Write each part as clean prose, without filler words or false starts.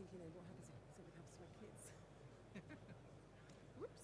thinking, what happens if something happens to my kids? Whoops.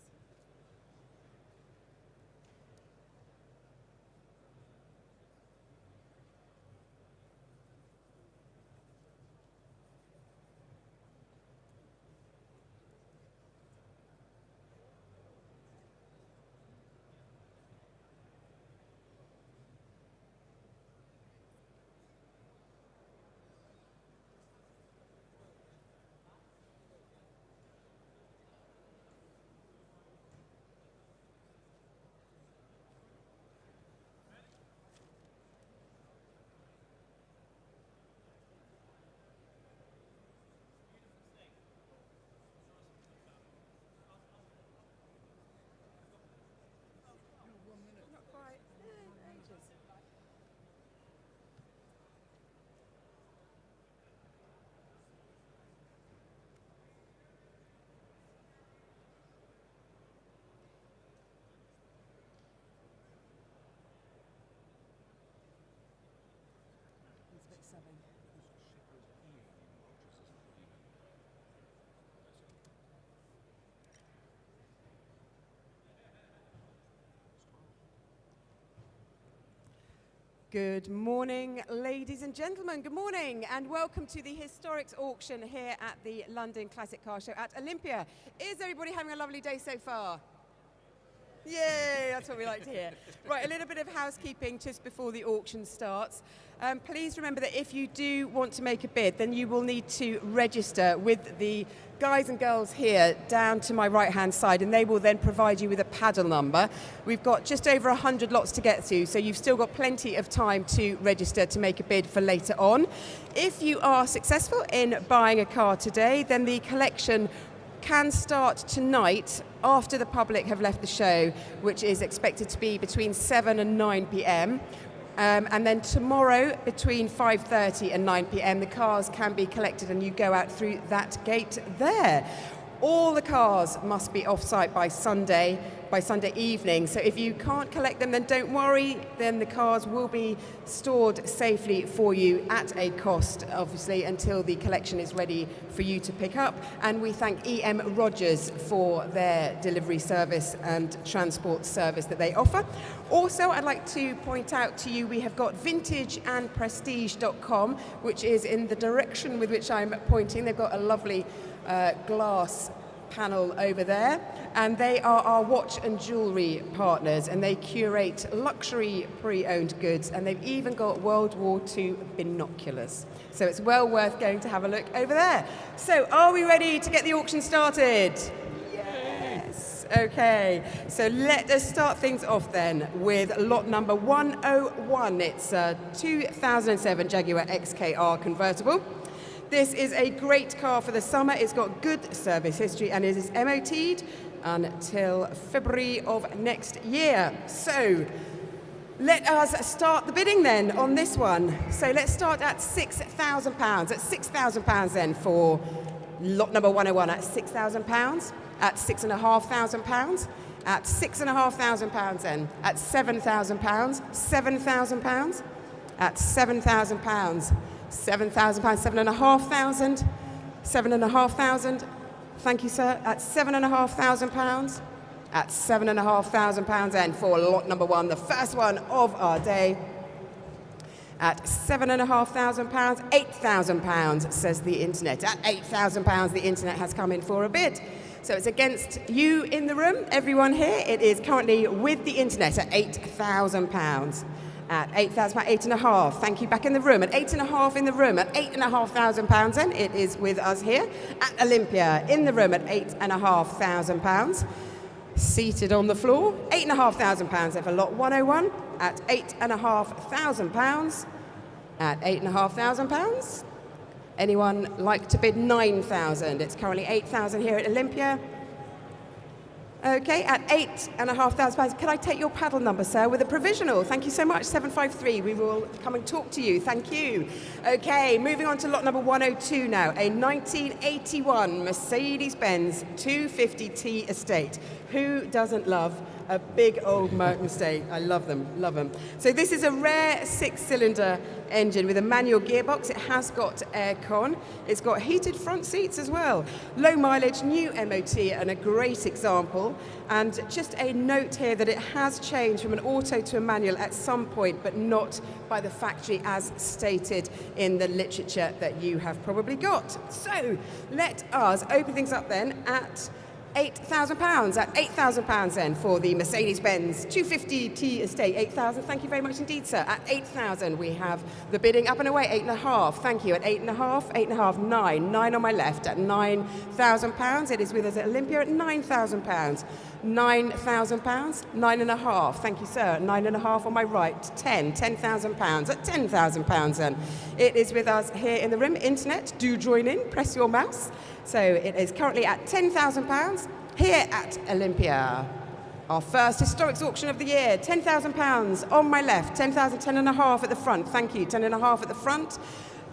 Not quite. Ages. It's a bit subbing. Good morning, ladies and gentlemen. Good morning, and welcome to the Historics auction here at the London Classic Car Show at Olympia. Is everybody having a lovely day so far? Yay, that's what we like to hear. Right, a little bit of housekeeping just before the auction starts. Please remember that if you do want to make a bid, then you will need to register with the guys and girls here down to my right-hand side, and they will then provide you with a paddle number. We've got just over 100 lots to get through, so you've still got plenty of time to register to make a bid for later on. If you are successful in buying a car today, then the collection can start tonight after the public have left the show, which is expected to be between 7 and 9 p.m. And then tomorrow between 5:30 and 9 p.m. the cars can be collected and you go out through that gate there. All the cars must be off-site by Sunday evening. So if you can't collect them, then don't worry. Then the cars will be stored safely for you at a cost, obviously, until the collection is ready for you to pick up. And we thank EM Rogers for their delivery service and transport service that they offer. Also, I'd like to point out to you, we have got vintageandprestige.com, which is in the direction with which I'm pointing. They've got a lovely glass panel over there, and they are our watch and jewellery partners, and they curate luxury pre-owned goods, and they've even got World War II binoculars. So it's well worth going to have a look over there. So are we ready to get the auction started? Yes. Okay, so let us start things off then with lot number 101. It's a 2007 Jaguar XKR convertible. This is a great car for the summer. It's got good service history and it is MOT'd until February of next year. So let us start the bidding then on this one. So let's start at £6,000. At £6,000 then for lot number 101. At £6,000. At £6,500. At £6,500 then. At £7,000. £7,000. At £7,000. £7,000, £7,500, £7,500. Thank you, sir. At £7,500. At £7,500 then for lot number one, the first one of our day. At £7,500, £8,000, says the internet. At £8,000, the internet has come in for a bid. So it's against you in the room, everyone here. It is currently with the internet at £8,000. At £8,000, £8,500. Thank you, back in the room. At £8,500 in the room. At £8,500 then, it is with us here at Olympia in the room at £8,500. Seated on the floor, £8,500 then for lot 101. At £8,500. At £8,500. Anyone like to bid £9,000? It's currently £8,000 here at Olympia. Okay, at £8,500. Can I take your paddle number, sir, with a provisional? Thank you so much, 753. We will come and talk to you. Thank you. Okay, moving on to lot number 102 now. A 1981 Mercedes-Benz 250T Estate. Who doesn't love A big old Merton Estate. I love them, love them. So this is a rare 6-cylinder engine with a manual gearbox. It has got aircon. It's got heated front seats as well. Low mileage, new MOT, and a great example. And just a note here that it has changed from an auto to a manual at some point, but not by the factory as stated in the literature that you have probably got. So let us open things up then at £8,000. At £8,000 then for the Mercedes-Benz 250T Estate. 8,000. Thank you very much indeed, sir. At 8,000 we have the bidding up and away. 8.5. Thank you. At 8.5. 8.5. 9. 9 on my left. At £9,000. It is with us at Olympia at £9,000. £9,000. 9.5. Thank you, sir. 9.5 on my right. 10. £10,000. At £10,000 then. It is with us here in the room. Internet, do join in. Press your mouse. So it is currently at £10,000 here at Olympia. Our first historics auction of the year, £10,000 on my left, 10,000, 10.5 at the front, thank you, 10.5 at the front,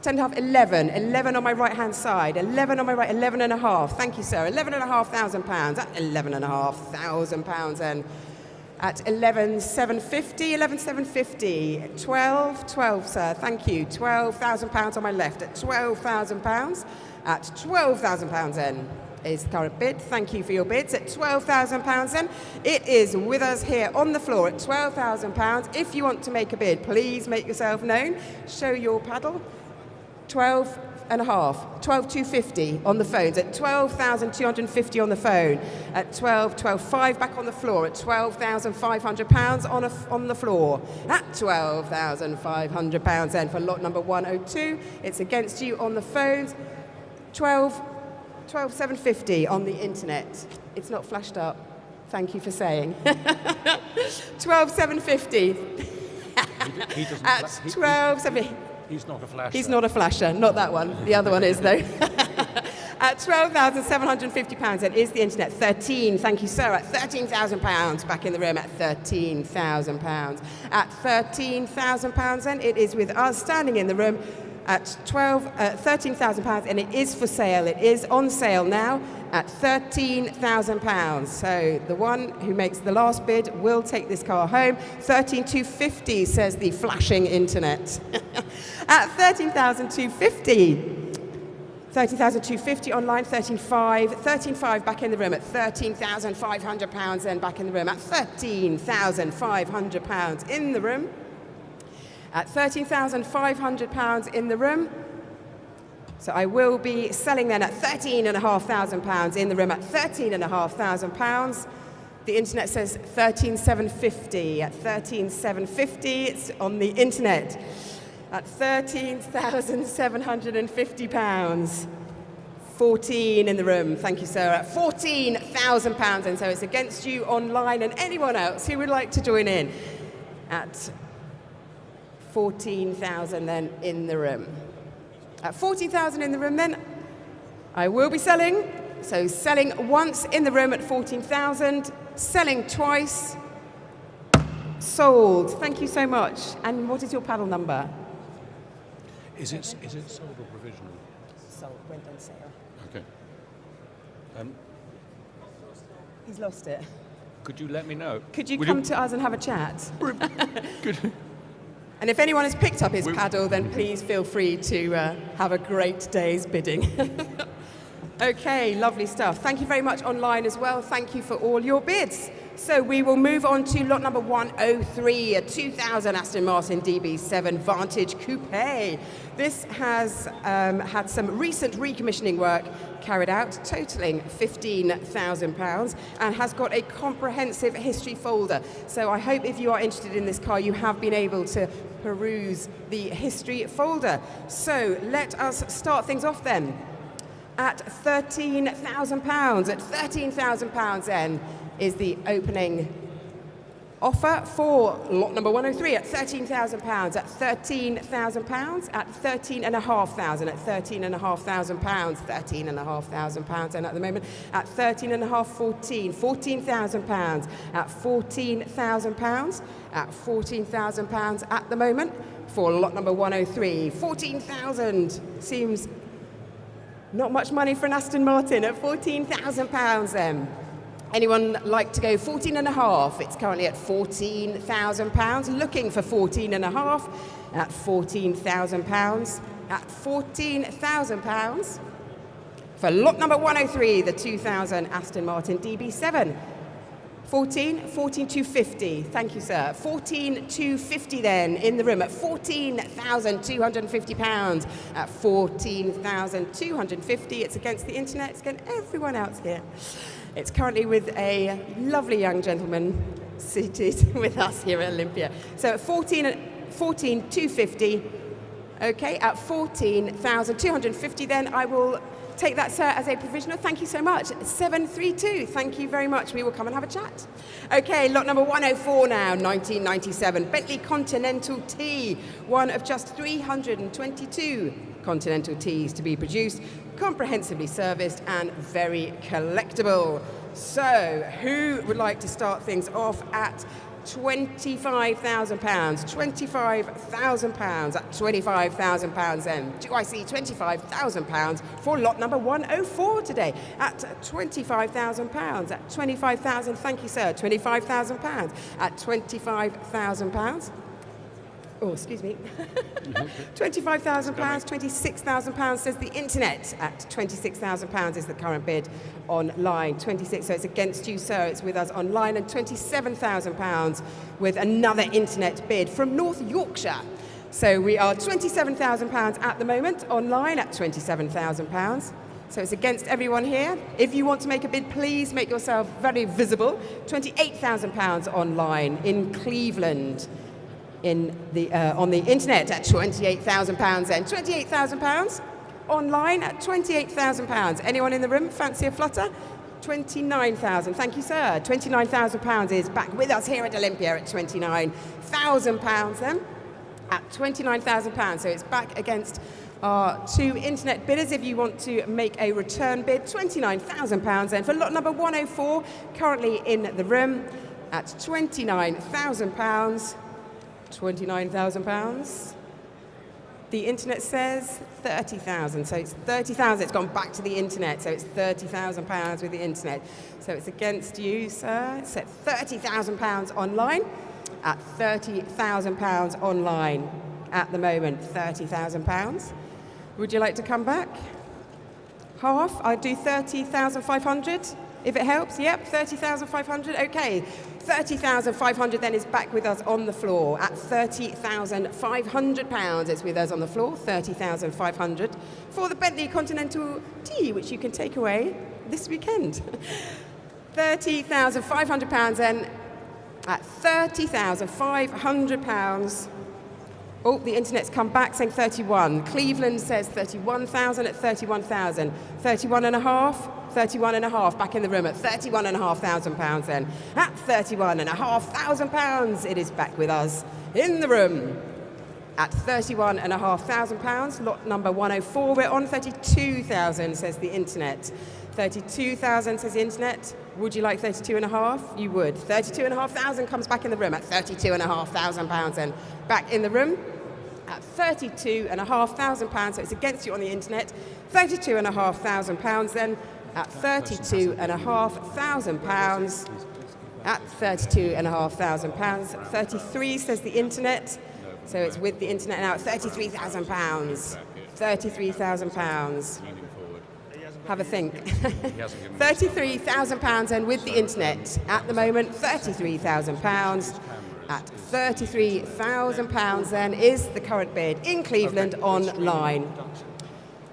10.5, 11, 11 on my right-hand side, 11 on my right, 11.5, thank you, sir, £11,500, at £11,500 then. At 11,750, 11,750, 12, sir, thank you, £12,000 on my left, at £12,000, at £12,000 then is the current bid. Thank you for your bids. At £12,000 then, it is with us here on the floor at £12,000. If you want to make a bid, please make yourself known. Show your paddle. 12.5, 12,250 on the phones, at 12,250 on the phone, at 12,500 back on the floor, at £12,500 on the floor, at £12,500 then for lot number 102. It's against you on the phones, 12,750 on the internet. It's not flashed up. Thank you for saying. 12,750. He doesn't. At 12,750. He's not a flasher. He's not a flasher, not that one. The other one is, though. At £12,750, it is the internet. 13, thank you, sir. At £13,000, back in the room at £13,000. At £13,000, then, it is with us standing in the room at £13,000, and it is for sale. It is on sale now at £13,000. So the one who makes the last bid will take this car home. 13,250 says the flashing internet. At 13,250. 13,250 online, 13,500 back in the room at £13,500, then back in the room at £13,500 in the room. At £13,500 in the room. So I will be selling then at £13,500 in the room at £13,500. The internet says 13,750. At 13,750, it's on the internet. At £13,750. 14 in the room, thank you, sir. At £14,000, and so it's against you online and anyone else who would like to join in. At 14,000 then in the room. At 40,000 in the room then, I will be selling. So selling once in the room at 14,000, selling twice, sold. Thank you so much. And what is your paddle number? Is it sold or provisional? Sold, went on sale. Okay. He's lost it. Could you let me know? Could you come to us and have a chat? Good. And if anyone has picked up his paddle, then please feel free to have a great day's bidding. Okay, lovely stuff. Thank you very much online as well. Thank you for all your bids. So we will move on to lot number 103, a 2000 Aston Martin DB7 Vantage Coupe. This has had some recent recommissioning work carried out, totaling £15,000, and has got a comprehensive history folder. So I hope if you are interested in this car, you have been able to peruse the history folder. So let us start things off then. At £13,000, at £13,000 then is the opening offer for lot number 103 at £13,000, at £13,000, at £13,500, at £13,500, £13,500, and at the moment at £13,500, £14,000, at £14,000, at £14,000 at the moment for lot number 103. £14,000 seems not much money for an Aston Martin at £14,000 then. Anyone like to go 14 and a half? It's currently at £14,000. Looking for 14 and a half at £14,000. At £14,000. For lot number 103, the 2000 Aston Martin DB7. 14,250. Thank you, sir. 14,250 then in the room at £14,250. At 14,250. It's against the internet. It's against everyone else here. It's currently with a lovely young gentleman seated with us here at Olympia. So at 14,250. Okay, at 14,250 then I will take that, sir, as a provisional. Thank you so much. 732. Thank you very much. We will come and have a chat. Okay, lot number 104 now, 1997. Bentley Continental T, one of just 322 Continental Ts to be produced, comprehensively serviced and very collectible. So, who would like to start things off at £25,000, £25,000 at £25,000 then. Do I see £25,000 for lot number 104 today at £25,000 at 25,000, thank you sir, £25,000 at £25,000. Oh, excuse me. £25,000, £26,000 says the internet. At £26,000 is the current bid online. 26, so it's against you, sir. It's with us online. And £27,000 with another internet bid from North Yorkshire. So we are £27,000 at the moment online at £27,000. So it's against everyone here. If you want to make a bid, please make yourself very visible. £28,000 online in Cleveland. On the internet at £28,000 then. £28,000 online at £28,000. Anyone in the room fancy a flutter? £29,000. Thank you, sir. £29,000 is back with us here at Olympia at £29,000 then. At £29,000. So it's back against our two internet bidders. If you want to make a return bid, £29,000 then for lot number 104, currently in the room at £29,000. £29,000. The internet says 30,000, so it's 30,000. It's gone back to the internet, so it's £30,000 with the internet. So it's against you, sir. It's at £30,000 online. At £30,000 online at the moment, £30,000. Would you like to come back? Half? I'd do 30,500 if it helps. Yep, 30,500. Okay. 30,500 then is back with us on the floor at £30,500. It's with us on the floor, 30,500 for the Bentley Continental T, which you can take away this weekend. £30,500 then at £30,500. Oh, the internet's come back saying 31. Cleveland says 31,000 at 31,000. 31 and a half. 31 and a half back in the room at £31,500 then. At £31,500, it is back with us in the room. At £31,500, lot number 104, we're on 32,000, says the internet. 32,000 says the internet. Would you like 32.5? You would. 32,500 comes back in the room at £32,500 then. Back in the room at £32,500, so it's against you on the internet. £32,500 then. At £32,500. At £32,500. 33 says the internet. So it's with the internet now at £33,000. £33,000. Have a think. £33,000 and with the internet at the moment, £33,000. At £33,000 then is the current bid in Cleveland online.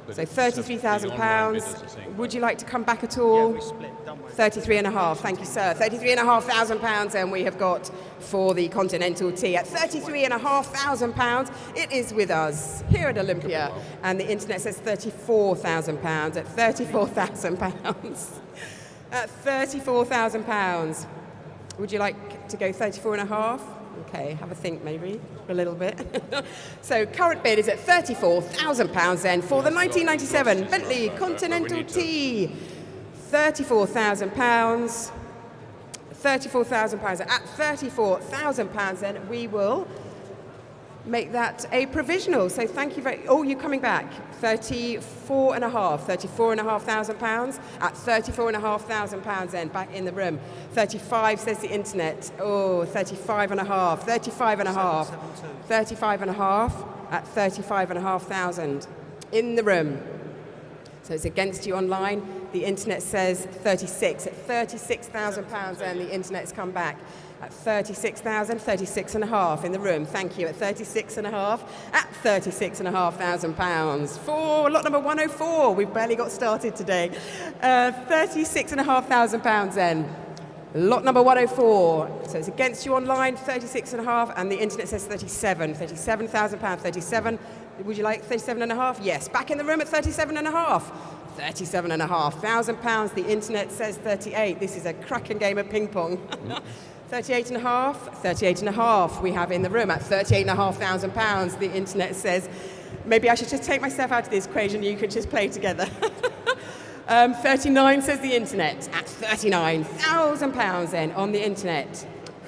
So £33,000. Would you like to come back at all? 33.5. Thank you, sir. £33,500, and we have got for the Continental T at £33,500. It is with us here at Olympia, and the internet says £34,000 at £34,000. At £34,000. Would you like to go 34.5? Okay, have a think maybe for a little bit. So current bid is at £34,000 then for the 1997 Bentley Continental T. £34,000. £34,000. At £34,000 then we will make that a provisional. So thank you very, oh, you're coming back. 34,500 pounds at £34,500 then, back in the room. 35 says the internet. Oh, 35,500, 35,500, 35,500 at 35,500 in the room. So it's against you online. The internet says 36 at £36,000 then the internet's come back. At 36,000, 36.5 in the room. Thank you. At 36.5, at £36,500. For lot number 104, we've barely got started today. £36,500 then. Lot number 104. So it's against you online, 36.5, and the internet says 37. £37,000, 37. Would you like 37.5? Yes. Back in the room at 37.5. £37,500. The internet says 38. This is a cracking game of ping pong. 38.5, 38.5 we have in the room at £38,500. The internet says, maybe I should just take myself out of this equation, you could just play together. 39 says the internet at £39,000 then on the internet.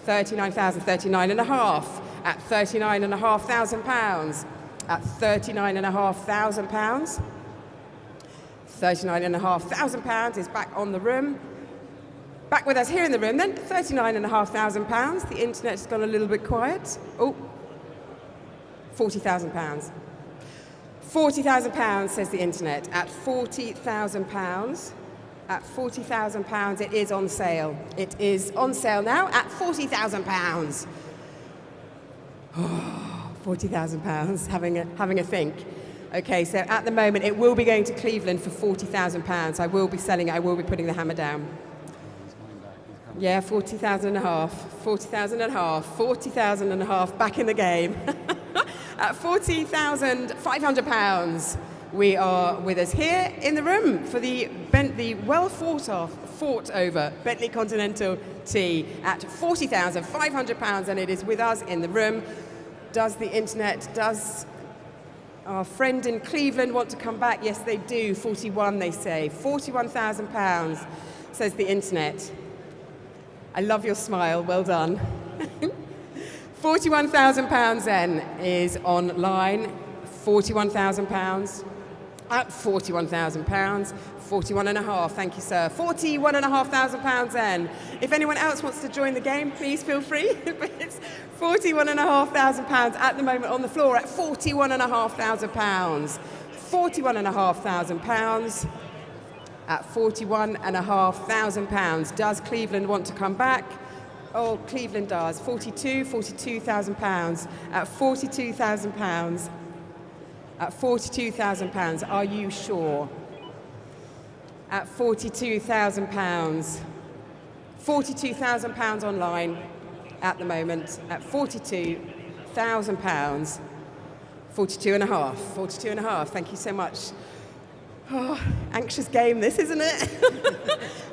39,000, 39.5 at £39,500. At £39,500. £39,500 is back on the room. Back with us here in the room then, £39,500. The internet's gone a little bit quiet. Oh, £40,000. £40,000 says the internet. At £40,000. At £40,000 it is on sale. It is on sale now at £40,000. Oh, £40,000, having a think. Okay, so at the moment it will be going to Cleveland for £40,000. I will be selling it, I will be putting the hammer down. Yeah, 40,500, 40,500, 40,500 back in the game. At £40,500, we are with us here in the room for the well fought over Bentley Continental T at £40,500, and it is with us in the room. Does the internet, does our friend in Cleveland want to come back? Yes, they do. 41, they say. £41,000, says the internet. I love your smile, well done. £41,000 then is online. £41,000 at £41,000. 41.5, thank you, sir. £41,500 then. If anyone else wants to join the game, please feel free. But it's £41,500 at the moment on the floor at £41,500. £41,500 at £41,500. Does Cleveland want to come back? Oh, Cleveland does. £42,000 at £42,000. At £42,000, are you sure? At £42,000. £42,000 online at the moment at £42,000. 42.5. 42.5. Thank you so much. Oh, anxious game this, isn't it?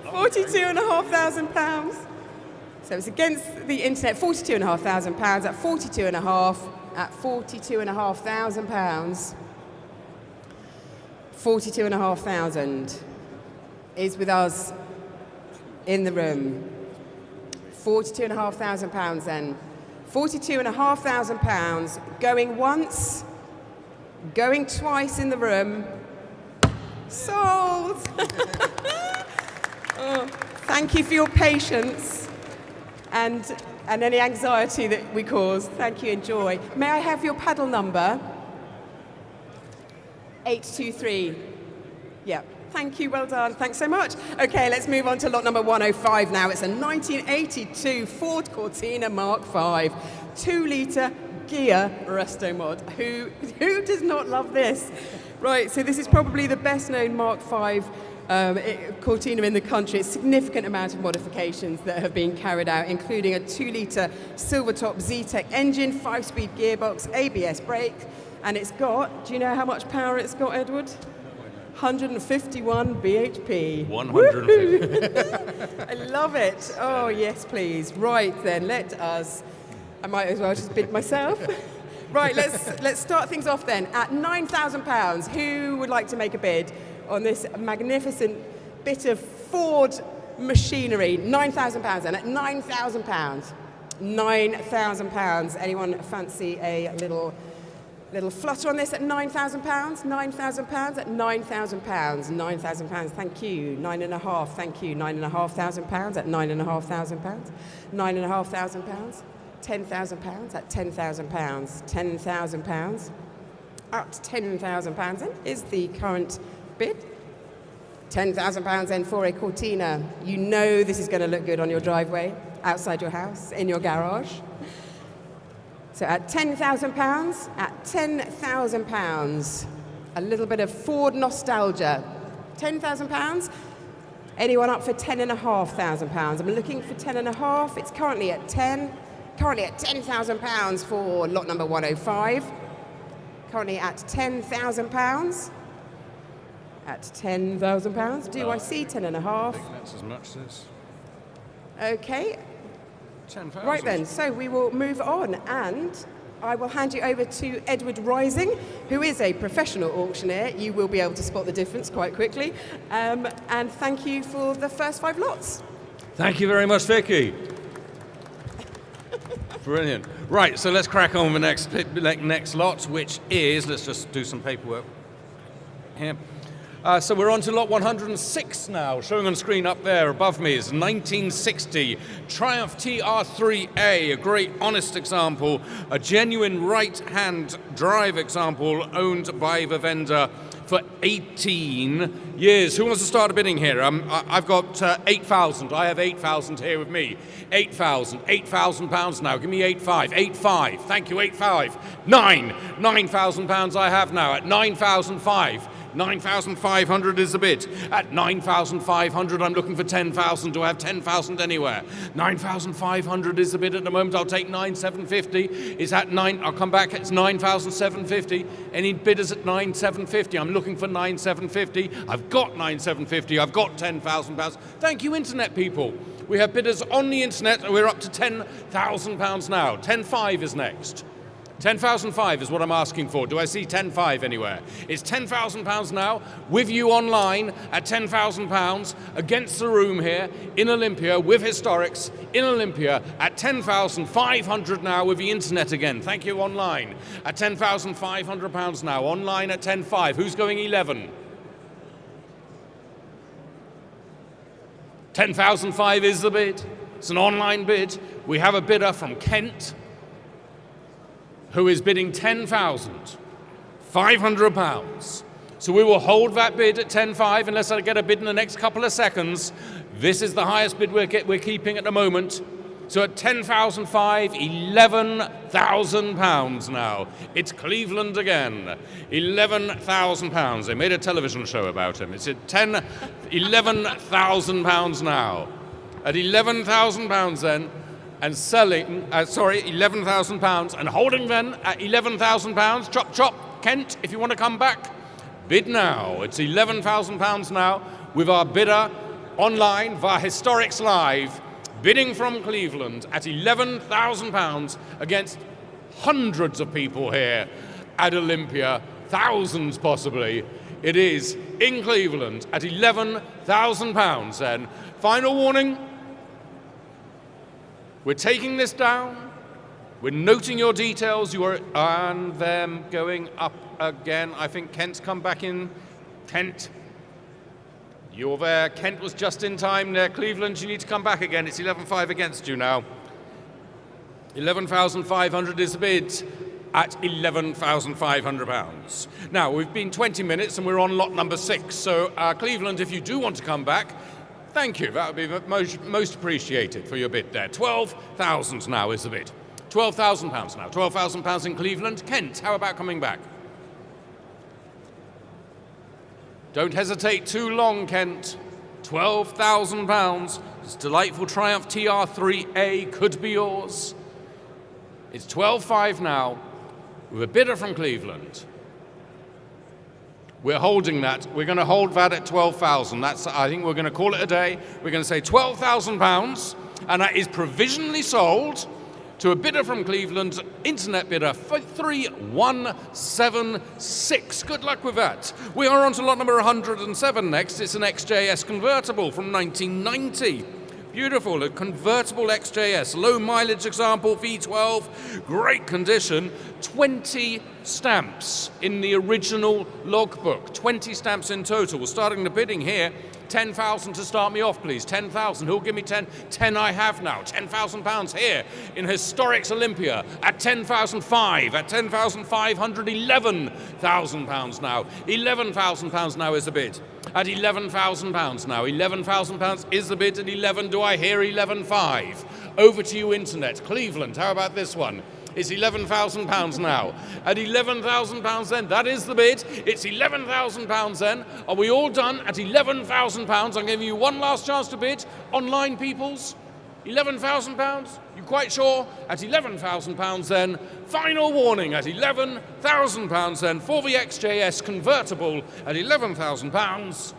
£42,500. So it's against the internet. £42,500 at 42.5 at £42,500. 42,500 is with us in the room. £42,500 then. £42,500 going once, going twice in the room. Sold! Oh, thank you for your patience and any anxiety that we caused. Thank you, enjoy. May I have your paddle number? 823. Yeah. Thank you, well done. Thanks so much. Okay, let's move on to lot number 105 now. It's a 1982 Ford Cortina Mark V, 2-litre gear resto mod. Who does not love this? Right, so this is probably the best known Mark V Cortina in the country. It's a significant amount of modifications that have been carried out, including a 2-litre Silvertop Z-Tech engine, 5-speed gearbox, ABS brake, and it's got, do you know how much power it's got, Edward? 151 bhp. 150. I love it. Oh, yes, please. Right, then, let us... I might as well just bid myself. Right, let's start things off then. At £9,000, who would like to make a bid on this magnificent bit of Ford machinery? £9,000 then, at £9,000. £9,000. Anyone fancy a little flutter on this at £9,000? £9,000 at £9,000. £9,000. Thank you. 9.5. Thank you. £9,500 at £9,500. £9,500. £10,000 at £10,000. £10,000 at £10,000 then is the current bid. £10,000 then for a Cortina. You know this is going to look good on your driveway, outside your house, in your garage. So at £10,000, a little bit of Ford nostalgia. £10,000. Anyone up for £10,500? I'm looking for 10.5. It's currently at 10. Currently at £10,000 for lot number 105. Currently at £10,000. At £10,000. Do I see 10.5? I think that's as much as this. Okay. 10,000. Right then, so we will move on, and I will hand you over to Edward Rising, who is a professional auctioneer. You will be able to spot the difference quite quickly. And thank you for the first 5 lots. Thank you very much, Vicky. Brilliant. Right, so let's crack on with the next lot, which is, let's just do some paperwork here. So we're on to lot 106 now. Showing on screen up there above me is 1960 Triumph TR3A, a great honest example, a genuine right-hand drive example owned by the vendor for 18 years. Who wants to start a bidding here? I've got 8,000. I have 8,000 here with me. 8,000. £8,000 now. Give me 8,500. 8,500. Thank you. 8,500. 9,000 pounds I have now at 9,500. 9,500 is the bid. At 9,500, I'm looking for 10,000. Do I have 10,000 anywhere? 9,500 is the bid at the moment. I'll take 9,750. Is at 9? I'll come back. It's 9,750. Any bidders at 9,750? I'm looking for 9,750. I've got 9,750. I've got 10,000 pounds. Thank you, internet people. We have bidders on the internet. We're up to 10,000 pounds now. 10,500 is next. 10,500 is what I'm asking for. Do I see 10,500 anywhere? It's 10,000 pounds now with you online at 10,000 pounds against the room here in Olympia with historics in Olympia at 10,500 now with the internet again. Thank you, online at 10,500 pounds now. Online at 10,500. Who's going 11? 10,500 is the bid. It's an online bid. We have a bidder from Kent who is bidding £10,500. So we will hold that bid at 10,500 unless I get a bid in the next couple of seconds. This is the highest bid we're keeping at the moment. So at 10,500, £11,000 now. It's Cleveland again. £11,000. They made a television show about him. It's at £11,000 now. At £11,000 then, and selling, £11,000 and holding then at £11,000. Chop, chop, Kent, if you want to come back, bid now. It's £11,000 now with our bidder online via Historics Live, bidding from Cleveland at £11,000 against hundreds of people here at Olympia, thousands possibly. It is in Cleveland at £11,000 then. Final warning. We're taking this down. We're noting your details. You are on them going up again. I think Kent's come back in. Kent, you're there. Kent was just in time there. Cleveland, you need to come back again. It's 11,500 against you now. 11,500 is the bid at £11,500. Now, we've been 20 minutes and we're on lot number 6. So, Cleveland, if you do want to come back, thank you. That would be most appreciated for your bid there. 12,000 now is the bid. £12,000 now. £12,000 in Cleveland. Kent, how about coming back? Don't hesitate too long, Kent. £12,000. This delightful Triumph TR3A could be yours. It's 12,500 now with a bidder from Cleveland. We're holding that. We're going to hold that at 12,000. That's, I think we're going to call it a day. We're going to say £12,000, and that is provisionally sold to a bidder from Cleveland, internet bidder 3176. Good luck with that. We are on to lot number 107 next. It's an XJS convertible from 1990. Beautiful, a convertible XJS, low mileage example, V12, great condition, 20 stamps in the original logbook, 20 stamps in total. We're starting the bidding here. 10,000 to start me off, please. 10,000. Who'll give me 10? 10 I have now. 10,000 pounds here in historic Olympia at 10,005. At 10,500, 11,000 pounds now. 11,000 pounds now is the bid. At 11,000 pounds now. 11,000 pounds is the bid at 11. Do I hear 11.5? Over to you, internet. Cleveland, how about this one? It's £11,000 now. At £11,000 then, that is the bid. It's £11,000 then. Are we all done at £11,000? I'm giving you one last chance to bid. Online peoples, £11,000? You quite sure? At £11,000 then. Final warning at £11,000 then for the XJS convertible at £11,000.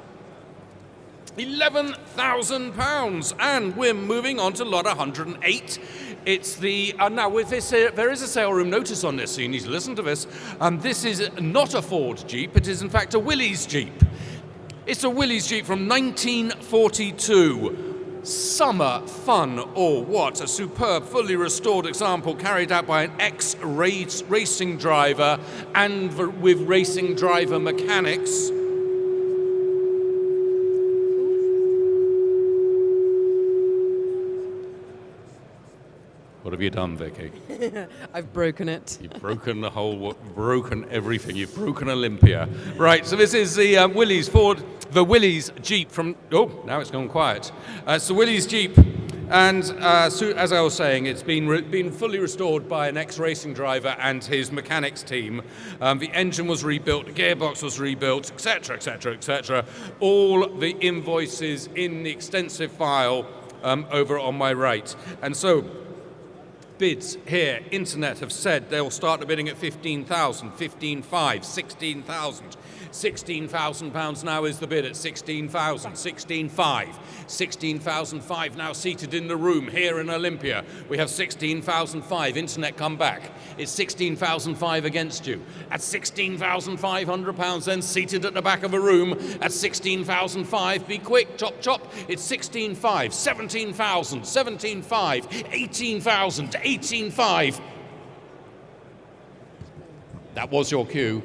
£11,000, and we're moving on to lot 108. It's the now with this there is a sale room notice on this, so you need to listen to this. This is not a Ford Jeep; it is in fact a Willys Jeep. It's a Willys Jeep from 1942. Summer fun or what? A superb, fully restored example carried out by an ex-racing driver and with racing driver mechanics. What have you done, Vicky? I've broken it. You've broken broken everything. You've broken Olympia. Right, so this is the the Willys Jeep from, now it's gone quiet. It's the Willys Jeep, and so, as I was saying, it's been fully restored by an ex-racing driver and his mechanics team. The engine was rebuilt, the gearbox was rebuilt, etc., etc., etc. All the invoices in the extensive file over on my right. And so, bids here, internet have said they'll start the bidding at 15,000, 15,500, 16,000. 16,000 pounds now is the bid at 16,000, 16,500, 16,500 now seated in the room here in Olympia. We have 16,500. Internet, come back. It's 16,500 against you. At 16,500 pounds, then seated at the back of a room at 16,500. Be quick, chop chop. It's 16,500, 17,000, 17,500, 18,000, 18,500. That was your cue.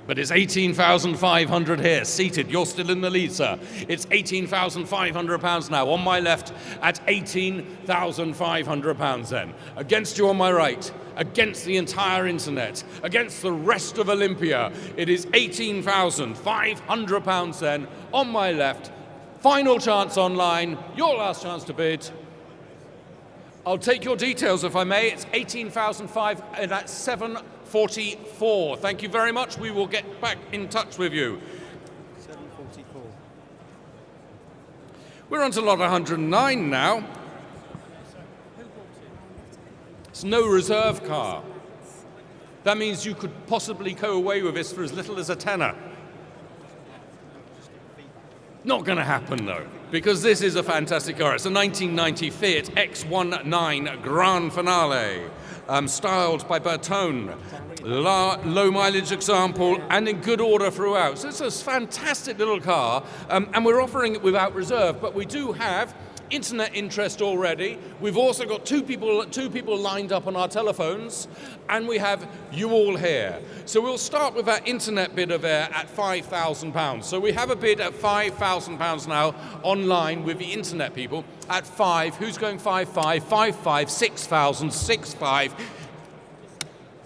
But it's 18,500 here, seated. You're still in the lead, sir. It's 18,500 pounds now. On my left, at 18,500 pounds then. Against you on my right, against the entire internet, against the rest of Olympia, it is 18,500 pounds then. On my left, final chance online, your last chance to bid. I'll take your details if I may. It's 18,500 and that's 744. Thank you very much. We will get back in touch with you. 744. We're on to lot 109 now. It's no reserve car. That means you could possibly go away with this for as little as a tenner. Not going to happen though, because this is a fantastic car. It's a 1990 Fiat X19 Grand Finale, styled by Bertone. Low mileage example and in good order throughout. So it's a fantastic little car, and we're offering it without reserve, but we do have internet interest already. We've also got two people lined up on our telephones, and we have you all here. So we'll start with that internet bid of air at £5,000. So we have a bid at £5,000 now online with the internet people at 5. Who's going 5,500, 5,500, 6,000, 6,500.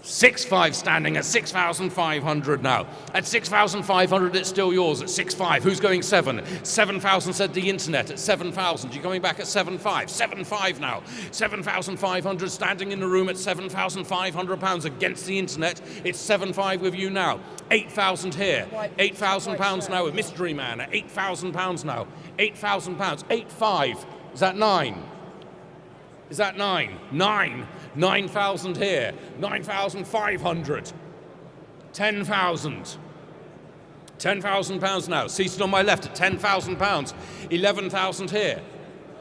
6,500 standing at 6,500 now. At 6,500, it's still yours at 6,500. Who's going 7? 7,000 said the internet at 7,000. You're going back at 7,500. 7,500 now. 7,500 standing in the room at 7,500 pounds against the internet. It's 7,500 with you now. 8,000 here. 8,000 pounds now with Mystery Man at 8,000 pounds now. 8,000 pounds. 8,500. Is that 9? Is that 9? 9. 9,000 here. 9,500. 10,000. 10,000 pounds now. Seated on my left at 10,000 pounds. 11,000 here.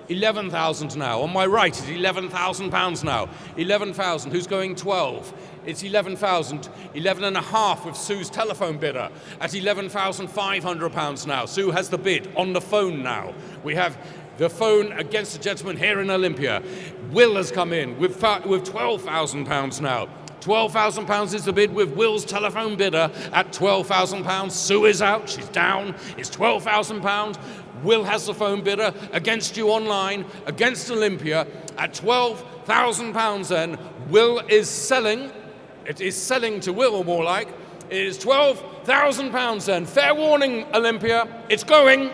11,000 now. On my right is 11,000 pounds now. 11,000. Who's going 12? It's 11,000. 11.5 with Sue's telephone bidder at 11,500 pounds now. Sue has the bid on the phone now. We have The phone against a gentleman here in Olympia. Will has come in with £12,000 now. £12,000 is the bid with Will's telephone bidder at £12,000. Sue is out, she's down, it's £12,000. Will has the phone bidder against you online, against Olympia at £12,000 then. Will is selling, it is selling to Will or more like. It is £12,000 then. Fair warning, Olympia, it's going.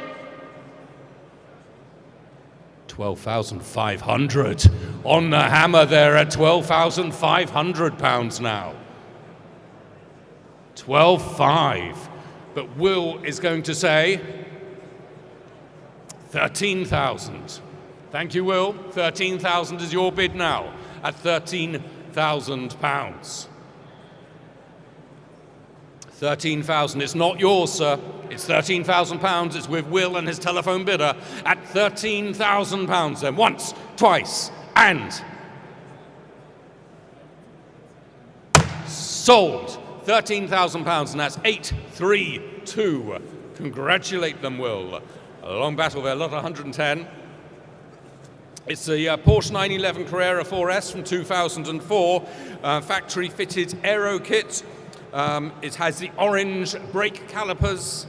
12,500 on the hammer there at £12,500 now. 12.5, but Will is going to say 13,000. Thank you, Will. 13,000 is your bid now at £13,000. 13,000. It's not yours, sir. It's £13,000. It's with Will and his telephone bidder at £13,000. Then once, twice, and sold. £13,000, and that's 832. Congratulate them, Will. A long battle there, lot 110. It's the Porsche 911 Carrera 4S from 2004, factory-fitted aero kit. It has the orange brake calipers.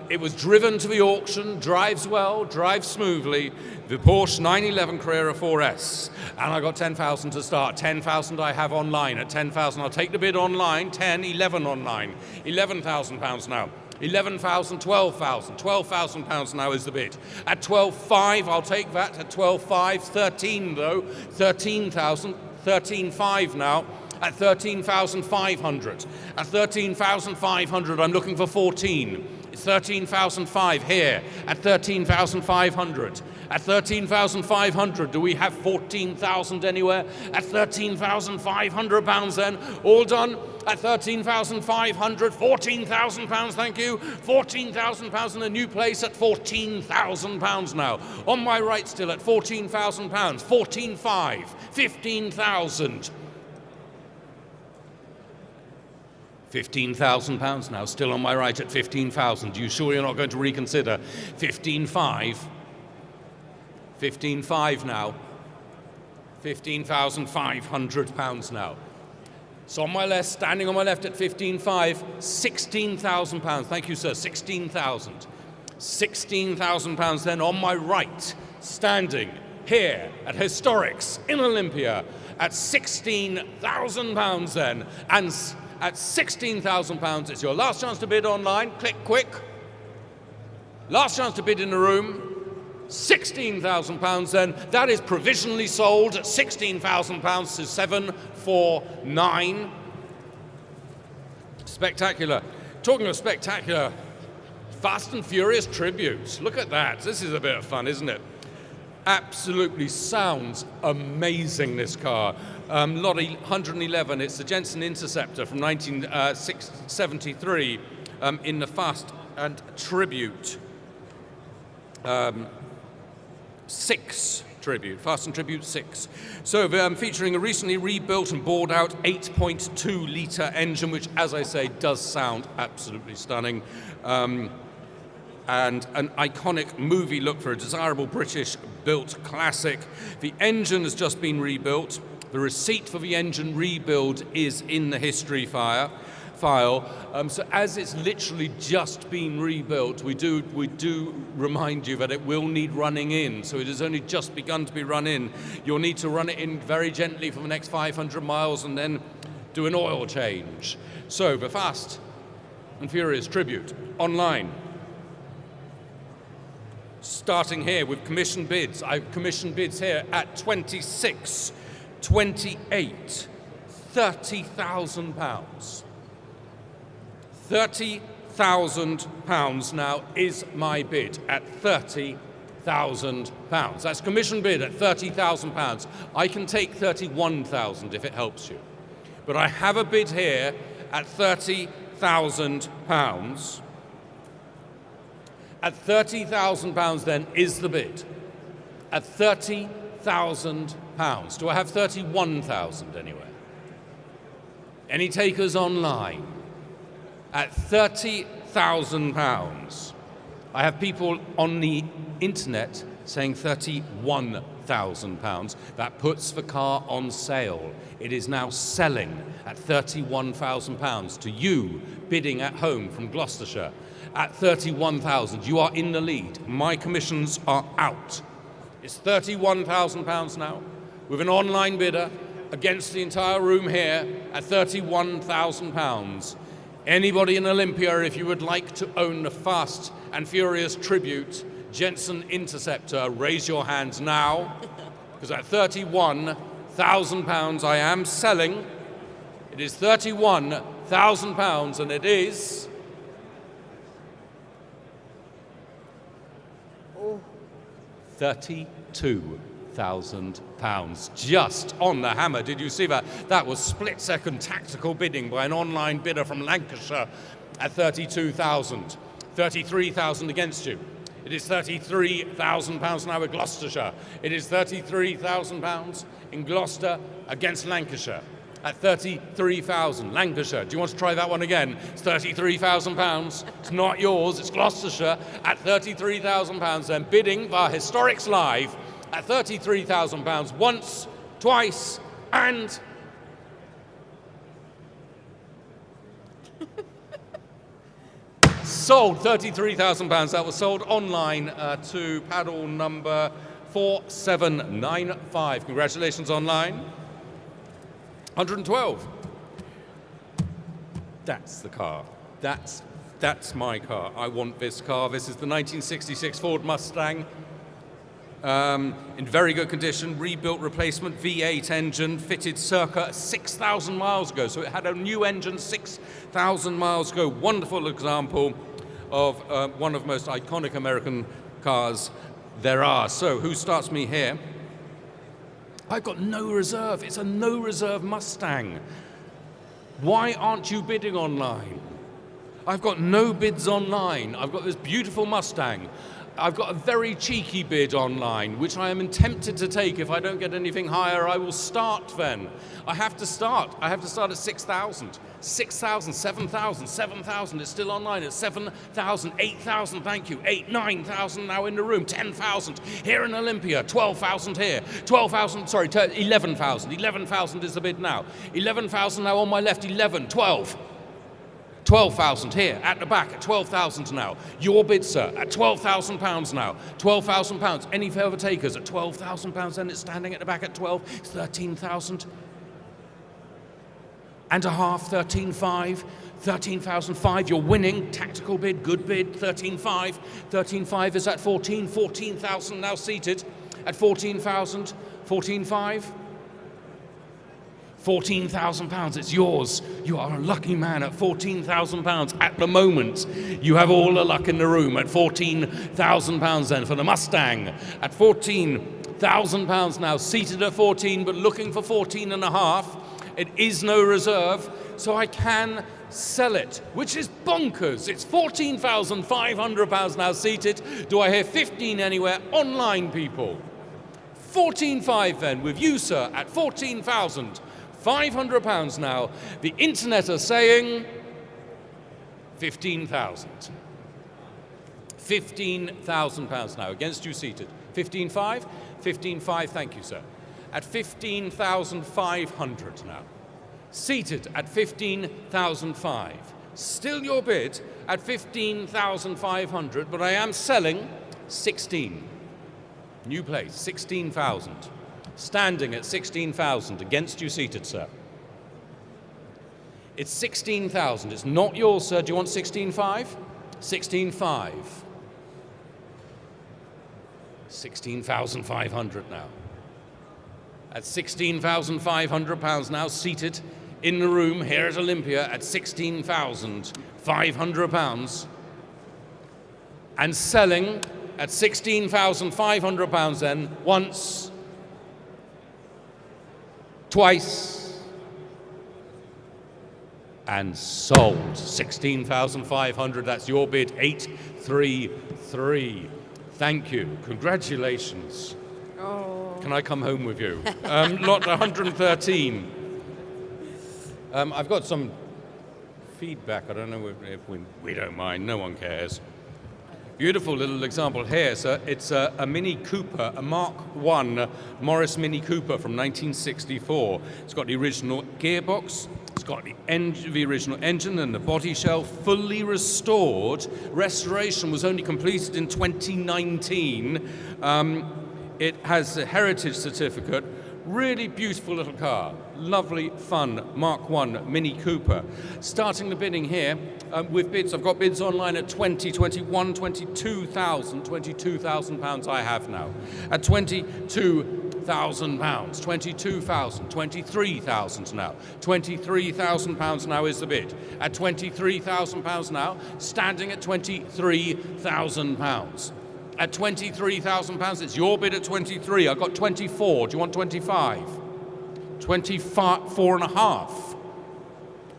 It was driven to the auction, drives well, drives smoothly. The Porsche 911 Carrera 4S. And I got 10,000 to start. 10,000 I have online. At 10,000, I'll take the bid online. 10, 11 online. £11,000 now. 11,000, 12,000. £12,000 now is the bid. At 12.5, I'll take that. At 12.5, 13 though. 13,000, 13.5 now. At 13,500. At 13,500, I'm looking for 14. It's 13,005 here. At 13,500. At 13,500, do we have 14,000 anywhere? At £13,500 then, all done. At 13,500, £14,000, thank you. £14,000 in a new place at £14,000 now. On my right still at £14,000, 14.5, 15,000. £15,000 now, still on my right at 15,000. You sure you're not going to reconsider? 15.5. 15.5 now. £15,500 now. So on my left, standing on my left at 15.5, £16,000. Thank you, sir. 16,000. £16,000 then on my right, standing here at Historics in Olympia at £16,000 then. And at £16,000, it's your last chance to bid online. Click quick. Last chance to bid in the room. £16,000 then. That is provisionally sold at £16,000 to 749. Spectacular. Talking of spectacular, Fast and Furious tributes. Look at that. This is a bit of fun, isn't it? Absolutely sounds amazing, this car. Lot 111, it's the Jensen Interceptor from 1973 in the Fast and Tribute 6 Tribute, Fast and Tribute 6. So featuring a recently rebuilt and bored out 8.2 litre engine, which, as I say, does sound absolutely stunning. And an iconic movie look for a desirable British-built classic. The engine has just been rebuilt. The receipt for the engine rebuild is in the history file. So as it's literally just been rebuilt, we do remind you that it will need running in. So it has only just begun to be run in. You'll need to run it in very gently for the next 500 miles and then do an oil change. So the Fast and Furious tribute online. Starting here with commission bids. I've commissioned bids here at 26, 28, £30,000. £30,000 now is my bid at £30,000. That's commission bid at £30,000. I can take 31,000 if it helps you. But I have a bid here at £30,000. At £30,000 then is the bid. At £30,000. Do I have 31,000 anywhere? Any takers online? At £30,000. I have people on the internet saying £31,000. That puts the car on sale. It is now selling at £31,000 to you bidding at home from Gloucestershire. At £31,000, you are in the lead. My commissions are out. It's £31,000 now with an online bidder against the entire room here at £31,000. Anybody in Olympia, if you would like to own the Fast and Furious Tribute Jensen Interceptor, raise your hands now, because at £31,000 I am selling. It is £31,000 and it is £32,000. Just on the hammer. Did you see that? That was split-second tactical bidding by an online bidder from Lancashire at 32,000. 33,000 against you. It is £33,000 now with Gloucestershire. It is £33,000 in Gloucester against Lancashire at 33,000. Lancashire, do you want to try that one again? It's £33,000. It's not yours, it's Gloucestershire at £33,000. Then bidding via Historics Live at £33,000 once, twice, and sold £33,000. That was sold online to paddle number 4795. Congratulations online. 112. That's the car. That's my car. I want this car. This is the 1966 Ford Mustang. In very good condition, rebuilt replacement V8 engine, fitted circa 6,000 miles ago. So it had a new engine 6,000 miles ago. Wonderful example of one of the most iconic American cars there are. So who starts me here? I've got no reserve. It's a no reserve Mustang. Why aren't you bidding online? I've got no bids online. I've got this beautiful Mustang. I've got a very cheeky bid online, which I am tempted to take. If I don't get anything higher, I will start then. I have to start. I have to start at 6,000. 6,000, 7,000, 7,000. It's still online at 7,000, 8,000, thank you. 8, 9,000 now in the room. 10,000 here in Olympia. 12,000 here. 12,000, sorry, 11,000. 11,000 is the bid now. 11,000 now on my left. 11, 12. 12,000 here at the back at 12,000 now. Your bid, sir, at £12,000 now. £12,000. Any further takers at £12,000? Then it's standing at the back at 12. It's 13,000 and a half. 13,500. 13,500. You're winning. Tactical bid. Good bid. 13,500. 13,500 is at 14. 14,000 now seated at 14,000. 14,500. £14,000, it's yours. You are a lucky man at £14,000 at the moment. You have all the luck in the room at £14,000 then for the Mustang. At £14,000 now, seated at 14, but looking for 14 and a half. It is no reserve, so I can sell it, which is bonkers. It's £14,500 now seated. Do I hear 15 anywhere? Online, people. 14,500 then with you, sir, at £14,500 now. The internet are saying 15,000. £15,000 now against you seated. 15,500? 15,500, thank you, sir. At 15,500 now. Seated at 15,500. Still your bid at 15,500, but I am selling 16. New place, 16,000. Standing at 16,000 against you seated, sir. It's 16,000. It's not yours, sir. Do you want 16,500? 16,500. 16,500 now. At £16,500 now, seated in the room here at Olympia at £16,500 and selling at £16,500 then once, twice, and sold. 16,500, that's your bid, 833. Thank you, congratulations. Oh. Can I come home with you? Lot 113. I've got some feedback, I don't know if we don't mind, no one cares. Beautiful little example here. So it's a Mini Cooper, a Mark I Morris Mini Cooper from 1964. It's got the original gearbox, it's got the original engine and the body shell, fully restored. Restoration was only completed in 2019. It has a heritage certificate. Really beautiful little car, lovely, fun Mark I Mini Cooper. Starting the bidding here with bids. I've got bids online at 20, 21, 22,000, £22,000 I have now. At £22,000, 22,000, 23,000 now. £23,000 now is the bid. At £23,000 now, standing at £23,000. At £23,000, it's your bid at 23. I've got 24. Do you want 25? 24 and a half.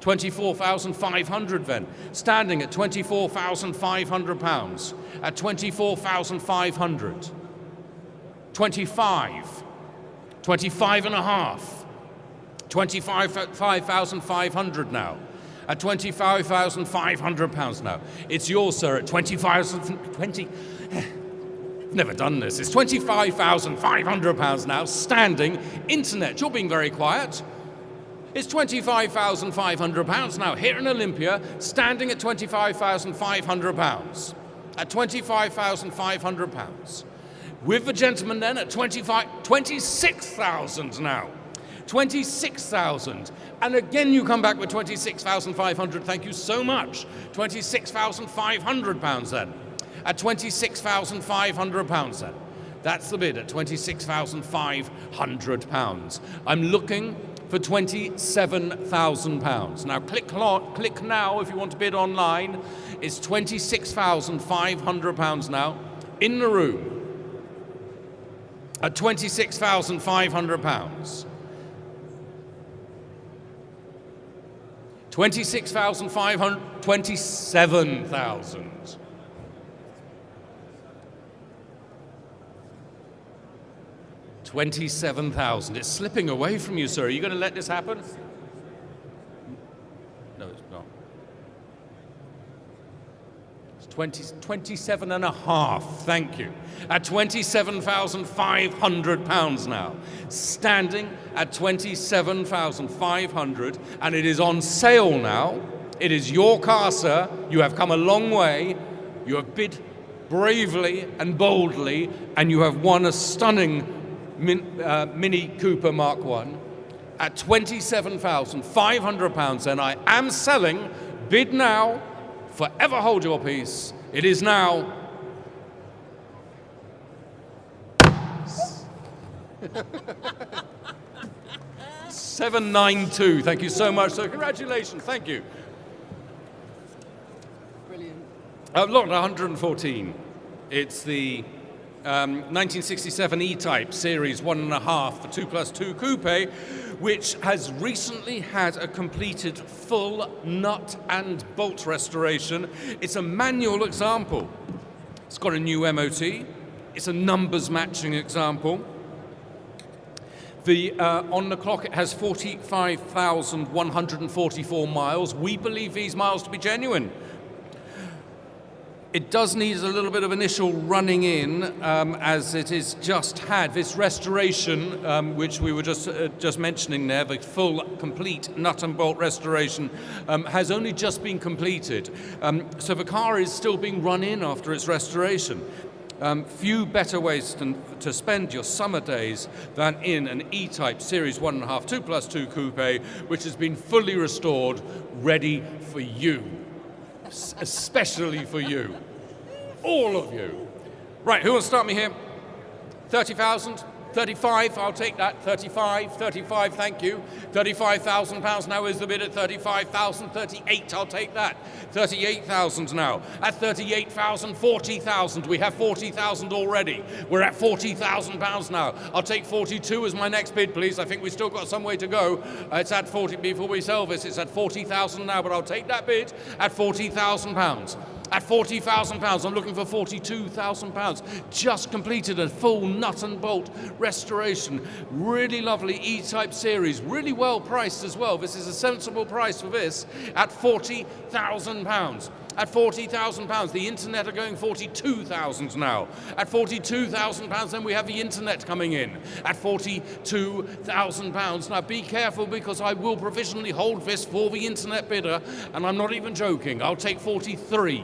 24,500 then. Standing at £24,500. At 24,500. 25. 25 and a half. 25,500 now. At £25,500 now. It's yours, sir, at 20. Never done this. It's £25,500 now, standing. Internet, you're being very quiet. It's £25,500 now, here in Olympia, standing at £25,500. At £25,500. With the gentleman then at 26,000 now. 26,000. And again you come back with 26,500. Thank you so much. £26,500 then. At £26,500 then. That's the bid at £26,500. I'm looking for £27,000. Now click now if you want to bid online. It's £26,500 now in the room. At £26,500. 26,500, 27,000. 27,000. It's slipping away from you, sir. Are you going to let this happen? No, it's not. It's 27 and a half. Thank you. At £27,500 now. Standing at 27,500, and it is on sale now. It is your car, sir. You have come a long way. You have bid bravely and boldly, and you have won a stunning Mini Cooper Mark I at £27,500. And I am selling. Bid now. Forever hold your peace. It is now. $792. Thank you so much. So congratulations. Thank you. Brilliant. Lot 114. It's the 1967 E-Type Series 1.5 for 2+2 Coupe, which has recently had a completed full nut and bolt restoration. It's a manual example. It's got a new MOT. It's a numbers matching example. On the clock, it has 45,144 miles. We believe these miles to be genuine. It does need a little bit of initial running in, as it is just had this restoration, which we were just mentioning there, the full, complete nut and bolt restoration, has only just been completed. So the car is still being run in after its restoration. Few better ways to spend your summer days than in an E-Type Series 1.5 2+2 Coupe, which has been fully restored, ready for you. Especially for you. All of you. Right, who will start me here? 30,000? 35, I'll take that. 35, thank you. £35,000 now is the bid at 35,000. 38, I'll take that. 38,000 now. At 38,000, 40,000. We have 40,000 already. We're at £40,000 now. I'll take 42 as my next bid, please. I think we've still got some way to go. It's at 40 before we sell this. It's at 40,000 now, but I'll take that bid at £40,000. At £40,000, I'm looking for £42,000. Just completed a full nut and bolt restoration. Really lovely E-Type series, really well priced as well. This is a sensible price for this at £40,000. At £40,000, the internet are going 42,000 now. At £42,000, then we have the internet coming in. At £42,000. Now be careful, because I will provisionally hold this for the internet bidder, and I'm not even joking. I'll take 43.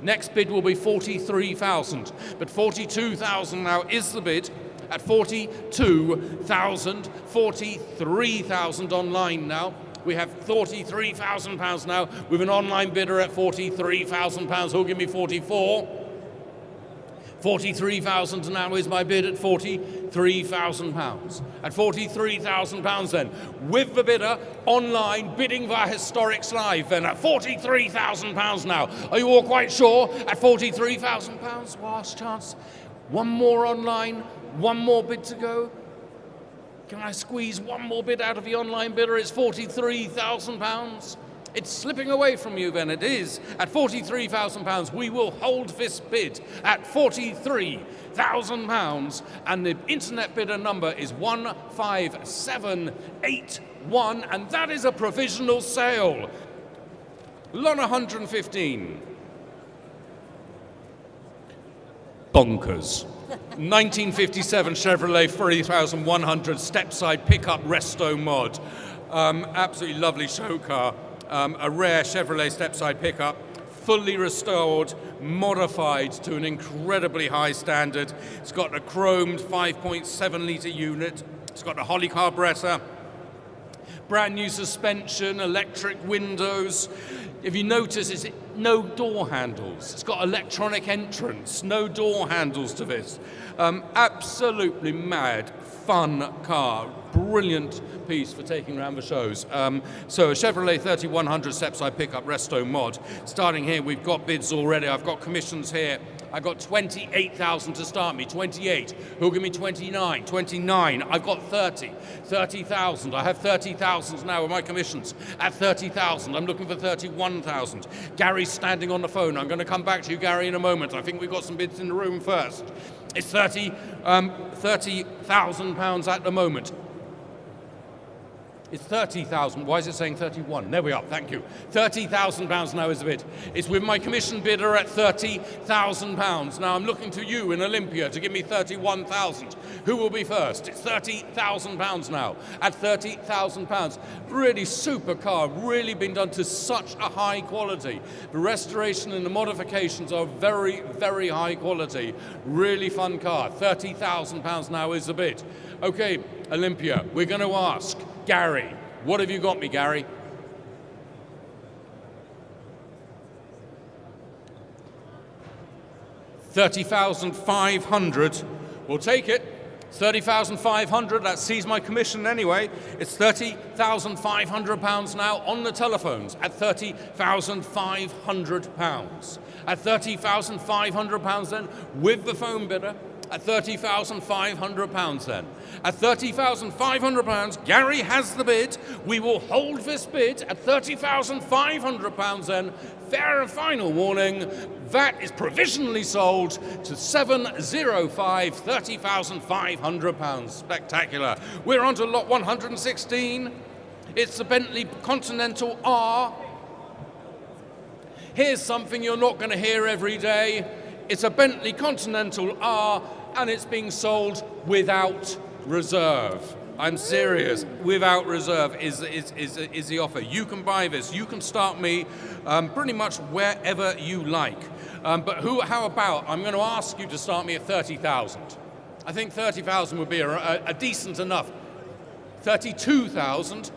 Next bid will be 43,000, but 42,000 now is the bid. At 42,000, 43,000 online now. We have £43,000 now with an online bidder at £43,000. Who'll give me 44? 43,000 now is my bid at £43,000. At £43,000 then, with the bidder online bidding via Historics Live, then at £43,000 now. Are you all quite sure? At £43,000, last chance. One more online, one more bid to go. Can I squeeze one more bid out of the online bidder? It's £43,000. It's slipping away from you then, it is. At £43,000, we will hold this bid at £43,000, and the internet bidder number is 15781, and that is a provisional sale. Lot 115. Bonkers. 1957 Chevrolet 3100 step-side pickup resto mod. Absolutely lovely show car. A rare Chevrolet step-side pickup, fully restored, modified to an incredibly high standard. It's got a chromed 5.7 litre unit. It's got a Holley carburetor, brand new suspension, electric windows. If you notice, it's no door handles. It's got electronic entrance, no door handles to this. Absolutely mad, fun car. Brilliant piece for taking around the shows. So a Chevrolet 3100 step-side pickup resto mod. Starting here, we've got bids already. I've got commissions here. I've got 28,000 to start me. 28. Who'll give me 29? 29. I've got 30. 30,000. I have 30,000 now with my commissions. At 30,000, I'm looking for 31,000. Gary's standing on the phone. I'm going to come back to you, Gary, in a moment. I think we've got some bids in the room first. It's £30,000 at the moment. It's 30,000. Why is it saying 31? There we are. Thank you. £30,000 now is the bid. It's with my commission bidder at £30,000. Now I'm looking to you in Olympia to give me 31,000. Who will be first? It's £30,000 now. At £30,000. Really super car. Really been done to such a high quality. The restoration and the modifications are very, very high quality. Really fun car. £30,000 now is the bid. Okay, Olympia, we're going to ask Gary. What have you got me, Gary? $30,500. We'll take it. 30,500. That sees my commission anyway. It's £30,500 now on the telephones at £30,500. At £30,500 then with the phone bidder. At £30,500 then. At £30,500, Gary has the bid. We will hold this bid at £30,500 then. Fair and final warning, that is provisionally sold to 705, £30,500. Spectacular. We're on to lot 116. It's the Bentley Continental R. Here's something you're not going to hear every day. It's a Bentley Continental R, and it's being sold without reserve. I'm serious. Without reserve is the offer. You can buy this. You can start me pretty much wherever you like. But how about, I'm going to ask you to start me at 30,000. I think 30,000 would be a decent enough. 32,000.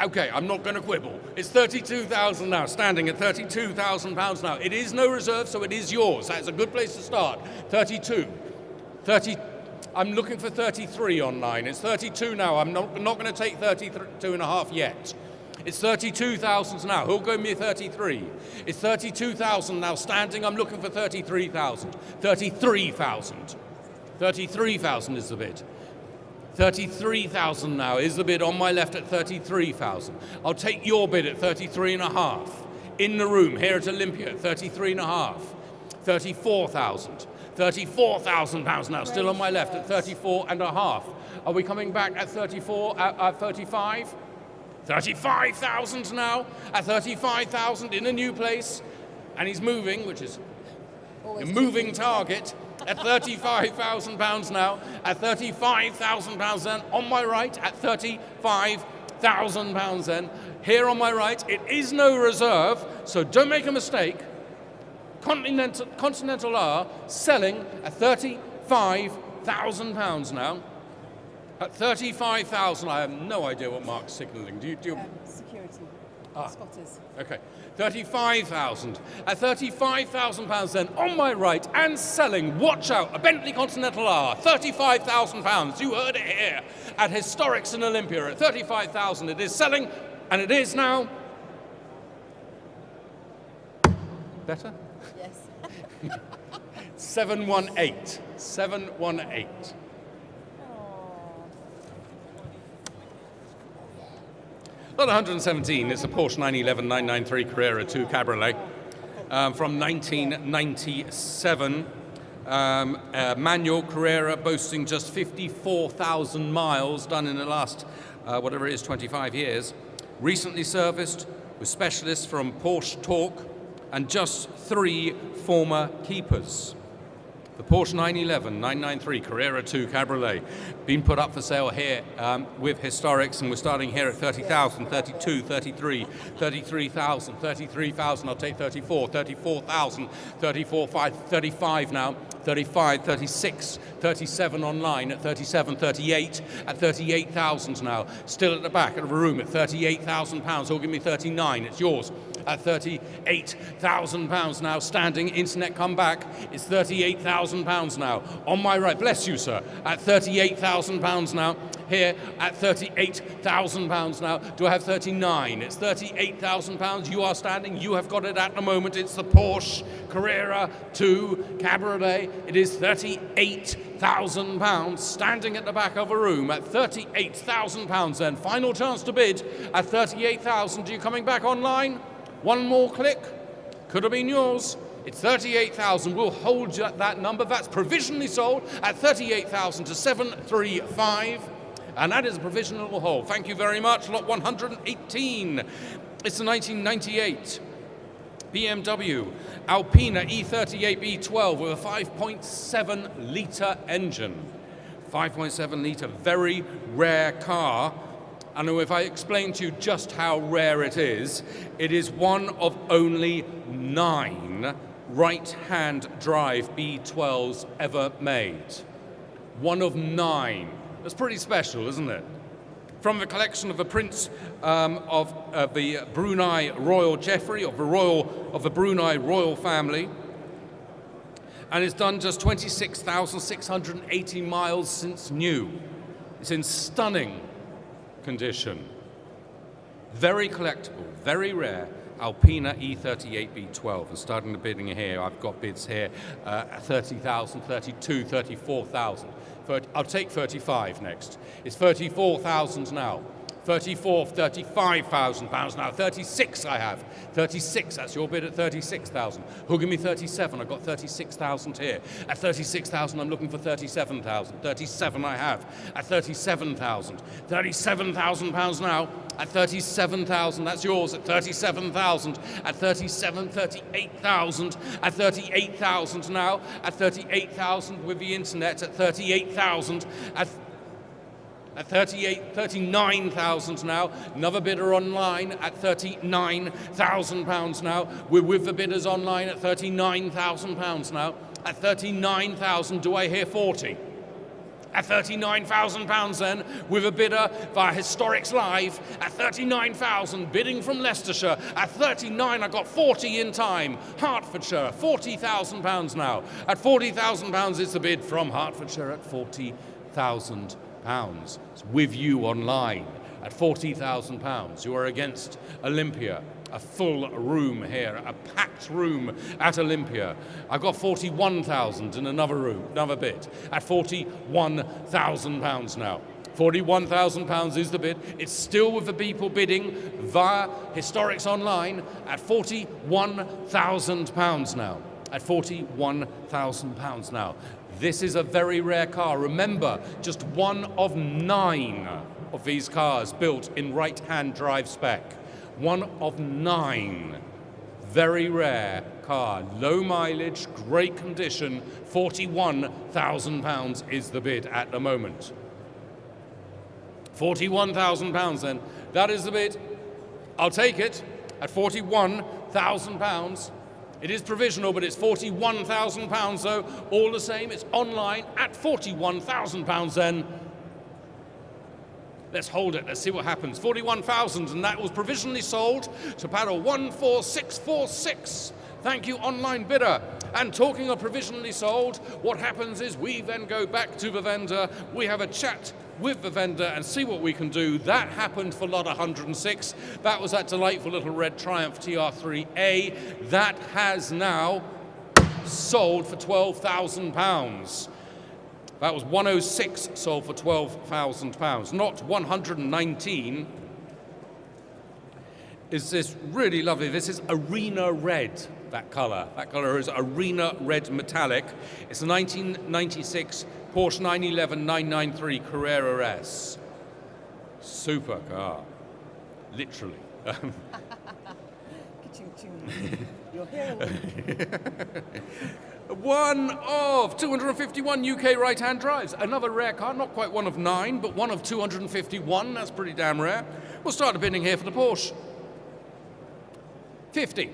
Okay, I'm not going to quibble. It's 32,000 now, standing at £32,000 now. It is no reserve, so it is yours. That's a good place to start. 32. I'm looking for 33 online. It's 32 now. I'm not going to take 32 and a half yet. It's 32,000 now. Who'll go me 33? It's 32,000 now, standing. I'm looking for 33,000. 33,000. 33,000 is the bid. 33,000 now is the bid on my left at 33,000. I'll take your bid at 33 and a half. in the room here at Olympia at 33.5, 34,000. £34,000 now, still on my left at 34.5. Are we coming back at 34, 35? 35,000 now, at 35,000 in a new place. And he's moving, which is a moving target, at £35,000 now, at £35,000 then. On my right, at £35,000 then. Here on my right, it is no reserve, so don't make a mistake. Continental R selling at £35,000 now. At 35,000, I have no idea what Mark's signalling. Do you? Security. Spotters. Okay. 35,000. At £35,000 then, on my right, and selling, watch out, a Bentley Continental R, £35,000. You heard it here at Historics in Olympia at 35,000. It is selling, and it is now. Better? Yes. 718. 718. Lot 117 is a Porsche 911 993 Carrera 2 Cabriolet from 1997. Manual Carrera boasting just 54,000 miles done in the last, whatever it is, 25 years. Recently serviced with specialists from Porsche Talk and just 3 former keepers. The Porsche 911 993 Carrera 2 Cabriolet been put up for sale here with Historics, and we're starting here at 30,000, 32, 33, 33,000, 33,000. I'll take 34, 34,000, 34, 35 now, 35, 36, 37 online at 37, 38, at 38,000 now. Still at the back of the room at £38,000. He'll give me 39. It's yours. At £38,000 now, standing, internet come back, it's £38,000 now. On my right, bless you, sir, at £38,000 now. Here at £38,000 now. Do I have 39? It's £38,000. You are standing. You have got it at the moment. It's the Porsche Carrera 2 Cabriolet. It is £38,000 standing at the back of a room at £38,000. Then final chance to bid at 38,000. Are you coming back online? One more click. Could have been yours. It's 38,000. We'll hold that number. That's provisionally sold at 38,000 to 735. And that is a provisional hold. Thank you very much. Lot 118. It's a 1998 BMW Alpina E38 B12 with a 5.7 litre engine. 5.7 litre, very rare car. And if I explain to you just how rare it is one of only 9 right-hand drive B12s ever made. One of 9. That's pretty special, isn't it? From the collection of the Prince of the Brunei Royal Jeffrey, of the Brunei Royal family. And it's done just 26,680 miles since new. It's in stunning condition. Very collectible, very rare Alpina E38 B12. And starting the bidding here, I've got bids here at 30,000, 32, 34,000. I'll take 35 next. It's 34,000 now. 34, 35,000 pounds now. 36 I have. 36, that's your bid at 36,000. Who'll give me 37? I've got 36,000 here. At 36,000, I'm looking for 37,000. 37 I have. At 37,000. 37,000 pounds now. At 37,000, that's yours. At 37,000. At 37, 38,000. At 38,000 now. At 38,000 with the internet. At 38,000. At 39,000 now. Another bidder online at £39,000 now. We're with the bidders online at £39,000 now. At 39,000, do I hear 40? At £39,000 then, with a bidder via Historics Live at 39,000, bidding from Leicestershire. At 39, I got 40 in time. Hertfordshire, £40,000 now. At £40,000, it's a bid from Hertfordshire at £40,000. It's with you online at £40,000. You are against Olympia. A full room here, a packed room at Olympia. I've got 41,000 in another room, another bid, at £41,000 now. £41,000 is the bid. It's still with the people bidding via Historics Online at £41,000 now. At £41,000 now. This is a very rare car. Remember, just one of 9 of these cars built in right-hand drive spec. One of 9. Very rare car. Low mileage, great condition. £41,000 is the bid at the moment. £41,000 then. That is the bid. I'll take it at £41,000. It is provisional, but it's £41,000 though. All the same, it's online at £41,000 then. Let's hold it, let's see what happens. 41,000, and that was provisionally sold to paddle 14646. Thank you, online bidder. And talking of provisionally sold, what happens is we then go back to the vendor, we have a chat with the vendor and see what we can do. That happened for lot 106. That was that delightful little red Triumph TR3A. That has now sold for £12,000. That was 106 sold for £12,000, not 119. Is this really lovely? This is Arena Red, that colour. That colour is Arena Red Metallic. It's a 1996 Porsche 911 993 Carrera S. Super car, literally. You're here. One of 251 UK right-hand drives. Another rare car, not quite one of 9, but one of 251. That's pretty damn rare. We'll start the bidding here for the Porsche. 50.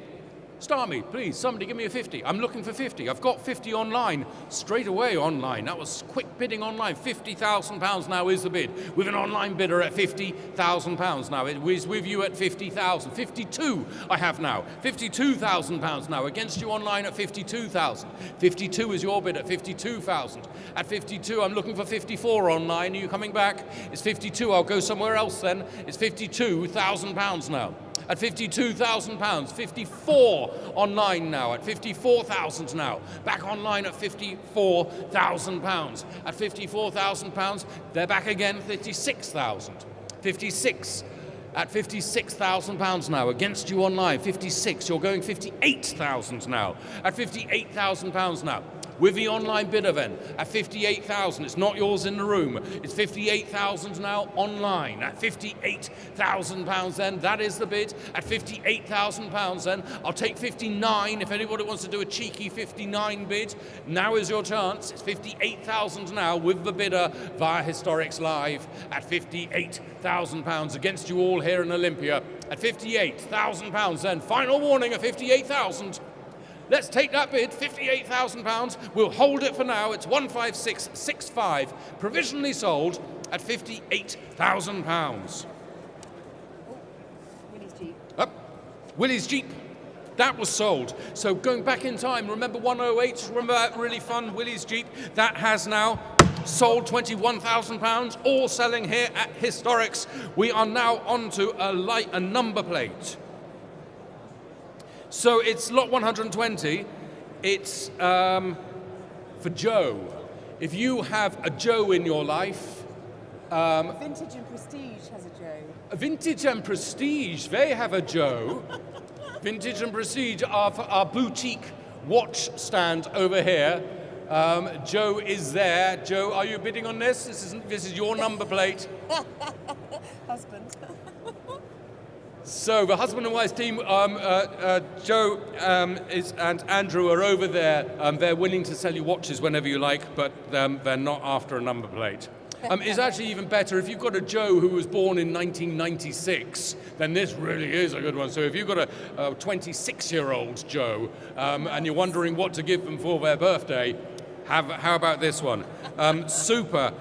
Start me, please. Somebody give me a 50. I'm looking for 50. I've got 50 online. Straight away online. That was quick bidding online. £50,000 now is the bid. With an online bidder at £50,000 now. It is with you at 50,000. 52 I have now. £52,000 now. Against you online at 52,000. 52 is your bid at 52,000. At 52, I'm looking for 54 online. Are you coming back? It's 52. I'll go somewhere else then. It's £52,000 now. At £52,000, 54 online now, at 54,000 now, back online at £54,000. At £54,000, they're back again, 56,000. 56 at £56,000 now, against you online, 56, you're going 58,000 now, at £58,000 now. With the online bidder then, at 58,000, it's not yours in the room, it's 58,000 now online, at £58,000 then, that is the bid, at £58,000 then, I'll take 59, if anybody wants to do a cheeky 59 bid, now is your chance, it's 58,000 now with the bidder via Historics Live, at £58,000 against you all here in Olympia, at £58,000 then, final warning at 58,000. Let's take that bid, £58,000. We'll hold it for now. It's 15665, provisionally sold at £58,000. Willie's Jeep. Willie's Jeep. That was sold. So going back in time, remember 108? Remember that really fun Willie's Jeep? That has now sold £21,000, all selling here at Historics. We are now onto a number plate. So it's lot 120, it's for Joe. If you have a Joe in your life... Vintage and Prestige has a Joe. Vintage and Prestige, they have a Joe. Vintage and Prestige are for our boutique watch stand over here. Joe is there. Joe, are you bidding on this? This is your number plate. Husband. So the husband and wife team, Joe and Andrew are over there. They're willing to sell you watches whenever you like, but they're not after a number plate. It's actually even better if you've got a Joe who was born in 1996, then this really is a good one. So if you've got a 26-year-old Joe and you're wondering what to give them for their birthday, how about this one? Super.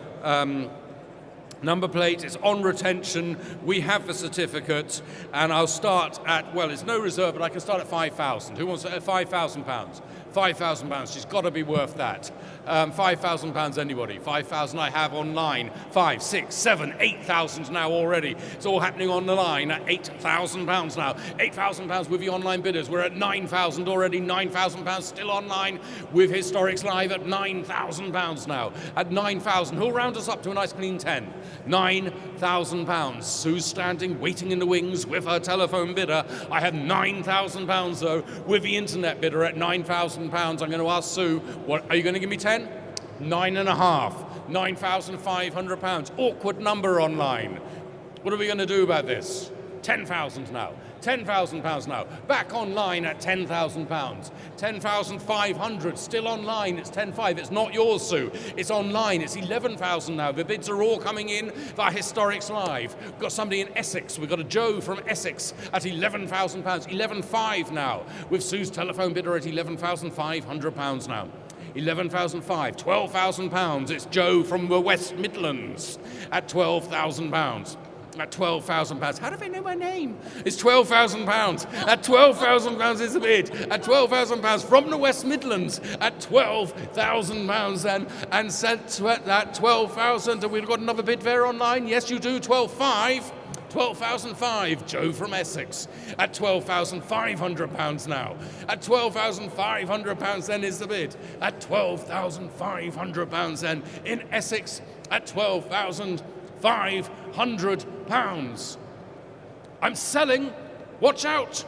Number plate, it's on retention, we have the certificate, and I'll start at, well, it's no reserve, but I can start at 5,000. Who wants £5,000? £5,000. She's got to be worth that. £5,000 anybody. 5,000 I have online. 5, 6, 7, 8,000 now already. It's all happening on the line at £8,000 now. £8,000 with the online bidders. We're at 9,000 already. £9,000 still online with Historics Live at £9,000 now. At 9,000. Who'll round us up to a nice clean 10? £9,000. Sue's standing, waiting in the wings with her telephone bidder. I have £9,000 though with the internet bidder at £9,000. I'm going to ask Sue, what are you going to give me 10? 9.5. £9,500. Awkward number online. What are we going to do about this? 10,000 now. £10,000 now. Back online at £10,000. 10,500 still online. It's 10.5. It's not yours, Sue. It's online. It's 11,000 now. The bids are all coming in via Historics Live. We've got somebody in Essex. We've got a Joe from Essex at £11,000. 11.5 now. With Sue's telephone bidder at £11,500 now. 11,500, £12,000. It's Joe from the West Midlands at £12,000. At £12,000. How do they know my name? It's £12,000. At £12,000 is the bid. At £12,000 from the West Midlands. At £12,000 and set at 12,000. And we've got another bid there online. Yes, you do. 12,500. 12,500, Joe from Essex, at £12,500 now. At £12,500 then is the bid. At £12,500 then in Essex at £12,500. I'm selling. Watch out.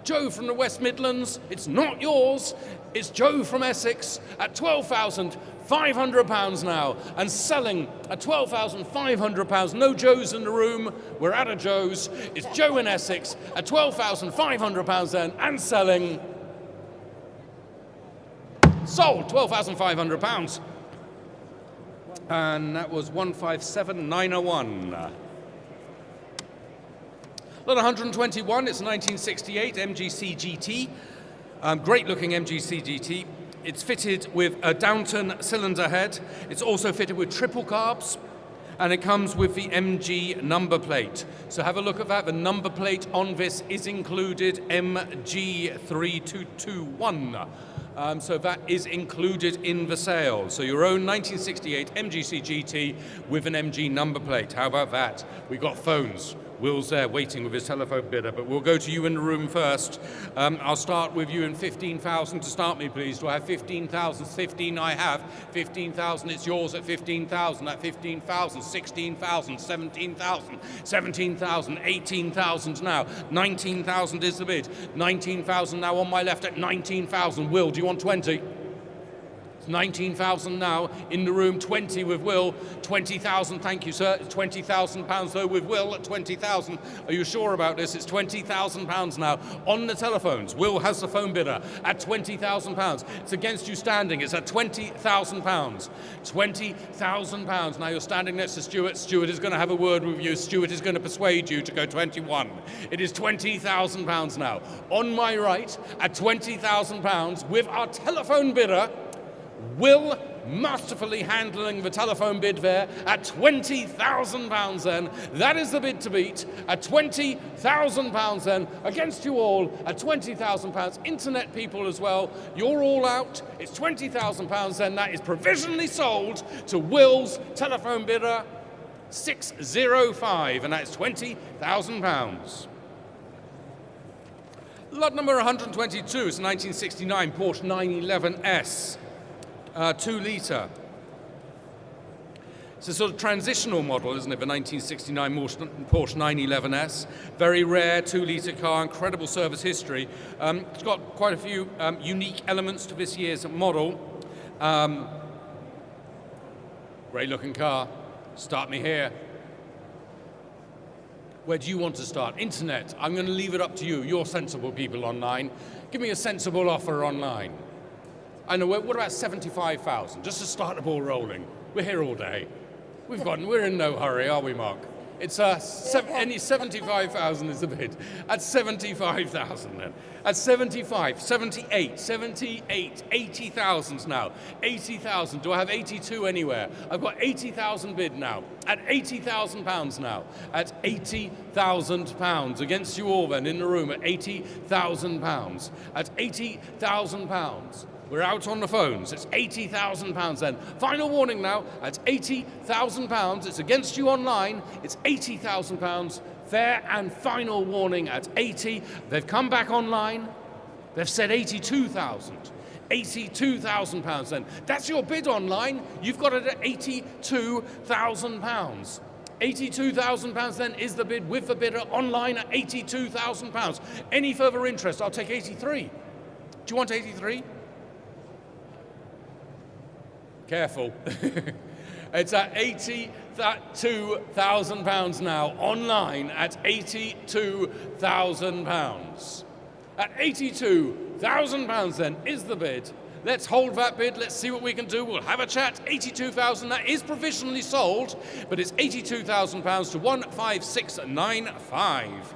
Joe from the West Midlands. It's not yours. It's Joe from Essex at £12,500 now and selling at £12,500. No Joes in the room. We're out of Joes. It's Joe in Essex at £12,500 then and selling. Sold. £12,500. And that was 157,901. Lot 121, it's a 1968 MGC GT. Great looking MGC GT. It's fitted with a Downton cylinder head. It's also fitted with triple carbs. And it comes with the MG number plate. So have a look at that. The number plate on this is included MG3221. So that is included in the sale. So your own 1968 MGC GT with an MG number plate. How about that? We've got phones. Will's there waiting with his telephone bidder, but we'll go to you in the room first. I'll start with you in 15,000 to start me, please. Do I have 15,000? 15 I have. 15,000, it's yours at 15,000. At 15,000, 16,000, 17,000, 17,000, 18,000 now. 19,000 is the bid. 19,000 now on my left at 19,000. Will, do you want 20? 19,000 now in the room, 20 with Will, 20,000, thank you sir, £20,000 though with Will at 20,000. Are you sure about this? It's £20,000 now on the telephones. Will has the phone bidder at £20,000. It's against you standing, it's at £20,000. £20,000. Now you're standing next to Stuart. Stuart is going to have a word with you. Stuart is going to persuade you to go 21. It is £20,000 now. On my right at £20,000 with our telephone bidder, Will masterfully handling the telephone bid there at £20,000 then. That is the bid to beat at £20,000 then against you all at £20,000. Internet people as well, you're all out. It's £20,000 then. That is provisionally sold to Will's telephone bidder 605 and that's £20,000. Lot number 122 is 1969 Porsche 911S. 2 litre. It's a sort of transitional model, isn't it, the 1969 Porsche 911S. Very rare 2 litre car, incredible service history. It's got quite a few unique elements to this year's model. Great looking car. Start me here. Where do you want to start? Internet. I'm going to leave it up to you. You're sensible people online. Give me a sensible offer online. I know, what about 75,000? Just to start the ball rolling. We're here all day. We're in no hurry, are we, Mark? It's any 75,000 is the bid. At 75,000 then. At 75, 78, 78, 80,000 now. 80,000. Do I have 82 anywhere? I've got 80,000 bid now. At 80,000 pounds now. At 80,000 pounds. Against you all then in the room at 80,000 pounds. At 80,000 pounds. We're out on the phones. It's 80,000 pounds then. Final warning now. At 80,000 pounds. It's against you online. It's 80,000 pounds. Fair and final warning at 80. They've come back online. They've said 82,000. 82,000 pounds then. That's your bid online. You've got it at 82,000 pounds. 82,000 pounds then is the bid with the bidder online at 82,000 pounds. Any further interest? I'll take 83. Do you want 83? Careful. It's at 82,000 pounds now, online at 82,000 pounds. At 82,000 pounds then is the bid. Let's hold that bid, let's see what we can do. We'll have a chat. 82,000, that is provisionally sold, but it's 82,000 pounds to 15695.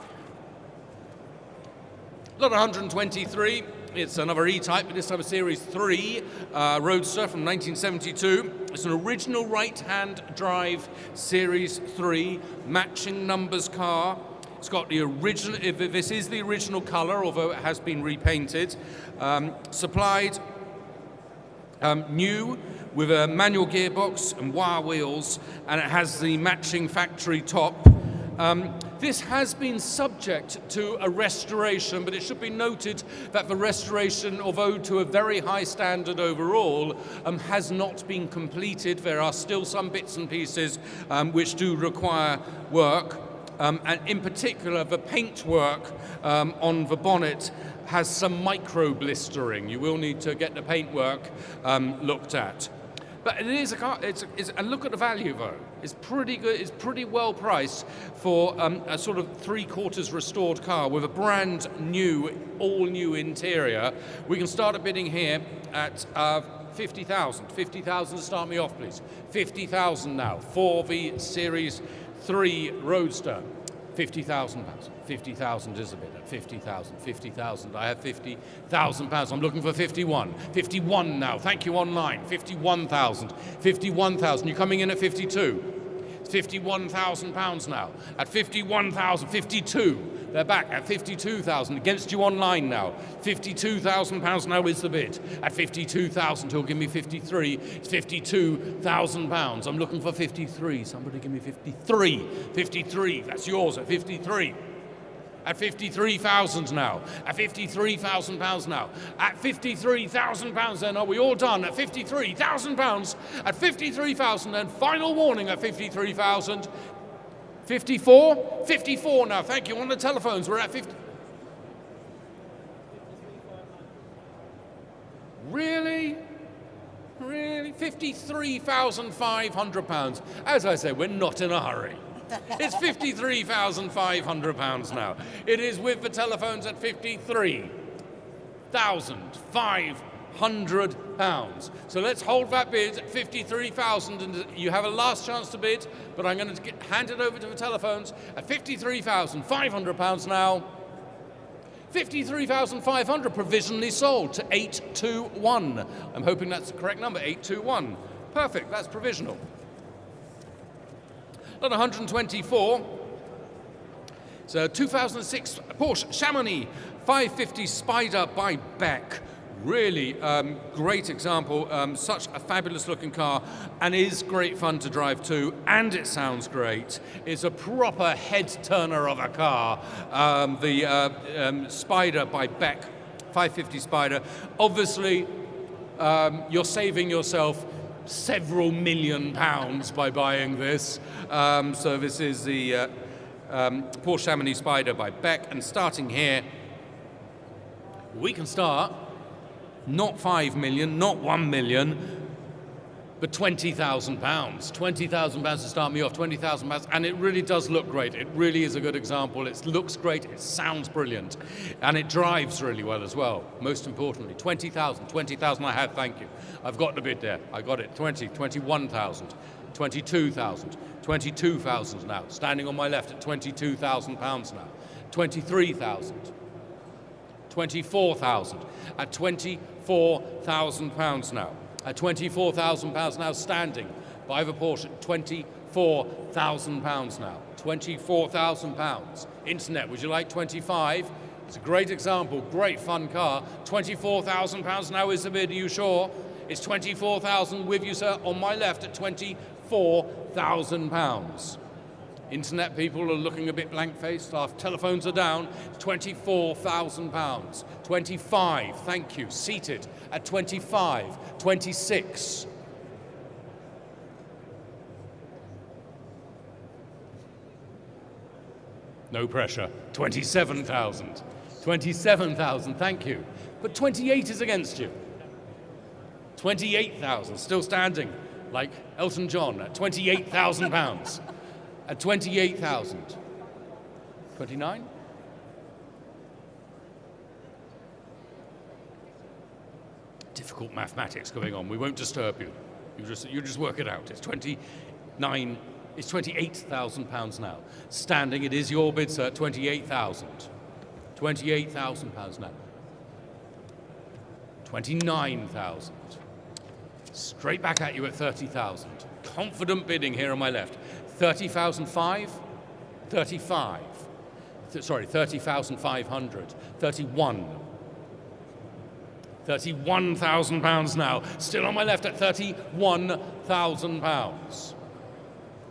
Lot 123. It's another E-Type, but this time a Series 3 Roadster from 1972. It's an original right-hand drive Series 3 matching numbers car. It's got the original, this is the original colour, although it has been repainted. Supplied new with a manual gearbox and wire wheels, and it has the matching factory top. This has been subject to a restoration, but it should be noted that the restoration, although to a very high standard overall, has not been completed. There are still some bits and pieces which do require work, and in particular the paint work on the bonnet has some micro blistering. You will need to get the paintwork looked at. But it is a car, and look at the value though. It's pretty good, it's pretty well priced for a sort of 3/4 restored car with a brand new, all new interior. We can start a bidding here at 50,000. 50,000 to start me off, please. 50,000 now for the Series 3 Roadster. 50,000 pounds. 50,000 is a bid at 50,000. 50,000. I have 50,000 pounds. I'm looking for 51. 51 now. Thank you online. 51,000. 51,000. You're coming in at 52. 51,000 pounds now. At 51,000. 52. They're back at 52,000. Against you online now. 52,000 pounds now is the bid. At 52,000, he'll give me 53. It's 52,000 pounds. I'm looking for 53. Somebody give me 53. 53. That's yours at 53. At 53,000 now. At 53,000 pounds now. At 53,000 pounds then, are we all done? At 53,000 pounds. At 53,000 then, final warning at 53,000. 54? 54 now, thank you. On the telephones, we're at 50. Really? Really? 53,500 pounds. As I say, we're not in a hurry. It's 53,500 pounds now. It is with the telephones at 53,500 pounds. So let's hold that bid at 53,000, and you have a last chance to bid, but I'm going to hand it over to the telephones at 53,500 pounds now. 53,500 provisionally sold to 821. I'm hoping that's the correct number, 821. Perfect, that's provisional. Lot 124. It's a 2006 Porsche Chamonix 550 Spider by Beck. Really great example, such a fabulous looking car, and is great fun to drive too, and it sounds great. It's a proper head turner of a car, the Spider by Beck 550 Spider. Obviously, you're saving yourself several £1 million by buying this. So this is the Porsche Chamonix Spider by Beck, and starting here, we can start not 5 million, not 1 million, but £20,000. £20,000 to start me off, £20,000, and it really does look great. It really is a good example. It looks great, it sounds brilliant, and it drives really well as well. Most importantly, 20,000 I have, thank you. I've got the bid there, I got it, 21,000. 22,000. 22,000 now. Standing on my left at £22,000 now. 23,000. 24,000. At £24,000 now. At £24,000 now, standing by the portion. £24,000 now. £24,000. Internet, would you like 25? It's a great example, great fun car. £24,000 now is the bid, are you sure? It's 24,000 with you, sir, on my left at £24,000. Internet people are looking a bit blank-faced. Our telephones are down. £24,000. 25, thank you. Seated at 25, 26. No pressure. 27,000. 27,000, thank you. But 28 is against you. 28,000, still standing like Elton John at £28,000. At 28,000. 29? Difficult mathematics going on. We won't disturb you. You just work it out. It's 29. It's £28,000 now. Standing, it is your bid, sir. 28,000. £28,000 now. 29,000. Straight back at you at 30,000. Confident bidding here on my left. 30,005. 35. Sorry, 30,500. 31. £31,000 now. Still on my left at £31,000.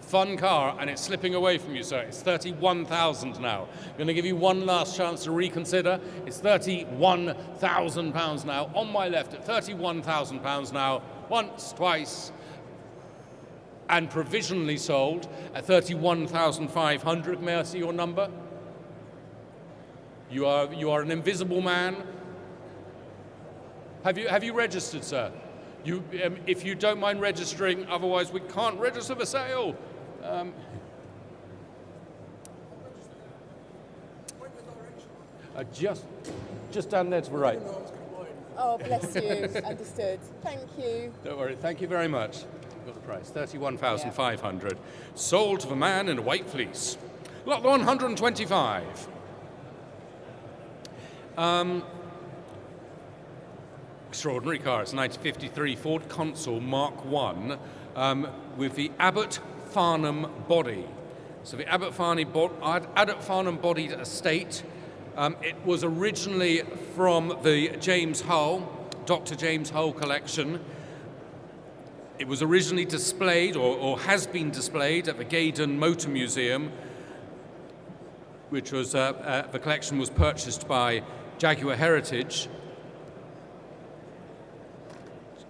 Fun car, and it's slipping away from you, sir. It's 31,000 now. I'm going to give you one last chance to reconsider. It's £31,000 now. On my left at £31,000 now. Once, twice, and provisionally sold at 31,500. May I see your number? You are an invisible man. Have you registered, sir? If you don't mind registering, otherwise we can't register the sale. Just down there to the right. Oh, bless you. Understood. Thank you. Don't worry. Thank you very much. Got the price. 31,500. Sold to the man in a white fleece. Lot 125. Extraordinary car. It's a 1953 Ford Consul Mark 1 with the Abbott Farnham body. So the Abbott Farnham bodied estate. It was originally from the James Hull, Dr. James Hull collection. It was originally displayed, or has been displayed, at the Gaydon Motor Museum, which was, the collection was purchased by Jaguar Heritage.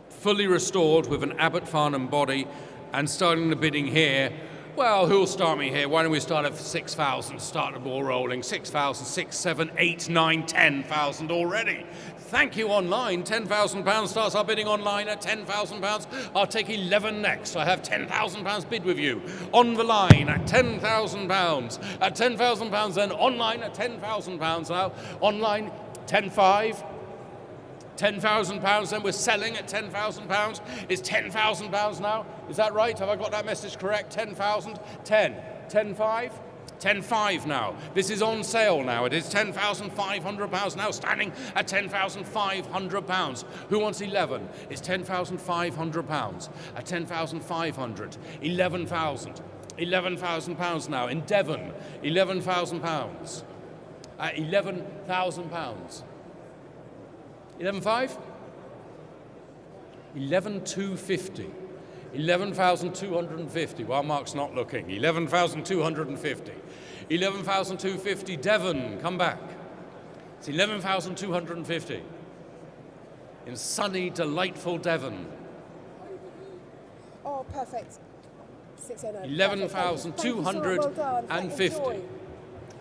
Fully restored with an Abbott Farnham body, and starting the bidding here. Well, who'll start me here? Why don't we start at 6,000, start the ball rolling. 6,000, 6, 7, 8, 9, 10,000 already. Thank you online. £10,000 starts our bidding online at £10,000. I'll take 11 next. I have £10,000 bid with you. On the line at £10,000. At £10,000 then online at £10,000 now. Online 10,500. £10,000, then we're selling at £10,000. It's £10,000 now. Is that right? Have I got that message correct? 10,000? 10. 10,500? 10,500 now. This is on sale now. It is £10,500 now, standing at £10,500. Who wants 11? It's £10,500. At 10,500. 11,000. £11,000 now. In Devon, £11,000. At £11,000. 11,500? 11,250. 11,250. Well, Mark's not looking. 11,250. 11,250. Devon, come back. It's 11,250. In sunny, delightful Devon. Oh, perfect. 609. 11,250.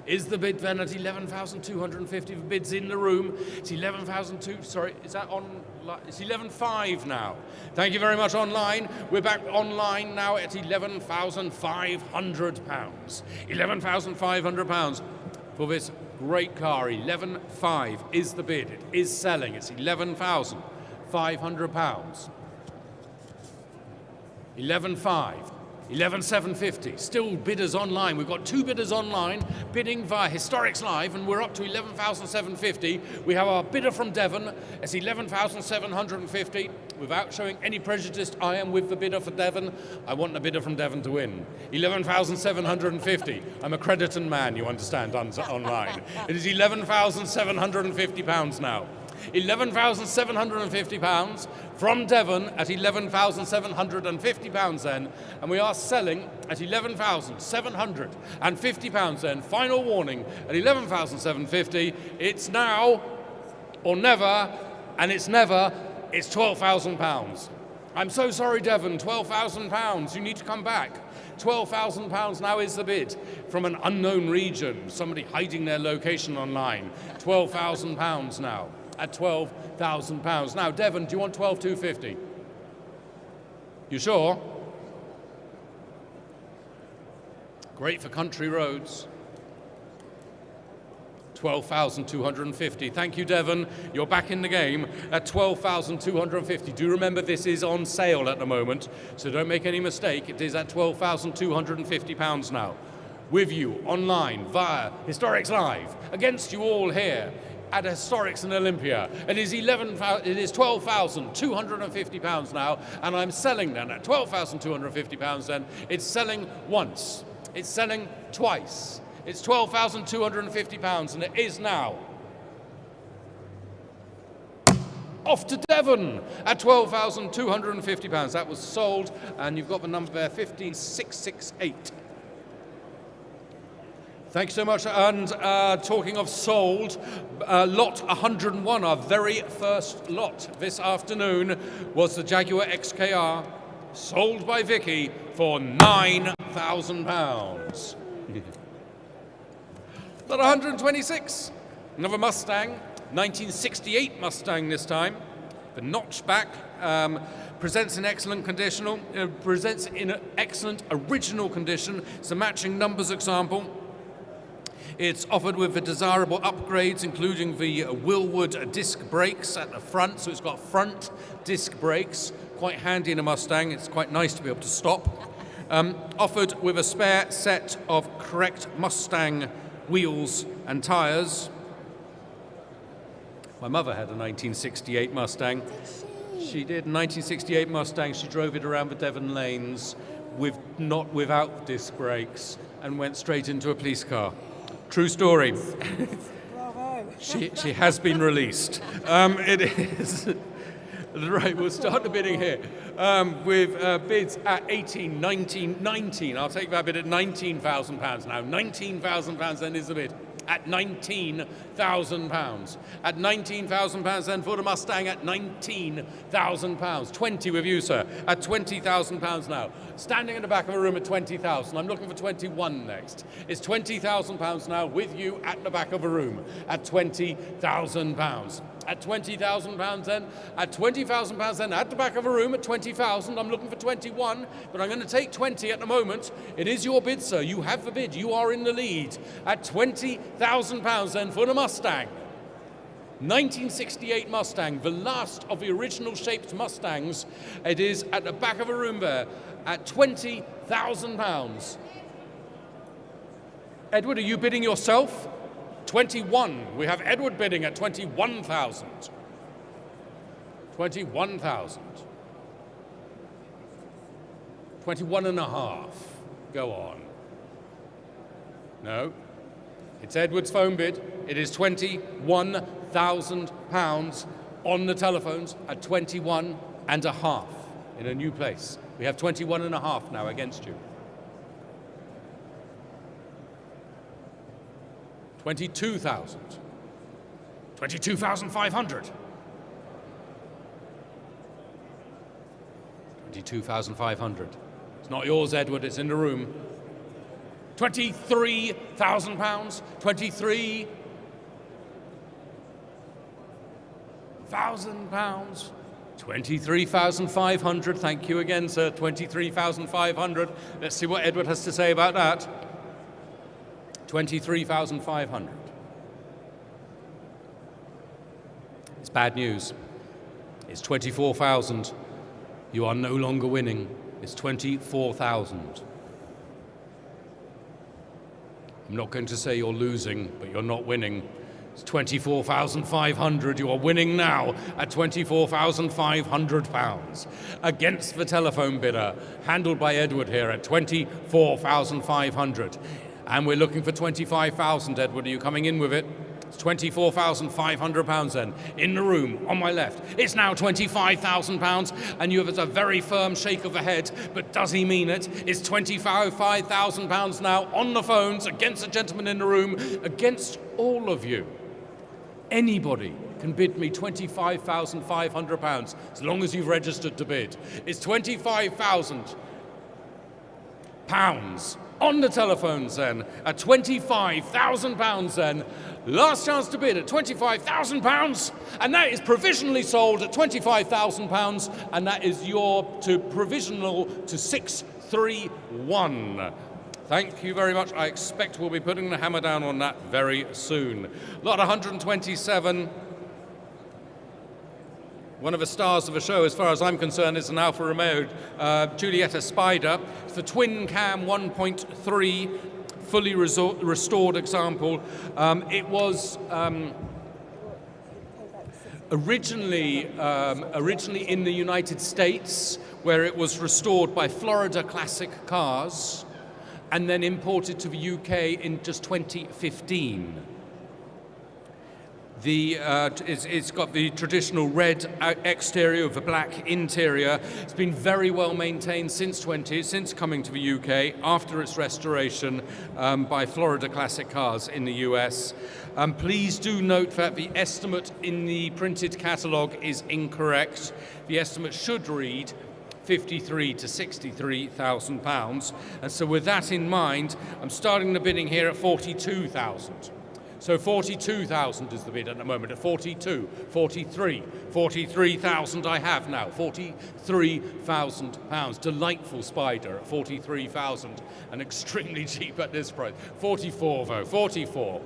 Is the bid then at 11,250? The bid's in the room. It's 11,200. Sorry, is that on? It's 11,500 now. Thank you very much online. We're back online now at £11,500. £11,500 for this great car. 11,500 is the bid. It is selling. It's £11,500. 11,500. 11,750. Still bidders online. We've got 2 bidders online bidding via Historics Live, and we're up to 11,750. We have our bidder from Devon. It's 11,750. Without showing any prejudice, I am with the bidder for Devon. I want the bidder from Devon to win. 11,750. I'm a Crediton man, you understand, online. It is £11,750 now. £11,750 from Devon at £11,750 then, and we are selling at £11,750 then. Final warning at £11,750. It's now or never, and it's never. It's £12,000. I'm so sorry, Devon. £12,000. You need to come back. £12,000 now is the bid from an unknown region. Somebody hiding their location online. £12,000 now. At £12,000. Now, Devon, do you want 12,250? You sure? Great for country roads. 12,250. Thank you, Devon. You're back in the game at 12,250. Do remember this is on sale at the moment, so don't make any mistake. It is at £12,250 now. With you online via Historics Live, against you all here at Historics in Olympia. It is £12,250 now, and I'm selling then at £12,250 then. It's selling once. It's selling twice. It's £12,250, and it is now off to Devon at £12,250. That was sold, and you've got the number there, 15668. Thank you so much. And talking of sold, lot 101, our very first lot this afternoon, was the Jaguar XKR, sold by Vicky for £9,000. Lot 126, another Mustang, 1968 Mustang this time. The notchback presents in excellent condition, presents in an excellent original condition. It's a matching numbers example. It's offered with the desirable upgrades, including the Willwood disc brakes at the front, so it's got front disc brakes, quite handy in a Mustang. It's quite nice to be able to stop. Offered with a spare set of correct Mustang wheels and tyres. My mother had a 1968 Mustang. She did, a 1968 Mustang. She drove it around the Devon lanes not without disc brakes and went straight into a police car. True story. Bravo. She has been released. It is. Right, we'll start the bidding here with bids at 18, 19, 19. I'll take that bid at £19,000 now. £19,000 then is the bid at £19,000. At £19,000 then for the Mustang at £19,000. 20 with you, sir, at £20,000 now. Standing in the back of a room at 20,000. I'm looking for 21 next. It's £20,000 now with you at the back of a room at £20,000. At £20,000 then, at £20,000 then, at the back of a room at 20,000. I'm looking for 21, but I'm going to take 20 at the moment. It is your bid, sir. You have the bid. You are in the lead. At £20,000 then for the Mustang. 1968 Mustang, the last of the original shaped Mustangs. It is at the back of a room there at £20,000. Edward, are you bidding yourself? 21. We have Edward bidding at 21,000. 21,000. 21 and a half. Go on. No. It's Edward's phone bid. It is £21,000 on the telephones at 21 and a half in a new place. We have 21 and a half now against you. 22,000. 22,500. 22,500. It's not yours, Edward, it's in the room. £23,000. 23,000 pounds. 23,500. Thank you again, sir. 23,500. Let's see what Edward has to say about that. 23,500. It's bad news. It's 24,000. You are no longer winning. is 24,000. I'm not going to say you're losing, but you're not winning. It's 24,500. You are winning now at 24,500 pounds against the telephone bidder, handled by Edward here at 24,500. And we're looking for 25,000. Edward, are you coming in with it? It's 24,500 pounds then. In the room, on my left, it's now 25,000 pounds, and you have a very firm shake of the head, but does he mean it? It's 25,000 pounds now on the phones against the gentleman in the room, against all of you. Anybody can bid me 25,500 pounds as long as you've registered to bid. It's 25,000 pounds on the telephones then, at 25,000 pounds then. Last chance to bid at 25,000 pounds, and that is provisionally sold at 25,000 pounds, and that is your provisional to 631. Thank you very much. I expect we'll be putting the hammer down on that very soon. Lot 127. One of the stars of the show, as far as I'm concerned, is an Alfa Romeo Giulietta Spider. It's the twin cam 1.3, fully restored example. It was originally in the United States, where it was restored by Florida Classic Cars, and then imported to the UK in just 2015. It's got the traditional red exterior with a black interior. It's been very well maintained since coming to the UK after its restoration by Florida Classic Cars in the US. Please do note that the estimate in the printed catalogue is incorrect. The estimate should read 53 to 63,000 pounds, and so with that in mind, I'm starting the bidding here at 42,000. So 42,000 is the bid at the moment, at 42, 43, 43,000 I have now, 43,000 pounds. Delightful Spider at 43,000, and extremely cheap at this price. 44 though, 44.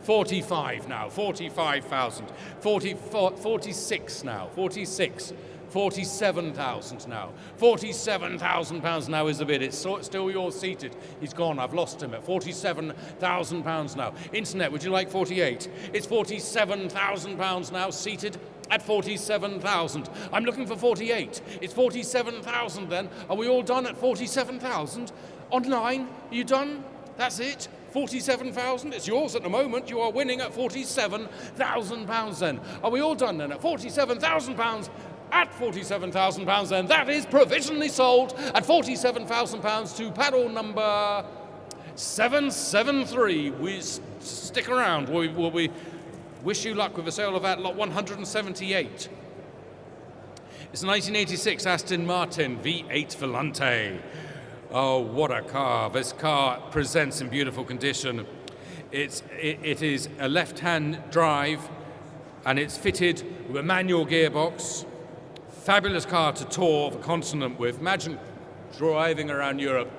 45 now, 45,000, 46 now, 46. 47,000 now. 47,000 pounds now is the bid. It's still yours seated. He's gone. I've lost him at 47,000 pounds now. Internet, would you like 48? It's 47,000 pounds now seated at 47,000. I'm looking for 48. It's 47,000 then. Are we all done at 47,000? Online, are you done? That's it? 47,000, it's yours at the moment. You are winning at 47,000 pounds then. Are we all done then at 47,000 pounds? At 47,000 pounds then, that is provisionally sold at 47,000 pounds to paddle number 773. We stick around. We wish you luck with the sale of that lot 178. It's a 1986 Aston Martin V8 Volante. Oh, what a car. This car presents in beautiful condition. It is a left-hand drive, and it's fitted with a manual gearbox. Fabulous car to tour the continent with. Imagine driving around Europe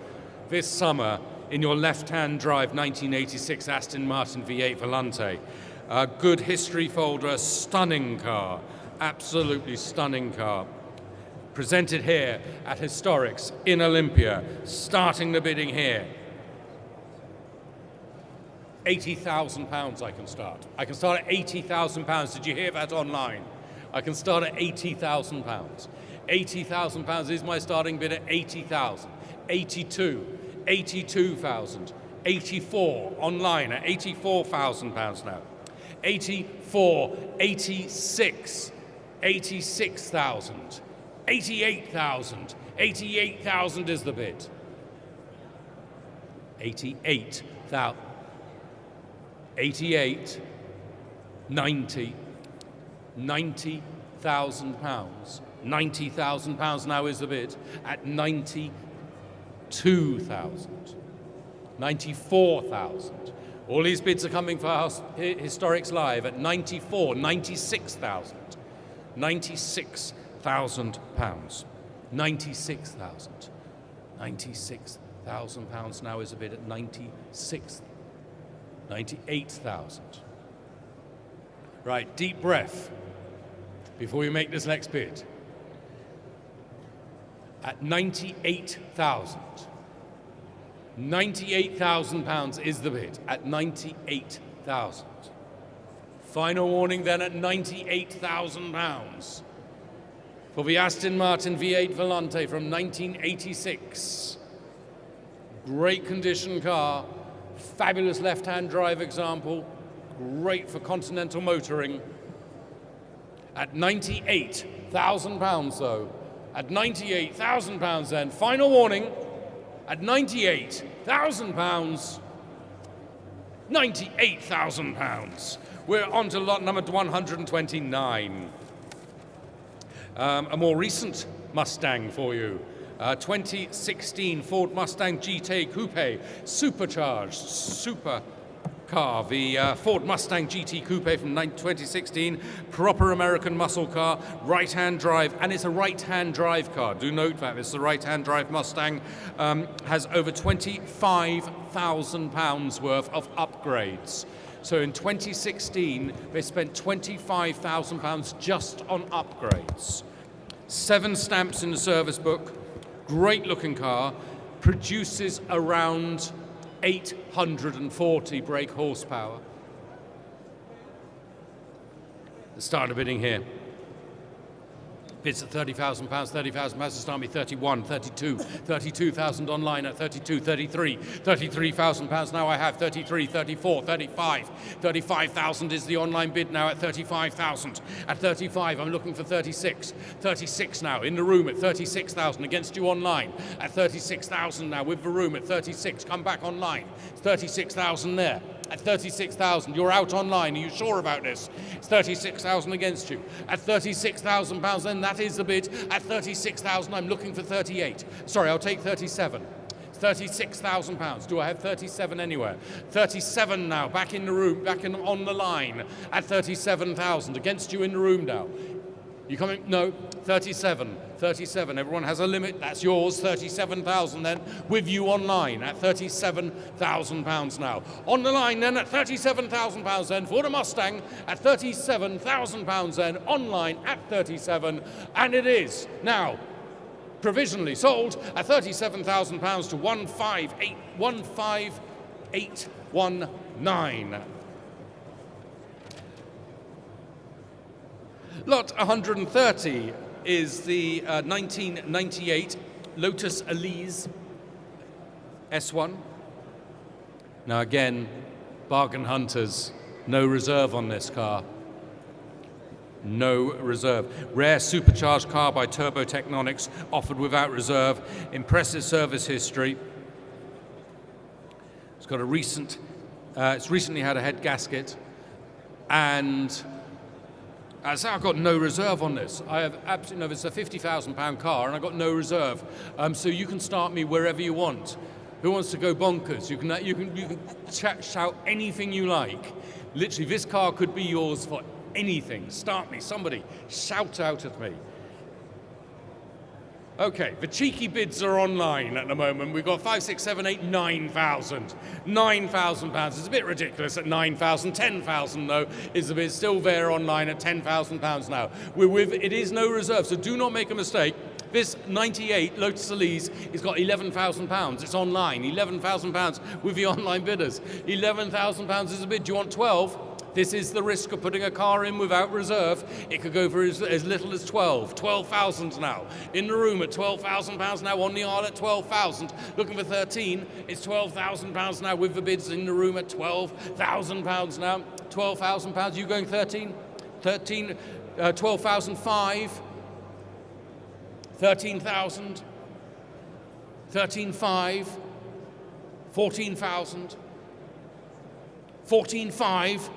this summer in your left-hand drive 1986 Aston Martin V8 Volante. A good history folder, stunning car, absolutely stunning car. Presented here at Historics in Olympia, starting the bidding here. £80,000 I can start. I can start at £80,000. Did you hear that online? I can start at £80,000. £80,000 is my starting bid at 80,000. 82, 82,000. 84 online at £84,000 now. 84, 86, 86,000. 88,000. 88,000 is the bid. 88,000. 88, 90, £90,000. £90,000 now is the bid at 92,000. 94,000. All these bids are coming for Historics Live at 94, 96,000. £96,000. 96,000. £96,000 now is a bid at 98,000. Right, deep breath before you make this next bid. at 98,000. £98,000 is the bid, at 98,000. Final warning then at £98,000 for the Aston Martin V8 Volante from 1986. Great condition car, fabulous left-hand drive example, great for continental motoring. At £98,000 though, at £98,000 then, final warning, at £98,000, £98,000. We're on to lot number 129. A more recent Mustang for you. 2016 Ford Mustang GT Coupe, supercharged, super car. The Ford Mustang GT Coupe from 2016, proper American muscle car, right-hand drive, and it's a right-hand drive car. Do note that it's a right-hand drive Mustang. Has over £25,000 worth of upgrades. So in 2016, they spent £25,000 just on upgrades. 7 stamps in the service book, great looking car, produces around 840 brake horsepower. The starter bidding here. Bids at £30,000, £30,000 to start me 31, 32, 32,000 online at 32, 33, £33,000 now I have 33, 34, 35, 35,000 is the online bid now at 35,000. At 35, I'm looking for 36, 36 now in the room at 36,000 against you online at 36,000 now with the room at 36. Come back online, 36,000 there. At 36,000, you're out online. Are you sure about this? It's 36,000 against you. At £36,000, then that is the bid. At 36,000, I'm looking for 38. Sorry, I'll take 37. £36,000. Do I have 37 anywhere? 37 now, back in the room, on the line. At 37,000, against you in the room now. You coming? No, 37. 37. Everyone has a limit. That's yours. 37,000 then, with you online at £37,000 now. On the line then at £37,000 then for the Mustang at £37,000 then, online at 37, and it is now provisionally sold at £37,000 to 15819. Lot 130 is the 1998 Lotus Elise S1. Now again, bargain hunters, no reserve on this car. No reserve. Rare supercharged car by Turbo Technonics, offered without reserve. Impressive service history. It's got a it's recently had a head gasket, and as I've got no reserve on this. I have absolutely no. It's a £50,000 car, and I've got no reserve. So you can start me wherever you want. Who wants to go bonkers? You can shout anything you like. Literally, this car could be yours for anything. Start me, somebody. Shout out at me. Okay, the cheeky bids are online at the moment. We've got 5, 6, 7, 8, 9,000. £9,000. It's a bit ridiculous at 9,000. 10,000 though is the bid. Still there online at £10,000 now. It is no reserve, so do not make a mistake. This 98 Lotus Elise has got £11,000. It's online. £11,000 with the online bidders. £11,000 is a bid. Do you want 12? This is the risk of putting a car in without reserve. It could go for as little as 12. 12,000 now. In the room at £12,000 now, on the aisle at 12,000. Looking for 13. It's £12,000 now with the bids in the room at £12,000 now. £12,000. You going 13? 13. 12,005. 13,000. 13,500. 14,000. 14,500.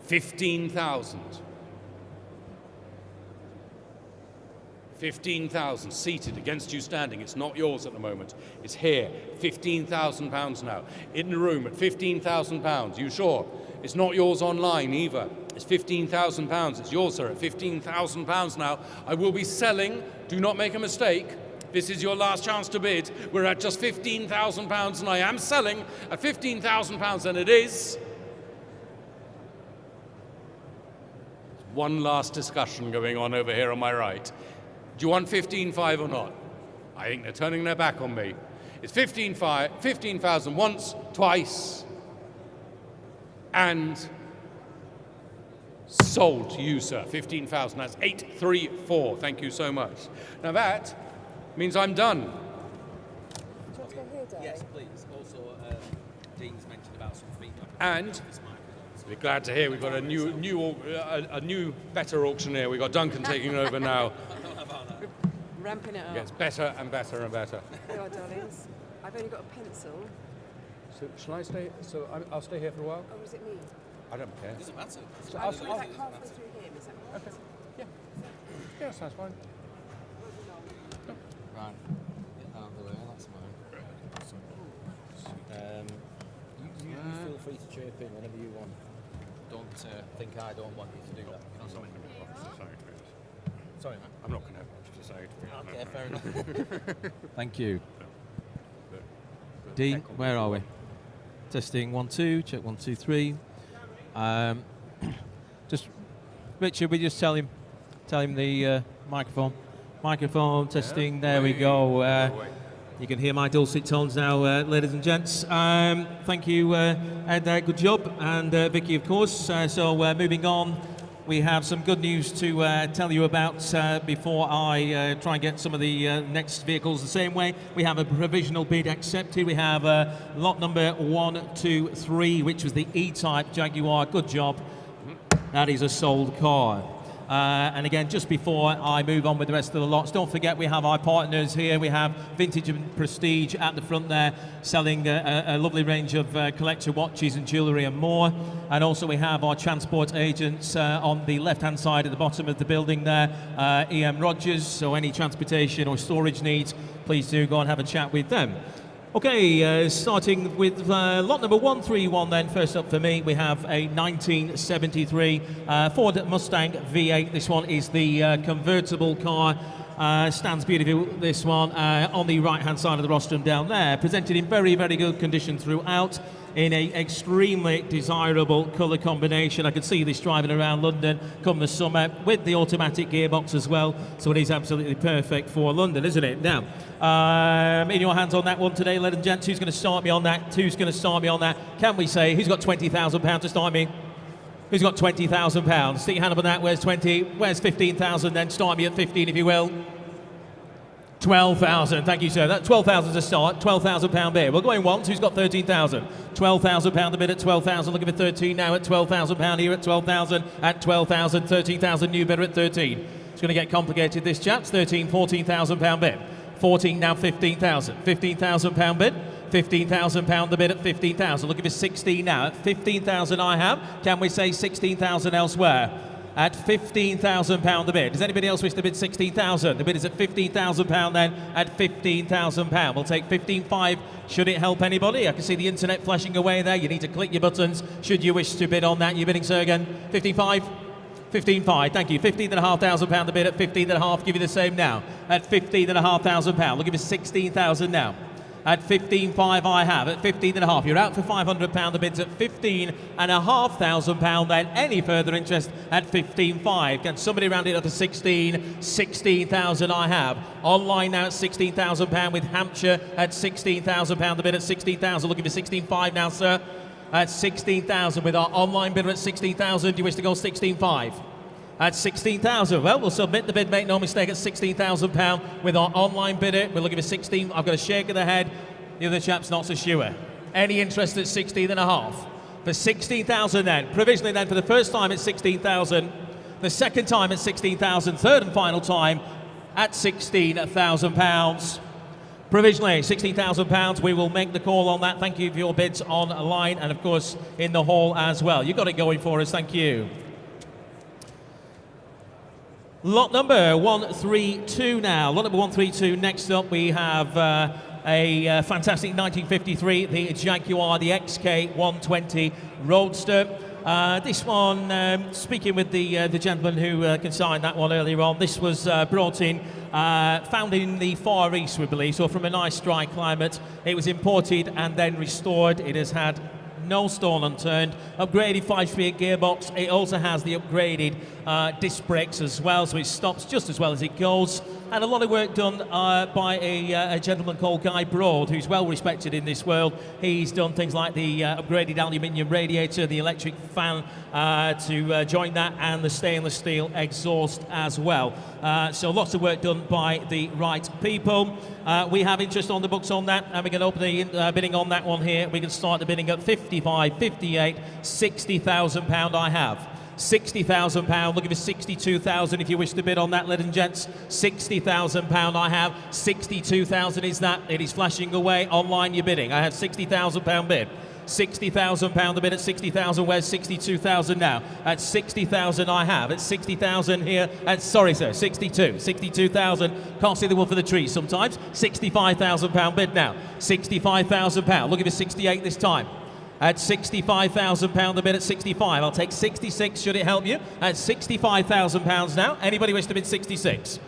15,000. 15,000 seated against you standing. It's not yours at the moment. It's here. £15,000 now. In the room at £15,000. You sure? It's not yours online either. It's £15,000. It's yours, sir, at £15,000 now. I will be selling. Do not make a mistake. This is your last chance to bid. We're at just £15,000 and I am selling at £15,000, and it is. One last discussion going on over here on my right. Do you want 15,500 or not? I think they're turning their back on me. It's 15,000 once, twice, and sold to you, sir. 15,000. That's 834. Thank you so much. Now that means I'm done. Do you want to go here, Dave? Yes, please. Also, Dean's mentioned about some feedback. And we're glad to hear we've got a new, better auctioneer. We've got Duncan taking over now. Ramping it up. Gets better and better and better. Here are darlings. I've only got a pencil. So shall I stay? So I'll stay here for a while. Oh, is it me? I don't care. It doesn't matter. So I'm like halfway through him, is that right? Okay. Yeah. Yeah, sounds fine. Right. Get out of the way. That's mine. You feel free to chirp in whenever you want. Don't think I don't want you to do that. Sorry, man. I'm not going to have much to say. Okay, fair enough. Thank you. Dean, where are we? Testing 1 2, check 1 2 3. Just Richard, we just tell him the microphone. Microphone testing. There we go. You can hear my dulcet tones now, ladies and gents. Thank you, Ed. Good job, and Vicky, of course. So moving on. We have some good news to tell you about before I try and get some of the next vehicles the same way. We have a provisional bid accepted. We have lot number 1 2 3, which was the E-Type Jaguar. Good job. That is a sold car. And again, just before I move on with the rest of the lots, don't forget we have our partners here. We have Vintage and Prestige at the front there, selling a lovely range of collector watches and jewellery and more. And also we have our transport agents on the left-hand side at the bottom of the building there, EM Rogers. So any transportation or storage needs, please do go and have a chat with them. Okay, starting with lot number 131 then. First up for me, we have a 1973 Ford Mustang V8. This one is the convertible car. Stands beautiful, this one, on the right-hand side of the rostrum down there. Presented in very, very good condition throughout, in a extremely desirable colour combination. I can see this driving around London come the summer with the automatic gearbox as well, so it is absolutely perfect for London, isn't it? Now, in your hands on that one today, ladies and gents. Who's going to start me on that? Who's going to start me on that? Can we say, who's got £20,000 to start me? Who's got £20,000? Stick your hand up on that. Where's 20? Where's 15,000 then? Start me at 15 if you will. 12,000, thank you, sir. That's 12,000 to start, £12,000 bid. We're going once, who's got 13,000? £12,000 a bid at 12,000, looking for 13 now at £12,000 here at 12,000, at 12,000, 13,000 new bidder at 13. It's going to get complicated, this chap's 13, £14,000 bid. 14 now, 15,000, £15,000 bid. £15,000 the bid at 15,000, looking for 16 now. At 15,000 I have, can we say 16,000 elsewhere? At £15,000 the bid. Does anybody else wish to bid 16,000? The bid is at £15,000 then, at £15,000. We'll take 15.5. Should it help anybody? I can see the internet flashing away there. You need to click your buttons should you wish to bid on that. You're bidding, sir, again? 15.5? 15.5, thank you. £15,500 the bid at 15.5. Give you the same now. At £15,500. We'll give you 16,000 now. At 15.5 I have, at 15.5. You're out for £500, the bid's at £15,500 then. Any further interest at 15.5. Can somebody round it up to 16? 16,000 I have. Online now at £16,000 with Hampshire at £16,000, the bid at 16,000. Looking for 16.5 now, sir. At 16,000 with our online bidder at 16,000. Do you wish to go 16.5? At 16,000, well, we'll submit the bid, make no mistake, at £16,000 with our online bidder. We're looking for 16. I've got a shake of the head. The other chap's not so sure. Any interest at 16.5? For 16,000 then. Provisionally then, for the first time at 16,000. The second time at 16,000. Third and final time at £16,000. Provisionally, £16,000. We will make the call on that. Thank you for your bids online and, of course, in the hall as well. You've got it going for us. Thank you. Lot number 132 now. Lot number 132. Next up, we have a fantastic 1953, the Jaguar, the XK120 Roadster. This one, speaking with the gentleman who consigned that one earlier on, this was brought in, found in the Far East, we believe, so from a nice dry climate. It was imported and then restored. It has had no stone unturned. Upgraded 5-speed gearbox. It also has the upgraded disc brakes as well, so it stops just as well as it goes. and a lot of work done by a gentleman called Guy Broad, who's well respected in this world. He's done things like the upgraded aluminium radiator, the electric fan to join that, and the stainless steel exhaust as well. So lots of work done by the right people. We have interest on the books on that, and we can open the bidding on that one here. We can start the bidding at 55, 58, 60,000 pound. I have £60,000. We'll give you 62,000 if you wish to bid on that, ladies and gents. £60,000 I have. 62,000 is that. It is flashing away. Online you're bidding. I have £60,000 bid. £60,000 the bid at 60,000. Where's 62,000 now? At 60,000 I have. At 60,000 here. Sorry, sir. 62,000. Can't see the wood for the trees sometimes. £65,000 bid now. £65,000. Look at the 68 this time. At £65,000 the bid at 65. I'll take 66 should it help you. At £65,000 now. Anybody wish to bid 66?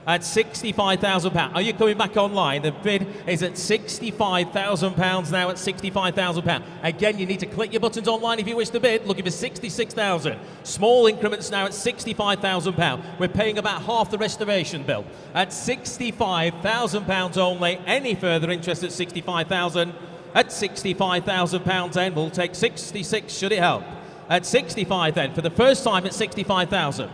At £65,000. Are you coming back online? The bid is at £65,000 now. At £65,000. Again, you need to click your buttons online if you wish to bid. Looking for 66,000. Small increments now at £65,000. We're paying about half the restoration bill. At £65,000 only. Any further interest at 65,000? At £65,000 then, we'll take 66 should it help. At 65 then, for the first time at 65,000.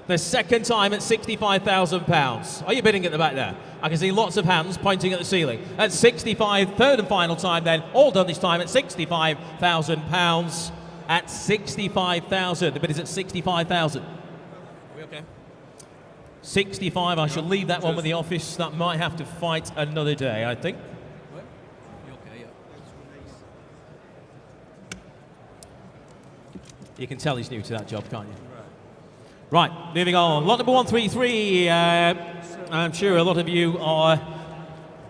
The second time at £65,000. Are you bidding at the back there? I can see lots of hands pointing at the ceiling. At 65, third and final time then, all done this time at £65,000. At 65,000, the bid is at 65,000. Are we okay? 65, I shall leave that one with the office. That might have to fight another day, I think. You can tell he's new to that job, can't you? Right, moving on. Lot number 133. I'm sure a lot of you are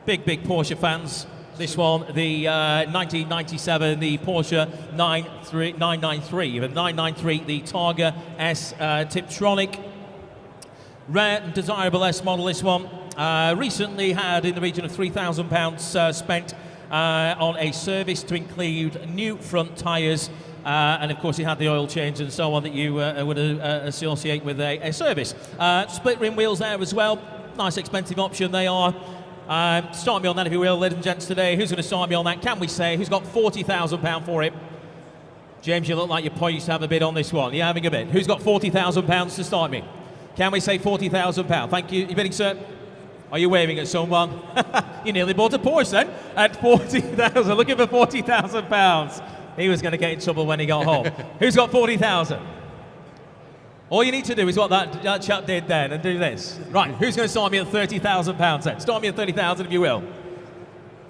big Porsche fans. This one, the 1997, the Porsche 993, the 993, the Targa S Tiptronic. Rare and desirable S model, this one. Recently had in the region of £3,000 spent on a service to include new front tyres. And of course, it had the oil change and so on that you would associate with a service. Split rim wheels there as well. Nice expensive option they are. Start me on that if you will, ladies and gents, today. Who's going to start me on that? Can we say? Who's got £40,000 for it? James, you look like you're poised to have a bid on this one. You're having a bid. Who's got £40,000 to start me? Can we say £40,000? Thank you. You bidding, sir? Are you waving at someone? You nearly bought a Porsche then. At £40,000. Looking for £40,000. He was going to get in trouble when he got home. Who's got 40,000? All you need to do is what that chap did then and do this. Right, who's going to start me at £30,000 then? Start me at 30,000 if you will.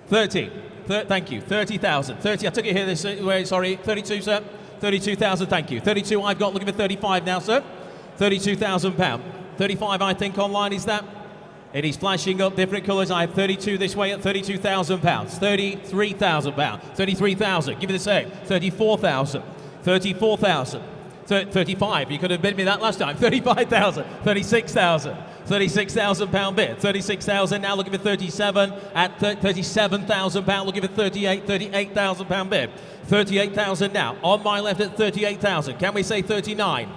30. Thank you. 30,000. 30. I took it here this way. Sorry. 32, sir. 32,000. Thank you. 32. I've got. Looking for 35 now, sir. £32,000. 35. I think online is that. It is flashing up different colours. I have 32 this way at £32,000. £33,000. 33,000. Give me the same. 34,000. 34,000. 35. You could have bid me that last time. 35,000. 36,000. £36,000 bid. 36,000 now looking for 37 at £37,000 looking for 38. £38,000 bid. 38,000 now on my left at 38,000. Can we say 39?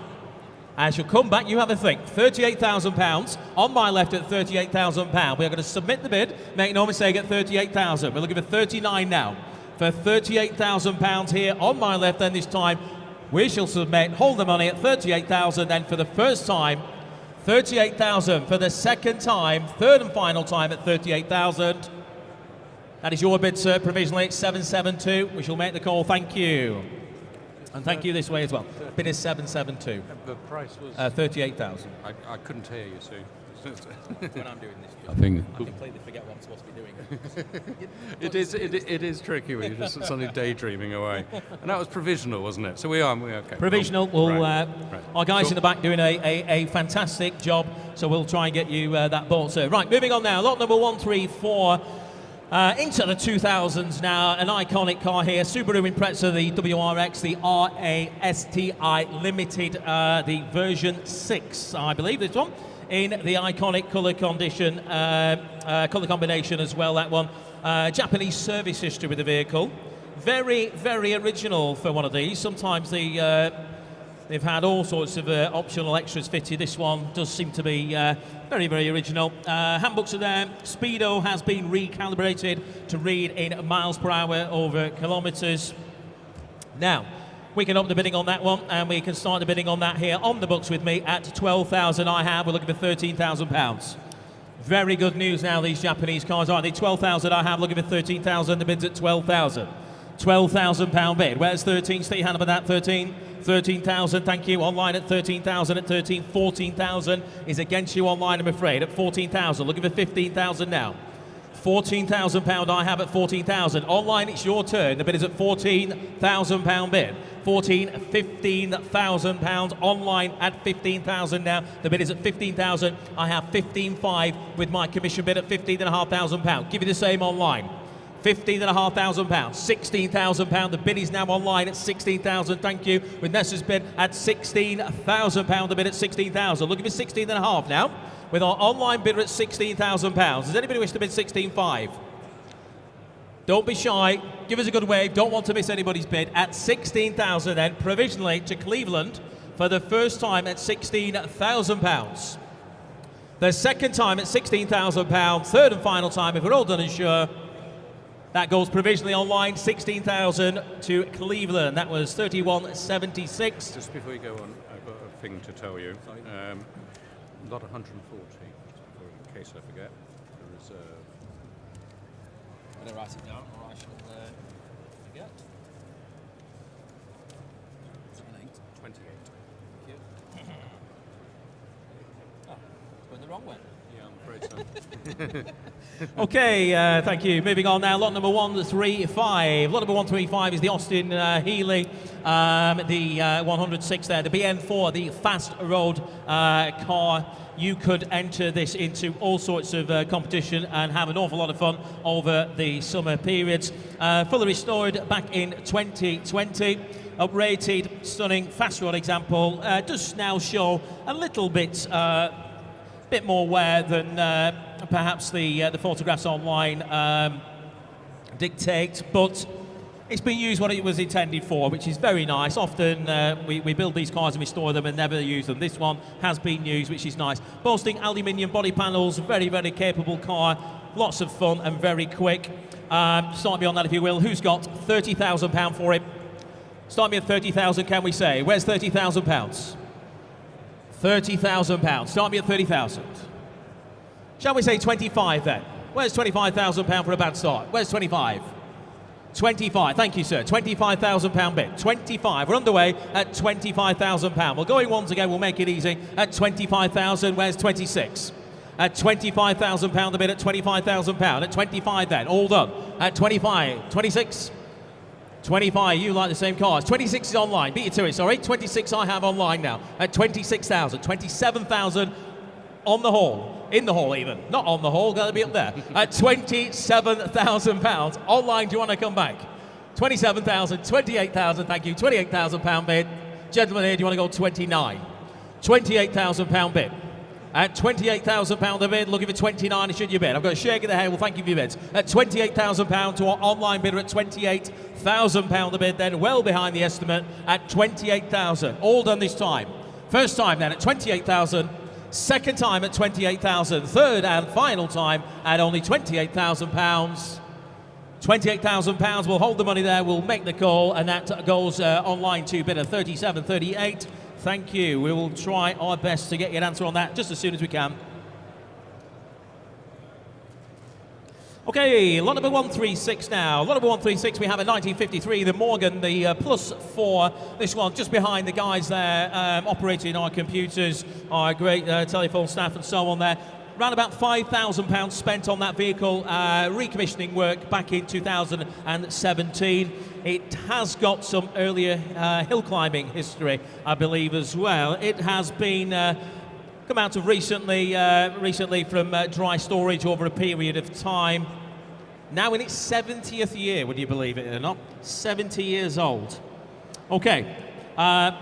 As you come back, you have a think. £38,000 on my left at £38,000. We are going to submit the bid. Make no mistake at 38,000. We're looking for 39 now. For £38,000 here on my left. Then this time, we shall submit. Hold the money at 38,000. Then for the first time, 38,000. For the second time, third and final time at 38,000. That is your bid, sir. Provisionally at 772. We shall make the call. Thank you. And thank you this way as well. Bid is 772. The price was 38,000. I couldn't hear you, Sue. When I'm doing this I think I completely forget what I'm supposed to be doing. it is tricky when you're just suddenly daydreaming away. And that was provisional, wasn't it? So we're okay. Provisional. Right. Our guys in the back doing a fantastic job. So we'll try and get you that ball, sir. Right, moving on now. Lot number 134. Into the 2000s now, an iconic car here, Subaru Impreza, the WRX, the RASTI Limited, the version 6, I believe this one, in the iconic colour condition, colour combination as well, that one. Japanese service history with the vehicle. Very, very original for one of these. Sometimes the They've had all sorts of optional extras fitted. This one does seem to be very, very original. Handbooks are there. Speedo has been recalibrated to read in miles per hour over kilometres. Now, we can open the bidding on that one, and we can start the bidding on that here on the books with me at 12,000. We're looking for £13,000. Very good news now, these Japanese cars, aren't they? 12,000 looking for 13,000. The bid's at 12,000. £12,000 bid. Where's 13? Stay your hand up on that. 13. 13,000, thank you. Online at 13,000 at 13. 14,000 is against you online, I'm afraid, at 14,000. Looking for 15,000 now. £14,000 I have at 14,000. Online, it's your turn. The bid is at £14,000 bid. £15,000 online at 15,000 now. The bid is at 15,000. I have 15,500 with my commission bid at £15,500. Give you the same online. £15,500, £16,000. The bid is now online at 16,000. Thank you. With Nessa's bid at £16,000. The bid at 16,000. Looking for 16,500 now. With our online bidder at £16,000. Does anybody wish to bid 16,500? Don't be shy. Give us a good wave. Don't want to miss anybody's bid at 16,000. Then provisionally to Cleveland for the first time at £16,000. The second time at £16,000. Third and final time, if we're all done and sure. That goes provisionally online, 16,000 to Cleveland. That was 31.76. Just before you go on, I've got a thing to tell you. Lot 140, in case I forget, the reserve. I'm going to write it down, or I shall forget. 28. Thank you. Oh, it's going the wrong way. Yeah, I'm afraid so. Okay, thank you. Moving on now, lot number 135. Lot number 135 is the Austin Healey, the 106 there, the BM4, the fast road car. You could enter this into all sorts of competition and have an awful lot of fun over the summer periods. Fully restored back in 2020. Uprated, stunning, fast road example. Does now show a little bit more wear than perhaps the photographs online dictate, but it's been used what it was intended for, which is very nice. Often we build these cars and we store them and never use them. This one has been used, which is nice. Boasting aluminium body panels, very, very capable car, lots of fun and very quick. Start me on that if you will. Who's got £30,000 for it? Start me at 30,000, can we say? Where's £30,000? £30,000. Start me at 30,000. Shall we say 25 then? Where's £25,000 for a bad start? Where's 25? 25. Thank you, sir. £25,000 bid. 25. We're underway at £25,000. We're going once again. We'll make it easy at 25,000. Where's 26? At £25,000 the bid at £25,000. At 25 then. All done. At 25. 26. 25, you like the same cars. 26 is online. Beat you to it, sorry. 26 I have online now. At 26,000. 27,000 on the hall. In the hall even. Not on the hall, got to be up there. At £27,000. Online, do you want to come back? 27,000, 28,000, thank you. £28,000 bid. Gentlemen here, do you want to go 29? £28,000 bid. At £28,000 the bid, looking for 29, should you bid? I've got a shake of the head, well thank you for your bids. At £28,000 to our online bidder at £28,000 the bid, then well behind the estimate at 28,000. All done this time. First time then at 28,000. Second time at 28,000. Third and final time at only £28,000. £28,000, we'll hold the money there, we'll make the call, and that goes online to bidder 37.38. Thank you. We will try our best to get you an answer on that just as soon as we can. Okay, lot number 136 now. Lot number 136, we have a 1953, the Morgan, the +4. This one just behind the guys there operating our computers, our great telephone staff and so on there. Around about £5,000 spent on that vehicle, recommissioning work back in 2017. It has got some earlier hill climbing history, I believe, as well. It has been come out of recently from dry storage over a period of time. Now in its 70th year, would you believe it or not? 70 years old. Okay,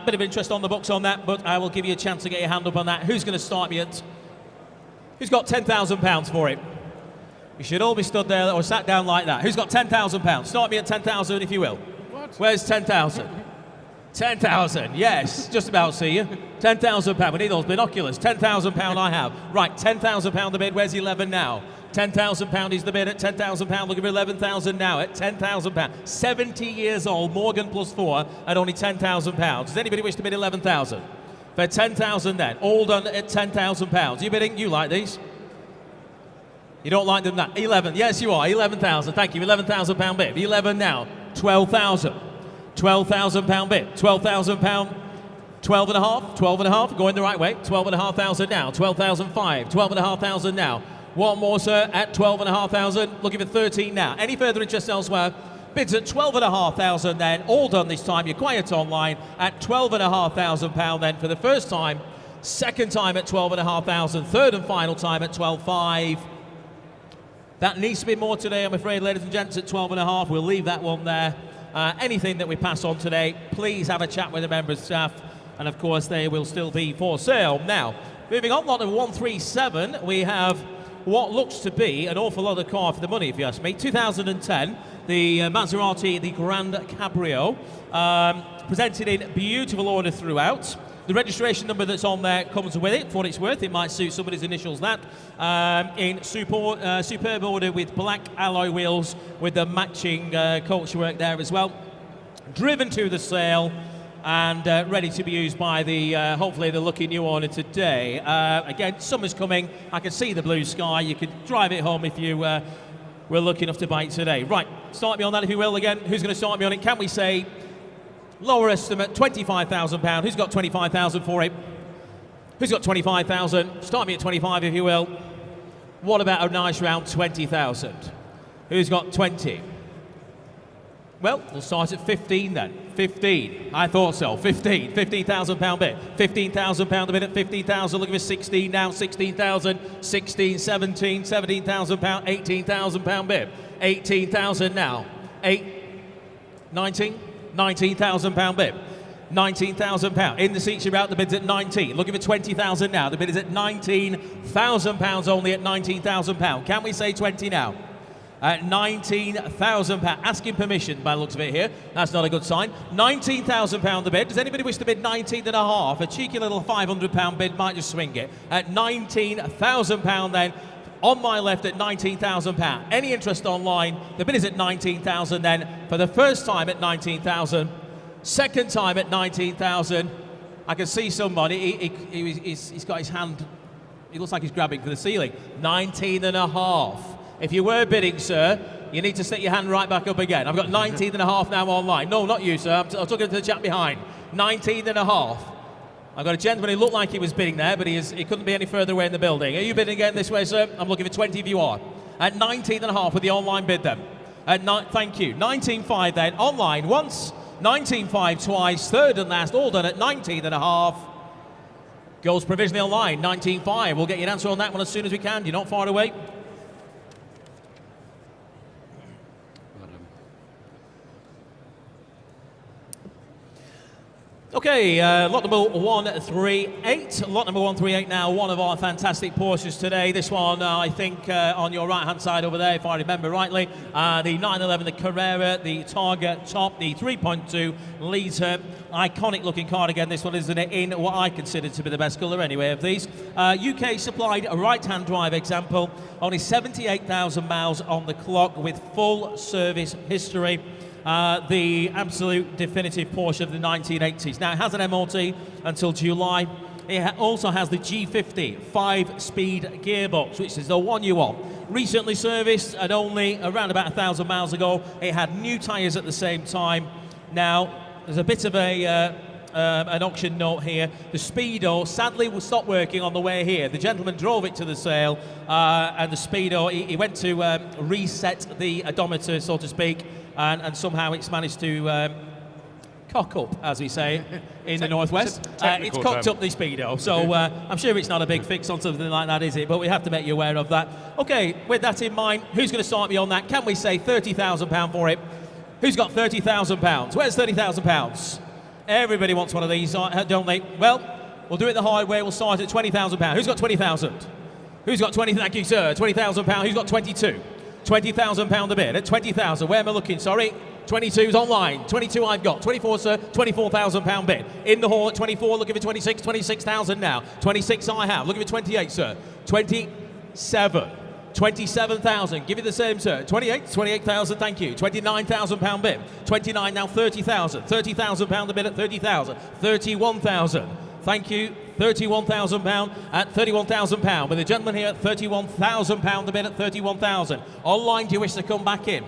bit of interest on the books on that, but I will give you a chance to get your hand up on that. Who's going to start me at? Who's got £10,000 for it? You should all be stood there or sat down like that. Who's got £10,000? Start me at 10,000 if you will. What? Where's 10,000? 10,000, yes, just about see you. £10,000, we need those binoculars. £10,000 I have. Right, £10,000 the bid, where's 11 now? £10,000 is the bid at £10,000, looking for 11,000 now at £10,000. 70 years old, Morgan plus 4 at only £10,000. Does anybody wish to bid 11,000? For 10,000 then, all done at £10,000. You bidding? You like these? You don't like them that? 11, yes you are, 11,000, thank you, £11,000 bid. 11 now, 12,000. £12,000 bid, £12,000, 12 and a half, 12 and a half, going the right way, 12,500 now, 12,500, 12,500 now. One more, sir, at 12,500, looking for 13 now. Any further interest elsewhere? Bids at 12,500 then, all done this time. You're quiet online at £12,500 then for the first time. Second time at 12,500, third and final time at 12,500. That needs to be more today, I'm afraid, ladies and gents, at 12.5. We'll leave that one there. Anything that we pass on today, please have a chat with the members' staff, and of course they will still be for sale. Now, moving on, lot number 137, we have what looks to be an awful lot of car for the money, if you ask me. 2010, the Maserati, the Grand Cabrio, presented in beautiful order throughout. The registration number that's on there comes with it, for what it's worth. It might suit somebody's initials that. In superb order with black alloy wheels with the matching coachwork there as well. Driven to the sale and ready to be used by the, hopefully, the lucky new owner today. Again, summer's coming. I can see the blue sky. You can drive it home if you were lucky enough to buy it today. Right, start me on that if you will again. Who's going to start me on it? Can we say lower estimate, £25,000. Who's got 25,000 for it? Who's got 25,000? Start me at 25 if you will. What about a nice round 20,000? Who's got 20? Well, we'll start at 15 then. 15. I thought so. 15. £15,000 bid. £15,000 a bid at 15,000. Looking for 16 now. 16,000. 16, 17, £17,000. £18,000 bid. 18,000 now. 19. £19,000 bid. £19,000. In the seats you're out, the bid's at 19. Looking for 20,000 now. The bid is at £19,000 only at £19,000. Can we say 20 now? At £19,000. Asking permission by the looks of it here. That's not a good sign. £19,000 the bid. Does anybody wish to bid 19.5? A cheeky little £500 bid might just swing it. At £19,000 then. On my left at £19,000. Any interest online? The bid is at £19,000 then. For the first time at £19,000. Second time at £19,000. I can see somebody. He's got his hand. He looks like he's grabbing for the ceiling. 19.5. If you were bidding, sir, you need to stick your hand right back up again. I've got 19.5 now online. No, not you, sir. I'm talking to the chap behind. 19.5. I've got a gentleman who looked like he was bidding there, but he couldn't be any further away in the building. Are you bidding again this way, sir? I'm looking for 20 if you are. At 19.5 with the online bid then. Thank you. 19.5 then. Online once. 19.5 twice. Third and last. All done at 19.5. Goes provisionally online. 19.5. We'll get you an answer on that one as soon as we can. You're not far away. Okay, lot number 138. Lot number 138 now, one of our fantastic Porsches today. This one, I think, on your right-hand side over there, if I remember rightly. The 911, the Carrera, the Targa top, the 3.2 litre. Iconic-looking car again, this one, isn't it? In what I consider to be the best colour, anyway, of these. UK supplied a right-hand drive example. Only 78,000 miles on the clock with full service history. The absolute definitive Porsche of the 1980s. Now, it has an MOT until July. It also has the G50 5-speed gearbox, which is the one you want. Recently serviced at only around about 1,000 miles ago. It had new tyres at the same time. Now, there's a bit of an auction note here. The Speedo sadly will stop working on the way here. The gentleman drove it to the sale, and the Speedo, he went to reset the odometer, so to speak, and somehow it's managed to cock up, as we say in the Northwest. It's cocked up the Speedo, so I'm sure it's not a big fix on something like that, is it? But we have to make you aware of that. Okay, with that in mind, who's going to start me on that? Can we say £30,000 for it? Who's got £30,000? Where's £30,000? Everybody wants one of these, don't they? Well, we'll do it the hard way. We'll start at £20,000. Who's got 20,000? Who's got 20? Thank you, sir. £20,000. Who's got 22? £20,000 a bid at 20,000. Where am I looking? Sorry. 22's online. 22 I've got. 24, sir. £24,000 bid. In the hall at 24. Looking for 26. 26,000 now. 26 I have. Looking for 28, sir. 27. 27,000. Give you the same, sir. 28. 28,000. Thank you. £29,000 bid. 29 now. 30,000. £30,000 the bid at 30,000. 31,000. Thank you. £31,000 at £31,000. With a gentleman here at £31,000 the bid at 31,000. Online, do you wish to come back in?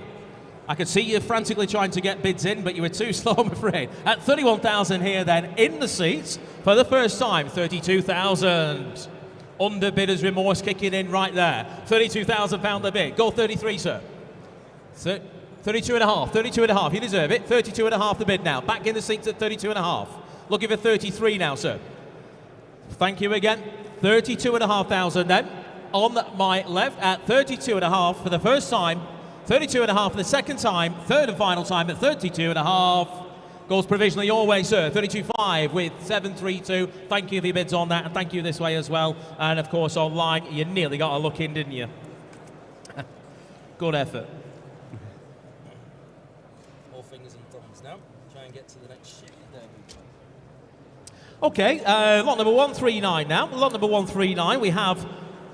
I could see you frantically trying to get bids in, but you were too slow, I'm afraid. At 31,000 here then, in the seats for the first time, 32,000. Underbidder's remorse kicking in right there. £32,000 the bid. Go 33, sir. 32 and a half, 32 and a half. You deserve it. 32 and a half the bid now. Back in the seats at 32 and a half. Looking for 33 now, sir. Thank you again. 32,500 then. On my left at 32 and a half for the first time. 32 and a half for the second time, third and final time at 32 and a half. Goes provisionally your way, sir. 32.5 with 732. Thank you for your bids on that, and thank you this way as well. And of course, online, you nearly got a look in, didn't you? Good effort. All fingers and thumbs now. Try and get to the next ship. There we go. Okay, lot number 139 now. Lot number 139, we have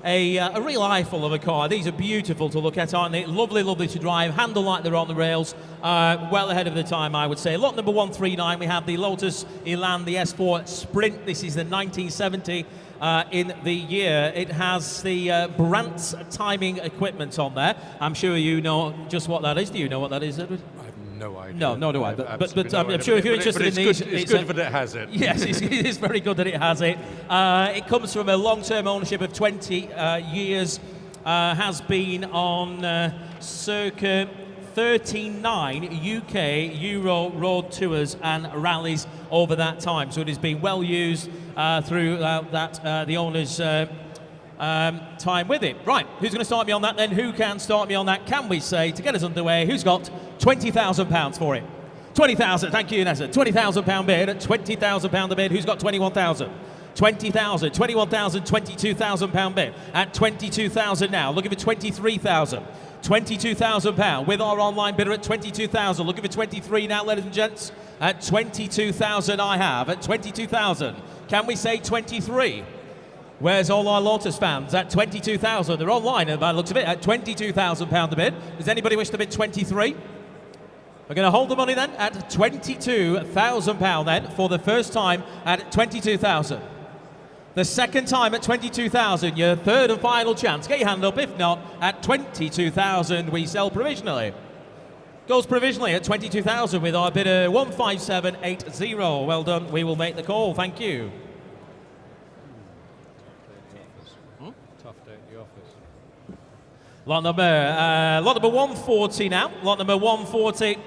a real eyeful of a car. These are beautiful to look at, aren't they? Lovely, lovely to drive. Handle like they're on the rails. Well ahead of the time, I would say. Lot number 139, we have the Lotus Elan, the S4 Sprint. This is the 1970 in the year. It has the Brandt's timing equipment on there. I'm sure you know just what that is. Do you know what that is, Edward? No idea. No, nor do I. But no I'm sure if you're interested in these, it's good that it has it. Yes, it is very good that it has it. It comes from a long-term ownership of 20 years. Has been on circa 39 UK Euro road tours and rallies over that time. So it has been well used through the owner's time with it. Right, who's going to start me on that then? Who can start me on that? Can we say, to get us underway, who's got £20,000 for it? 20,000, thank you, Nessa. £20,000 bid at £20,000 the bid. Who's got 21,000? 20,000, 21,000, £22,000 bid at 22,000 now. Looking for 23,000. £22,000 with our online bidder at 22,000. Looking for 23 now, ladies and gents. At 22,000 I have. At 22,000. Can we say 23? Where's all our Lotus fans? At 22,000. They're online by the looks of it. At £22,000 the bid. Does anybody wish to bid 23? We're going to hold the money then at £22,000 then for the first time at 22,000. The second time at 22,000, your third and final chance. Get your hand up. If not, at 22,000 we sell provisionally. Goes provisionally at 22,000 with our bidder 15780. Well done. We will make the call. Thank you. Tough day at the office. Lot number 140 now. Lot number 140.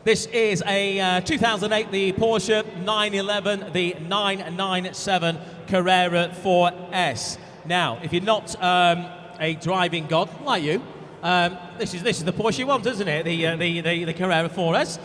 This is a 2008, the Porsche 911, the 997 Carrera 4S. Now, if you're not a driving god like you, this is the Porsche you want, isn't it? The Carrera 4S.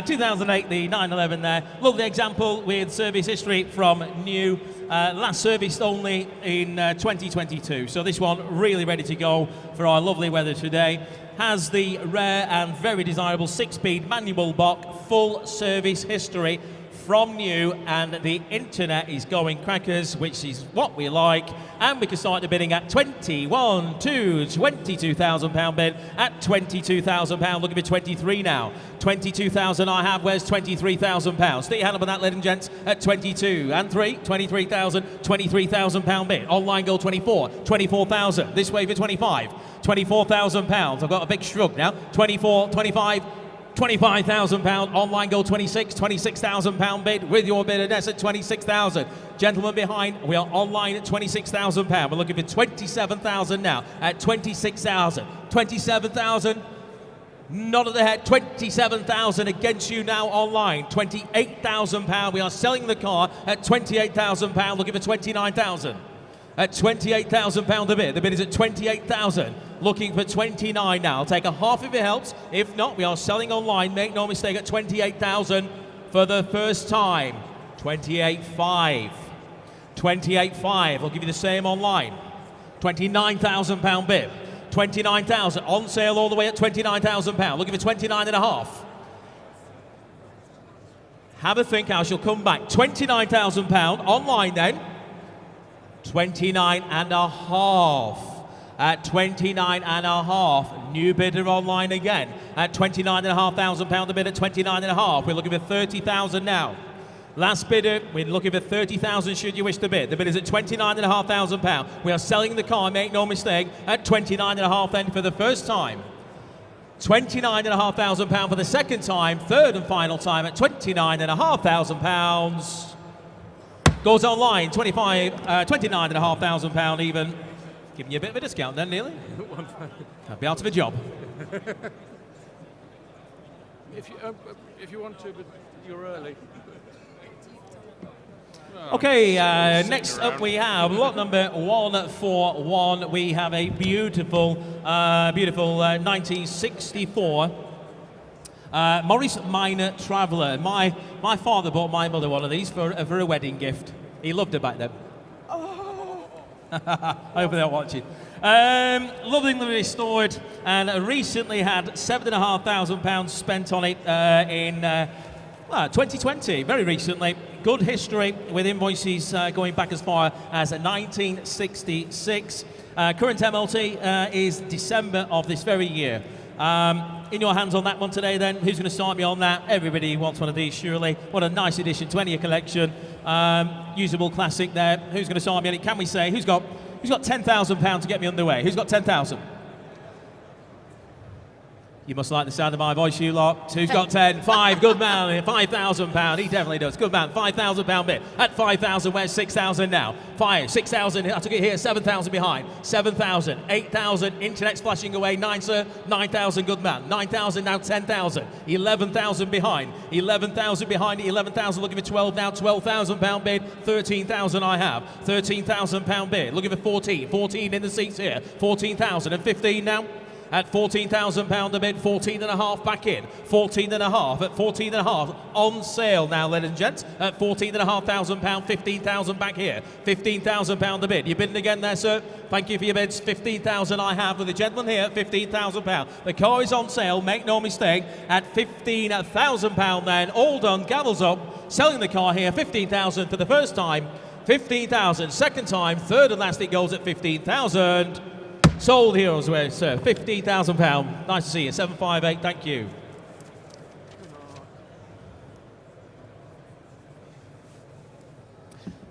2008, the 911 there. Lovely example with service history from new. Last serviced only in 2022. So this one really ready to go for our lovely weather today. Has the rare and very desirable 6-speed manual block, full service history from new, and the internet is going crackers, which is what we like. And we can start the bidding at £22,000 bid at £22,000. Looking for 23 now. 22,000 I have. Where's £23,000? Stick your hand up on that, ladies and gents, at 22 and 3. 23,000. £23,000 bid. Online goal 24. 24,000. This way for 25. £24,000. I've got a big shrug now. 24, 25. £25,000. Online goal 26. £26,000 bid with your bid at 26,000. Gentlemen behind, we are online at £26,000. We're looking for 27,000 now at 26,000. 27,000. Not at the head. 27,000 against you now online. £28,000. We are selling the car at £28,000. Looking for 29,000. At £28,000 the bid. The bid is at 28,000. Looking for 29 now. I'll take a half if it helps. If not, we are selling online. Make no mistake, at 28,000 for the first time. 28.5. 28.5. I'll give you the same online. £29,000 bid. 29,000. On sale all the way at £29,000. Looking for 29.5. Have a think how she'll come back. £29,000 online then. 29.5. At 29.5. New bidder online again. At £29,500 a bid at 29.5. We're looking for 30,000 now. Last bidder, we're looking for 30,000 should you wish to bid. The bid is at £29,500. We are selling the car, make no mistake, at 29.5 then for the first time. £29,500 for the second time, third and final time at £29,500. Goes online, £29,500 even. Giving you a bit of a discount then, nearly. I'd be out of a job. If you want to, but you're early. Okay, next up we have lot number 141. We have a beautiful 1964 Morris Minor Traveller. My father bought my mother one of these for a wedding gift. He loved her back then. Oh. I hope they're watching. Lovingly restored and recently had £7,500 spent on it in 2020, very recently. Good history with invoices going back as far as 1966. Current MLT is December of this very year. In your hands on that one today then, who's going to start me on that? Everybody wants one of these surely. What a nice addition to any collection. Usable classic there. Who's going to start me on it? Can we say, who's got £10,000 to get me underway? Who's got 10,000? You must like the sound of my voice, you lot. Who's got 10? 5, good man. £5,000. He definitely does. Good man. £5,000 bid. At 5,000, where's 6,000 now? 5, 6,000. I took it here. 7,000 behind. 7,000. 8,000. Internet's flashing away. 9, sir. 9,000. Good man. 9,000 now. 10,000. 11,000 behind. 11,000 behind. 11,000. Looking for 12 now. £12,000 bid. 13,000 I have. £13,000 bid. Looking for 14. 14 in the seats here. 14,000 and 15 now. At £14,000 a bid, 14.5 back in, 14.5 at 14.5 on sale now, ladies and gents. At £14,500, 15,000 back here, £15,000 a bid. You bidding again there, sir? Thank you for your bids. 15,000 I have with the gentleman here at £15,000. The car is on sale, make no mistake, at £15,000 then. All done, gavels up, selling the car here, 15,000 for the first time, 15,000 second time, third and last it goes at 15,000. Sold Heroes Way, sir. £15,000. Nice to see you. 758. Thank you.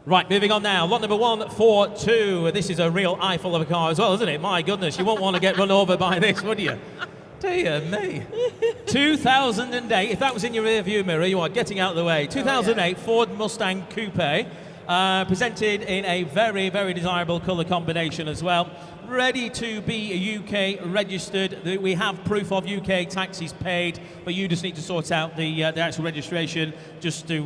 Right, moving on now. Lot number 142. This is a real eyeful of a car as well, isn't it? My goodness, you won't want to get run over by this, would you? Dear me. 2008. If that was in your rear view mirror, you are getting out of the way. 2008 Ford Mustang Coupe. Presented in a very, very desirable colour combination as well. Ready to be UK registered. We have proof of UK taxes paid, but you just need to sort out the actual registration just to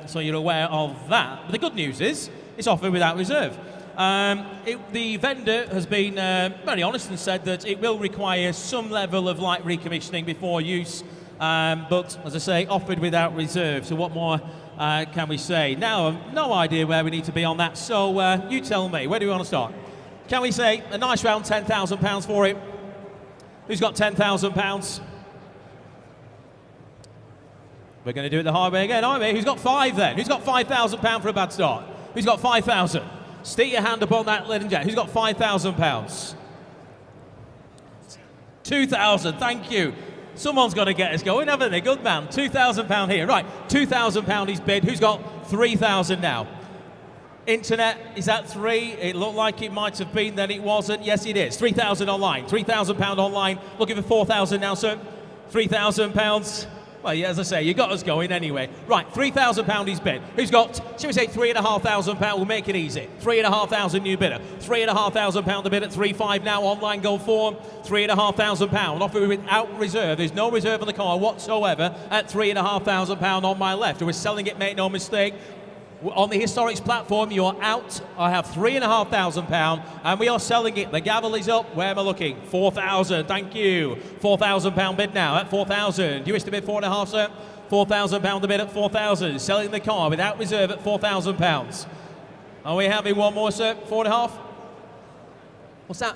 so you're aware of that. But the good news is it's offered without reserve. The vendor has been very honest and said that it will require some level of light recommissioning before use, but as I say, offered without reserve. So what more can we say? Now, no idea where we need to be on that, so you tell me, where do we want to start? Can we say a nice round £10,000 for it? Who's got £10,000? We're going to do it the hard way again, aren't we? Who's got 5 then? Who's got £5,000 for a bad start? Who's got 5,000? Stick your hand up on that, ladies and gentlemen. Who's got £5,000? 2,000, thank you. Someone's got to get us going, haven't they? Good man. £2,000 here. Right, £2,000 is bid. Who's got 3,000 now? Internet, is that 3? It looked like it might have been, then it wasn't. Yes, it is. 3,000 online. £3,000 online. Looking for 4,000 now, sir. £3,000. Well, yeah, as I say, you got us going anyway. Right, £3,000 is bid. Who's got, shall we say, £3,500? We'll make it easy. 3,500 new bidder. £3,500 a bid at 3,500 now. Online go for £3,500. Offer without reserve. There's no reserve on the car whatsoever at £3,500 on my left. We're selling it, make no mistake. On the Historics platform, you're out. I have £3,500 and we are selling it. The gavel is up. Where am I looking? 4,000. Thank you. £4,000 bid now at 4,000. Do you wish to bid 4.5, sir? £4,000 the bid at 4,000. Selling the car without reserve at £4,000. Are we having one more, sir? 4.5? What's that?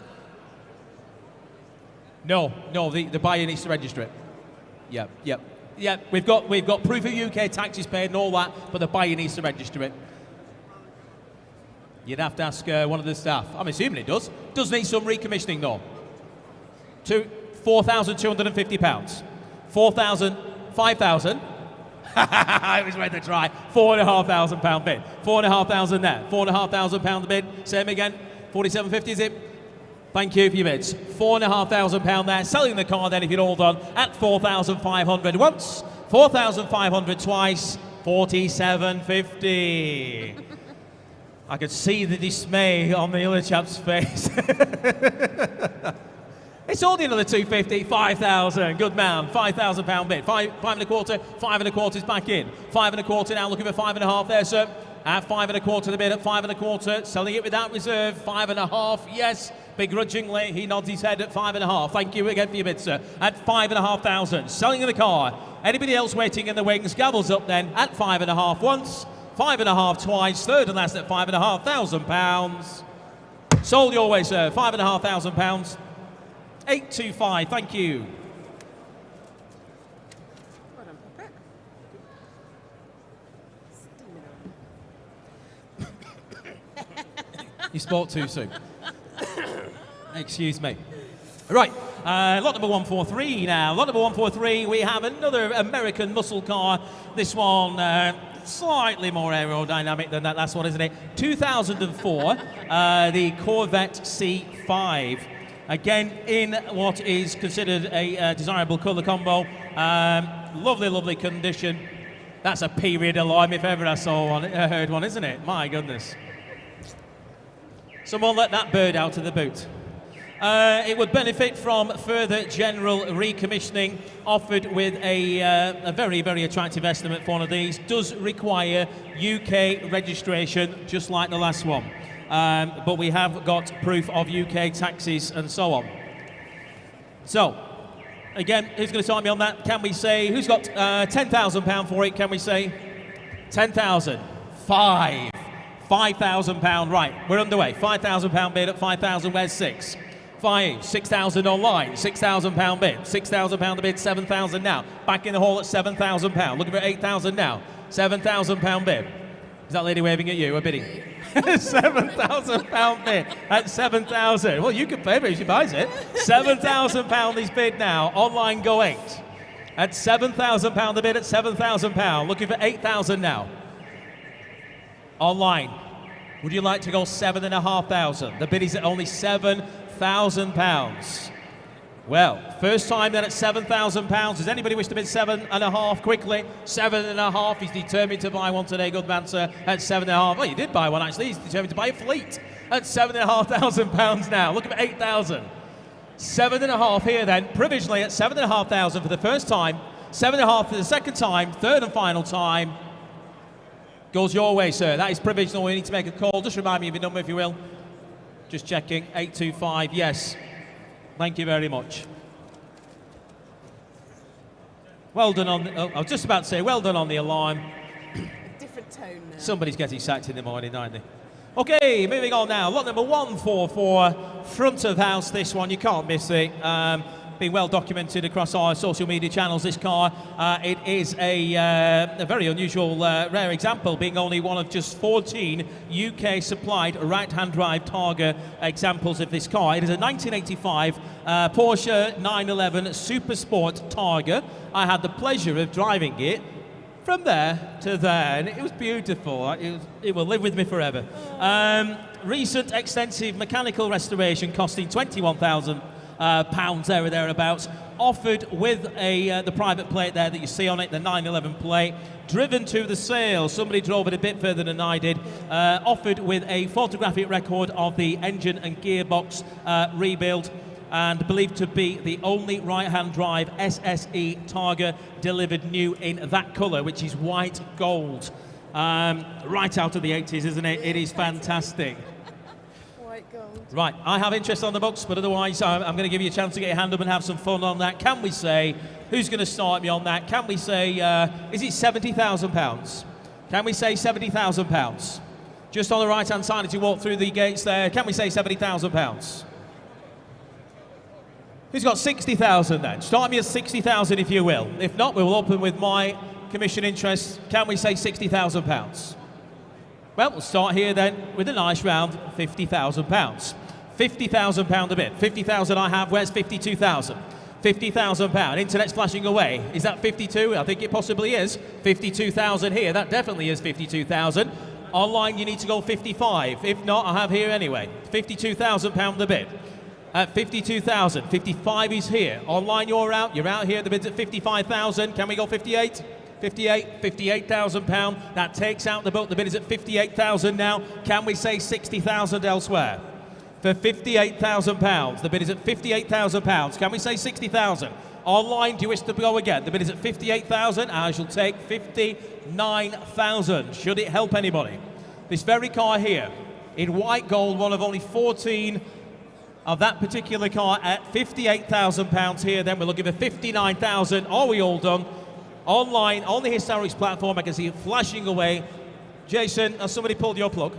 No, the buyer needs to register it. Yep. We've got proof of UK taxes paid and all that, but the buyer needs to register it. You'd have to ask one of the staff. I'm assuming it does. Does need some recommissioning though. £4,250. 4,000, 5,000. It was worth a try. £4,500 bid. 4,500 there. £4,500 bid. Same again. 47.50 is it? Thank you for your bids. £4,500 there. Selling the car then if you're all done at 4,500 once, 4,500 twice, 47.50. I could see the dismay on the other chap's face. It's only another 250, 5,000. Good man. £5,000 bid. 5.25. 5.25 is back in. 5.25 now. Looking for 5.5 there, sir. At 5.25 the bid at 5.25. Selling it without reserve. 5.5. Yes. Begrudgingly, he nods his head at 5.5. Thank you again for your bid, sir. At 5,500. Selling the car. Anybody else waiting in the wings? Gavels up then at 5.5 once. 5.5 twice. Third and last at £5,500. Sold your way, sir. £5,500. 825, thank you. Well done, Puppet. You spoke too soon. Excuse me. Right, lot number 143 now. Lot number 143, we have another American muscle car. This one slightly more aerodynamic than that last one, isn't it? 2004, the Corvette C5. Again, in what is considered a desirable colour combo. Lovely condition. That's a period alarm if ever I saw one, heard one, isn't it? My goodness. Someone let that bird out of the boot. It would benefit from further general recommissioning, offered with a very attractive estimate for one of these. Does require UK registration, just like the last one. But we have got proof of UK taxes and so on. So, again, who's going to start me on that? Can we say, who's got £10,000 for it? Can we say 10,000? £5,000, right, we're underway. £5,000 bid at 5,000, where's 6? 6,000 online, £6,000 bid, £6,000 the bid, 7,000 now. Back in the hall at £7,000, looking for 8,000 now. £7,000 bid. Is that lady waving at you or bidding? £7,000 bid at 7,000. Well, you can pay for it if she buys it. £7,000 is bid now. Online go 8. At £7,000 the bid at £7,000. Looking for 8,000 now. Online. Would you like to go 7,500? The bid is at only £7,000. Well, first time then at £7,000. Does anybody wish to bid 7.5 quickly? 7.5. He's determined to buy one today. Good man, sir. At 7.5. Well, you did buy one actually. He's determined to buy a fleet at £7,500 now. Look at 8,000. 7.5 here then. Provisionally at 7,500 for the first time. 7.5 for the second time. Third and final time. Goes your way, sir. That is provisional. We need to make a call. Just remind me of your number if you will. Just checking. 825. Yes. Thank you very much. Well done on... I was just about to say, well done on the alarm. A different tone now. Somebody's getting sacked in the morning, aren't they? Okay, moving on now. Lot number 144, front of house, this one. You can't miss it. Been well documented across our social media channels, this car. It is a very unusual, rare example, being only one of just 14 UK-supplied right-hand drive Targa examples of this car. It is a 1985 Porsche 911 Super Sport Targa. I had the pleasure of driving it from there to there, and it was beautiful. It will live with me forever. Recent extensive mechanical restoration costing £21,000 there or thereabouts, offered with the private plate there that you see on it, the 911 plate, driven to the sale. Somebody drove it a bit further than I did, offered with a photographic record of the engine and gearbox rebuild, and believed to be the only right-hand drive SSE Targa delivered new in that colour, which is white gold. Right out of the 80s, isn't it? It is fantastic. Right, I have interest on the books, but otherwise I'm going to give you a chance to get your hand up and have some fun on that. Can we say, who's going to start me on that? Can we say, is it £70,000? Can we say £70,000? Just on the right-hand side as you walk through the gates there, can we say £70,000? Who's got 60,000 then? Start me at 60,000 if you will. If not, we will open with my commission interest. Can we say £60,000? Well, we'll start here then with a nice round, £50,000. £50,000 a bit. 50,000 I have. Where's 52,000? £50,000. Internet's flashing away. Is that 52? I think it possibly is. 52,000 here. That definitely is 52,000. Online, you need to go 55. If not, I have here anyway. £52,000 a bit. At 52,000. 55 is here. Online, you're out. You're out here. The bid's at 55,000. Can we go 58? 58,000 pound. That takes out the boat. The bid is at 58,000 now. Can we say 60,000 elsewhere? For 58,000 pounds. The bid is at 58,000 pounds. Can we say 60,000? Online, do you wish to go again? The bid is at 58,000. I shall take 59,000. Should it help anybody? This very car here, in white gold, one of only 14 of that particular car at 58,000 pounds here. Then we're looking for 59,000. Are we all done? Online, on the Historics platform, I can see it flashing away. Jason, has somebody pulled your plug?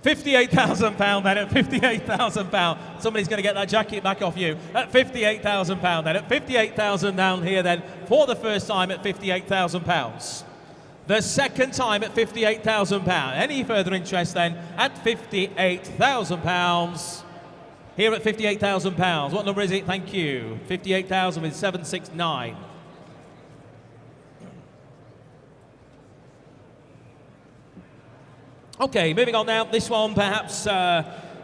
£58,000 then at £58,000. Somebody's going to get that jacket back off you. At £58,000 then. At 58,000 down here then for the first time at £58,000. The second time at £58,000. Any further interest then at £58,000. Here at £58,000. What number is it? Thank you. 58,000 with 769. Okay, moving on now. This one perhaps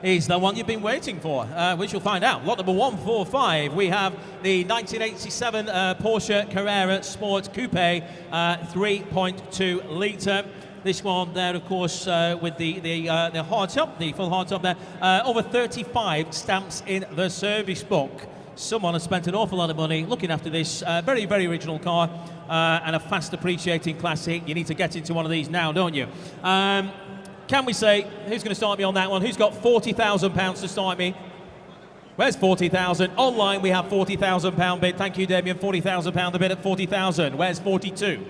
is the one you've been waiting for, which you'll find out. Lot number 145, we have the 1987 Porsche Carrera Sport Coupe 3.2 litre. This one there, of course, with the hard top, the full hard top there. Over 35 stamps in the service book. Someone has spent an awful lot of money looking after this very, very original car and a fast appreciating classic. You need to get into one of these now, don't you? Can we say, who's going to start me on that one? Who's got £40,000 to start me? Where's 40,000? Online, we have £40,000 bid. Thank you, Damien. £40,000 a bid at 40,000. Where's 42?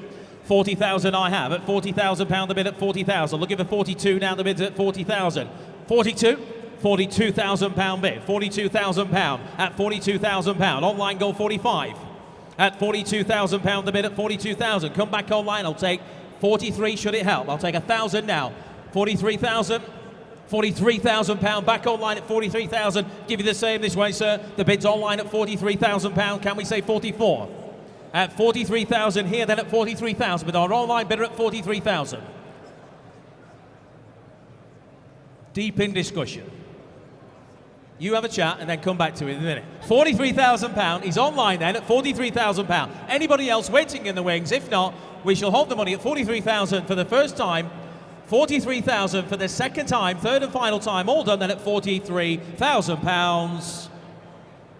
40,000 I have at £40,000 a bid at 40,000. Looking for 42 now, the bid's at 40,000. 42? £42,000 bid. £42,000 at £42,000. Online, go 45. At £42,000 the bid at 42,000. Come back online, I'll take 43, should it help? I'll take 1,000 now. 43,000. £43,000 back online at 43,000. Give you the same this way, sir. The bid's online at £43,000. Can we say 44? At 43,000 here, then at 43,000. With our online bidder at 43,000. Deep in discussion. You have a chat and then come back to it in a minute. £43,000 is online then at £43,000. Anybody else waiting in the wings? If not, we shall hold the money at 43,000 for the first time. 43,000 for the second time, third and final time, all done then at £43,000.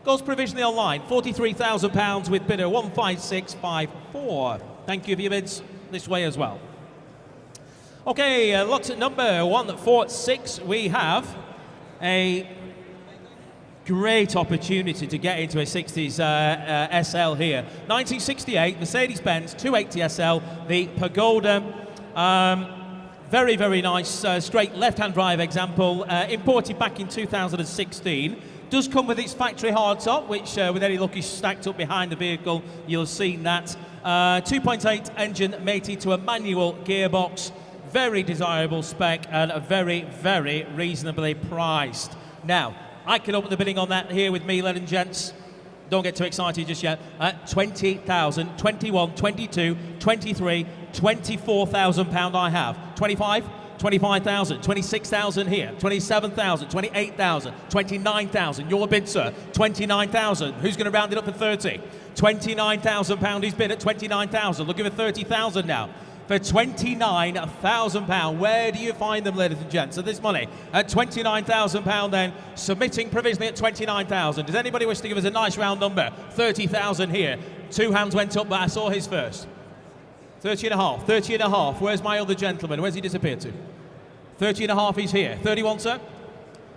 Goes provisionally online, £43,000 with bidder 15654. Thank you for your bids this way as well. Okay, lots at number 146. We have a great opportunity to get into a 60s SL here. 1968 Mercedes-Benz 280 SL, the Pagoda. Very, very nice straight left-hand drive example, imported back in 2016. Does come with its factory hardtop, which with any luck is stacked up behind the vehicle. You'll have seen that. 2.8 engine mated to a manual gearbox. Very desirable spec and a very, very reasonably priced. Now, I can open the bidding on that here with me, ladies and gents. Don't get too excited just yet. 20,000, 21, 22, 23, £24,000 I have. 25, 25,000, 26,000 here, 27,000, 28,000, 29,000. Your bid, sir. 29,000. Who's going to round it up for 30? £29,000 is bid at 29,000. Looking for 30,000 now. For £29,000. Where do you find them, ladies and gents? So this money at £29,000 then, submitting provisionally at £29,000. Does anybody wish to give us a nice round number? 30,000 here. Two hands went up, but I saw his first. 30 and a half, 30 and a half. Where's my other gentleman? Where's he disappeared to? 30 and a half, he's here. 31, sir?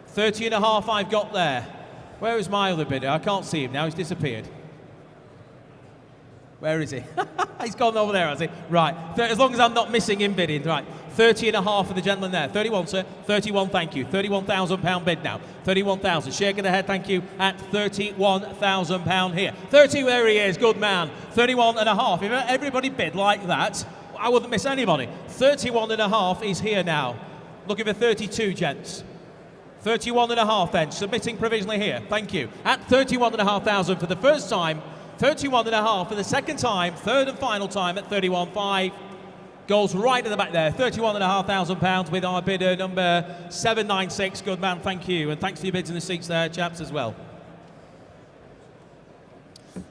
30 and a half I've got there. Where is my other bidder? I can't see him now, he's disappeared. Where is he? He's gone over there, has he? Right. As long as I'm not missing him bidding. Right. 30 and a half for the gentleman there. 31, sir. 31, thank you. £31,000 bid now. 31,000. Shaking the head, thank you. At £31,000 here. 30, there he is. Good man. 31 and a half. If everybody bid like that, I wouldn't miss anybody. 31 and a half is here now. Looking for 32, gents. 31 and a half then. Submitting provisionally here. Thank you. At 31,500 for the first time. 31 and a half for the second time, third and final time at 31.5. Goes right at the back there, £31,500 with our bidder number 796. Good man, thank you. And thanks for your bids in the seats there, chaps, as well.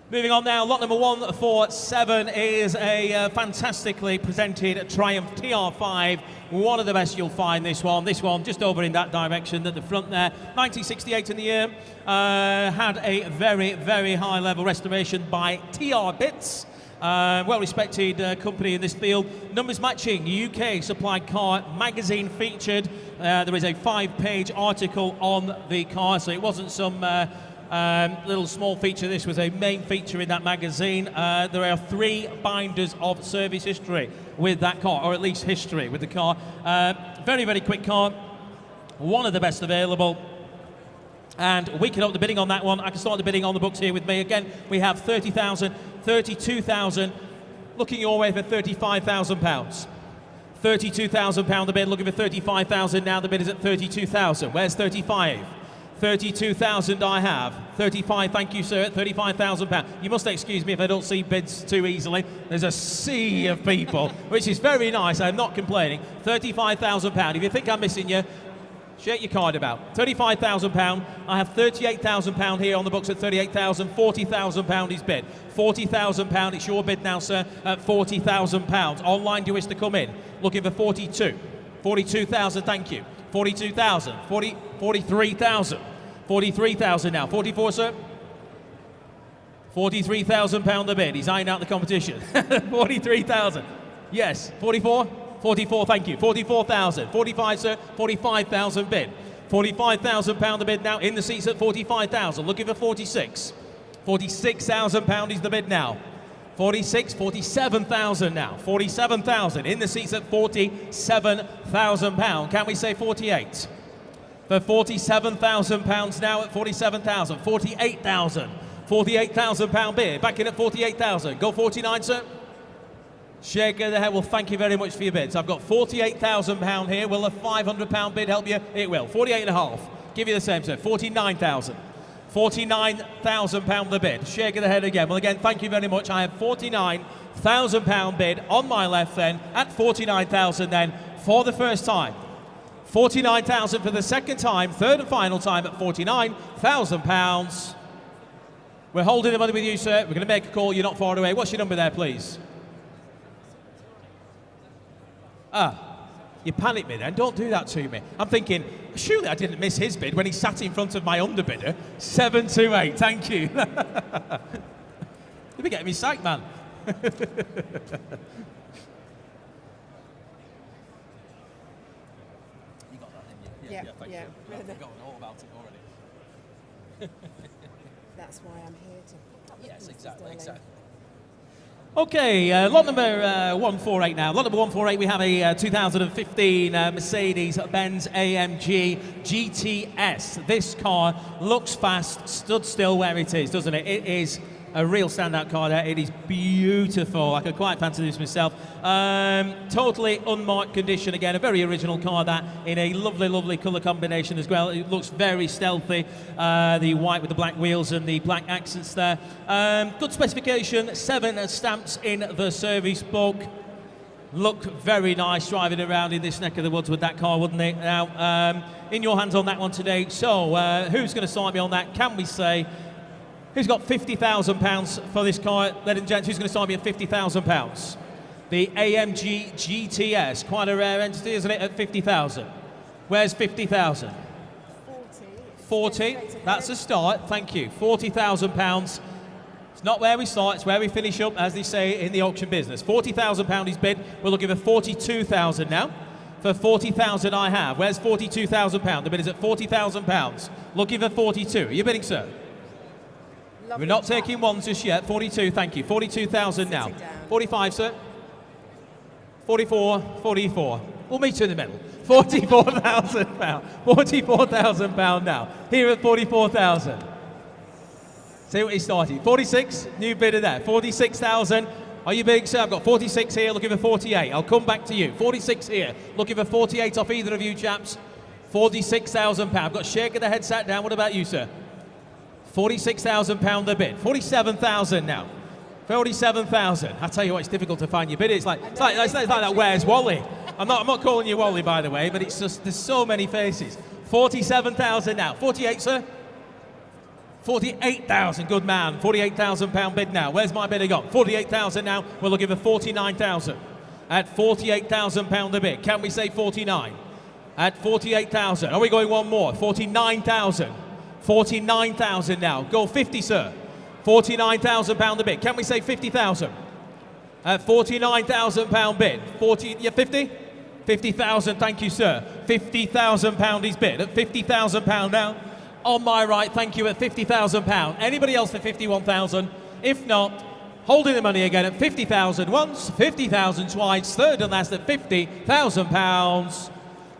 Moving on now, lot number 147 is a fantastically presented Triumph TR5. One of the best you'll find, this one. This one just over in that direction at the front there. 1968 in the year. Had a very, very high level restoration by TR Bits. Well-respected company in this field. Numbers matching, UK supplied car, magazine featured. There is a 5-page article on the car, so it wasn't some little small feature. This was a main feature in that magazine. There are 3 binders of service history with that car, or at least history with the car. Very, very quick car. One of the best available. And we can open the bidding on that one. I can start the bidding on the books here with me. Again, we have 30,000, 32,000, looking your way for £35,000. £32,000 the bid, looking for 35,000. Now the bid is at 32,000. Where's 35? 32,000 I have. 35, thank you, sir, at £35,000. You must excuse me if I don't see bids too easily. There's a sea of people, which is very nice. I'm not complaining. £35,000. If you think I'm missing you, shake your card about. £35,000. I have £38,000 here on the books at 38,000. £40,000 is bid. £40,000. It's your bid now, sir, at £40,000. Online, do you wish to come in? Looking for 42. 42,000. Thank you. 42,000. 43,000. 43,000 now. 44, sir. £43,000 the bid. He's eyeing out the competition. 43,000. Yes. 44. 44, thank you. 44,000. 45, sir. 45,000 bid. £45,000 the bid now. In the seats at 45,000. Looking for 46. £46,000 is the bid now. 46, 47,000 now. 47,000. In the seats at £47,000. Can we say 48? For £47,000 now at 47,000. 48,000. £48,000 bid. Back in at 48,000. Go 49, sir. Shake the head. Well, thank you very much for your bids. I've got £48,000 here. Will a £500 bid help you? It will. 48.5. Give you the same, sir. 49,000. £49,000 the bid. Shake the head again. Well, again, thank you very much. I have £49,000 bid on my left then at 49,000 then for the first time. 49,000 for the second time, third and final time at £49,000. We're holding the money with you, sir. We're going to make a call. You're not far away. What's your number there, please? You panicked me then. Don't do that to me. I'm thinking, surely I didn't miss his bid when he sat in front of my underbidder. 728. Thank you. You'll be getting me sacked, man. You got that, didn't you? Yeah, thank yeah. you. I've forgotten all about it already. That's why I'm here to. Yes, exactly. Okay, lot number 148 now. Lot number 148, we have a 2015 Mercedes-Benz AMG GTS. This car looks fast, stood still where it is, doesn't it? It is a real standout car there. It is beautiful. I could quite fancy this myself. Totally unmarked condition again. A very original car that in a lovely, lovely colour combination as well. It looks very stealthy. The white with the black wheels and the black accents there. Good specification. 7 stamps in the service book. Look very nice driving around in this neck of the woods with that car, wouldn't it? Now, in your hands on that one today. So, who's going to sign me on that? Can we say... Who's got £50,000 for this car? Ladies and gents, who's going to sign me at £50,000? The AMG GTS. Quite a rare entity, isn't it, at 50,000? Where's 50,000? 40. That's a start. Thank you. £40,000. It's not where we start, it's where we finish up, as they say in the auction business. £40,000 is bid. We're looking for 42,000 now. For 40,000 I have. Where's £42,000? The bid is at £40,000. Looking for 42. Are you bidding, sir? lovely We're not chat. taking ones just yet. 42, thank you. 42,000 now. Sitting down. 45, sir. 44, 44. We'll meet you in the middle. £44,000. £44,000 now. Here at 44,000. See what he started. 46, new bidder there. 46,000. Are you big, sir? I've got 46 here, looking for 48. I'll come back to you. 46 here, looking for 48 off either of you chaps. £46,000. I've got shake of the head sat down. What about you, sir? £46,000 the bid. 47,000 now. 47,000. I tell you what, it's difficult to find your bid. It's like that. Where's Wally? I'm not calling you Wally, by the way, but it's just there's so many faces. 47,000 now. 48, sir. 48,000. Good man. £48,000 bid now. Where's my bidder gone? 48,000 now. We're looking for 49,000. At £48,000 the bid. Can we say 49? At 48,000. Are we going one more? 49,000. 49,000 now. Go 50, sir. £49,000 the bid. Can we say 50,000? At £49,000 bid. 50? 50,000, thank you, sir. £50,000 is bid. At £50,000 now. On my right, thank you, at £50,000. Anybody else for 51,000? If not, holding the money again at 50,000 once, 50,000 twice, third and last at £50,000.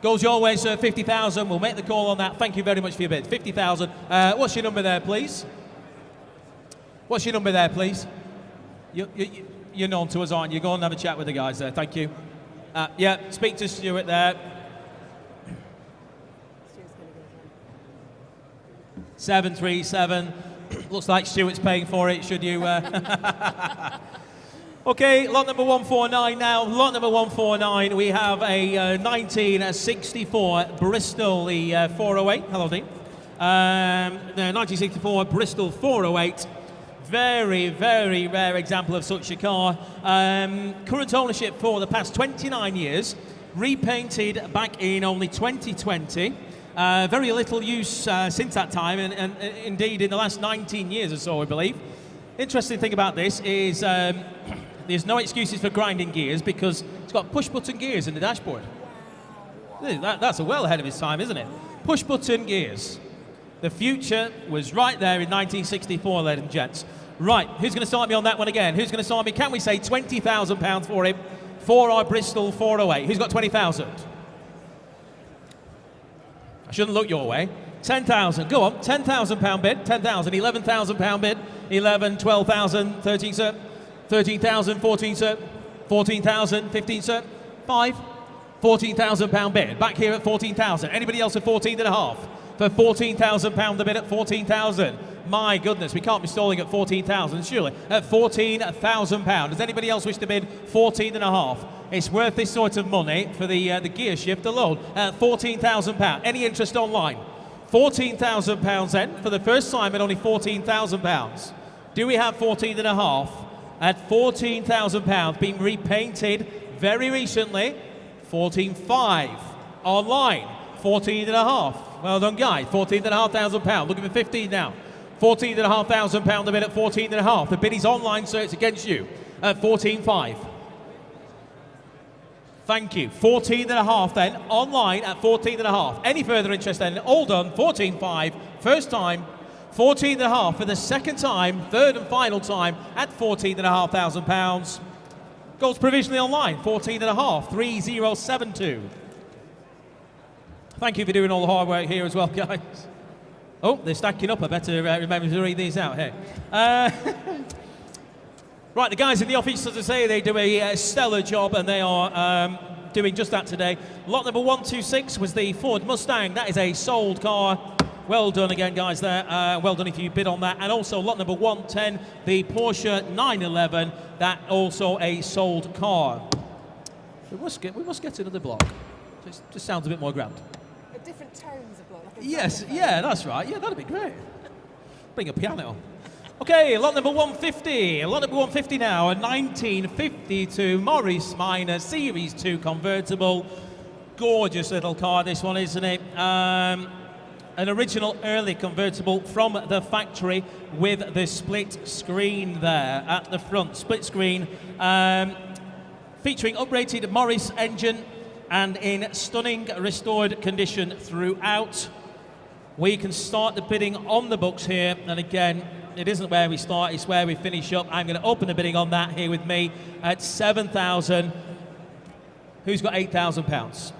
Goes your way, sir, 50,000. We'll make the call on that. Thank you very much for your bid. 50,000. What's your number there, please? What's your number there, please? You're known to us, aren't you? Go and have a chat with the guys there. Thank you. Yeah, speak to Stuart there. 737. Looks like Stuart's paying for it, should you? Okay, lot number 149 now. Lot number 149, we have a 1964 Bristol, the 408. Hello, Dean. The 1964 Bristol 408. Very, very rare example of such a car. Current ownership for the past 29 years. Repainted back in only 2020. Very little use since that time, and indeed in the last 19 years or so, I believe. Interesting thing about this is there's no excuses for grinding gears because it's got push-button gears in the dashboard. That's well ahead of its time, isn't it? Push-button gears. The future was right there in 1964, ladies and gents. Right, who's going to start me on that one again? Who's going to start me? Can we say £20,000 for him for our Bristol 408? Who's got 20,000? I shouldn't look your way. 10,000. Go on. £10,000 bid. 10,000. £11,000 bid. 11, 12,000. 13, sir. 13,000. 14, sir. 14,000. 15, sir. 5. £14,000 bid. Back here at 14,000. Anybody else at 14.5? For £14,000 the bid at 14,000. My goodness, we can't be stalling at 14,000, surely. At £14,000. Does anybody else wish to bid 14.5? It's worth this sort of money for the gear shift alone. At £14,000. Any interest online? £14,000 then, for the first time at only £14,000. Do we have 14.5? At £14,000, being repainted very recently. 14.5. Online, 14.5. Well done, guys. £14,500. Looking for 15 now. £14,500 the bid at 14.5. The bid is online, so it's against you at 14.5. Thank you. 14.5 then, online at 14.5. Any further interest then? All done, 14.5. First time, 14.5 for the second time, third and final time at £14,500. Goes provisionally online, 14.5, 3072. Thank you for doing all the hard work here as well, guys. Oh, they're stacking up. I better remember to read these out here. Right, the guys in the office, as I say, they do a stellar job, and they are doing just that today. Lot number 126 was the Ford Mustang. That is a sold car. Well done again, guys, there. Well done if you bid on that. And also lot number 110, the Porsche 911. That also a sold car. We must get another block. Just sounds a bit more grand. Different tones of block. Like Yes, yeah, that's right. Yeah, that'd be great. Bring a piano. Okay, lot number 150. Lot number 150 now, a 1952 Morris Minor Series 2 convertible. Gorgeous little car, this one, isn't it? An original early convertible from the factory with the split screen there at the front. Split screen, featuring uprated Morris engine, and in stunning restored condition throughout. We can start the bidding on the books here, and again, It isn't where we start, it's where we finish up. I'm going to open the bidding on that here with me at 7,000. Who's got £8,000?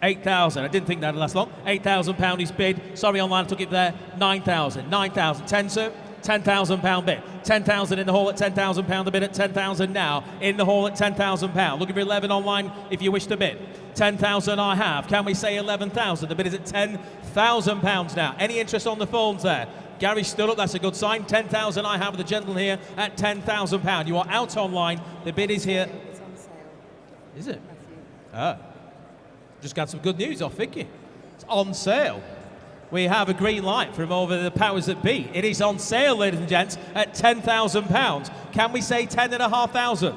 8,000. I didn't think that'd last long. £8,000 is bid. Sorry, online, I took it there. 9,000. 9,000. 10, sir. £10,000 bid. 10,000 in the hall at £10,000. The bid at 10,000 now. In the hall at £10,000. Looking for 11 online if you wish to bid. 10,000 I have. Can we say 11,000? The bid is at £10,000 now. Any interest on the phones there? Gary stood up, that's a good sign. 10,000 I have with the gentleman here at £10,000. You are out online. The bid is here. It's on sale. Is it? Ah. Just got some good news off Vicky. It's on sale. We have a green light from over the powers that be. It is on sale, ladies and gents, at £10,000. Can we say 10,500?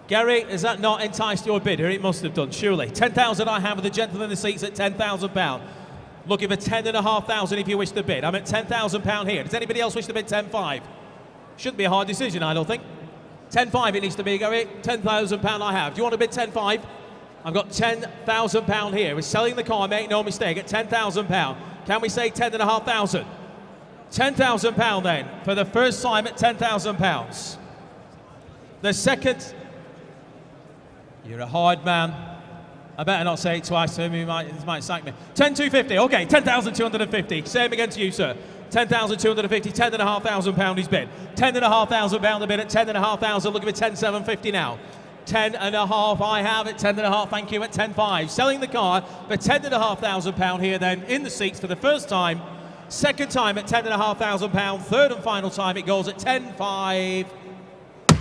Gary, has that not enticed your bidder? It must have done, surely. 10,000 I have with the gentleman in the seats at £10,000. Looking for 10,500 if you wish to bid. I'm at £10,000 here. Does anybody else wish to bid 10,500? Shouldn't be a hard decision, I don't think. 10,500 it needs to be, Gary. £10,000 I have. Do you want to bid 10,500? I've got £10,000 here. We're selling the car, make no mistake, at £10,000. Can we say 10,500? £10,000 then, for the first time at £10,000. The second... You're a hard man. I better not say it twice to him, he might sack me. 10,250, okay, 10,250. Same again to you, sir. 10,250, £10,500 is bid. £10,500 the bid at 10,500, looking for 10,750 now. 10,500 I have at 10,500, thank you, at 10,500. Selling the car for £10,500 here then, in the seats for the first time. Second time at £10,500, third and final time it goes at 10,500.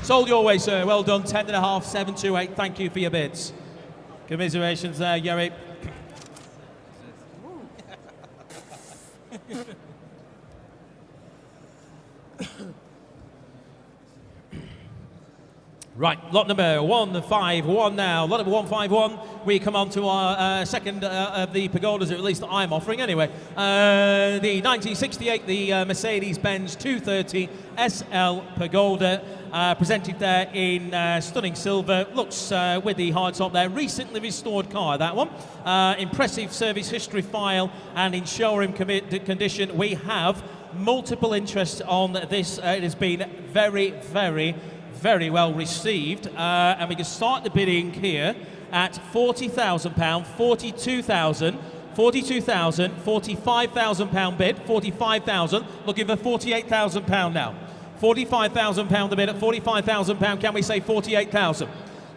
Sold your way, sir, well done, 10,500, 728, thank you for your bids. Commiserations there, Gary. Right, lot number 151 now. Lot number 151, we come on to our second of the pagodas, or at least I'm offering anyway. The 1968, the Mercedes-Benz 230 SL Pagoda, presented there in stunning silver. Looks with the hard top there. Recently restored car, that one. Impressive service history file and in showroom condition. We have multiple interest on this. It has been very well received, and we can start the bidding here at £40,000, 42,000, 42,000, £45,000 bid, 45,000, looking for £48,000 now. £45,000 the bid at £45,000, can we say 48,000?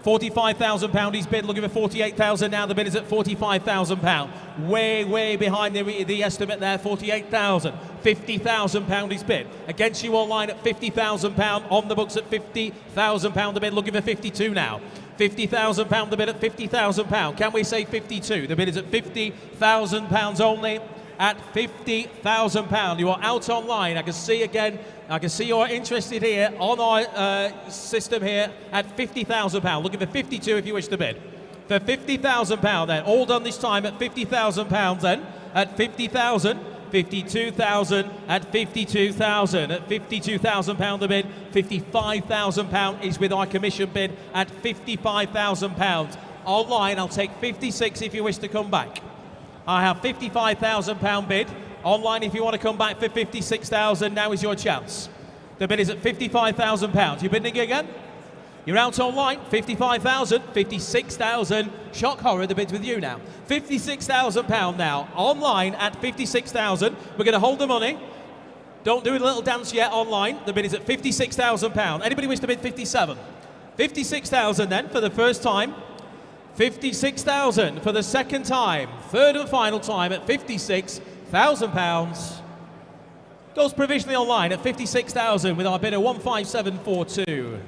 £45,000 is bid, looking for 48,000 now, the bid is at £45,000. Way behind the estimate there, 48,000. £50,000 is bid. Against you online at £50,000, on the books at £50,000 the bid, looking for 52 now. £50,000 the bid at £50,000. Can we say 52? The bid is at £50,000 only. At £50,000. You are out online. I can see you're interested here on our system here at £50,000. Looking for 52 if you wish to bid. For £50,000 then. All done this time at £50,000 then. At 50,000, 52,000, at 52,000. At £52,000 the bid. £55,000 is with our commission bid at £55,000. Online, I'll take 56 if you wish to come back. I have £55,000 bid. Online, if you want to come back for 56,000, now is your chance. The bid is at £55,000. You're bidding again? You're out online. 55,000, 56,000. Shock horror, the bid's with you now. £56,000 now. Online at 56,000. We're going to hold the money. Don't do a little dance yet online. The bid is at £56,000. Anybody wish to bid 57? 56,000 then for the first time. 56,000 for the second time. Third and final time at £56,000. Goes provisionally online at 56,000 with our bidder 15742.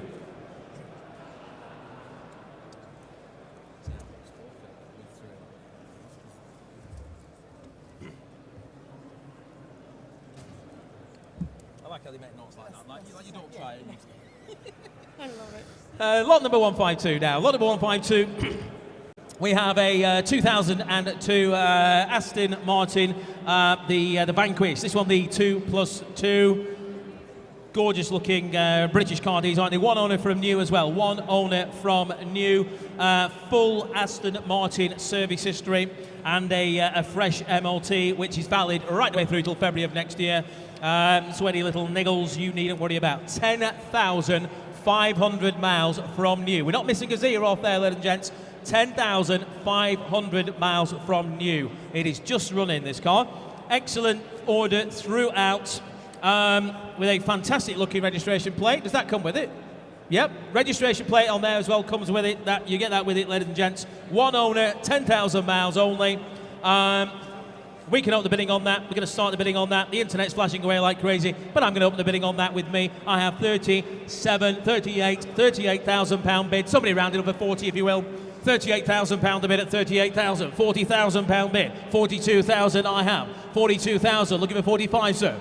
I like how they make notes like that. Like you don't try it. I love it. Lot number 152 now. Lot number 152. We have a 2002 Aston Martin, the Vanquish. This one, the 2+2. Gorgeous looking British car design, aren't they? One owner from new as well. One owner from new. Full Aston Martin service history and a fresh MOT, which is valid right the way through till February of next year. So any little niggles you needn't worry about. 10,500 miles from new. We're not missing a zero off there, ladies and gents. 10,500 miles from new. It is just running, this car. Excellent order throughout. With a fantastic looking registration plate. Does that come with it? Yep, registration plate on there as well comes with it. That you get that with it, ladies and gents. One owner, 10,000 miles only. We can open the bidding on that. We're going to start the bidding on that. The internet's flashing away like crazy, but I'm going to open the bidding on that with me. I have 38,000 pound bid. Somebody round it up for 40 if you will. 38,000 pound the bid at 38,000. 40,000 pound bid. 42,000 I have. 42,000. Looking for 45, sir.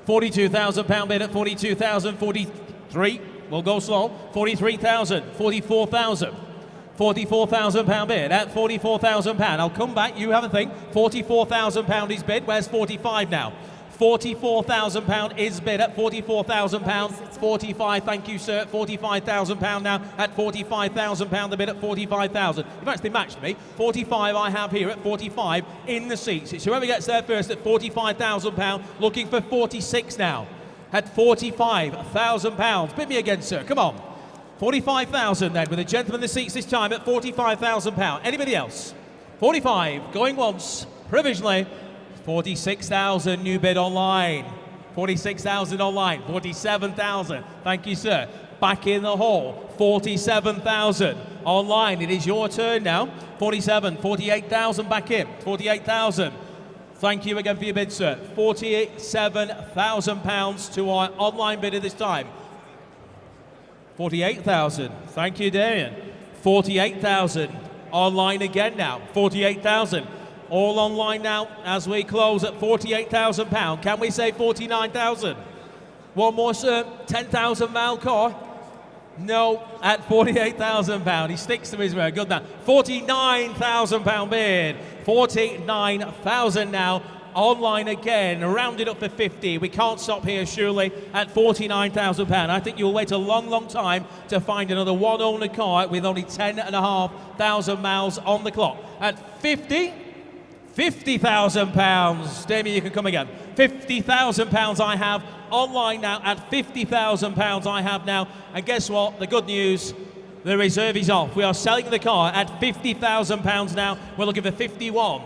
42,000 pound bid at 42,000. 43. We'll go slow. 43,000. 44,000. 44,000 pound bid at 44,000 pound. I'll come back. You have a think. 44,000 pound is bid. Where's 45 now? 44,000 pound is bid at 44,000 pound. 45. Thank you, sir. 45,000 pound now at 45,000 pound. The bid at 45,000. You've actually matched me. 45 I have here at 45 in the seats. It's whoever gets there first at 45,000 pound. Looking for 46 now at 45,000 pounds. Bid me again, sir. Come on. 45,000 then, with a gentleman in the seats this time at 45,000 pound. Anybody else? 45, going once, provisionally. 46,000, new bid online. 46,000 online. 47,000, thank you, sir. Back in the hall, 47,000 online. It is your turn now. 47, 48,000 back in. 48,000. Thank you again for your bid, sir. 47,000 pounds to our online bidder this time. 48,000. Thank you, Darian. 48,000. Online again now. 48,000. All online now as we close at 48,000 pound. Can we say 49,000? One more, sir. 10,000 mile car. No, at 48,000 pound. He sticks to his word. Good man. 49,000 pound bid. 49,000 now. Online again, rounded up for 50. We can't stop here, surely, at 49,000 pound. I think you'll wait a long, long time to find another one owner car with only 10,500 miles on the clock. At 50,000 pounds. Damien, you can come again. 50,000 pounds I have online now. At 50,000 pounds I have now. And guess what? The good news, the reserve is off. We are selling the car at 50,000 pounds now. We're looking for 51.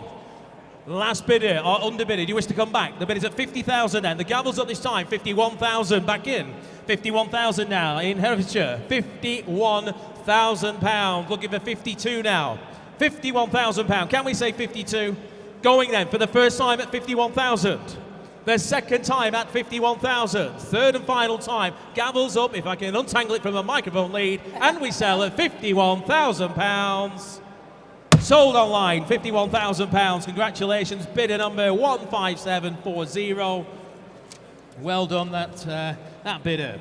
Last bidder or underbidder, do you wish to come back? The bid is at 50,000 then. The gavel's up this time. 51,000 back in. 51,000 now in Herefordshire. 51,000 pounds. Looking for 52 now. 51,000 pounds. Can we say 52? Going then for the first time at 51,000. The second time at 51,000. Third and final time. Gavel's up, if I can untangle it from a microphone lead. And we sell at 51,000 pounds. Sold online, 51,000 pounds. Congratulations, bidder number 15740. Well done, that bidder.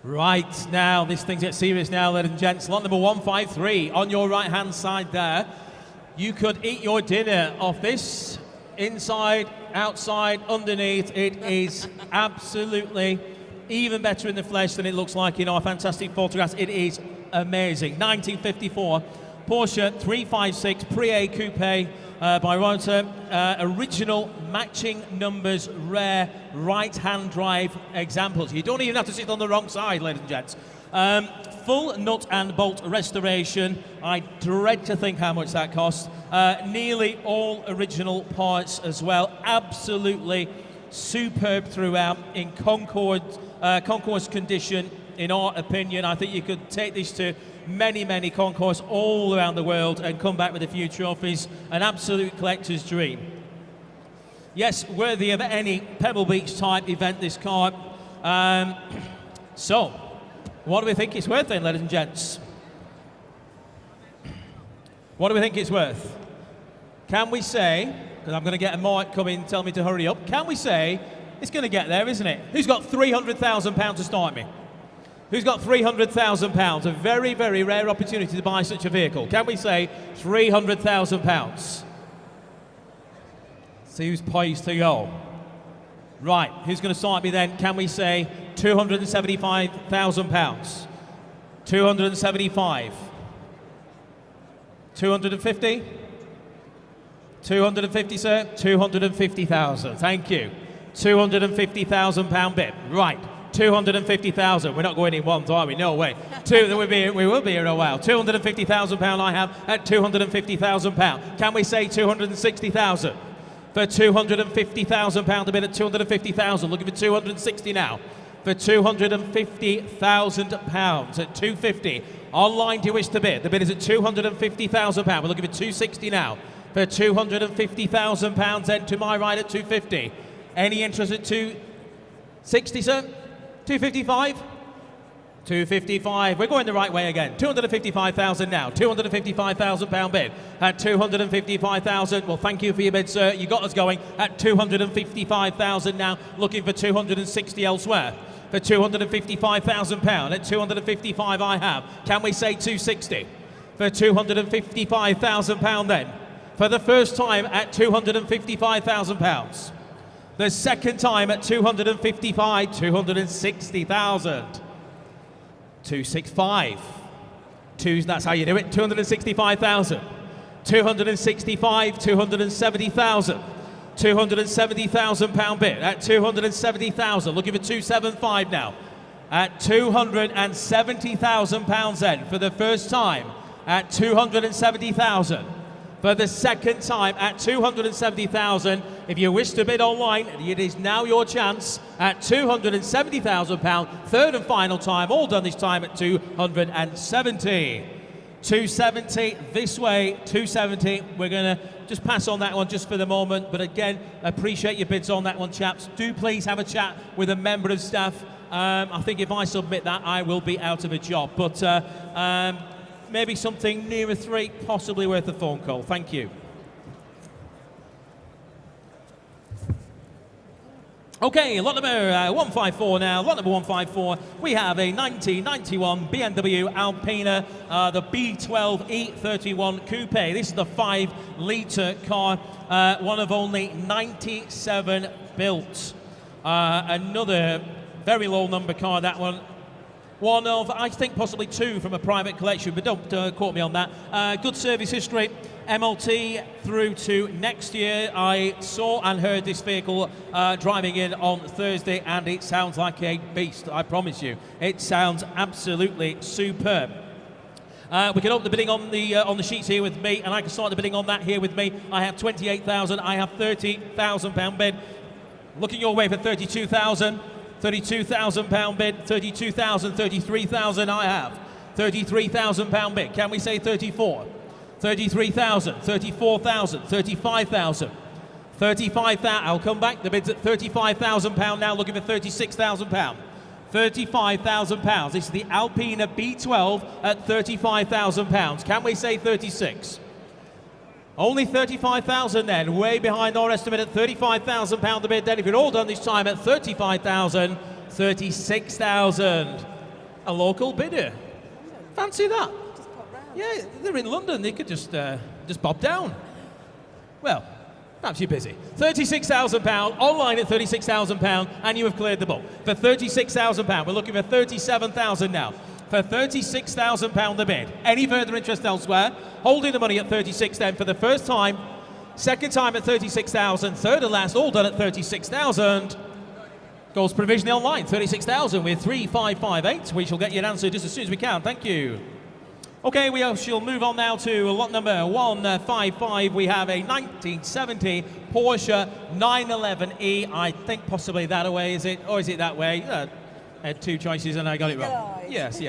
Right, now this thing gets serious now, ladies and gents. Lot number 153 on your right-hand side there. You could eat your dinner off this. Inside, outside, underneath. It is absolutely even better in the flesh than it looks like in our fantastic photographs. It is amazing. 1954 Porsche 356 Pre-A Coupe by Rota. Original matching numbers, rare right-hand drive examples. You don't even have to sit on the wrong side, ladies and gents. Full nut and bolt restoration. I dread to think how much that costs. Nearly all original parts as well. Absolutely superb throughout, in concourse condition, in our opinion. I think you could take this to many, many concourses all around the world and come back with a few trophies. An absolute collector's dream. Yes, worthy of any Pebble Beach type event, this car. So, what do we think it's worth then, ladies and gents? What do we think it's worth? Can we say, because I'm going to get a mic coming, tell me to hurry up. Can we say it's going to get there, isn't it? Who's got £300,000 to start me? Who's got £300,000? A very, very rare opportunity to buy such a vehicle. Can we say £300,000? See who's poised to go. Right, who's going to start me then? Can we say £275,000? 275. 250? 250, sir? 250,000. Thank you. £250,000 bid. Right. 250,000. We're not going in ones, are we? No way. We will be here a while. £250,000 I have at £250,000. Can we say 260,000? For £250,000 a bid at 250,000. Looking for 260 now. For £250,000 at 250. Online, do you wish to bid? The bid is at £250,000. We're looking for 260 now. For £250,000 then to my right at 250. Any interest at 260, sir? 255? 255. We're going the right way again. 255,000 now. £255,000 bid at 255,000. Well, thank you for your bid, sir. You got us going at 255,000 now. Looking for 260 elsewhere. For £255,000 at 255 I have. Can we say 260? For £255,000 then. For the first time at £255,000. The second time at 255, 260,000. 265. That's how you do it. 265,000. 265, 270,000. £270,000 bid at 270,000. Looking for 275 now. At £270,000 then for the first time at 270,000. For the second time at 270,000. If you wish to bid online, it is now your chance at £270,000. Third and final time, all done this time at 270. 270 this way, 270. We're going to just pass on that one just for the moment. But again, appreciate your bids on that one, chaps. Do please have a chat with a member of staff. I think if I submit that, I will be out of a job. But maybe something nearer 3, possibly worth a phone call. Thank you. Okay, lot number 154 now. Lot number 154, we have a 1991 BMW Alpina, the B12 E31 Coupe. This is the 5-litre car, one of only 97 built. Another very low number car, that one. One of, I think, possibly 2 from a private collection, but don't quote me on that. Good service history, MOT through to next year. I saw and heard this vehicle driving in on Thursday, and it sounds like a beast, I promise you. It sounds absolutely superb. We can open the bidding on the sheets here with me, and I can start the bidding on that here with me. I have 28,000, I have £30,000 bid. Looking your way for 32,000. £32,000 bid, 32,000, 33,000 I have. £33,000 bid. Can we say 34? 33,000, 34,000, 35,000. 35,000. I'll come back. The bid's at £35,000 now, looking for £36,000. £35,000. This is the Alpina B12 at £35,000. Can we say 36? Only 35,000 then, way behind our estimate at £35,000 the bid then. If you're all done this time at 35,000, 36,000. A local bidder. Fancy that? Just pop round. Yeah, they're in London. They could just bob down. Well, perhaps you're busy. £36,000, online at £36,000, and you have cleared the book. For £36,000, we're looking for 37,000 now. For £36,000 the bid. Any further interest elsewhere? Holding the money at 36 then for the first time. Second time at 36,000. Third and last, all done at 36,000. Goes provisionally online, 36,000 with 3558. We shall get you an answer just as soon as we can. Thank you. Okay, we shall move on now to lot number 155. We have a 1970 Porsche 911E. I think possibly that away, is it? Or is it that way? I had 2 choices and I got it wrong. Yes.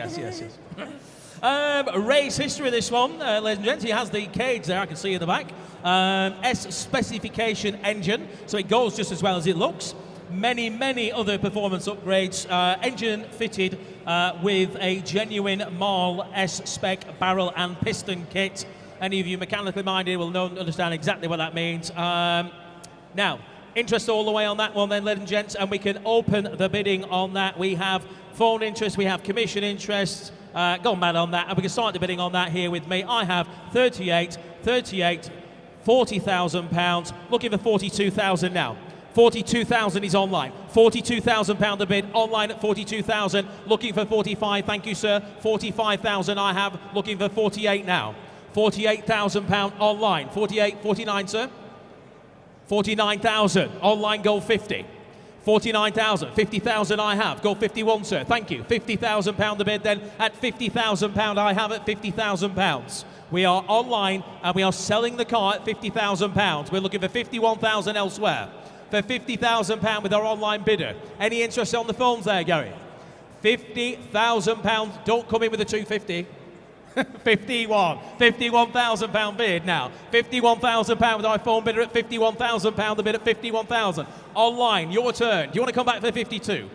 Race history, this one, ladies and gents. He has the cage there, I can see in the back. S specification engine, so it goes just as well as it looks. Many other performance upgrades. Engine fitted with a genuine Marl S-spec barrel and piston kit. Any of you mechanically minded will understand exactly what that means. Now, interest all the way on that one then, ladies and gents, and we can open the bidding on that. We have phone interest, we have commission interest, gone mad on that, and we can start the bidding on that here with me. I have 38, £40,000, looking for 42,000 now. 42,000 is online. £42,000 a bid, online at 42,000, looking for 45, thank you sir. 45,000 I have, looking for 48 now. £48,000 online, 48, 49 sir. 49,000, online gold 50. 49,000, 50,000 I have, gold 51 sir, thank you. £50,000 a bid then, at £50,000 I have at £50,000. We are online and we are selling the car at £50,000. We're looking for 51,000 elsewhere. For £50,000 with our online bidder. Any interest on the phones there, Gary? £50,000. Don't come in with a 250. 51,000 pound bid now. 51,000 pound with our phone bidder at 51,000 pound. The bid at 51,000. Online, your turn. Do you want to come back for 52?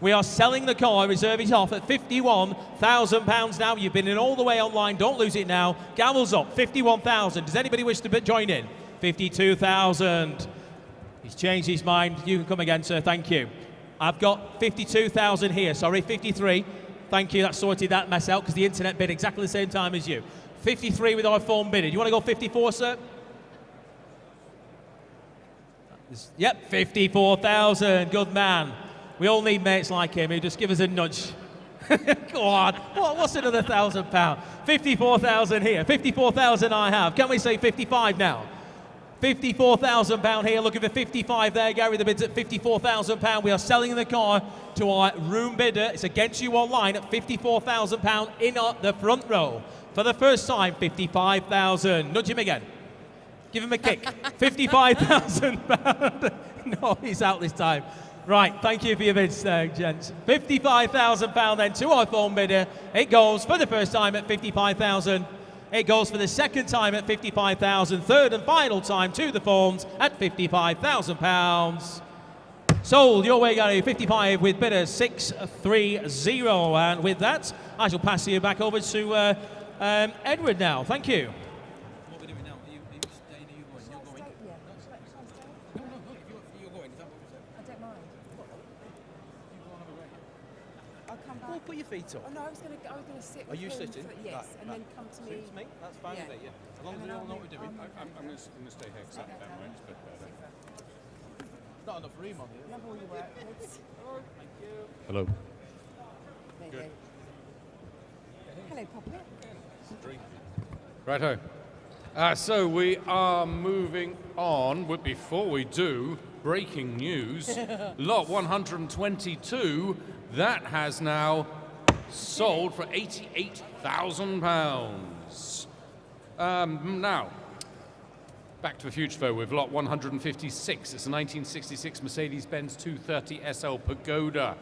We are selling the car. Reserve it off at 51,000 pounds now. You've been in all the way online. Don't lose it now. Gavel's up. 51,000. Does anybody wish to join in? 52,000. He's changed his mind. You can come again, sir. Thank you. I've got 52,000 here. Sorry, 53. Thank you. That sorted that mess out because the internet bid exactly the same time as you. 53 with our phone bidding. You want to go 54, sir? Yep, 54,000. Good man. We all need mates like him who just give us a nudge. Go on. What's another £1,000? 54,000 here. 54,000 I have. Can we say 55 now? £54,000 here, looking for 55 there, Gary. The bid's at £54,000. We are selling the car to our room bidder. It's against you online at £54,000 in the front row. For the first time, 55,000. Nudge him again. Give him a kick. £55,000. No, he's out this time. Right, thank you for your bids, gents. £55,000 then to our phone bidder. It goes for the first time at 55,000. It goes for the second time at 55,000. Third and final time to the phones at £55,000. Sold your way, Gary. 55 with bidder 630. And with that, I shall pass you back over to Edward now. Thank you. What are we doing now? Are you staying? Are you going? You're going? No, if you're going, is that what we said? I don't mind. I'll come back. Well, put your feet up. Oh no, I was going to sit. Are you with him sitting? yes, Right, and right. then come to me. Suits me. That's fine with me, yeah. As long as we all know what we're doing. I'm going to stay here because that works a bit better. Not enough room on here. Love all your work. Thank you. Hello. There you go. Hello, Poppy. Righto. So we are moving on, but before we do, breaking news. Lot 122, that has now sold for £88,000. Now, back to the future though with lot 156. It's a 1966 Mercedes-Benz 230 SL Pagoda.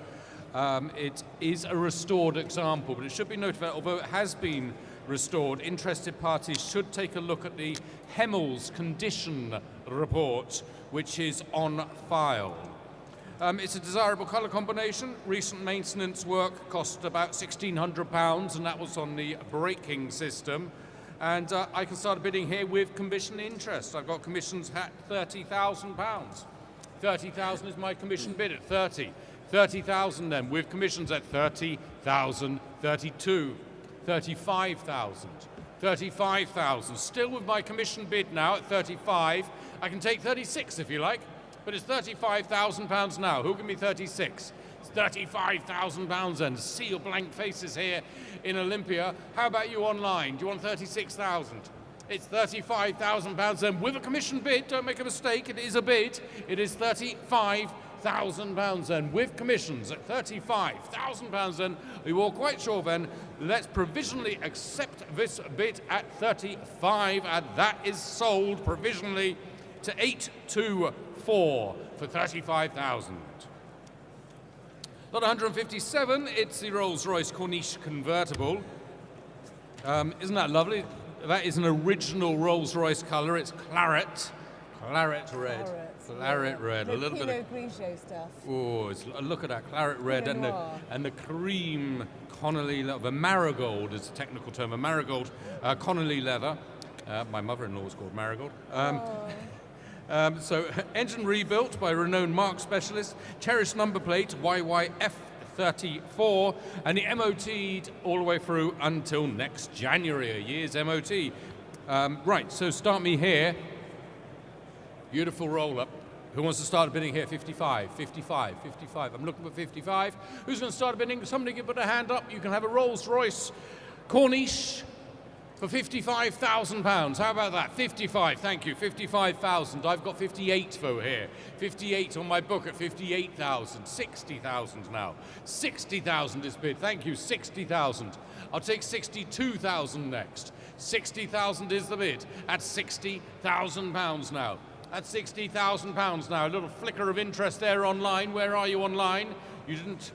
It is a restored example, but it should be noted that although it has been restored, interested parties should take a look at the Hemmel's condition report, which is on file. It's a desirable colour combination. Recent maintenance work cost about £1,600, and that was on the braking system. And I can start bidding here with commission interest. I've got commissions at £30,000. 30,000 is my commission bid at 30. 30,000 then, with commissions at 30,000, 32, 35,000, 35,000. Still with my commission bid now at 35. I can take 36 if you like, but it's £35,000 now. Who can be 36? It's £35,000 then. See your blank faces here in Olympia. How about you online? Do you want 36,000? It's £35,000 then with a commission bid. Don't make a mistake, it is a bid. It is £35,000 then with commissions at £35,000 then. We were quite sure then, let's provisionally accept this bid at 35, and that is sold provisionally to 824 for 35,000. Lot 157, it's the Rolls-Royce Corniche convertible. Isn't that lovely? That is an original Rolls-Royce colour. It's claret red. Claret red. The a little bit of Pinot Grigio stuff. oh, look at that claret red Pinot noir. and the cream Connolly leather. The marigold is a technical term. A marigold Connolly leather. My mother-in-law was called Marigold. So engine rebuilt by a renowned marque specialist, cherished number plate YYF34, and the MOT'd all the way through until next January, a year's MOT. Right, so start me here Beautiful roll-up. Who wants to start bidding here? 55, 55, 55. I'm looking for 55. Who's going to start bidding? Somebody can put a hand up. You can have a Rolls-Royce Corniche for £55,000. How about that? 55, thank you, 55,000. I've got 58 for here. 58 on my book at 58,000. 60,000 now. 60,000 is bid, thank you, 60,000. I'll take 62,000 next. 60,000 is the bid at £60,000 now. At £60,000 now. A little flicker of interest there online. Where are you online? You didn't,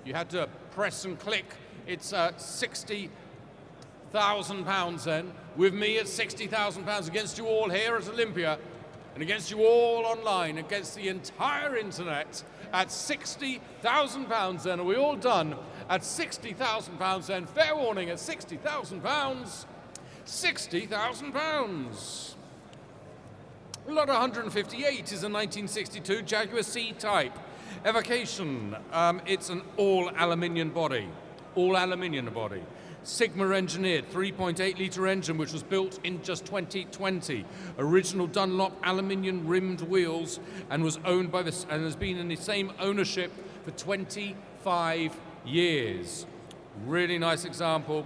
you had to press and click. It's £60,000 then. With me at £60,000 against you all here at Olympia and against you all online, against the entire internet at £60,000 then. Are we all done? At £60,000 then. Fair warning at £60,000. £60,000. Lot 158 is a 1962 Jaguar C-Type. Evocation, it's an all-aluminium body. All-aluminium body. Sigma engineered 3.8 litre engine which was built in just 2020. Original Dunlop aluminium rimmed wheels and was owned by this and has been in the same ownership for 25 years. Really nice example.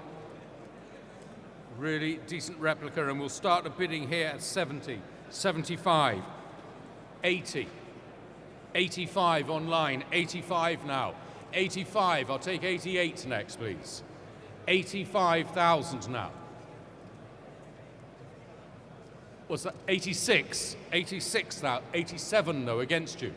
Really decent replica, and we'll start the bidding here at 70, 75, 80, 85 online, 85 now, 85, I'll take 88 next please, 85,000 now. What's that, 86, 86 now, 87 though against you,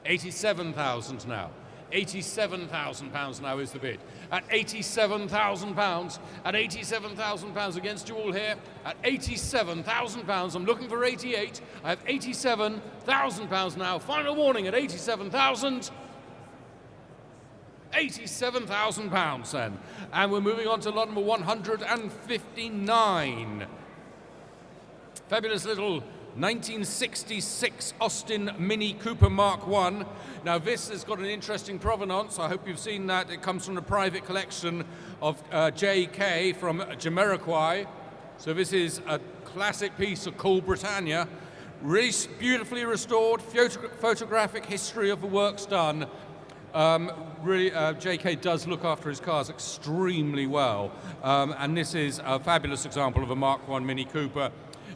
87,000 now. £87,000 now is the bid. At £87,000, at £87,000 against you all here, at £87,000, I'm looking for 88, I have £87,000 now, final warning at £87,000, £87,000 then. And we're moving on to lot number 159. Fabulous little 1966 Austin Mini Cooper Mark I. Now this has got an interesting provenance. I hope you've seen that. It comes from the private collection of J.K. from Jamiroquai. So this is a classic piece of Cool Britannia. Really beautifully restored, photographic history of the works done. Really, J.K. does look after his cars extremely well. And this is a fabulous example of a Mark I Mini Cooper.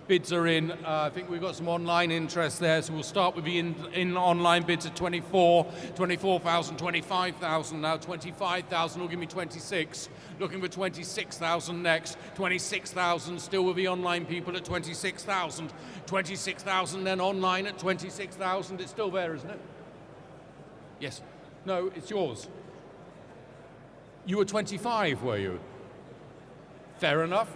Bids are in. I think we've got some online interest there, so we'll start with the in online bids at 24,000, 25,000 now, 25,000 will give me 26. Looking for 26,000 next, 26,000 still with the online people at 26,000. 26,000 then online at 26,000. It's still there, isn't it? Yes. No, it's yours. You were 25, were you? Fair enough.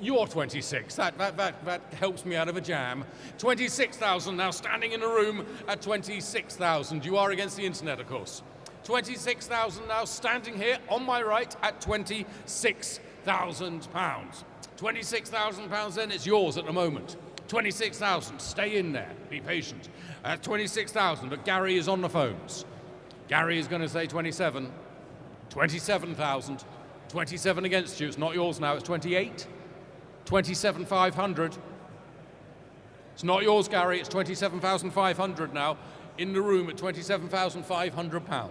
You're 26. That helps me out of a jam. 26,000 now standing in a room at 26,000. You are against the internet, of course. 26,000 now standing here on my right at £26,000. £26,000 then, it's yours at the moment. 26,000, stay in there, be patient. At 26,000, but Gary is on the phones. Gary is going to say 27. 27,000. 27 against you, it's not yours now, it's 28. 27,500. It's not yours, Gary, it's 27,500 now. In the room at £27,500.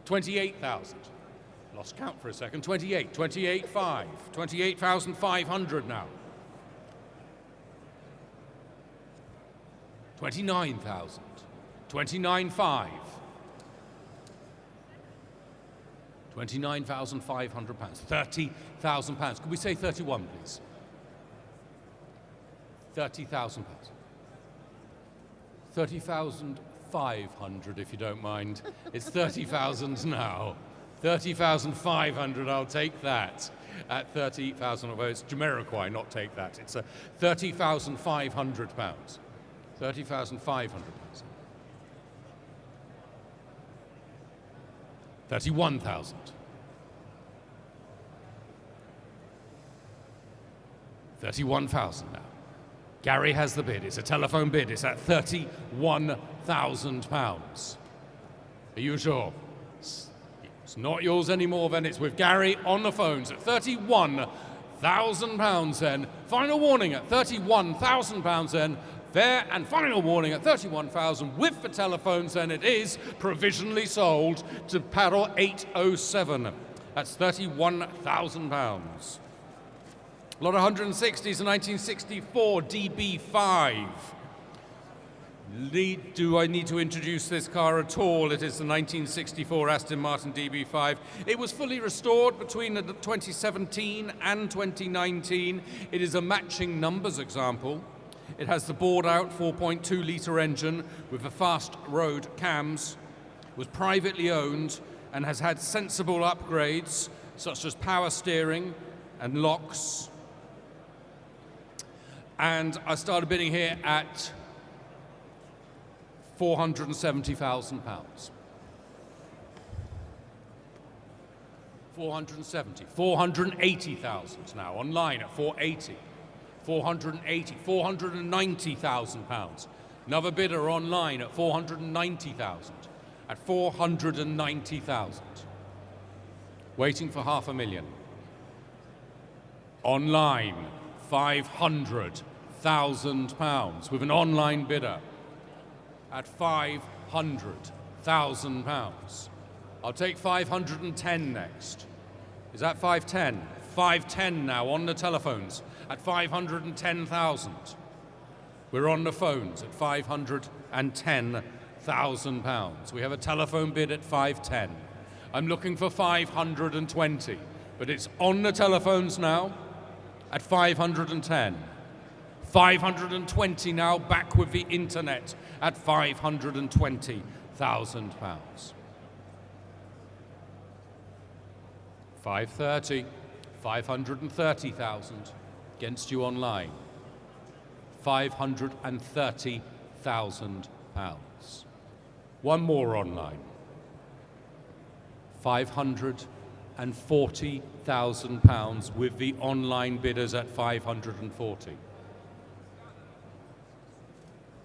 28,000. Lost count for a second. 28,500. 28,500 now. 29,000. 29,500. £29,500. £30,000. Could we say 31, please? £30,000. 30,500, if you don't mind. It's 30,000 now. 30,500, I'll take that. At 30,000, although it's Jamiroquai, not take that. It's £30,500. £30,500. 31,000. 31,000 now. Gary has the bid. It's a telephone bid. It's at £31,000. Are you sure? It's not yours anymore then. It's with Gary on the phones at £31,000. £31,000 then. Final warning at £31,000 then. Fair and final warning at 31,000 with the telephones, then it is provisionally sold to paddle 807. That's £31,000. Lot of 160s, a 1964 DB5. Do I need to introduce this car at all? It is the 1964 Aston Martin DB5. It was fully restored between 2017 and 2019. It is a matching numbers example. It has the bored out 4.2 litre engine with the fast road cams, was privately owned and has had sensible upgrades such as power steering and locks. And I started bidding here at £470,000. 470, 480,000 now, online at 480. 480, £490,000. Another bidder online at 490,000. At 490,000. Waiting for £500,000. Online, £500,000 with an online bidder at £500,000. I'll take 510 next. Is that 510? 510 now on the telephones at 510,000. We're on the phones at £510,000. We have a telephone bid at 510. I'm looking for 520, but it's on the telephones now at 510. 520 now, back with the internet at £520,000. 530, 530,000 against you online. £530,000. One more online. £540,000 with the online bidders at 540.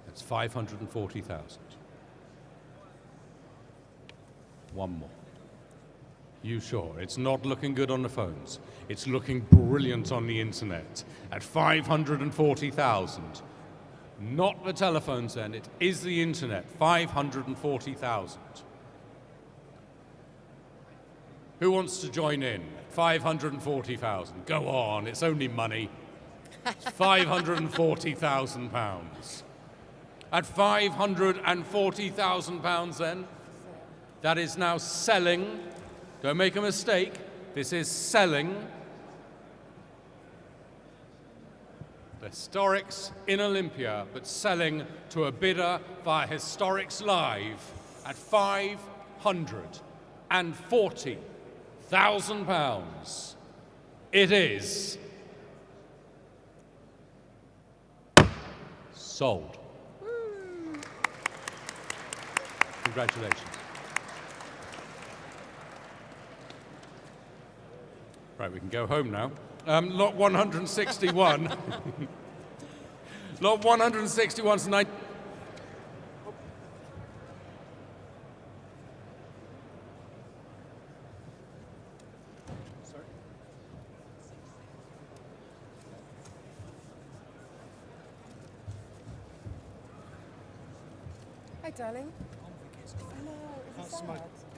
That's 540,000. One more. You sure? It's not looking good on the phones. It's looking brilliant on the internet at 540,000. Not the telephones then, it is the internet, 540,000. Who wants to join in? 540,000. Go on, it's only money. It's £540,000. At £540,000 then, that is now selling. Don't make a mistake, this is selling the Historics in Olympia, but selling to a bidder via Historics Live at £540,000. It is sold. Congratulations. Right, we can go home now. Lot 161. Lot 161's 9. Sorry. Hi, darling.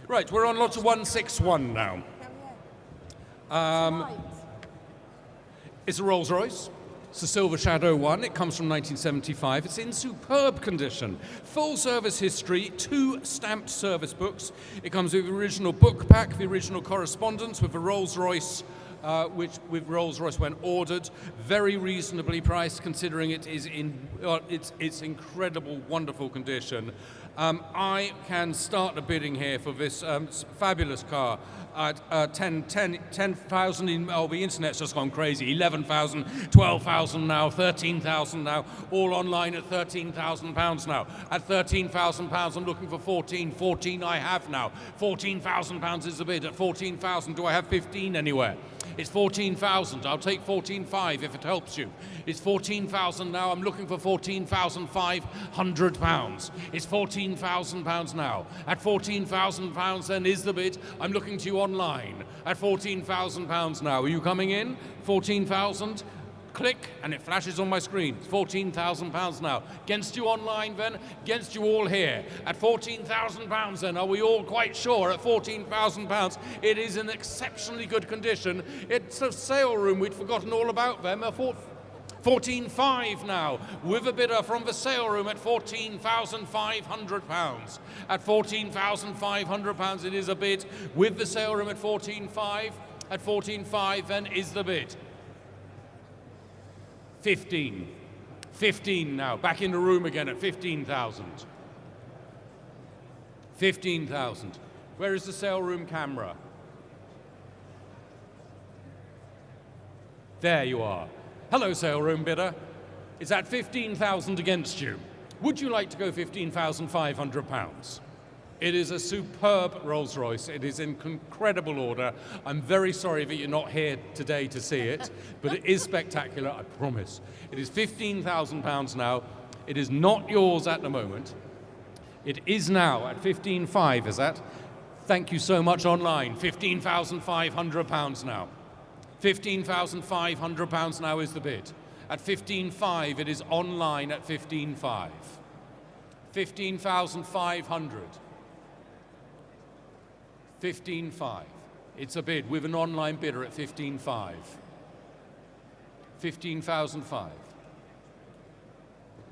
Right, we're on lot 161 now. It's a Rolls Royce. It's the Silver Shadow one. It comes from 1975. It's in superb condition. Full service history, 2 stamped service books. It comes with the original book pack, the original correspondence with the Rolls Royce, which with Rolls Royce when ordered. Very reasonably priced, considering it is in its incredible, wonderful condition. I can start the bidding here for this fabulous car at 10,000. Oh, the internet's just gone crazy. 11,000, 12,000 now, 13,000 now, all online at £13,000 now. At £13,000, I'm looking for 14. 14 I have now. £14,000 is the bid. At 14,000, do I have 15 anywhere? It's 14,000. I'll take 14,500 if it helps you. It's 14,000 now. I'm looking for £14,500. It's 14,000. £14,000 now. At £14,000 then is the bid. I'm looking to you online. At £14,000 now. Are you coming in? 14,000? Click, and it flashes on my screen. It's £14,000 now. Against you online then, against you all here. At £14,000 then, are we all quite sure? At £14,000, it is in exceptionally good condition. It's a sale room, we'd forgotten all about them. 14,500 now, with a bidder from the sale room at £14,500. At £14,500 it is a bid, with the sale room at 14,500. At 14,500 then is the bid. 15 now, back in the room again at 15,000. 15,000. Where is the sale room camera? There you are. Hello, sale room bidder. It's at 15,000 against you. Would you like to go £15,500? It is a superb Rolls Royce. It is in incredible order. I'm very sorry that you're not here today to see it, but it is spectacular, I promise. It is £15,000 now. It is not yours at the moment. It is now at 15,500, is that? Thank you so much online. £15,500 now. £15,500 now is the bid. At 15,500, it is online at 15,500. 15,500. 15,500. It's a bid with an online bidder at 15,500. 15,500.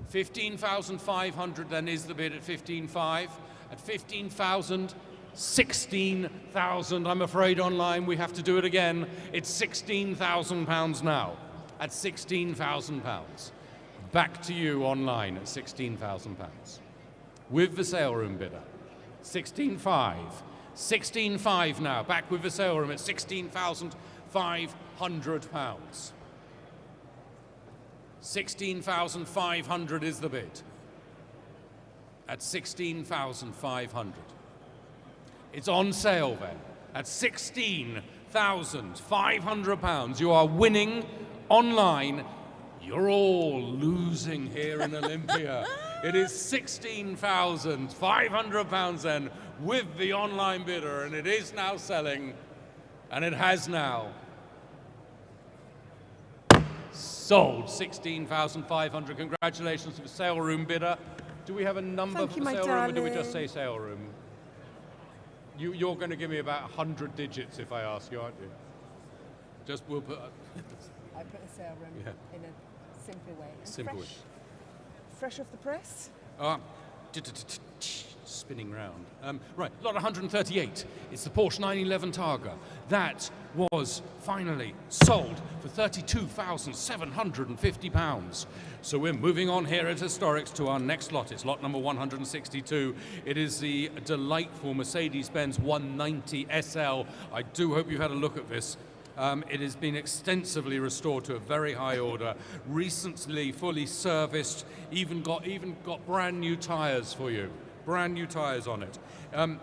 15,500 then is the bid at 15,500. At 15,000, 16,000. I'm afraid online we have to do it again. It's £16,000 now. At £16,000. Back to you online at £16,000. With the sale room bidder. 16,500. 16,500 now, back with the sale room at £16,500. 16,500 is the bid. At 16,500. It's on sale then. At £16,500. You are winning online. You're all losing here in Olympia. It is £16,500 then with the online bidder, and it is now selling, and it has now sold. 16,500. Congratulations to the sale room bidder. Do we have a number for the sale room, or do we just say sale room? You're going to give me about 100 digits if I ask you, aren't you? Just we'll put. I put a sale room in a simple way. And Simple. fresh off the press. Spinning round. Right, lot 138. It's the Porsche 911 Targa. That was finally sold for £32,750. So we're moving on here at Historics to our next lot. It's lot number 162. It is the delightful Mercedes-Benz 190 SL. I do hope you've had a look at this. It has been extensively restored to a very high order, recently fully serviced, even got brand new tires for you. Brand new tires on it. The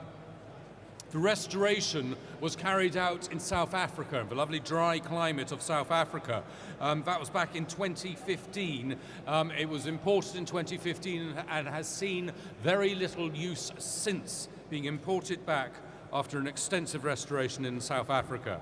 restoration was carried out in South Africa, in the lovely dry climate of South Africa. That was back in 2015. It was imported in 2015 and has seen very little use since being imported back after an extensive restoration in South Africa.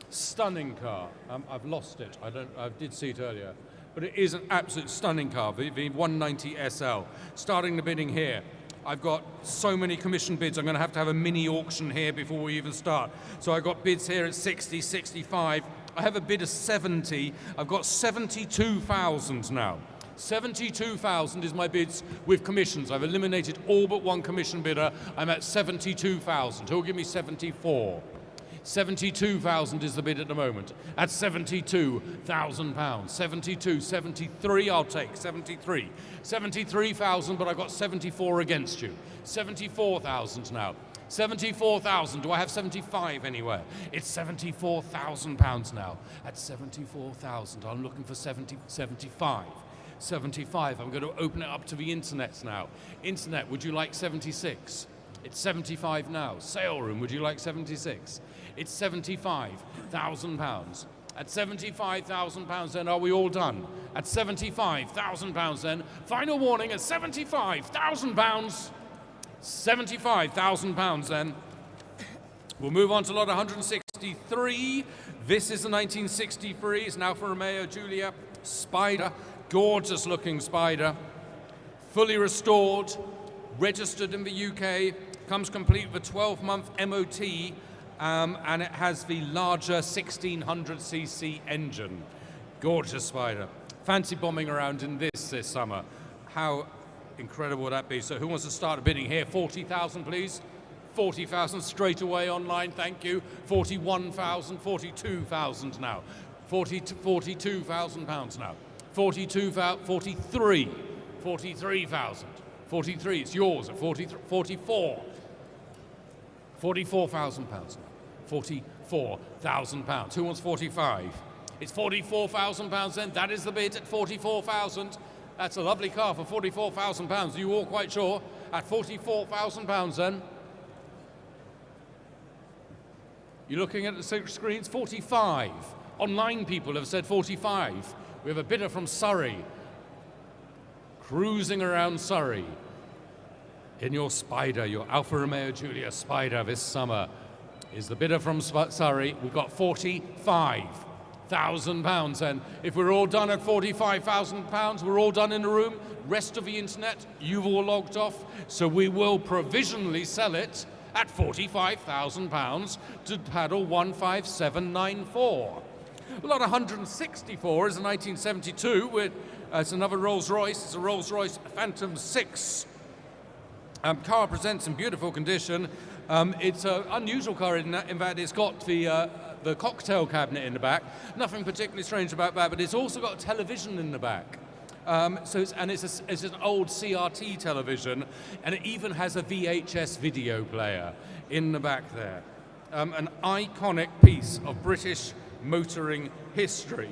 Stunning car. I've lost it. I did see it earlier. But it is an absolute stunning car, the 190 SL. Starting the bidding here. I've got so many commission bids, I'm going to have a mini auction here before we even start. So I've got bids here at 60, 65. I have a bid of 70. I've got 72,000 now. 72,000 is my bids with commissions. I've eliminated all but one commission bidder. I'm at 72,000. Who'll give me 74? 72,000 is the bid at the moment. At £72,000. 72, 73, I'll take 73. 73,000, but I've got 74 against you. 74,000 now. 74,000. Do I have 75 anywhere? It's £74,000 now. At 74,000, I'm looking for 75. 75. I'm going to open it up to the internet now. Internet, would you like 76? It's 75 now. Sale room, would you like 76? It's £75,000. At £75,000 then, are we all done? At £75,000 then, final warning, at £75,000, £75,000 then. We'll move on to lot 163. This is the 1963. It's now for Romeo Giulia Spider. Gorgeous looking Spider. Fully restored, registered in the UK, comes complete with a 12-month MOT, and it has the larger 1600cc engine. Gorgeous Spider. Fancy bombing around in this summer. How incredible would that be? So who wants to start bidding here? 40,000, please. 40,000 straight away online, thank you. 41,000, 42,000 now. 42,000 pounds now. 42,000, 43. 43,000. 43, it's yours at 44. 44,000 pounds now. 44,000 pounds. Who wants 45? It's 44,000 pounds then. That is the bid at 44,000. That's a lovely car for 44,000 pounds. Are you all quite sure? At 44,000 pounds then. You're looking at the screens? 45. Online people have said 45. We have a bidder from Surrey. Cruising around Surrey in your Spider, your Alfa Romeo Giulia Spider this summer is the bidder from Surrey. We've got £45,000, and if we're all done at £45,000, we're all done in the room. Rest of the internet, you've all logged off, so we will provisionally sell it at £45,000 to paddle 15794. Lot 164 is a 1972 with it's another Rolls-Royce. It's a Rolls-Royce Phantom 6. Car presents in beautiful condition. It's an unusual car in that it's got the cocktail cabinet in the back. Nothing particularly strange about that, but it's also got a television in the back. It's an old CRT television, and it even has a VHS video player in the back there. An iconic piece of British motoring history.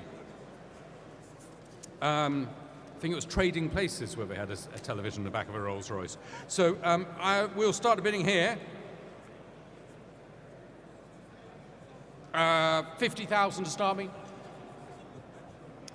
I think it was Trading Places where they had a television in the back of a Rolls-Royce. So we'll start the bidding here. 50,000 to start me.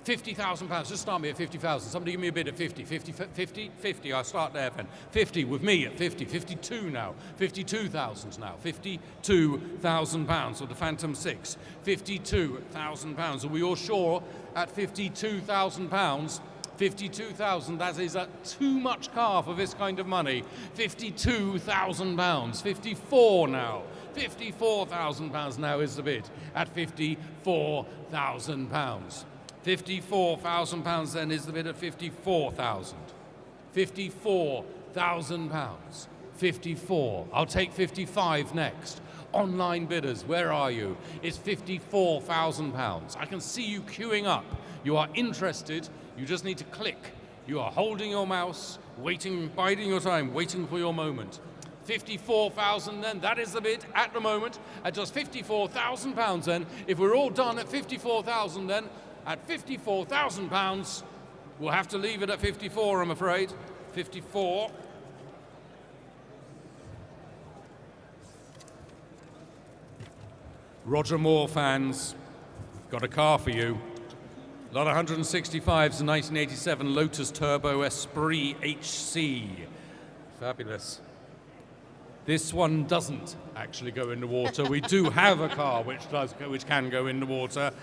£50,000, just start me at 50,000. Somebody give me a bid at 50. 50, I'll start there then. 50 with me at 50, 52 now. 52,000 now. £52,000 with the Phantom 6. £52,000. Are we all sure at £52,000? 52,000, that is too much car for this kind of money. £52,000. 54 now. £54,000 now is the bid at £54,000. £54,000 then is the bid at 54,000. £54,000. 54. I'll take 55 next. Online bidders, where are you? It's £54,000. I can see you queuing up. You are interested. You just need to click. You are holding your mouse, waiting, biding your time, waiting for your moment. 54,000 then, that is the bid at the moment at just £54,000 then. If we're all done at 54,000 then, at £54,000, we'll have to leave it at 54, I'm afraid. 54. Roger Moore fans, got a car for you. Lot 165 is a 1987 Lotus Turbo Esprit HC. Fabulous. This one doesn't actually go in the water. We do have a car which can go in the water.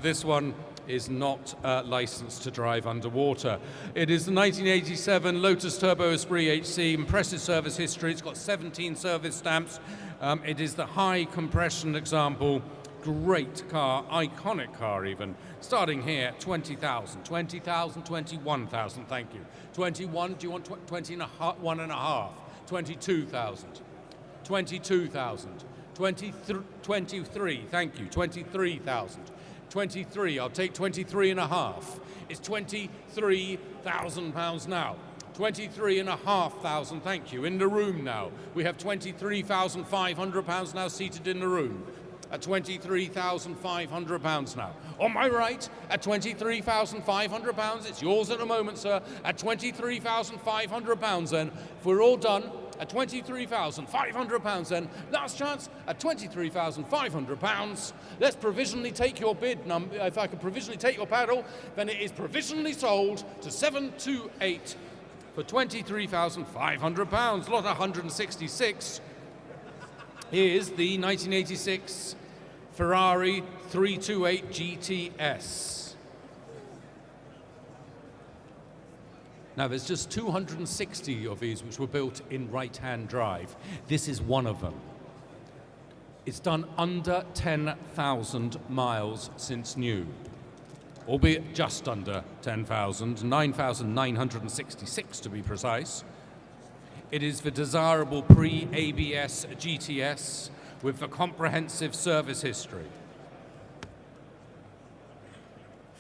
This one is not licensed to drive underwater. It is the 1987 Lotus Turbo Esprit HC, impressive service history. It's got 17 service stamps. It is the high compression example. Great car, iconic car even. Starting here, 20,000, 20,000, 21,000, thank you. 21, do you want 21 and a half? 22,000, 22,000, 23, thank you, 23,000, 23, I'll take 23 and a half. It's £23,000 now. 23,500, thank you, in the room now. We have £23,500 now seated in the room. At £23,500 now. On my right, at £23,500, it's yours at the moment, sir. At £23,500 then, if we're all done, at £23,500 then, last chance, at £23,500, let's provisionally take your bid number. If I could provisionally take your paddle, then it is provisionally sold to 728 for £23,500. Lot 166 is the 1986 Ferrari 328 GTS. Now, there's just 260 of these which were built in right-hand drive. This is one of them. It's done under 10,000 miles since new, albeit just under 10,000, 9,966 to be precise. It is the desirable pre-ABS GTS with the comprehensive service history.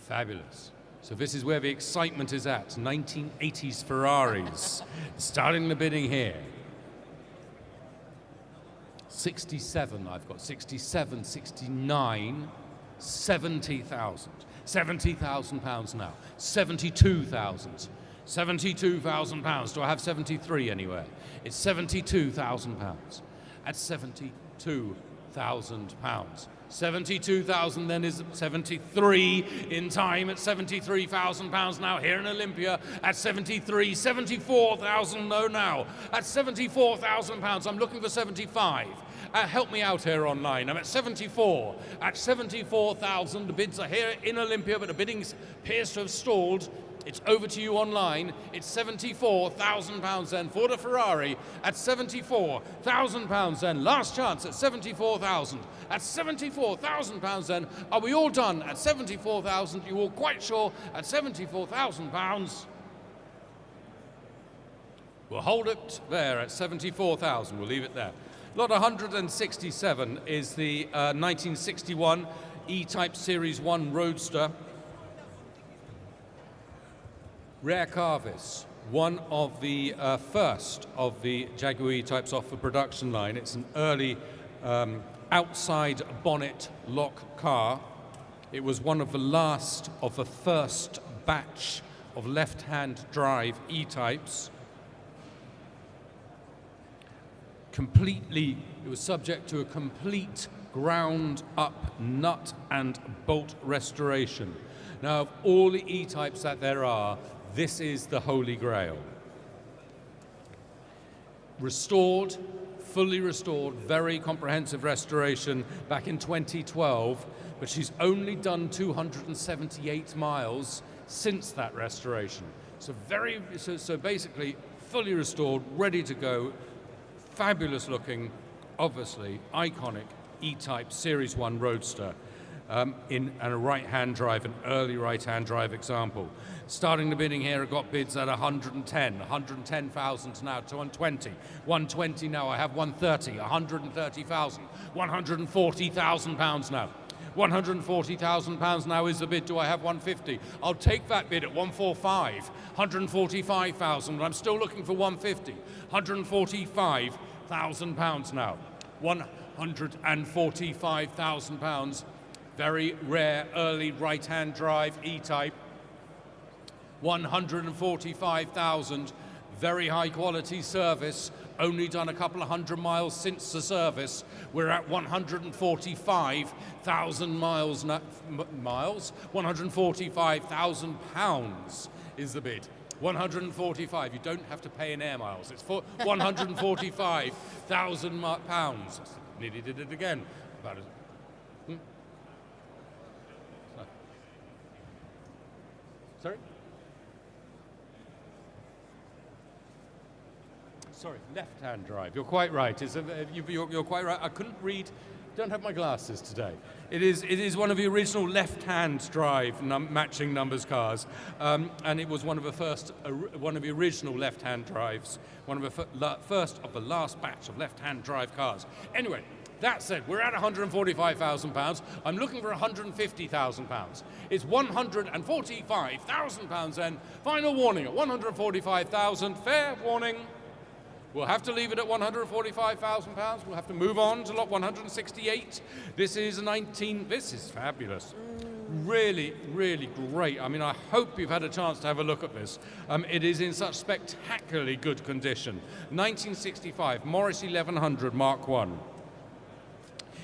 Fabulous. So this is where the excitement is at, 1980s Ferraris. Starting the bidding here. 67, I've got 67, 69, 70,000. 70,000 pounds now. 72,000. 72,000 pounds. Do I have 73 anywhere? It's 72,000 pounds. At 72,000 pounds. 72,000 then is 73 in time at 73,000 pounds now here in Olympia at 73, 74,000 no now at 74,000 pounds. I'm looking for 75. Help me out here online. I'm at 74. At 74,000, the bids are here in Olympia, but the bidding appears to have stalled. It's over to you online. It's 74,000 pounds then for the Ferrari at 74,000 pounds then. Last chance at 74,000. At 74,000 pounds then. Are we all done at 74,000? You all quite sure at 74,000 pounds? We'll hold it there at 74,000. We'll leave it there. Lot 167 is the 1961 E-Type Series 1 Roadster. Rare car this, one of the first of the Jaguar E-Types off the production line. It's an early outside bonnet lock car. It was one of the last of the first batch of left-hand drive E-Types. It was subject to a complete ground-up nut and bolt restoration. Now, of all the E-Types that there are, this is the Holy Grail. Restored, fully restored, very comprehensive restoration back in 2012, but she's only done 278 miles since that restoration. So basically fully restored, ready to go, fabulous looking, obviously iconic E-Type Series 1 Roadster. In a right-hand drive, an early right-hand drive example. Starting the bidding here, I've got bids at 110,000 now to 120. 120 now, I have 130, 130,000, 140,000 pounds now. 140,000 pounds now is the bid. Do I have 150? I'll take that bid at 145, 145,000. I'm still looking for 150. 145,000 pounds now. 145,000 pounds. Very rare early right-hand drive E-Type. 145,000. Very high quality service. Only done a couple of hundred miles since the service. We're at 145,000 miles. 145,000 pounds is the bid. 145. You don't have to pay in air miles. It's for 145,000 pounds. Nearly did it again. About it. Sorry? Sorry, left-hand drive. You're quite right. You're quite right. I couldn't read. Don't have my glasses today. It is one of the original left-hand drive matching numbers cars, and it was one of the original left-hand drives. One of the first of the last batch of left-hand drive cars. Anyway. That said, we're at £145,000. I'm looking for £150,000. It's £145,000 then. Final warning at £145,000. Fair warning. We'll have to leave it at £145,000. We'll have to move on to lot 168. This is this is fabulous. Really, really great. I mean, I hope you've had a chance to have a look at this. It is in such spectacularly good condition. 1965, Morris 1100 Mark I.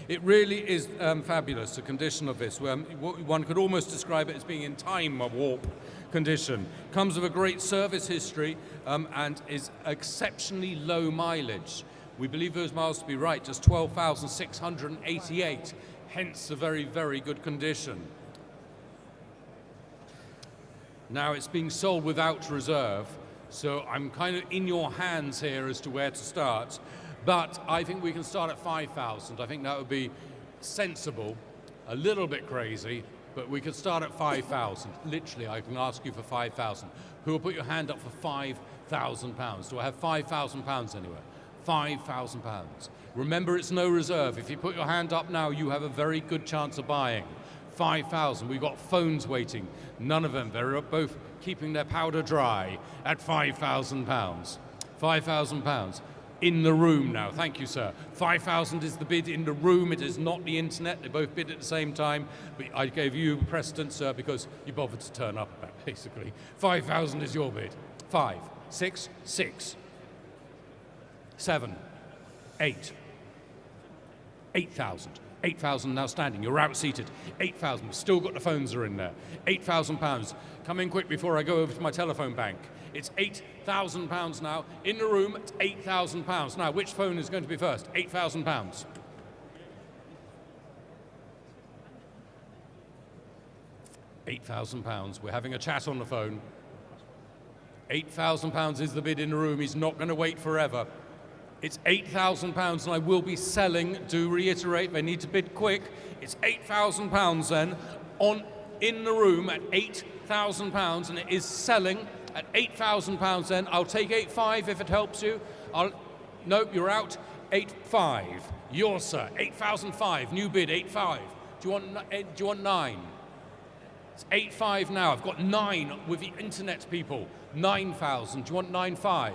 It really is fabulous, the condition of this. One could almost describe it as being in time warp condition. Comes with a great service history and is exceptionally low mileage. We believe those miles to be right, just 12,688, hence a very, very good condition. Now it's being sold without reserve, so I'm kind of in your hands here as to where to start. But I think we can start at 5,000. I think that would be sensible, a little bit crazy, but we could start at 5,000. Literally, I can ask you for 5,000. Who will put your hand up for £5,000? Do I have £5,000 anywhere? £5,000. Remember, it's no reserve. If you put your hand up now, you have a very good chance of buying. 5,000. We've got phones waiting. None of them. They're both keeping their powder dry at £5,000. £5,000. In the room now. Thank you, sir. 5,000 is the bid in the room. It is not the internet. They both bid at the same time. But I gave you precedence, sir, because you bothered to turn up, basically. 5,000 is your bid. 5, 6, 6, 7, 8, 8,000. 8,000 now standing. You're out seated. 8,000. We've still got the phones are in there. £8,000. Come in quick before I go over to my telephone bank. It's £8,000 now. In the room, it's £8,000. Now, which phone is going to be first? £8,000. £8,000. We're having a chat on the phone. £8,000 is the bid in the room. He's not going to wait forever. It's £8,000 and I will be selling. Do reiterate, they need to bid quick. It's £8,000 then in the room at £8,000 and it is selling at £8,000 then. I'll take 8.5 if it helps you. Nope, you're out. 8.5. Yours, sir. 8,005. New bid, 8.5. Do you want 9? It's 8.5 now. I've got 9 with the internet people. 9,000. Do you want 9.5?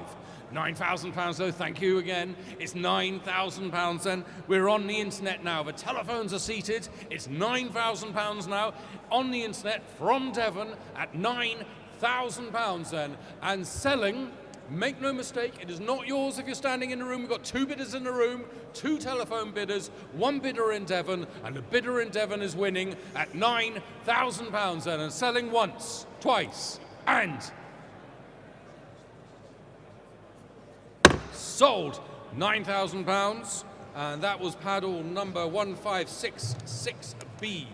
£9,000 though, thank you again. It's £9,000 then. We're on the internet now. The telephones are seated. It's £9,000 now on the internet from Devon at £9,000 then. And selling, make no mistake, it is not yours if you're standing in the room. We've got 2 bidders in the room, 2 telephone bidders, 1 bidder in Devon, and the bidder in Devon is winning at £9,000 then. And selling once, twice, and sold. £9,000, and that was paddle number 1566B.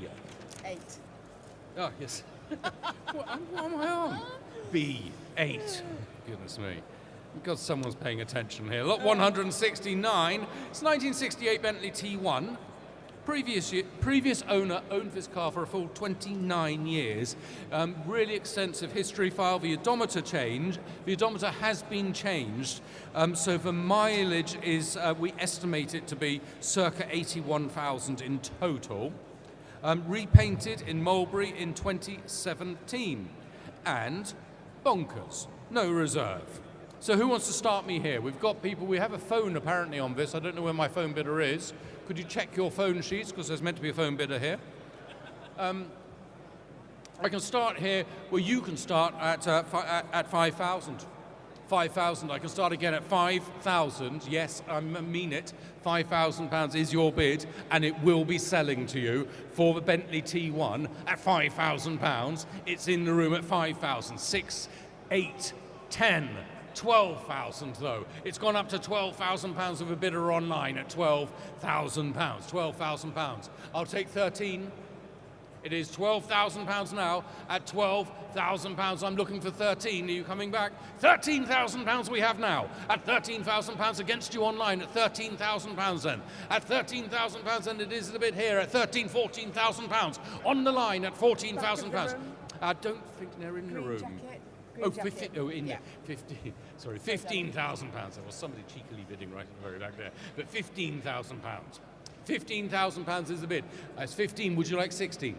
8. Oh, yes. What am I on? B8. Goodness me. Because someone's paying attention here. Lot 169. It's 1968 Bentley T1. Previous owner owned this car for a full 29 years. Really extensive history file. The odometer has been changed. So the mileage is, we estimate it to be circa 81,000 in total. Repainted in Mulberry in 2017. And bonkers, no reserve. So who wants to start me here? We've got people, we have a phone apparently on this. I don't know where my phone bidder is. Could you check your phone sheets, because there's meant to be a phone bidder here. I can start here, well you can start at 5,000. 5,000, I can start again at 5,000. Yes, I mean it. £5,000 is your bid, and it will be selling to you for the Bentley T1 at £5,000. It's in the room at 5,000. 6, 8, 10. 12,000 though. It's gone up to £12,000 with a bidder online at £12,000. £12,000. I'll take 13. It is £12,000 now at £12,000. I'm looking for 13. Are you coming back? £13,000 we have now at £13,000 against you online at £13,000 then. At £13,000 and it is a bit here at £14,000 on the line at £14,000. I don't think they're in the room. Jacket. Oh, 15, oh, in there. 15, sorry, £15,000. There was somebody cheekily bidding right at the very back there. But £15,000. £15,000 is the bid. That's 15. Would you like 16?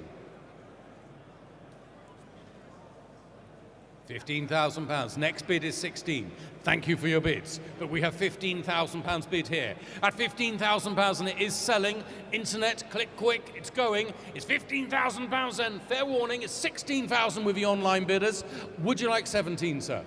£15,000. Next bid is 16. Thank you for your bids. But we have £15,000 bid here. At £15,000 and it is selling. Internet, click quick, it's going. It's £15,000 and fair warning, it's 16,000 with the online bidders. Would you like 17, sir?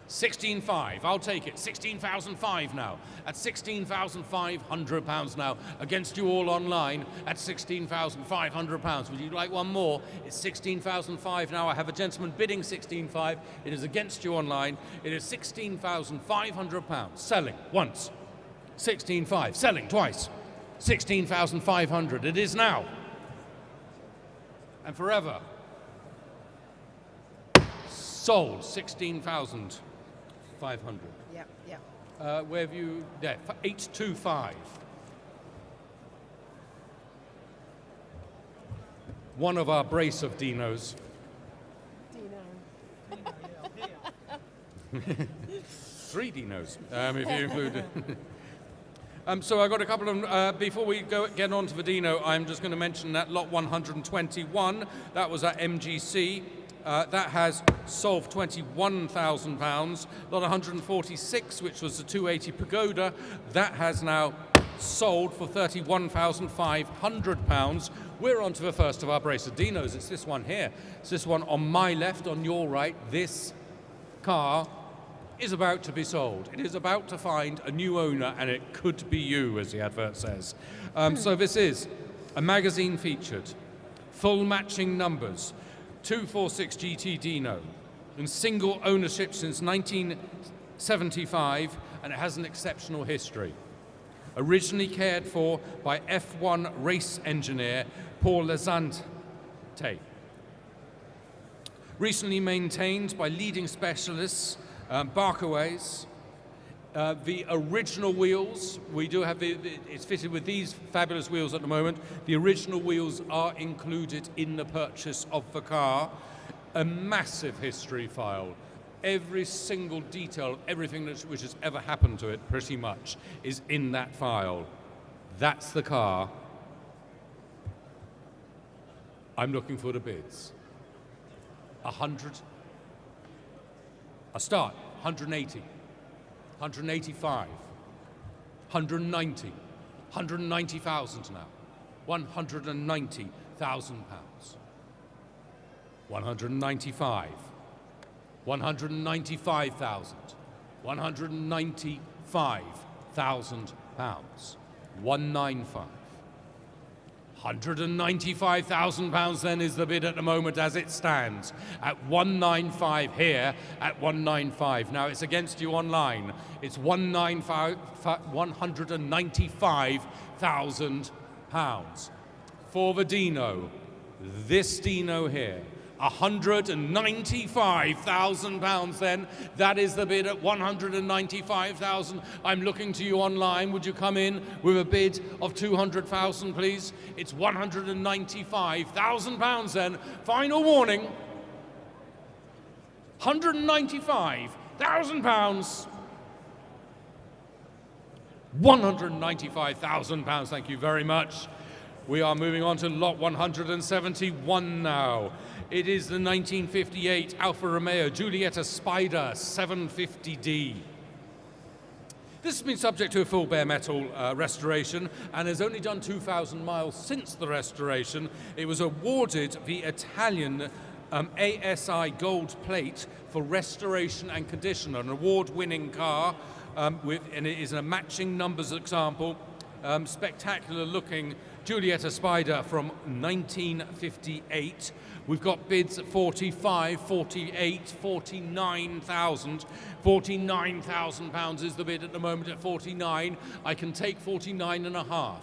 16,500, I'll take it. 16,500 now. At £16,500 now. Against you all online at £16,500. Would you like one more? It's 16,500 now. I have a gentleman bidding 16,500. It is against you online. It is £16,500. Selling once. 16,500. Selling twice. 16,500. It is now. And forever. Sold 16,500. Yep, yep. Where have you there? 825. One of our brace of Dinos. Three Dinos, if you include it. So I've got a couple of, before we get on to the Dino, I'm just going to mention that lot 121, that was at MGC. That has sold for £21,000. Lot 146, which was the 280 Pagoda, that has now sold for £31,500. We're on to the first of our brace of Dinos. It's this one here. It's this one on my left, on your right. This car is about to be sold. It is about to find a new owner, and it could be you, as the advert says. So this is a magazine featured, full matching numbers, 246 GT Dino, in single ownership since 1975, and it has an exceptional history. Originally cared for by F1 race engineer Paul Lazante. Recently maintained by leading specialists, Barkaways. The original wheels, we do have, it's fitted with these fabulous wheels at the moment. The original wheels are included in the purchase of the car. A massive history file. Every single detail of everything which has ever happened to it, pretty much, is in that file. That's the car. I'm looking for the bids. 100. A start, 180. 185, 190, 190,000 now, £190,000, 195, 195,000, £195,000, 195. £195,000 then is the bid at the moment as it stands. At 195 here, at 195. Now it's against you online. It's £195,000 for the Dino. This Dino here. £195,000 then. That is the bid at 195,000. I'm looking to you online. Would you come in with a bid of 200,000, please? It's £195,000 then. Final warning. £195,000. £195,000. Thank you very much. We are moving on to lot 171 now. It is the 1958 Alfa Romeo Giulietta Spider 750D. This has been subject to a full bare metal restoration and has only done 2,000 miles since the restoration. It was awarded the Italian ASI Gold Plate for restoration and condition, an award-winning car, and it is a matching numbers example. Spectacular looking Giulietta Spider from 1958. We've got bids at 45, 48, 49,000. £49,000 is the bid at the moment at 49. I can take 49.5.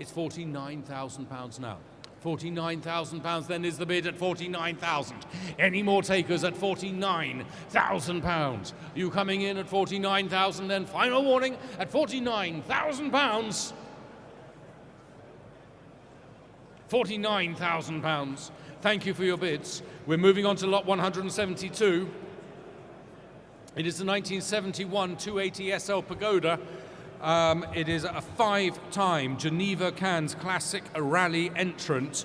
It's £49,000 now. £49,000 then is the bid at 49,000. Any more takers at £49,000? You coming in at 49,000 then? Final warning at £49,000. £49,000. Thank you for your bids. We're moving on to lot 172. It is the 1971 280 SL Pagoda. It is a 5-time Geneva Cannes Classic Rally entrant,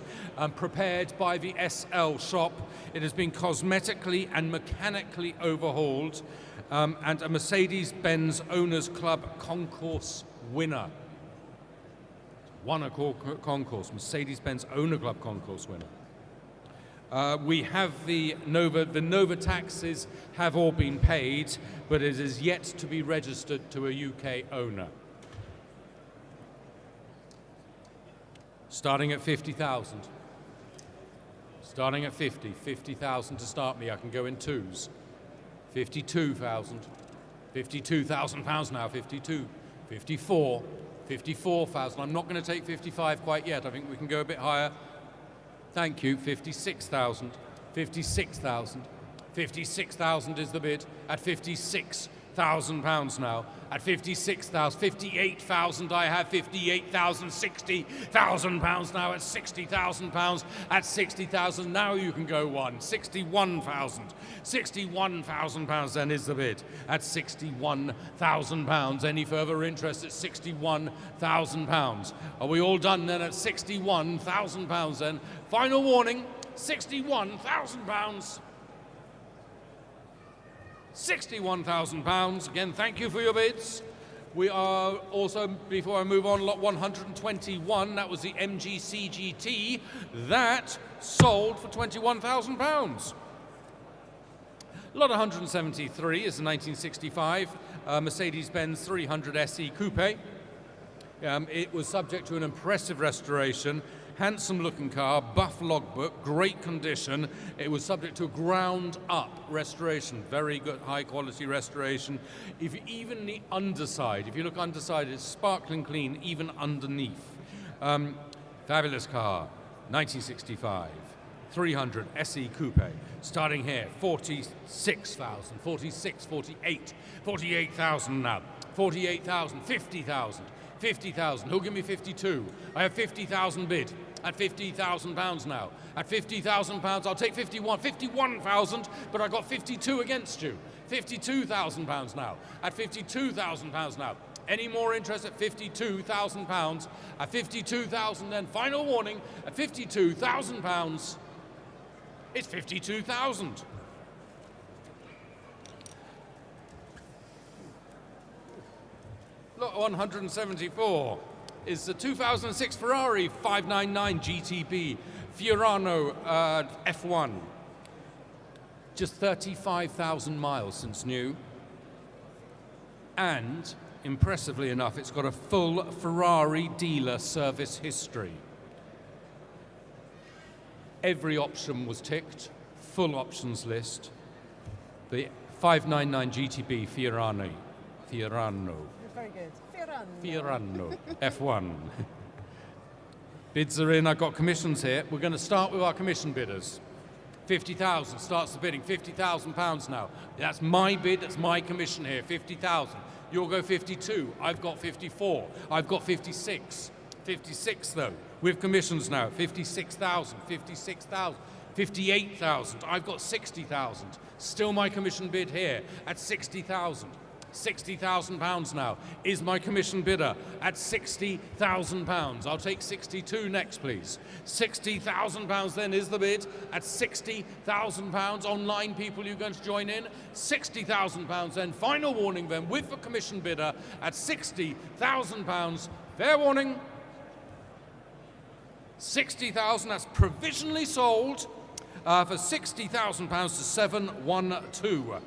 prepared by the SL shop. It has been cosmetically and mechanically overhauled, and a Mercedes-Benz Owners Club concourse winner. Won a concourse, Mercedes-Benz Owner Club concourse winner. We have the Nova taxes have all been paid, but it is yet to be registered to a UK owner. Starting at 50,000. Starting at 50,000 to start me. I can go in twos. 52,000. 52,000 pounds now. 52, 54, 54,000. I'm not going to take 55 quite yet. I think we can go a bit higher. Thank you. 56,000. 56,000. 56,000 is the bid at 56,000 pounds now. At 56,000, 58,000 I have, 58,000, 60,000 pounds now at 60,000 pounds. At 60,000, now you can go one. 61,000, 61,000 pounds then is the bid at 61,000 pounds. Any further interest at 61,000 pounds? Are we all done then at 61,000 pounds then? Final warning, 61,000 pounds. 61,000 pounds. Again, thank you for your bids. We are also, before I move on, lot 121, that was the MG-CGT. That sold for 21,000 pounds. Lot 173 is the 1965 Mercedes-Benz 300 SE Coupe. It was subject to an impressive restoration. Handsome looking car, buff logbook, great condition. It was subject to a ground up restoration, very good high quality restoration. Even the underside, if you look underside, it's sparkling clean even underneath. Fabulous car, 1965, 300 SE Coupe, starting here, 46,000, 46, 48, 48,000 now, 48,000, 50,000. 50,000. Who'll give me 52? I have 50,000 bid at 50,000 pounds now. At 50,000 pounds, I'll take 51,000, but I got 52 against you. 52,000 pounds now. At 52,000 pounds now. Any more interest at 52,000 pounds? At 52,000, then final warning. At 52,000 pounds, it's 52,000. Lot 174 is the 2006 Ferrari 599 GTB Fiorano F1. Just 35,000 miles since new. And, impressively enough, it's got a full Ferrari dealer service history. Every option was ticked, full options list. The 599 GTB Fiorano. Very good. Fiorano F1. Bids are in. I've got commissions here. We're going to start with our commission bidders. 50,000 starts the bidding. 50,000 pounds now. That's my bid. That's my commission here. 50,000. You'll go 52. I've got 54. I've got 56. 56 though. With commissions now. 56,000. 56,000. 58,000. I've got 60,000. Still my commission bid here at 60,000. 60,000 pounds now is my commission bidder at 60,000 pounds. I'll take 62 next, please. 60,000 pounds then is the bid at 60,000 pounds. Online people, you're going to join in. 60,000 pounds then. Final warning then with the commission bidder at 60,000 pounds. Fair warning. 60,000. That's provisionally sold for 60,000 pounds to 712.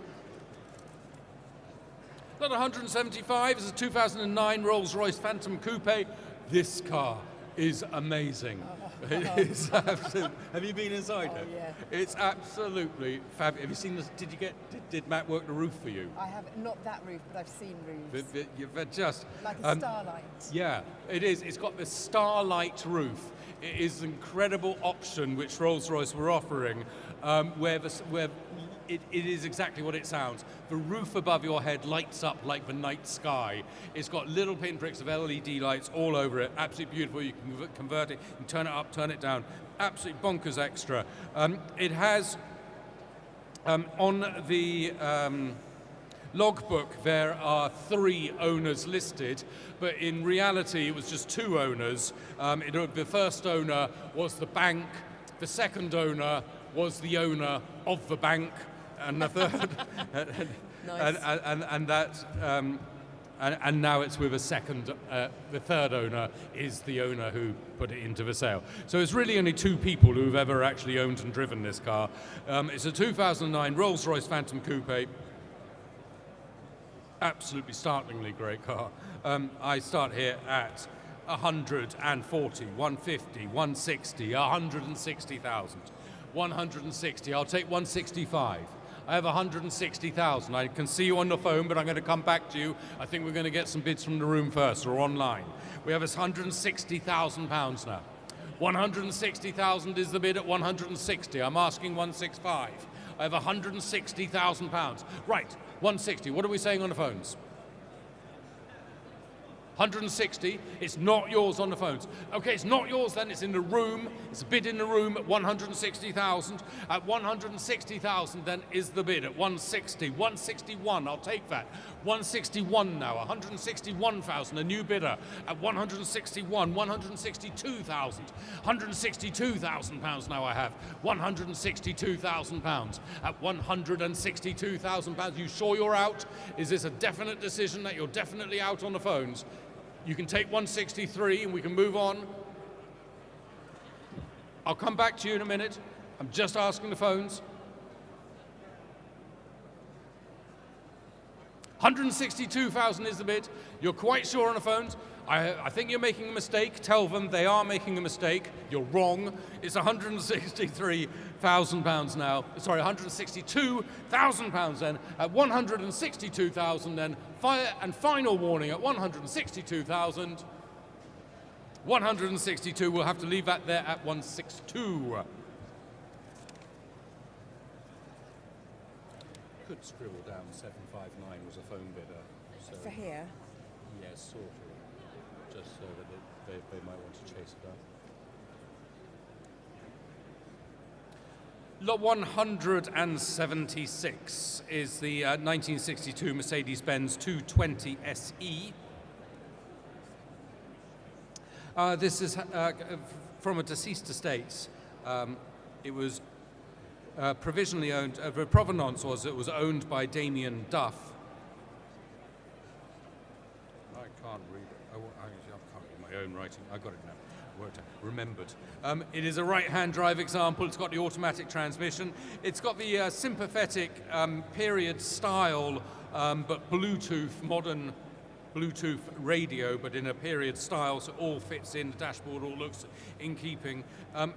Lot 175 is a 2009 Rolls-Royce Phantom Coupe. This car is amazing. It is absolute. Have you been inside it? Yeah. It's absolutely fabulous. Have you seen this? Did Matt work the roof for you? I have not that roof, but I've seen roofs. You've just Like a starlight. Yeah, it is. It's got this starlight roof. It is an incredible option which Rolls-Royce were offering, where it is exactly what it sounds. The roof above your head lights up like the night sky. It's got little pinpricks of LED lights all over it. Absolutely beautiful. You can convert it, you can turn it up, turn it down. Absolutely bonkers extra. It has, on the logbook, there are 3 owners listed, but in reality it was just 2 owners. The first owner was the bank, the second owner was the owner of the bank, and the third, Nice. and that and now it's with a second, the third owner is the owner who put it into the sale. So it's really only two people who've ever actually owned and driven this car. It's a 2009 Rolls-Royce Phantom Coupe. Absolutely startlingly great car. I start here at 140, 150, 160, 160,000. 160, I'll take 165. I have 160,000. I can see you on the phone, but I'm going to come back to you. I think we're going to get some bids from the room first or online. We have £160,000 now. 160,000 is the bid at 160. I'm asking 165. I have £160,000. Right, 160. What are we saying on the phones? 160, it's not yours on the phones. Okay, it's not yours then, it's in the room. It's a bid in the room at 160,000. At 160,000 then is the bid at 160, 161, I'll take that. 161 now, 161,000, a new bidder at 161, 162,000. 162,000 pounds now I have. 162,000 pounds. At 162,000 pounds, you sure you're out? Is this a definite decision that you're definitely out on the phones? You can take 163 and we can move on. I'll come back to you in a minute. I'm just asking the phones. 162,000 is the bid. You're quite sure on the phones. I think you're making a mistake. Tell them they are making a mistake. You're wrong. It's £163,000 now. Sorry, £162,000 then. At 162,000 then. Final warning at 162,000. 162. We'll have to leave that there at 162. Could scribble down 759 was a phone bidder. So For here. yes, sort of. Just so that they might want to chase it up. Lot 176 is the 1962 Mercedes-Benz 220 SE. This is from a deceased estate. It was provisionally owned, the provenance was it was owned by Damien Duff. I can't read it. I can't read my own writing. I got it now. Worked out. Remembered. It is a right-hand drive example. It's got the automatic transmission. It's got the sympathetic period style, but Bluetooth, modern Bluetooth radio, but in a period style, so it all fits in. The dashboard all looks in keeping.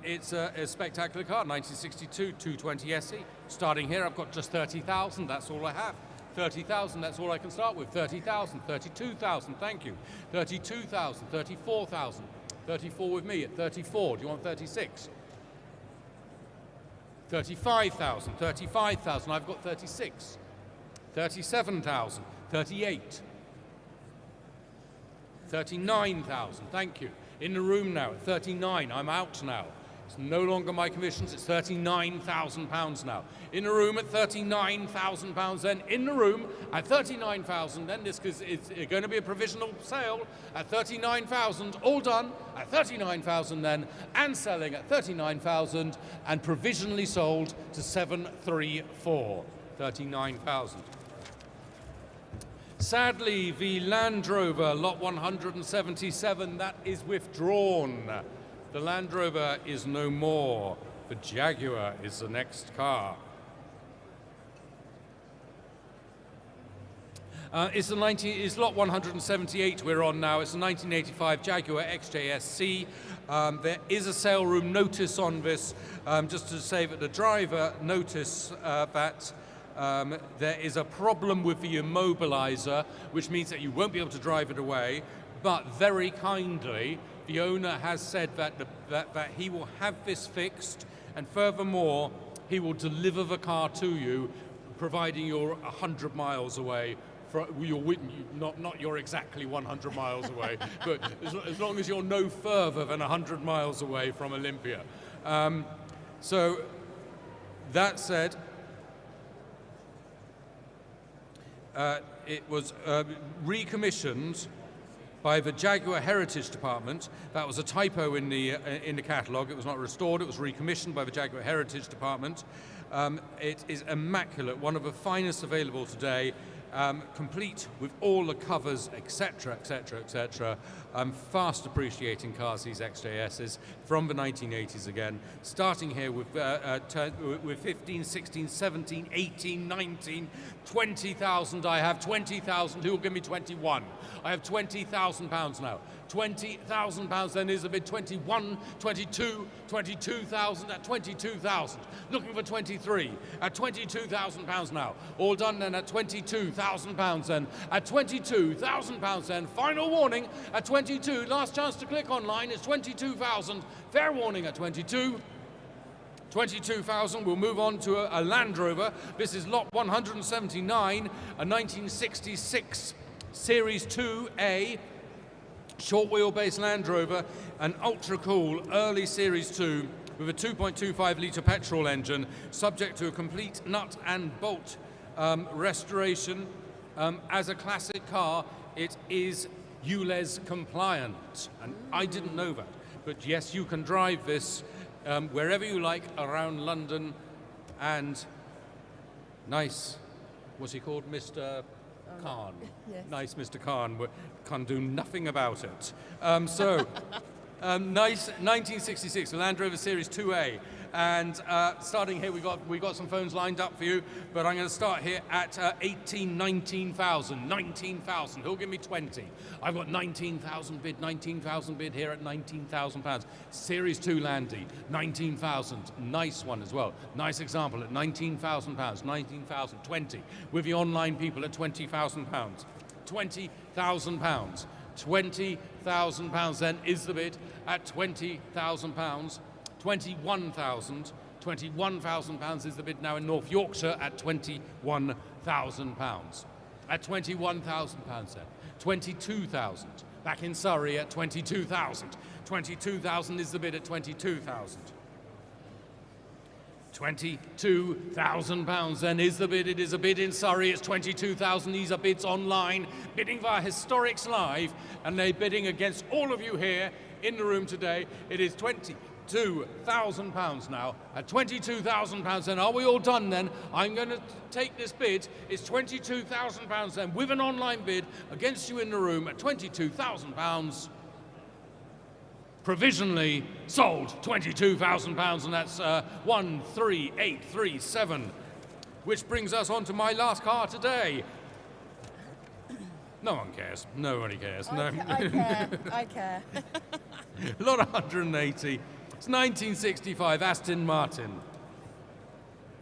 It's a spectacular car, 1962 220 SE. Starting here, I've got just 30,000. That's all I have. 30,000, that's all I can start with. 30,000, 32,000, thank you. 32,000, 34,000. 34 with me at 34. Do you want 36? 35,000, 35,000. I've got 36. 37,000, 38. 39,000, thank you. In the room now at 39. I'm out now. It's no longer my commissions, it's £39,000 now. In the room at £39,000 then. In the room at 39,000 then. This is going to be a provisional sale at 39,000. All done at 39,000 then. And selling at 39,000 and provisionally sold to 734. 39,000. Sadly, the Land Rover, lot 177, that is withdrawn. The Land Rover is no more. The Jaguar is the next car. It's lot 178 we're on now. It's a 1985 Jaguar XJSC. There is a sale room notice on this, just to say that the driver notice that there is a problem with the immobilizer, which means that you won't be able to drive it away, but very kindly, the owner has said that he will have this fixed, and furthermore, he will deliver the car to you, providing you're 100 miles away. Not you're exactly 100 miles away, but as long as you're no further than 100 miles away from Olympia. So, that said, it was recommissioned by the Jaguar Heritage Department. That was a typo in the catalogue. It was not restored. It was recommissioned by the Jaguar Heritage Department. It is immaculate, one of the finest available today. complete with all the covers, etc., etc., etc. Fast appreciating cars, these XJSs, from the 1980s again, starting here with 15, 16, 17, 18, 19, 20,000. I have 20,000. Who will give me 21? I have 20,000 pounds now. 20,000 pounds, then is a bid 21, 22, 22,000 at 22,000. Looking for 23 at 22,000 pounds now. All done then at 22,000 pounds then. At 22,000 pounds then. Final warning at 22. Last chance to click online is 22,000. Fair warning at 22. 22,000. We'll move on to a Land Rover. This is lot 179, a 1966 Series 2A. Short wheelbase Land Rover, an ultra cool early Series 2 with a 2.25 litre petrol engine, subject to a complete nut and bolt restoration. As a classic car, it is ULEZ compliant, and I didn't know that. But yes, you can drive this wherever you like around London, and nice, what's he called, Mr. Khan. Yes. Nice Mr. Khan can do nothing about it. Nice 1966 Land Rover Series 2A, and starting here we got some phones lined up for you, but I'm going to start here at 19,000. Who'll give me 20? I've got 19,000 bid here at 19,000 pounds. Series 2 Landy, 19,000. Nice one as well. Nice example at 19,000 pounds. 19,000. 20 with the online people at 20,000 pounds. 20,000 pounds. 20,000 pounds then is the bid at 20,000 pounds. 21,000. 21,000 pounds is the bid now in North Yorkshire at 21,000 pounds. At 21,000 pounds then. 22,000. Back in Surrey at 22,000. 22,000 is the bid at 22,000. 22,000 pounds then is the bid. It is a bid in Surrey. It's 22,000. These are bids online, bidding via Historics Live, and they're bidding against all of you here in the room today. It is 22,000 pounds now. At 22,000 pounds then, are we all done then? I'm going to take this bid. It's 22,000 pounds then, with an online bid against you in the room at 22,000 pounds. Provisionally sold, 22,000 pounds, and that's 13837, which brings us on to my last car today. No one cares. Nobody cares. I care. Lot 180. It's 1965 Aston Martin.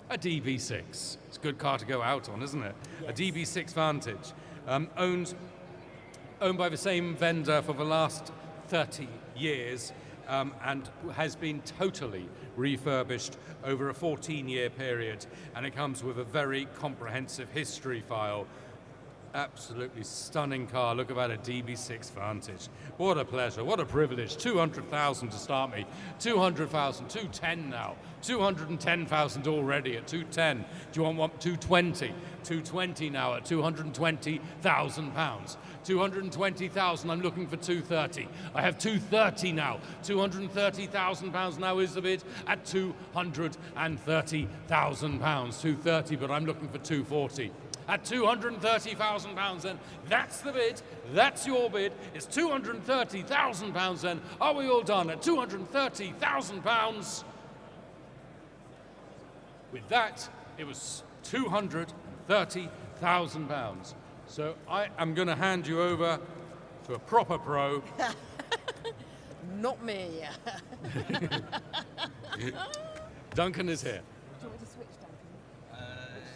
A DB6. It's a good car to go out on, isn't it? Yes. A DB6 Vantage. Owned by the same vendor for the last 30 years, and has been totally refurbished over a 14-year period, and it comes with a very comprehensive history file. Absolutely stunning car. Look about a DB6 Vantage. What a pleasure, what a privilege. 200,000 to start me. 200,000, 210 now. 210,000 already at 210. Do you want 220? 220 now at 220,000 pounds. 220,000, I'm looking for 230. I have 230 now. 230,000 pounds now is the bid at 230,000 pounds. 230, but I'm looking for 240. At 230,000 pounds then, that's the bid, that's your bid, it's 230,000 pounds then. Are we all done at 230,000 pounds? With that, it was 230,000 pounds. So I am going to hand you over to a proper pro. Not me. Duncan is here. Do you want me to switch, Duncan?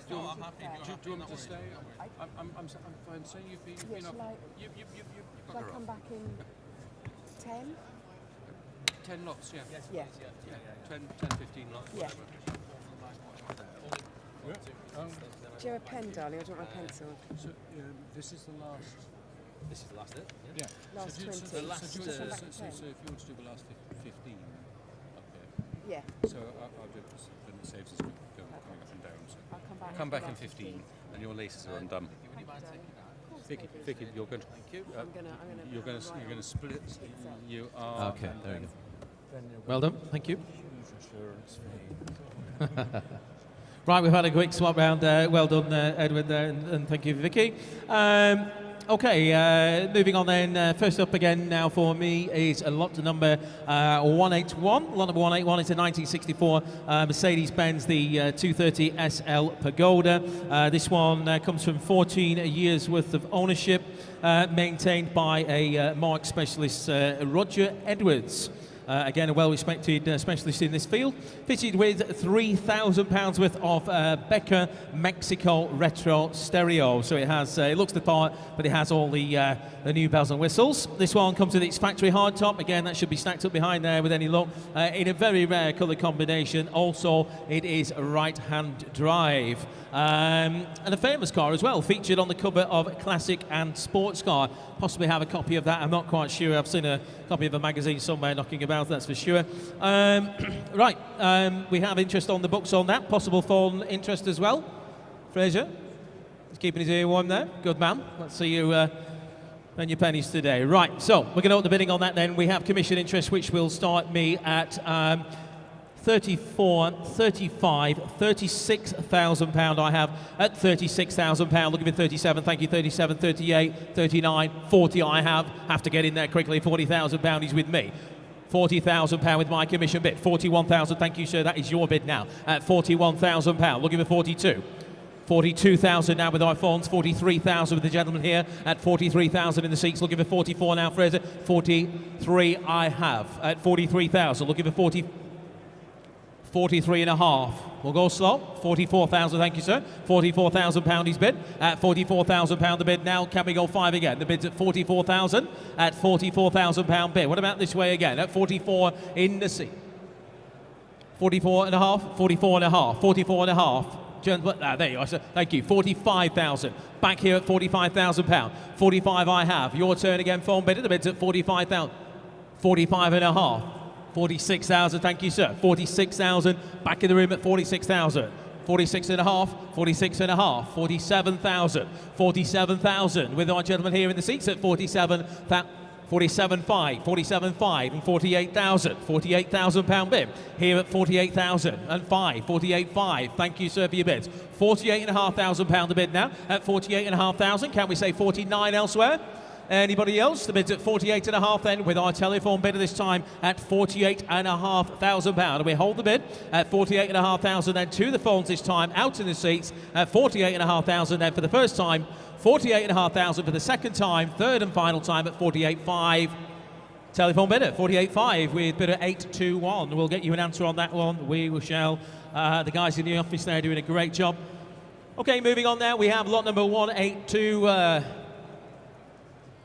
No, I'm happy. Do you want me to stay? I'm fine. Say you've been Yeah, up. shall I come back in 10? 10 lots, yeah. Yeah. 10, 15 lots, Yeah. whatever. Do you have a pen, darling, or do you want my pencil? So this is the last. This is the last bit. Yeah. Last 20. the last, So, Come back to 10. so if you want to do the last 15 up there, Yeah, so I'll do this. Then it saves us going up and down. So I'll come back. come for back the in last 15, and your laces are undone. Thank you, darling. Of course, Vicky, baby. Vicky, you're going to. Thank you. You're going to split. You are. Okay, there we go. Then you're Well done, thank you. huge insurance fee. Right, we've had a quick swap round. Well done, Edward, and thank you, Vicky. Okay, moving on then. First up again now for me is a lot number 181. Lot number 181 is a 1964 Mercedes-Benz, the 230 SL Pagoda. This one comes from 14 years worth of ownership, maintained by a marque specialist, Roger Edwards. Again, a well-respected specialist in this field, fitted with £3,000 worth of Becker Mexico retro stereo. So it has, it looks the part, but it has all the new bells and whistles. This one comes with its factory hardtop. Again, that should be stacked up behind there with any luck, in a very rare colour combination. Also, it is right-hand drive. And a famous car as well, featured on the cover of Classic and Sports Car. Possibly have a copy of that, I'm not quite sure. I've seen a copy of a magazine somewhere knocking about, that's for sure. Right, we have interest on the books on that, possible phone interest as well. Fraser, he's keeping his ear warm there, good man. Let's see you earn your pennies today. Right, so we're going to open the bidding on that then. We have commission interest, which will start me at 34, 35, £36,000 I have at £36,000. Looking for 37, thank you, 37, 38, 39, 40 I have to get in there quickly. £40,000 is with me. £40,000 with my commission bid. 41,000, thank you, sir, that is your bid now at £41,000. Looking for 42. 42,000 now with our phones, 43,000 with the gentleman here at 43,000 in the seats. Looking for 44 now, Fraser. 43 I have at 43,000. Looking for 43 and a half. We'll go slow. 44,000, thank you, sir. £44,000 his bid. At £44,000 the bid now. Can we go 5 again? The bid's at 44,000 at £44,000 bid. What about this way again? At 44 in the seat. 44 and a half, 44 and a half, 44 and a half. There you are, sir. Thank you. 45,000. Back here at £45,000. 45 I have. Your turn again, phone bidder. The bid's at 45,000. 45 and a half. 46,000, thank you, sir. 46,000, back in the room at 46,000. 46 and a half, 46 and a half, 47,000. 47,000 with our gentleman here in the seats at 47,500. 47.5, 47.5 and 48,000. £48,000 bid here at 48,000 and 48.5. Thank you, sir, for your bids. £48,500 the bid now at 48,500. Can we say 49 elsewhere? Anybody else? The bid's at 48.5 then with our telephone bidder this time at £48,500. And we hold the bid at 48,500 then to the phones this time, out in the seats at 48,500 then for the first time, 48,500 for the second time, third and final time at 48.5. Telephone bidder, 48.5 with bidder 821. We'll get you an answer on that one. We shall. The guys in the office there are doing a great job. Okay, moving on now. We have lot number 182.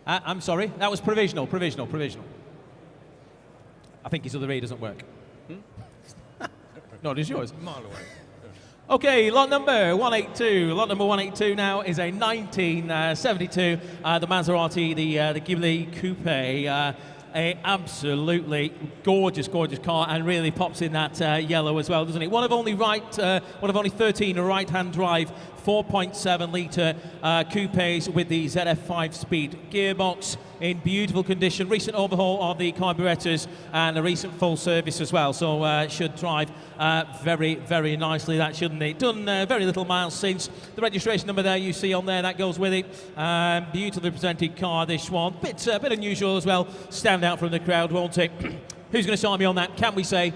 I'm sorry, that was provisional. I think his other E doesn't work. No, it is yours. Mile away. Okay, lot number 182. Lot number 182 now is a 1972, the Maserati, the Ghibli Coupe. A absolutely gorgeous car, and really pops in that yellow as well, doesn't it? One of only 13 right-hand drive 4.7 litre coupes with the ZF 5-speed gearbox in beautiful condition. Recent overhaul of the carburetors and a recent full service as well. So it should drive very, very nicely, that shouldn't it? Done very little miles since. The registration number there you see on there, that goes with it. Beautifully presented car, this one. Bit unusual as well. Stand out from the crowd, won't it? Who's going to sign me on that? Can we say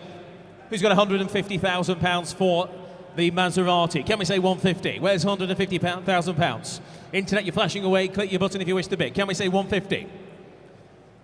who's got £150,000 for the Maserati? Can we say 150? Where's £150,000? Internet, you're flashing away. Click your button if you wish to bid. Can we say 150?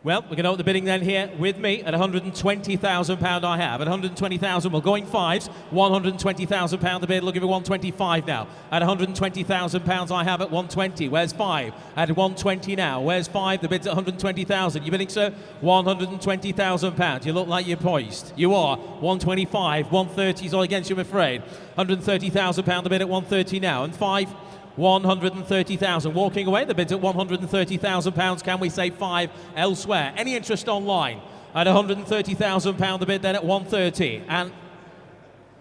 Well, we're going to open the bidding then here with me at £120,000 I have. At £120,000, we're going fives. £120,000 the bid, looking for 125 now. At £120,000 I have at 120. Where's 5? At 120 now. Where's 5? The bid's at £120,000. You bidding, sir? £120,000. You look like you're poised. You are. 125. 130 is all against you, I'm afraid. £130,000 the bid at 130 now. And 5. 130,000. Walking away, the bid's at £130,000. Can we say 5 elsewhere? Any interest online? At £130,000 the bid, then at 130 and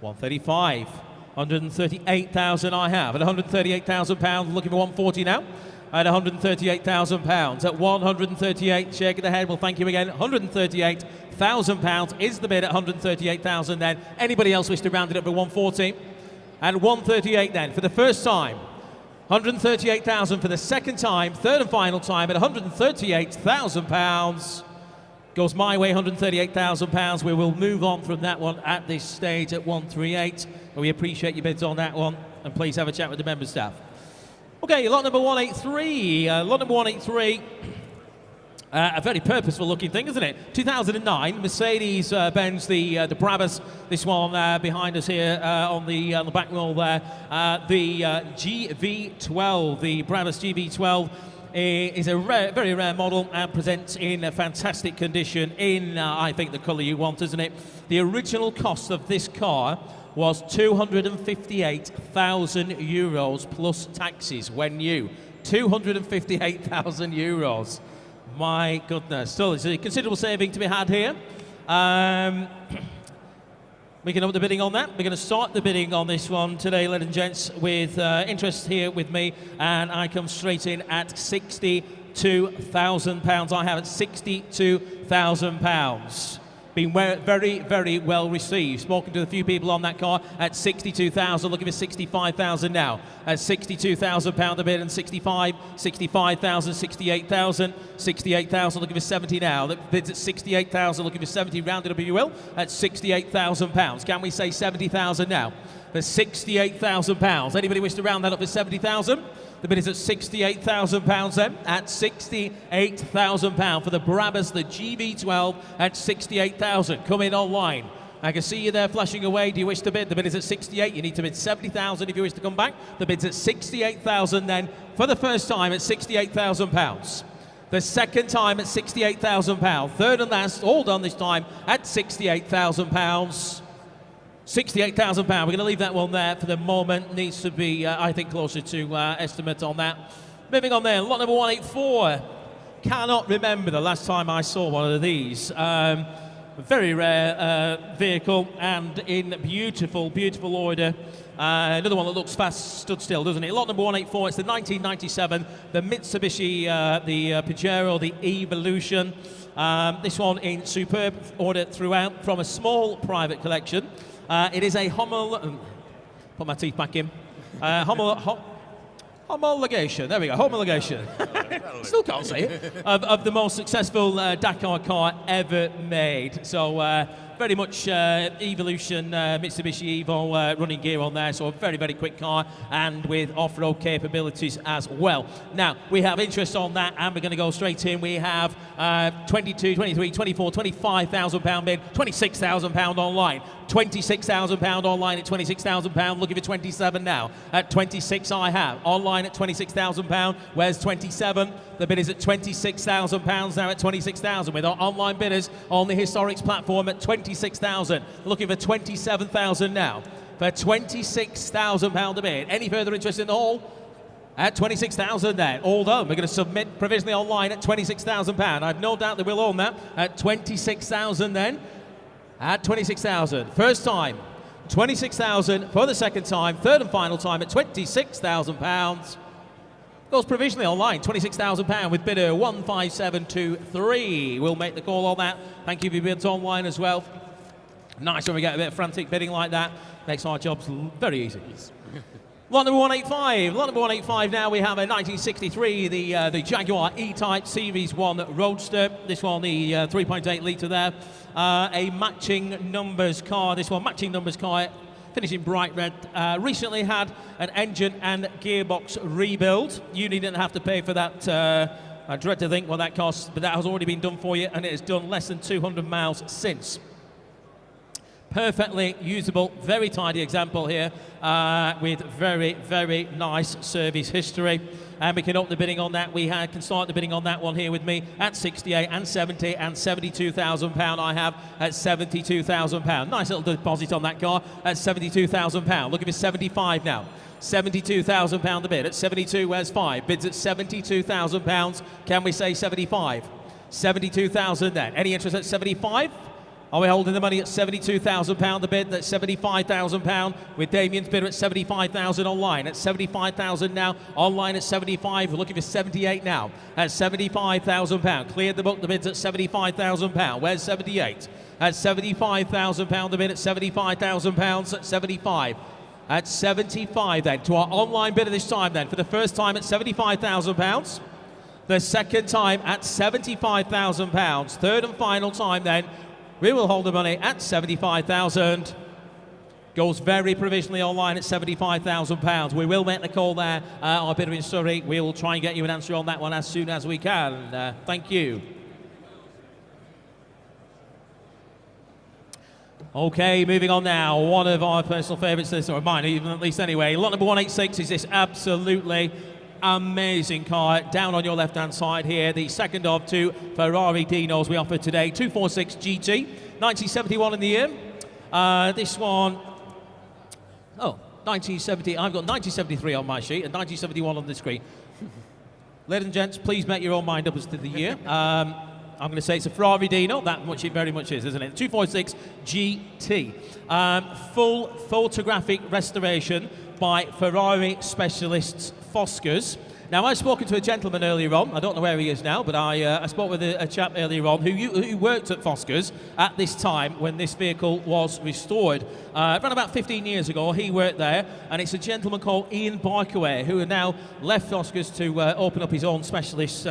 135. 138,000 I have. At £138,000, looking for 140 now. At £138,000. At 138, shaking the head. Well, thank you again. £138,000 is the bid at 138,000. Then anybody else wish to round it up to 140? and 138 then for the first time. 138,000 for the second time, third and final time at 138,000 pounds. Goes my way, 138,000 pounds. We will move on from that one at this stage at 138. But we appreciate your bids on that one, and please have a chat with the member staff. Okay, lot number 183. Lot number 183. A very purposeful looking thing, isn't it? 2009 Mercedes-Benz, the Brabus. This one behind us here on the back wall there. The GV12, the Brabus GV12. Is a very rare model and presents in a fantastic condition in, I think, the colour you want, isn't it? The original cost of this car was €258,000 plus taxes when new. €258,000. My goodness. Still, it's a considerable saving to be had here. We can up the bidding on that. We're going to start the bidding on this one today, ladies and gents, with interest here with me, and I come straight in at £62,000. I have it £62,000. Been very, very well received. Spoken to a few people on that car at 62,000. Looking for 65,000 now. At 62,000 pound a bid and 65,000, 68,000, 68,000. Looking for 70 now. The bids at 68,000. Looking for 70. Rounded up, if you will, at 68,000 pounds. Can we say 70,000 now? For 68,000 pounds. Anybody wish to round that up for 70,000? The bid is at £68,000 then, at £68,000 for the Brabus, the GV12 at £68,000. Come in online. I can see you there flashing away. Do you wish to bid? The bid is at 68. You need to bid 70,000 if you wish to come back. The bid's at 68,000 then, for the first time at £68,000. The second time at £68,000. Third and last, all done this time at £68,000. £68,000. We're going to leave that one there for the moment. Needs to be, I think, closer to estimate on that. Moving on then, lot number 184. Cannot remember the last time I saw one of these. Very rare vehicle and in beautiful, beautiful order. Another one that looks fast, stood still, doesn't it? Lot number 184, it's the 1997, the Mitsubishi, the Pajero, the Evolution. This one in superb order throughout from a small private collection. It is a put my teeth back in. Homologation, there we go, homologation. Still can't say it. Of the most successful Dakar car ever made. So very much Evolution Mitsubishi Evo running gear on there. So a very, very quick car and with off-road capabilities as well. Now, we have interest on that and we're going to go straight in. We have 22, 23, 24, £25,000 bid, £26,000 online. £26,000 online at £26,000. Looking for 27 now. At 26 I have. Online at £26,000. Where's 27? The bid is at £26,000 now at 26,000 with our online bidders on the Historics platform at 26,000. Looking for 27,000 now. For £26,000 a bid. Any further interest in the hall? At 26,000 then. All done. We're going to submit provisionally online at £26,000. I have no doubt they will own that at 26,000 then. At 26,000. First time, 26,000 for the second time. Third and final time at £26,000. Goes provisionally online, £26,000 with bidder 15723. We'll make the call on that. Thank you for your bids online as well. Nice when we get a bit of frantic bidding like that. Makes our jobs very easy. Lot number 185. Lot number 185 now, we have a 1963, the Jaguar E-Type Series 1 Roadster. This one, the 3.8 litre there. A matching numbers car. This one, matching numbers car, finishing bright red. Recently had an engine and gearbox rebuild. You needn't have to pay for that. I dread to think what that costs, but that has already been done for you, and it has done less than 200 miles since. Perfectly usable, very tidy example here with very, very nice service history. And we can up the bidding on that. We can start the bidding on that one here with me at 68 and 70 and £72,000. I have at £72,000. Nice little deposit on that car at £72,000. Looking for 75 now. £72,000 a bid. At 72, where's 5? Bids at £72,000. Can we say 75? 72,000 then. Any interest at 75? Are we holding the money at £72,000 a bid? That's £75,000 with Damien's bidder at £75,000 online. At £75,000 now, online at 75. We're looking for 78 now. At £75,000. Cleared the book, the bid's at £75,000. Where's 78? At £75,000 a bid at £75,000 at 75. at 75 then, to our online bidder this time then, for the first time at £75,000. The second time at £75,000. Third and final time then, we will hold the money at 75,000. Goes very provisionally online at £75,000. We will make the call there. Our bidder in Surrey, we will try and get you an answer on that one as soon as we can. Thank you. Okay, moving on now. One of our personal favourites, this, or mine, even at least anyway. Lot number 186 is this absolutely amazing car down on your left-hand side here. The second of two Ferrari Dinos we offer today. 246 GT, 1971 in the year. This one, 1970. I've got 1973 on my sheet and 1971 on the screen. Ladies and gents, please make your own mind up as to the year. I'm going to say it's a Ferrari Dino, that much it very much is, isn't it? 246 GT. Full photographic restoration by Ferrari specialists Foskers. Now, I've spoken to a gentleman earlier on, I don't know where he is now, but I spoke with a chap earlier on who worked at Foskers at this time when this vehicle was restored. Around about 15 years ago, he worked there, and it's a gentleman called Ian Barkaway, who had now left Foskers to open up his own specialist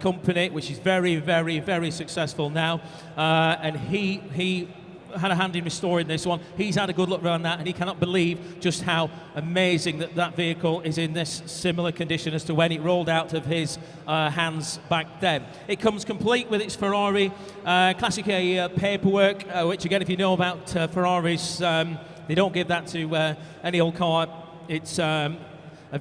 company, which is very, very, very successful now. And he had a hand in restoring this one. He's had a good look around that, and he cannot believe just how amazing that vehicle is in this similar condition as to when it rolled out of his hands back then. It comes complete with its Ferrari Classic A paperwork, which again, if you know about Ferraris, they don't give that to any old car. It's a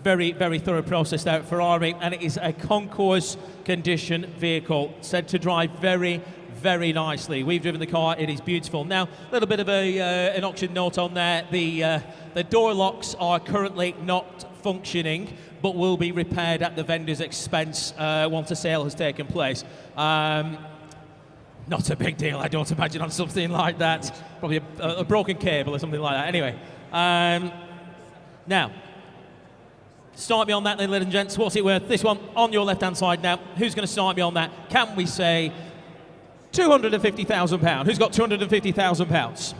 very, very thorough process there at Ferrari, and it is a concourse condition vehicle, said to drive very, very nicely. We've driven the car, it is beautiful. Now, a little bit of an auction note on there. The door locks are currently not functioning, but will be repaired at the vendor's expense once a sale has taken place. Not a big deal, I don't imagine, on something like that. Probably a broken cable or something like that. Anyway, now, start me on that then, ladies and gents. What's it worth? This one on your left-hand side now. Who's going to start me on that? Can we say £250,000. Who's got £250,000?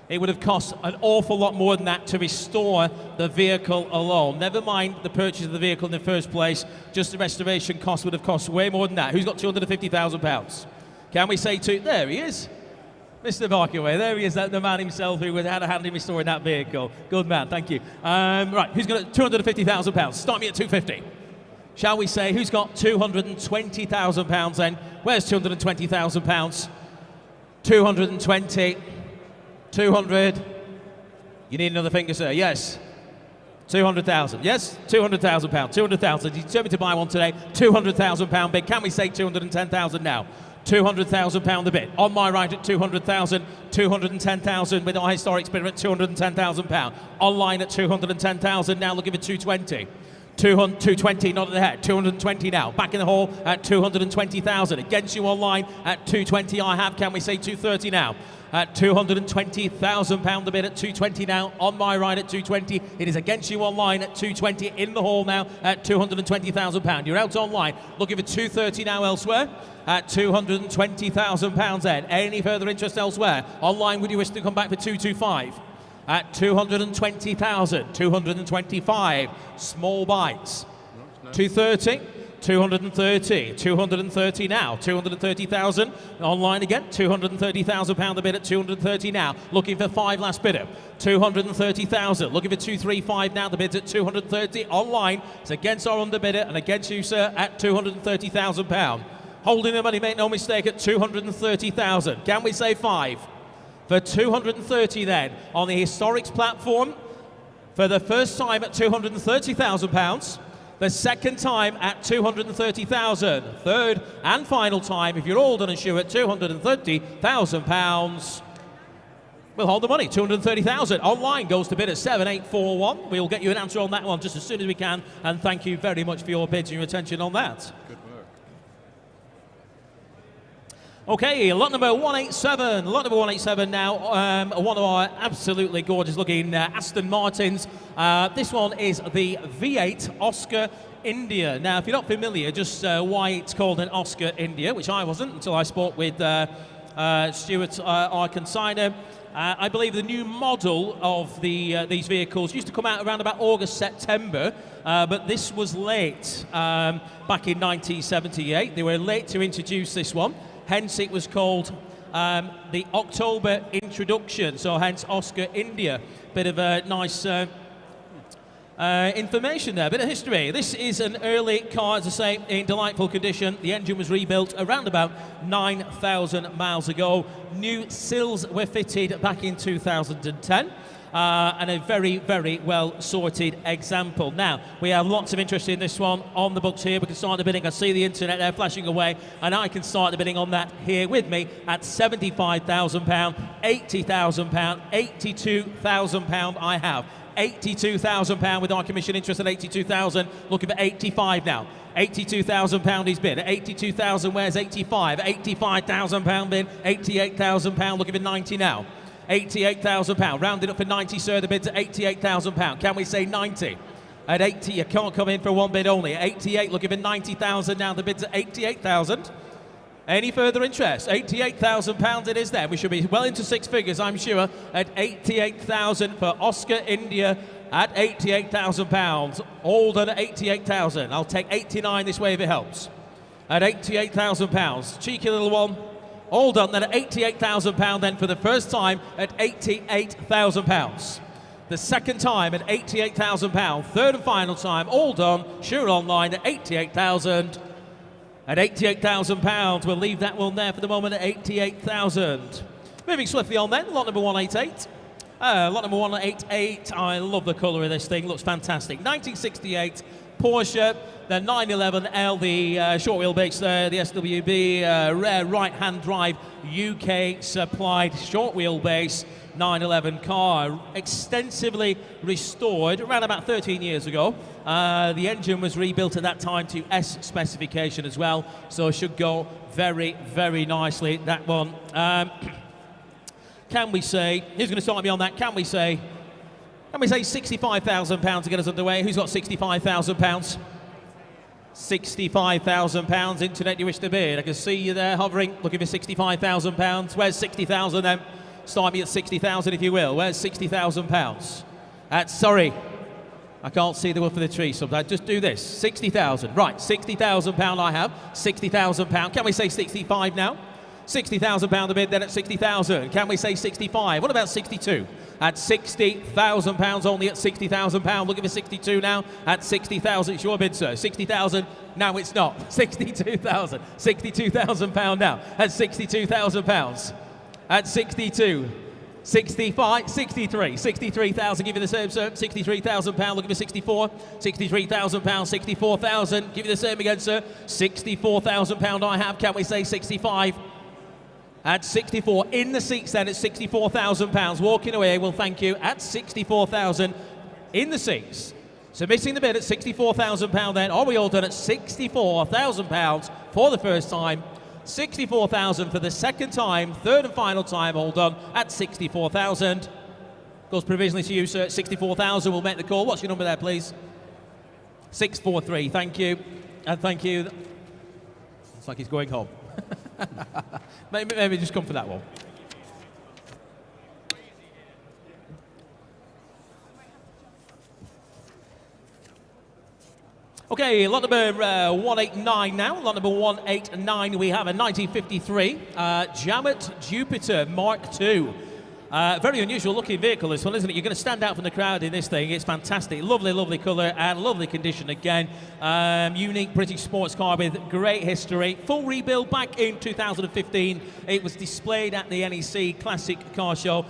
It would have cost an awful lot more than that to restore the vehicle alone. Never mind the purchase of the vehicle in the first place, just the restoration cost would have cost way more than that. Who's got £250,000? Can we say two? There he is. Mr. Barkaway, there he is, the man himself who had a hand in restoring that vehicle. Good man, thank you. Right, who's got £250,000? Start me at £250,000. Shall we say, who's got £220,000 then? Where's £220,000? 220, 200. You need another finger, sir. Yes. 200,000. Yes, £200,000. 200,000. He's determined to buy one today. £200,000 bid. Can we say 210,000 now? £200,000 a bid. On my right at 200,000, 210,000 with our historic bidder at £210,000. Online at 210,000. Now looking for 220. 220, not at the head. 220 now. Back in the hall at 220,000. Against you online at 220. I have. Can we say 230 now? At £220,000 the bid at 220 now. On my right at 220. It is against you online at 220. In the hall now at £220,000. You're out online. Looking for 230 now elsewhere at £220,000 then. Any further interest elsewhere? Online, would you wish to come back for 225? At 220,000, 225, small bites. 230, 230, 230 now, 230,000. Online again, £230,000 a bid at 230 now. Looking for five last bidder, 230,000. Looking for 235 now, the bid's at 230. Online, it's against our underbidder and against you, sir, at £230,000. Holding the money, make no mistake, at 230,000. Can we say five? For 230 then, on the Historics platform, for the first time at £230,000, the second time at 230,000, third and final time, if you're all done and sure, at £230,000. We'll hold the money, 230,000. Online goes to bid at 7841. We'll get you an answer on that one just as soon as we can, and thank you very much for your bids and your attention on that. Good work. Okay, lot number 187. Lot number 187 now. One of our absolutely gorgeous looking Aston Martins. This one is the V8 Oscar India. Now, if you're not familiar, just why it's called an Oscar India, which I wasn't until I spoke with Stuart, our consigner. I believe the new model of these vehicles used to come out around about August, September, but this was late back in 1978. They were late to introduce this one, hence it was called the October introduction, so hence Oscar India. Bit of a nice information there, bit of history. This is an early car, as I say, in delightful condition. The engine was rebuilt around about 9,000 miles ago. New sills were fitted back in 2010. And a very, very well sorted example. Now, we have lots of interest in this one on the books here. We can start the bidding. I see the internet there flashing away, and I can start the bidding on that here with me at £75,000, £80,000, £82,000 I have. £82,000 with our commission interest at 82,000. Looking for 85 now. £82,000 is bid. At 82,000, where's 85? £85,000 bid. £88,000. Looking for 90 now. £88,000. Rounded up for 90, sir. The bid's at £88,000. Can we say 90? At 80, you can't come in for one bid only. At 88, looking for 90,000 now. The bid's at 88,000. Any further interest? £88,000 it is there. We should be well into six figures, I'm sure, at 88,000 for Oscar India at £88,000. Alden at 88,000. I'll take 89 this way if it helps. At £88,000. Cheeky little one. All done then at £88,000 then for the first time at £88,000. The second time at £88,000. Third and final time, all done. Sure online at 88,000. At £88,000, we'll leave that one there for the moment at 88,000. Moving swiftly on then, lot number 188. Lot number 188, I love the colour of this thing, looks fantastic. 1968 Porsche, the 911L, the short wheelbase there, the SWB, rare right-hand drive, UK supplied short wheelbase 911 car, extensively restored around about 13 years ago. The engine was rebuilt at that time to S specification as well, so it should go very, very nicely, that one. Can we say, who's going to start me on that? Can we say £65,000 to get us underway? Who's got £65,000? £65,000, internet you wish to bid. I can see you there hovering, looking for £65,000. Where's 60,000 then? Start me at 60,000 if you will. Where's £60,000? Sorry, I can't see the wood for the tree sometimes. Just do this, 60,000. Right, £60,000 I have, £60,000. Can we say 65 now? £60,000 a bid, then at 60,000. Can we say 65? What about 62? At £60,000 only at £60,000. Looking for 62 now at 60,000. It's your bid, sir. 60,000. No, it's not. 62,000. £62,000 now at £62,000. At 62. 65, 63, 63,000, give you the same, sir. £63,000, looking for 64, £63,000, 64,000, give you the same again, sir. £64,000 I have, can we say 65? At 64, in the seats then at £64,000, walking away, well thank you, at 64,000 in the seats. Submitting the bid at £64,000 then, are we all done at £64,000 for the first time? 64,000 for the second time, third and final time, all done at 64,000. Goes provisionally to you, sir, at 64,000. We'll make the call. What's your number there, please? 643. Thank you. And thank you. Looks like he's going home. maybe just come for that one. Okay, lot number 189 now. Lot number 189, we have a 1953 Jamet Jupiter Mark II. Very unusual looking vehicle, this one, isn't it? You're going to stand out from the crowd in this thing. It's fantastic. Lovely, lovely colour and lovely condition again. Unique British sports car with great history. Full rebuild back in 2015. It was displayed at the NEC Classic Car Show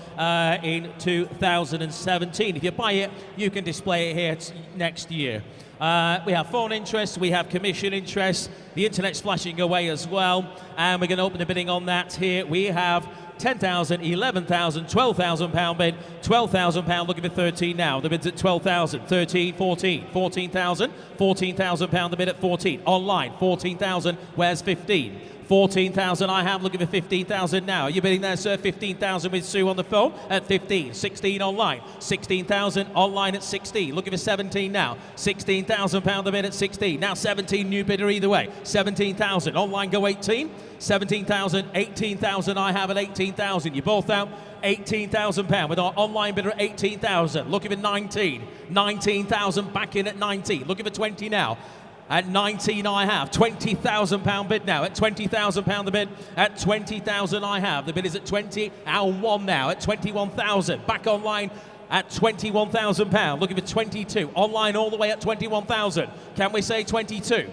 in 2017. If you buy it, you can display it here next year. We have phone interest, we have commission interest, the internet's flashing away as well, and we're going to open the bidding on that here. We have £10,000, £11,000, £12,000 bid, £12,000 looking for 13 now. The bid's at 12,000, 13, 14, 14,000, £14,000 the bid at 14. Online, 14,000, where's 15? 14,000 I have, looking for 15,000 now. Are you bidding there, sir? 15,000 with Sue on the phone at 15. 16 online. 16,000 online at 16. Looking for 17 now. 16,000 pound the bid at 16. Now 17, new bidder either way. 17,000 online, go 18. 17,000, 18,000 I have at 18,000. You both out. 18,000 pound with our online bidder at 18,000. Looking for 19. 19,000 back in at 19. Looking for 20 now. At 19 I have. 20,000 pound bid now. At 20,000 pound the bid. At 20,000 I have. The bid is at 20. Our one now at 21,000. Back online at 21,000 pound. Looking for 22. Online all the way at 21,000. Can we say 22?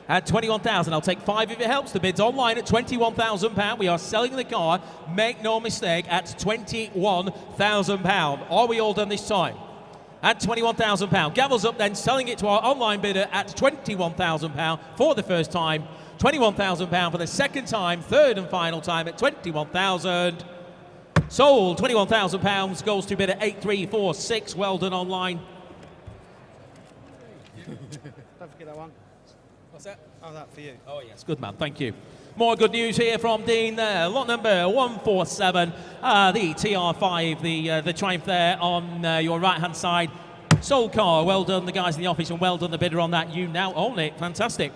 At 21,000, I'll take 5 if it helps. The bid's online at 21,000 pound. We are selling the car, make no mistake, at 21,000 pound. Are we all done this time? At 21,000 pound. Gavel's up then, selling it to our online bidder at 21,000 pound for the first time. 21,000 pound for the second time, third and final time at 21,000. Sold. 21,000 pounds goes to bidder 8346. Well done online. Don't forget that one. What's that? Oh, that for you. Oh yes, good man, thank you. More good news here from Dean there. Lot number 147, the TR5, the Triumph there on your right-hand side. Sold car, well done the guys in the office and well done the bidder on that. You now own it, fantastic.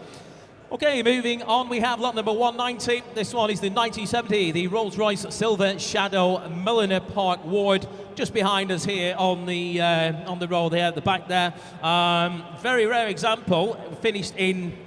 Okay, moving on, we have lot number 190. This one is the 1970, the Rolls-Royce Silver Shadow, Milliner Park Ward, just behind us here on the road there at the back there. Very rare example, finished in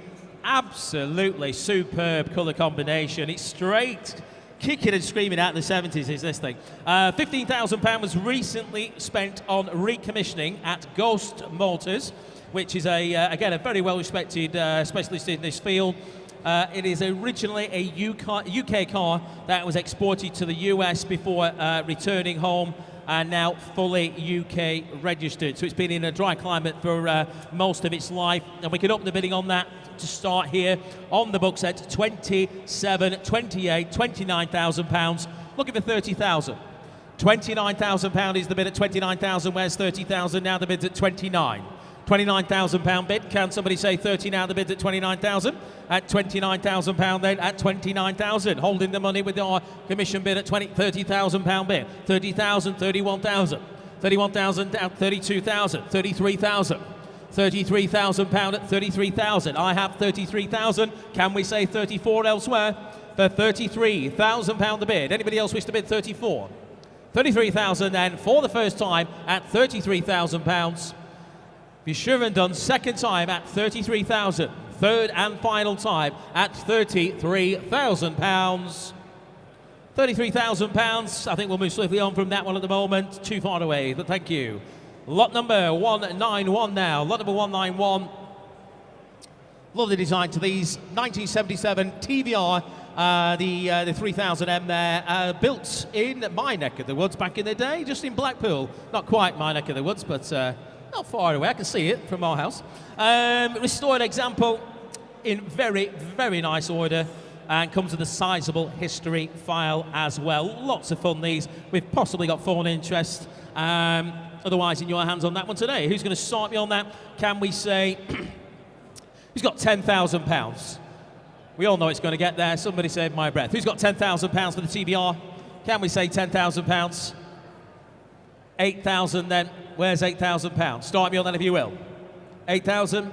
absolutely superb colour combination. It's straight, kicking and screaming out in the 70s is this thing. £15,000 was recently spent on recommissioning at Ghost Motors, which is, again, a very well-respected specialist in this field. It is originally a UK car that was exported to the US before returning home, and now fully UK registered. So it's been in a dry climate for most of its life, and we can open the bidding on that to start here on the books at 27, 28, 29,000 pounds. Looking for 30,000. 29,000 pound is the bid at 29,000. Where's 30,000 now? The bid's at 29. 29,000 pound bid. Can somebody say 30 now? The bid's at 29,000. At 29,000 pound then at 29,000. Holding the money with our commission bid at 30,000 pound bid. 30,000, 31,000. 31,000 down, 32,000, 33,000. 33,000 pound at 33,000. I have 33,000. Can we say 34 elsewhere? For 33,000 pound the bid. Anybody else wish to bid 34? 33,000 then for the first time at 33,000 pounds. Be sure and done. Second time at 33,000. Third and final time at 33,000 pounds. 33,000 pounds. I think we'll move swiftly on from that one at the moment. Too far away, but thank you. Lot number 191 now. Lot number 191. Love the design to these. 1977 TVR, the 3000M there. Built in my neck of the woods back in the day, just in Blackpool. Not quite my neck of the woods, but not far away. I can see it from our house. Restored example in very, very nice order, and comes with a sizable history file as well. Lots of fun these. We've possibly got phone interest. Otherwise, in your hands on that one today. Who's going to start me on that? Can we say, who's got £10,000? We all know it's going to get there. Somebody saved my breath. Who's got £10,000 for the TBR? Can we say £10,000? 8,000 then. Where's £8,000? Start me on that if you will. 8,000?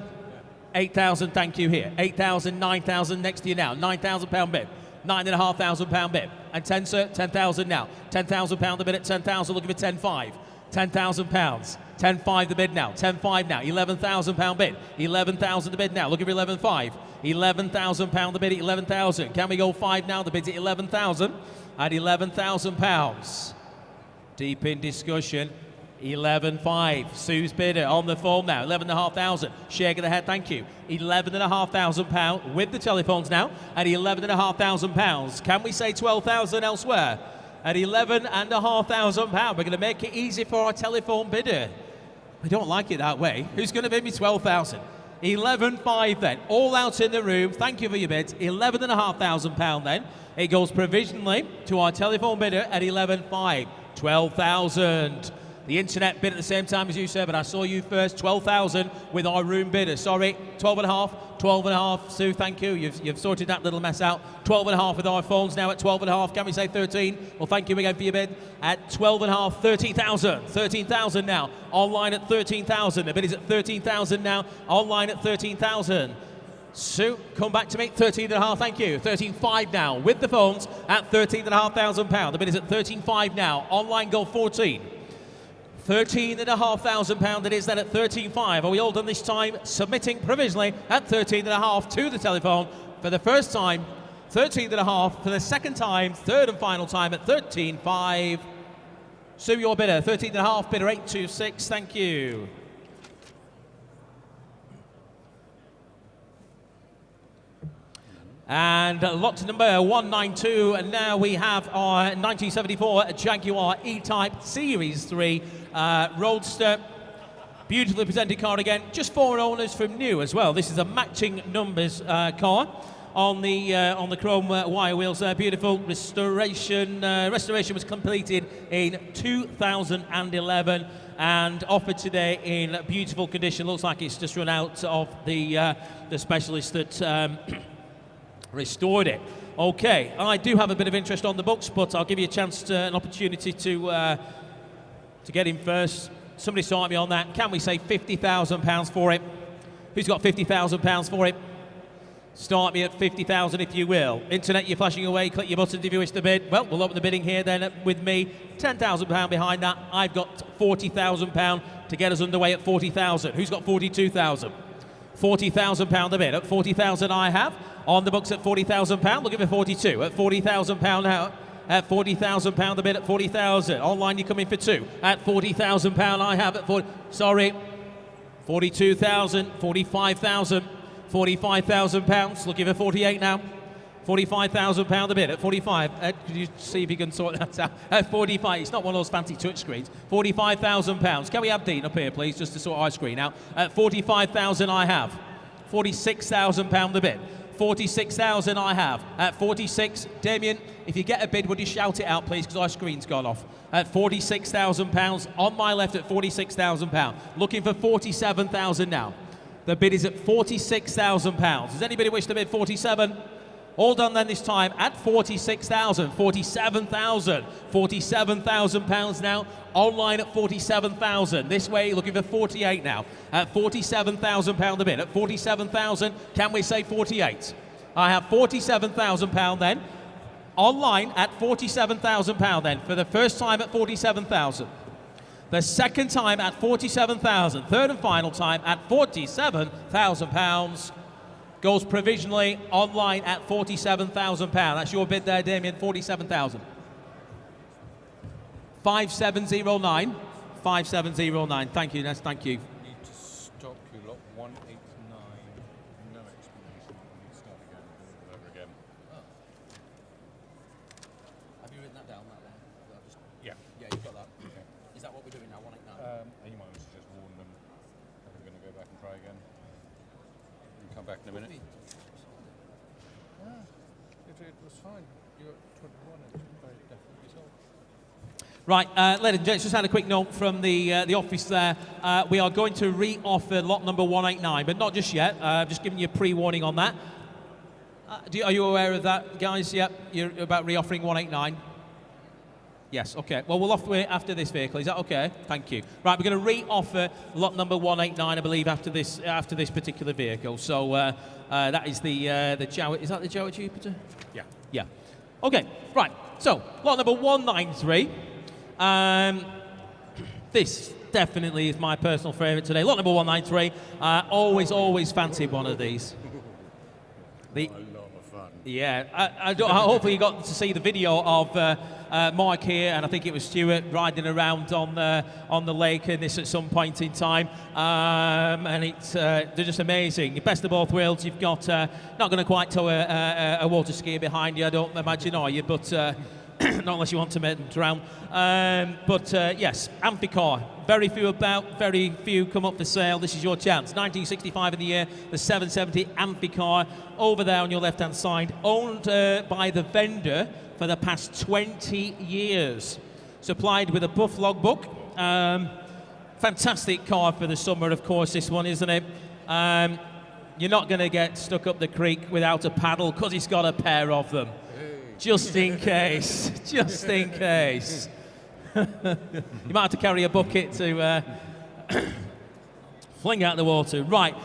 8,000, thank you here. 8,000, 9,000 next to you now. £9,000 bid. £9,500 bid. And 10, sir, 10,000 now. £10,000 the bid at 10,000, looking for 10,500. £10,000. 10,500 the bid now. 10,500 now. £11,000 bid. 11,000 the bid now. Looking for 11,500. £11,000 the bid at 11,000. Can we go 5 now? The bid's at 11,000. At £11,000. Deep in discussion. 11,500. Sue's bidder on the phone now. 11,500. Shake of the head, thank you. £11,500 with the telephones now. At £11,500. Can we say 12,000 elsewhere? At £11,500. We're going to make it easy for our telephone bidder. We don't like it that way. Who's going to bid me 12,000? 11,500 then. All out in the room. Thank you for your bids. £11,500 then. It goes provisionally to our telephone bidder at 11,500. 12,000. The internet bid at the same time as you, sir, but I saw you first. 12,000 with our room bidder. Sorry, 12.5, 12.5. Sue, thank you. You've sorted that little mess out. 12.5 with our phones now at 12.5. Can we say 13? Well, thank you again for your bid. At 12.5, 13,000. 13,000 now. Online at 13,000. The bid is at 13,000 now. Online at 13,000. Sue, come back to me. 13.5, thank you. 13.5 now with the phones at £13,500. The bid is at 13.5 now. Online go 14. £13,500 it is then at 13.5. Are we all done this time? Submitting provisionally at 13.5 to the telephone for the first time. 13.5 for the second time, third and final time at 13.5. Sue, your bidder. 13.5, bidder 826. Thank you. And lot number 192, and now we have our 1974 Jaguar E-Type Series 3 Roadster. Beautifully presented car again, just 4 owners from new as well. This is a matching numbers car on the chrome wire wheels there. Beautiful restoration. Restoration was completed in 2011 and offered today in beautiful condition. Looks like it's just run out of the specialist that restored it. Okay, I do have a bit of interest on the books, but I'll give you a chance, an opportunity to get in first. Somebody start me on that. Can we say £50,000 for it? Who's got £50,000 for it? Start me at 50,000 if you will. Internet, you're flashing away. Click your buttons if you wish to bid. Well, we'll open the bidding here then with me. £10,000 behind that. I've got £40,000 to get us underway at 40,000. Who's got 42,000? £40,000 the bid. At 40,000 I have. On the books at £40,000. We'll give it 42. At £40,000 now. At £40,000 the bid at 40,000. Online you come in for 2. At £40,000 I have at 40. Sorry. 42,000. 45,000. £45,000. We'll give it 48 now. £45,000 the bid at 45. Could you see if you can sort that out? At 45. It's not one of those fancy touch screens. £45,000. Can we have Dean up here, please, just to sort our screen out? At 45,000 I have. £46,000 the bid. 46,000 I have. At 46, Damien, if you get a bid, would you shout it out, please, because our screen's gone off. At £46,000, on my left at £46,000. Looking for 47,000 now. The bid is at £46,000. Does anybody wish to bid 47? All done then this time at 46,000, 47,000, £47,000 now. Online at 47,000. This way, looking for 48 now. At £47,000 the bid. At 47,000, can we say 48? I have £47,000 then. Online at £47,000 then. For the first time at 47,000. The second time at 47,000. Third and final time at £47,000. Goes provisionally online at £47,000. That's your bid there, Damien, 47,000. 5709. 5709. Thank you, Ness, thank you. Need to stop you lot 189. No explanation. We need to start again. Do it over again. Oh. Have you written that down, that one? Yeah. Yeah, you've got that. Okay. Is that what we're doing now, 189? You might want to just warn them that we're going to go back and try again. And come back in a minute. It was fine. You're at 21 and it's very definitely solved. Right, ladies and gents, just had a quick note from the office there. We are going to re-offer lot number 189, but not just yet. Just giving you a pre-warning on that. Are you aware of that, guys? Yep, you're about re-offering 189. Yes, okay. Well, we'll offer it after this vehicle. Is that okay? Thank you. Right, we're going to re-offer lot number 189, I believe, after this particular vehicle. So that is the Jaguar. Is that the Jaguar Jupiter? Yeah. Yeah. Okay. Right. So lot number 193. This definitely is my personal favourite today. Lot number 193. Always fancied one of these. A lot of fun. Yeah, hopefully you got to see the video of Mark here, and I think it was Stuart riding around on the lake in this at some point in time, and they're just amazing. Best of both worlds. You've got not going to quite tow a water skier behind you, I don't imagine, are you? But not unless you want to make them drown. Yes, Amphicar. Very few about, very few come up for sale. This is your chance. 1965 in the year, the 770 Amphicar over there on your left-hand side, owned by the vendor for the past 20 years. Supplied with a buff logbook, Fantastic car for the summer, of course, this one, isn't it? You're not going to get stuck up the creek without a paddle because it's got a pair of them. Just in case. Just in case. You might have to carry a bucket to fling out the water. Right.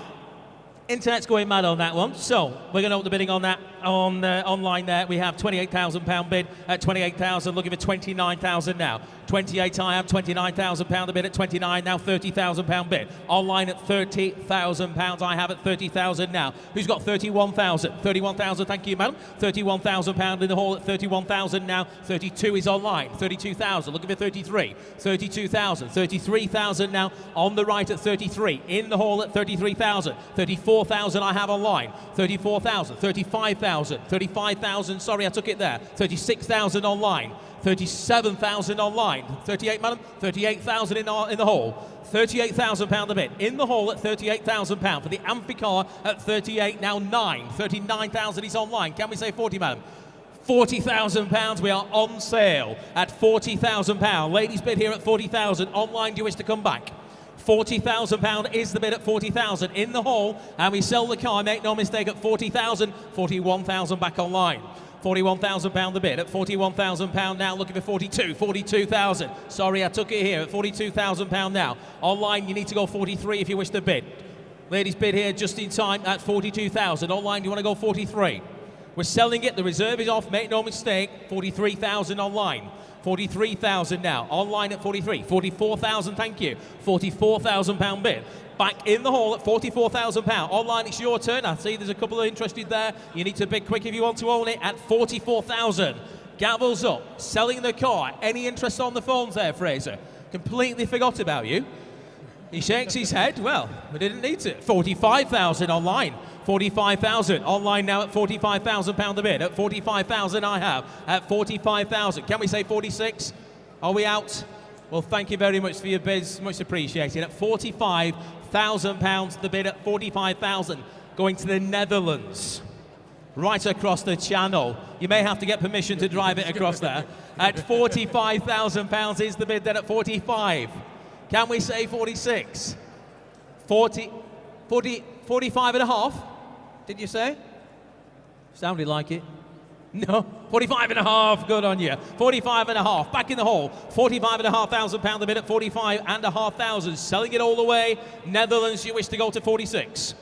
Internet's going mad on that one. So we're going to open the bidding on that on online there. We have £28,000 bid at 28,000, looking for 29,000 now. 28 I have, £29,000 the bid at 29 now, £30,000 bid. Online at £30,000 I have at 30,000 now. Who's got 31,000? 31,000, thank you, madam. £31,000 in the hall at 31,000 now. 32 is online. 32,000, looking for 33. 32,000, 33,000 now on the right at 33. In the hall at 33,000. 34,000 I have online. 34,000, 35,000, 35,000, sorry, I took it there. 36,000 online. 37,000 online. 38, madam. 38,000 in the hall. £38,000 a bid. In the hall at £38,000 for the Amphi car at 38 now 9. 39,000 is online. Can we say 40, madam? £40,000. We are on sale at £40,000. Ladies bid here at 40,000. Online, do you wish to come back? £40,000 is the bid at 40,000 in the hall, and we sell the car, make no mistake, at 40,000. 41,000 back online. £41,000 the bid at £41,000 now, looking for 42,000. Sorry, I took it here at £42,000 now. Online, you need to go 43 if you wish to bid. Ladies bid here just in time at 42,000. Online, do you want to go 43? We're selling it, the reserve is off, make no mistake, 43,000 online. 43,000 now, online at 43. 44,000, thank you. £44,000 bid. Back in the hall at £44,000. Online, it's your turn. I see there's a couple of interested there. You need to bid quick if you want to own it at 44,000. Gavels up, selling the car. Any interest on the phones there, Fraser? Completely forgot about you. He shakes his head. Well, we didn't need to. 45,000 online. 45,000 online now at £45,000 a bid. At 45,000 I have. At 45,000. Can we say 46? Are we out? Well, thank you very much for your bids. Much appreciated. At £45,000 the bid at 45,000. Going to the Netherlands. Right across the channel. You may have to get permission to drive it across there. At £45,000 is the bid then at 45. Can we say 46? 45 and a half? Did you say? Sounded like it. No, 45 and a half, good on you. 45 and a half, back in the hall. £45,500 the bid at 45,500. Selling it all the way. Netherlands, you wish to go to 46.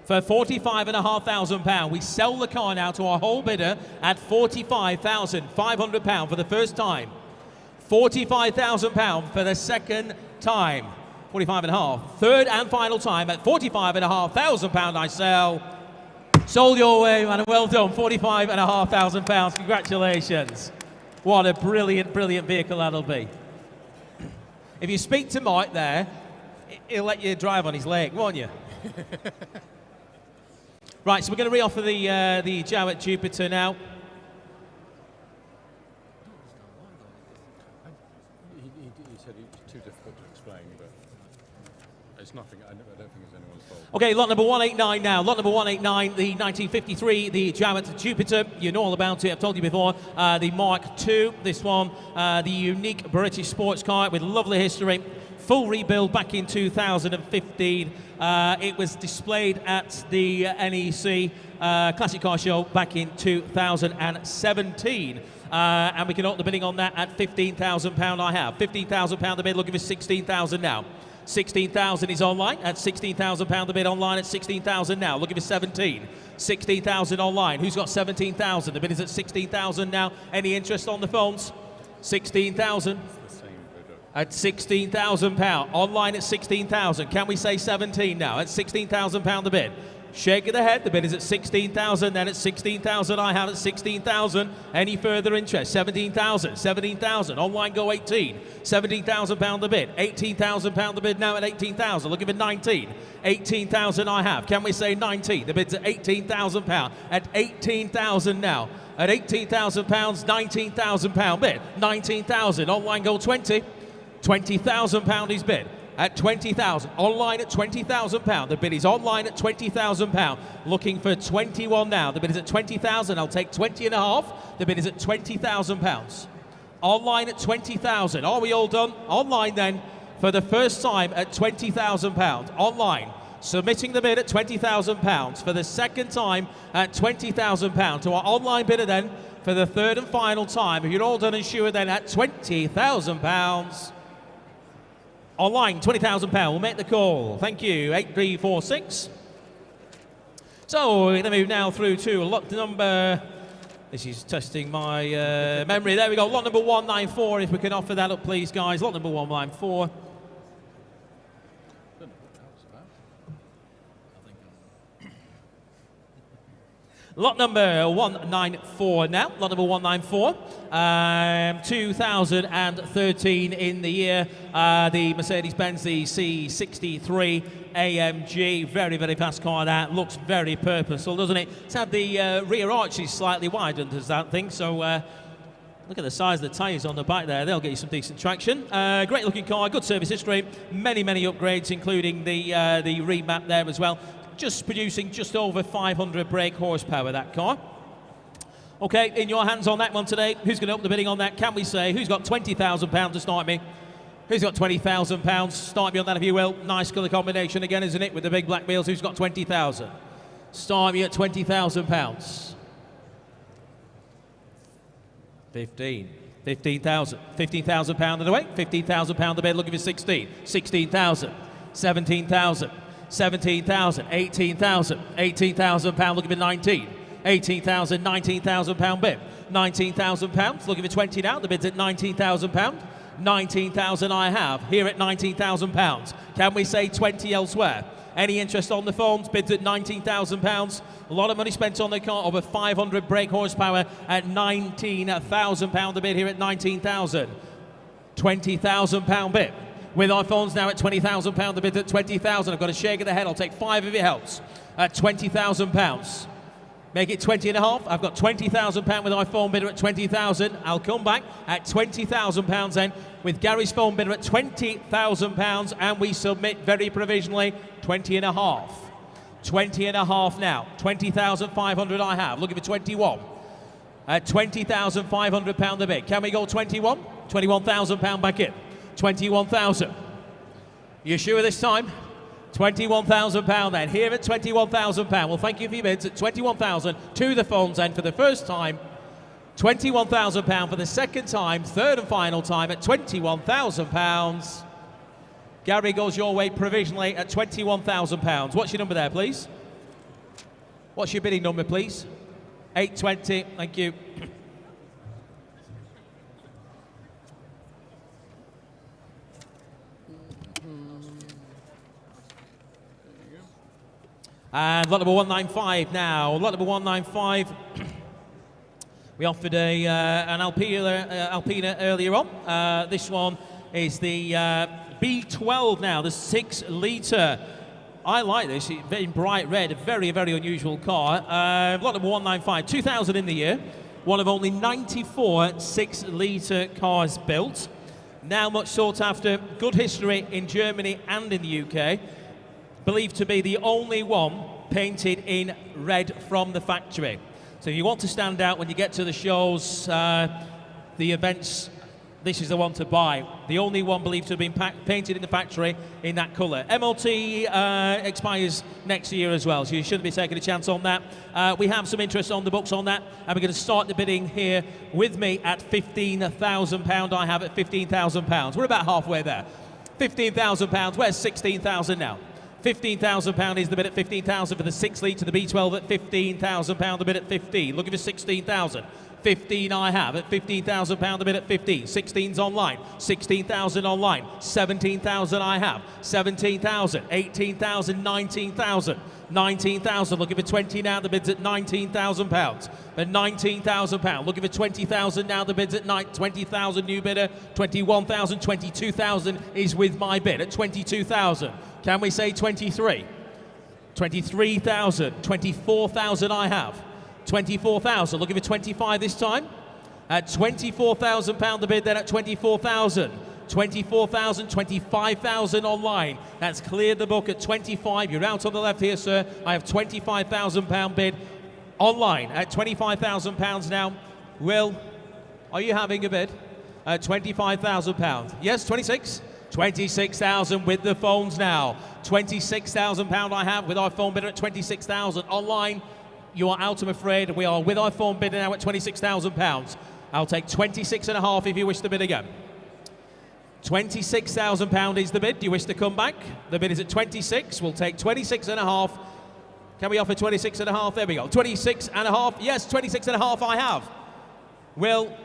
For £45,500, we sell the car now to our whole bidder at £45,500 for the first time. £45,000 for the second time. 45 and a half. Third and final time at £45,500 I sell. Sold your way, man. Well done. £45,500. Congratulations. What a brilliant, brilliant vehicle that'll be. If you speak to Mike there, he'll let you drive on his leg, won't you? Right, so we're going to re-offer the Jowett Jupiter now. He said it's too difficult to explain, but it's nothing. I don't think it's anyone's fault. Okay, lot number 189 now. Lot number 189, the 1953, the Jowett Jupiter. You know all about it. I've told you before. The Mark II, this one, the unique British sports car with lovely history. Full rebuild back in 2015. It was displayed at the NEC Classic Car Show back in 2017. And we can open the bidding on that at £15,000 I have. £15,000 the bid, looking for 16,000 now. 16,000 is online at £16,000 the bid, online at 16,000 now, looking for 17. 16,000 online. Who's got 17,000? The bid is at 16,000 now. Any interest on the phones? 16,000. At £16,000. Online at 16,000. Can we say 17 now? At £16,000 the bid. Shake of the head. The bid is at 16,000. Then at 16,000 I have at 16,000. Any further interest? 17,000. 17,000. Online go 18. £17,000 the bid. £18,000 the bid now at 18,000. Looking for 19. 18,000 I have. Can we say 19? The bid's at £18,000. At 18,000 now. At £18,000, £19,000 bid. 19,000. Online go 20. £20,000 is bid at 20,000. Online at £20,000. The bid is online at £20,000. Looking for 21 now. The bid is at 20,000. I'll take 20 and a half. The bid is at £20,000. Online at 20,000. Are we all done? Online then, for the first time at £20,000. Online. Submitting the bid at £20,000 for the second time at £20,000. To our online bidder then, for the third and final time. If you're all done and sure then at £20,000. Online, £20,000. We'll make the call. Thank you. 8346. So we're going to move now through to lot number. This is testing my memory. There we go. Lot number 194. If we can offer that up, please, guys. Lot number 194. Lot number 194 now. Lot number 194. 2013 in the year. The Mercedes-Benz, the C63 AMG. Very, very fast car that. Looks very purposeful, doesn't it? It's had the rear arches slightly widened as that thing. So look at the size of the tyres on the back there. They'll get you some decent traction. Great looking car. Good service history. Many, many upgrades, including the remap there as well. Just producing just over 500 brake horsepower, that car. Okay, in your hands on that one today. Who's going to up the bidding on that? Can we say who's got £20,000 to start me? Who's got £20,000? Start me on that if you will. Nice colour combination again, isn't it? With the big black wheels. Who's got 20,000? Start me at £20,000. 15. 15,000. £15,000 of the way. £15,000 the bid. Looking for 16. 16,000. 17,000. 17,000, 18,000, £18,000 looking for 19, 18,000, £19,000 bid, £19,000 looking for 20 now. The bid's at £19,000, 19,000 I have here at £19,000. Can we say 20 elsewhere? Any interest on the phones? Bids at £19,000. A lot of money spent on the car, over 500 brake horsepower at £19,000 the bid here at 19,000, £20,000 bid. With our phones now at £20,000, the bid at 20,000. I've got a shake of the head. I'll take 5 if it helps. At £20,000. Make it 20 and a half. I've got £20,000 with our phone bidder at 20,000. I'll come back at £20,000 then with Gary's phone bidder at £20,000, and we submit very provisionally 20 and a half. 20 and a half now. 20,500 I have. Looking for 21. At £20,500 the bid. Can we go 21? £21,000 back in. 21,000. You sure this time? £21,000 then. Here at £21,000. Well, thank you for your bids at 21,000 to the phones then for the first time. £21,000 for the second time, third and final time at £21,000. Gary goes your way provisionally at £21,000. What's your number there, please? What's your bidding number, please? 820. Thank you. And lot number 195 now. Lot number 195. We offered an Alpina earlier on. This one is the B12 now, the 6-litre. I like this. It's in bright red, a very, very unusual car. Lot number 195, 2000 in the year. One of only 94 6-litre cars built. Now much sought after. Good history in Germany and in the UK. Believed to be the only one painted in red from the factory. So if you want to stand out when you get to the shows, the events, this is the one to buy. The only one believed to have been painted in the factory in that colour. MOT expires next year as well, so you shouldn't be taking a chance on that. We have some interest on the books on that, and we're going to start the bidding here with me at £15,000. I have at £15,000. We're about halfway there. £15,000. Where's 16,000 now? £15,000 is the bid at 15,000 for the 6-litre, the B12 at £15,000, the bid at 15. Looking for 16,000. 15 I have at £15,000, the bid at 15. 16's online. 16,000 online. 17,000 I have. 17,000. 18,000. 19,000. 19,000. Looking for 20 now. The bid's at £19,000. At £19,000. Looking for 20,000 now. The bid's at 20,000. New bidder. 21,000. 22,000 is with my bid at 22,000. Can we say 23? 23,000. 24,000 I have. 24,000. Looking for 25 this time. At £24,000 the bid, then at 24,000. 24,000, 25,000 online. That's cleared the book at 25. You're out on the left here, sir. I have £25,000 bid online at £25,000 now. Will, are you having a bid? at £25,000. Yes, 26? 26,000 with the phones now. £26,000 I have with our phone bidder at 26,000. Online, you are out, I'm afraid. We are with our phone bidder now at £26,000. I'll take 26.5 if you wish to bid again. £26,000 is the bid. Do you wish to come back? The bid is at 26. We'll take 26.5. Can we offer 26.5? There we go. 26.5. Yes, 26.5 I have. Will,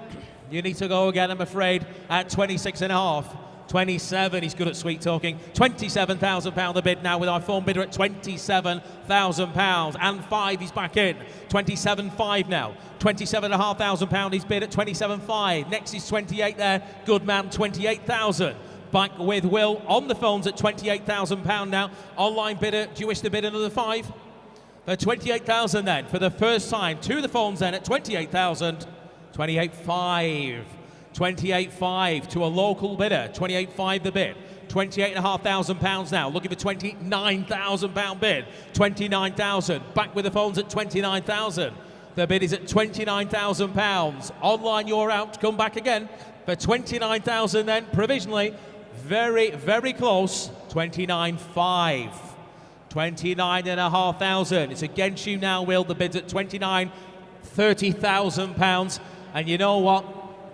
you need to go again, I'm afraid, at 26.5. 27, he's good at sweet talking. £27,000 the bid now with our phone bidder at £27,000. And 5, he's back in. 27.5 now. £27,500 he's bid at 27.5. Next is 28 there. Good man, 28,000. Back with Will on the phones at £28,000 now. Online bidder, do you wish to bid another 5? For 28,000 then, for the first time. To the phones then at 28,000. 28.5. 28.5 to a local bidder. 28.5 the bid. £28,500 now. Looking for £29,000 bid. 29,000. Back with the phones at 29,000. The bid is at £29,000. Online, you're out. Come back again for 29,000 then. Provisionally, very, very close. 29.5. 29,500. It's against you now, Will. The bid's at £30,000. And you know what?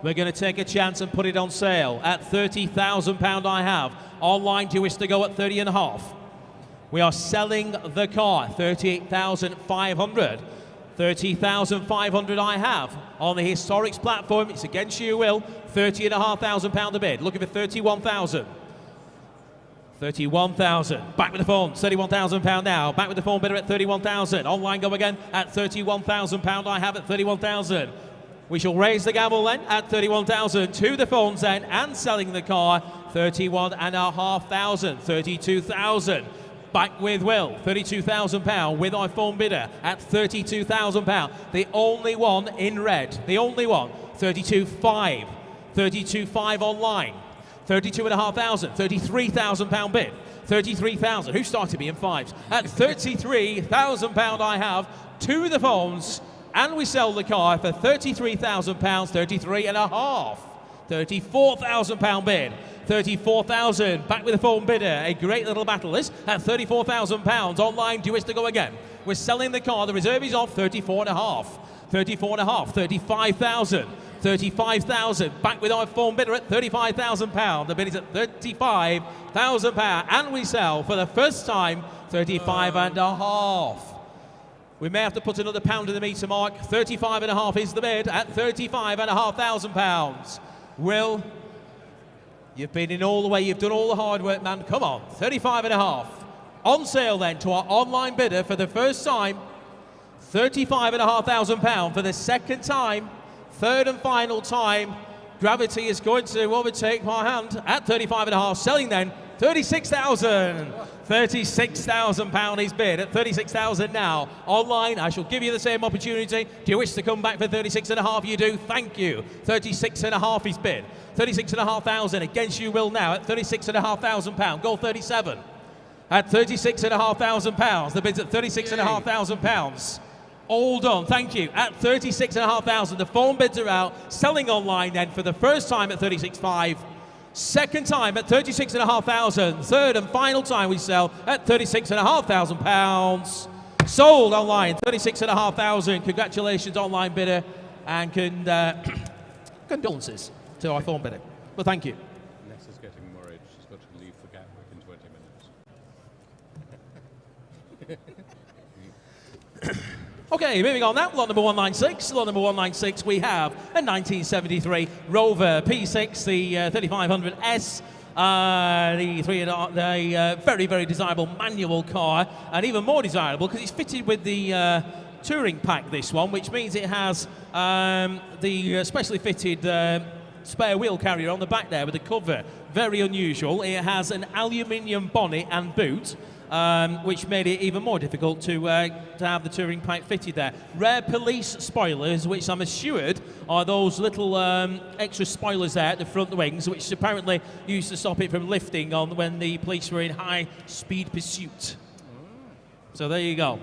We're going to take a chance and put it on sale at £30,000 I have. Online, do you wish to go at 30.5? We are selling the car, 38,500. 30,500 I have. On the Historics platform, it's against you, Will. £30,500 a bid. Looking for 31,000. 31,000. Back with the phone, £31,000 now. Back with the phone bidder at 31,000. Online, go again at £31,000 I have at 31,000. We shall raise the gamble then at 31,000 to the phones then, and selling the car 31,500, 32,000. Back with Will, £32,000 with our phone bidder at £32,000. The only one in red, the only one. 32,500, 32,500 online. 32,500, £33,000 bid. 33,000. Who started me in 5s? At £33,000 I have to the phones. And we sell the car for £33,000, 33.5. £34,000 bid. 34,000. Back with the phone bidder. A great little battle this at £34,000. Online, do you wish to go again? We're selling the car. The reserve is off 34.5. 34.5. 35,000. 35,000. Back with our phone bidder at £35,000. The bid is at £35,000. And we sell for the first time 35.5. We may have to put another pound in the meter mark. 35.5 is the bid at £35,500. Will, you've been in all the way. You've done all the hard work, man. Come on, 35.5. On sale then to our online bidder for the first time. £35,500 for the second time. Third and final time. Gravity is going to overtake my hand at 35.5. Selling then 36,000. £36,000 is bid at 36,000 now. Online, I shall give you the same opportunity. Do you wish to come back for 36.5? You do. Thank you. 36.5 is bid. 36,500 against you, Will, now at £36,500. Goal 37 at £36,500. The bid's at £36,500. All done, thank you. At 36,500, the phone bids are out. Selling online then for the first time at 36.5. Second time at 36,500. Third and final time we sell at £36,500. Sold online, 36,500. Congratulations, online bidder, and condolences to our phone bidder. Well, thank you. Nessa's getting worried. She's got to leave for Gatwick in 20 minutes. Okay, moving on now, lot number 196. Lot number 196, we have a 1973 Rover P6, the 3500S. The very, very desirable manual car, and even more desirable because it's fitted with the touring pack, this one, which means it has the specially fitted spare wheel carrier on the back there with the cover. Very unusual. It has an aluminium bonnet and boot, which made it even more difficult to have the touring pack fitted there. Rare police spoilers, which I'm assured are those little extra spoilers there at the front wings, which apparently used to stop it from lifting on when the police were in high-speed pursuit. So there you go.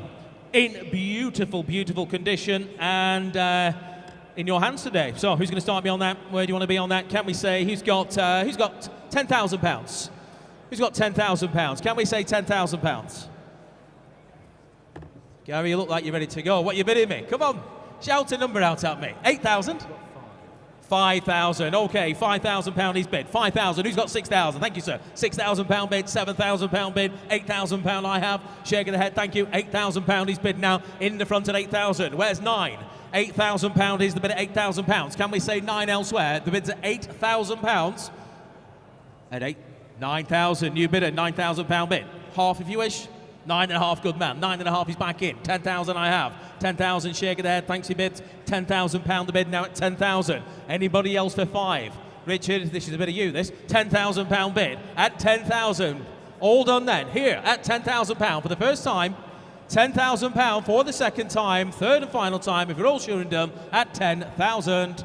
In beautiful, beautiful condition, and in your hands today. So who's going to start me on that? Where do you want to be on that? Can we say who's got £10,000? Who's got £10,000? Can we say £10,000? Gary, you look like you're ready to go. What are you bidding me? Come on, shout a number out at me. 8,000? 5,000. Okay, £5,000 is bid. 5,000. Who's got 6,000? Thank you, sir. £6,000 bid. £7,000 bid. £8,000 I have. Shake of the head. Thank you. £8,000 is bid now in the front at 8,000. Where's 9? £8,000 is the bid at £8,000. Can we say 9 elsewhere? The bid's at £8,000. At 9,000. New bidder. £9,000 bid. Half if you wish. 9.5, good man. 9.5 is back in. 10,000 I have. 10,000, shake of the head, thanks you bid. £10,000 the bid now at 10,000. Anybody else for 5? Richard, this is a bit of you, this. £10,000 bid at 10,000. All done then. Here at £10,000 for the first time. £10,000 for the second time. Third and final time, if you're all sure and done, at 10,000.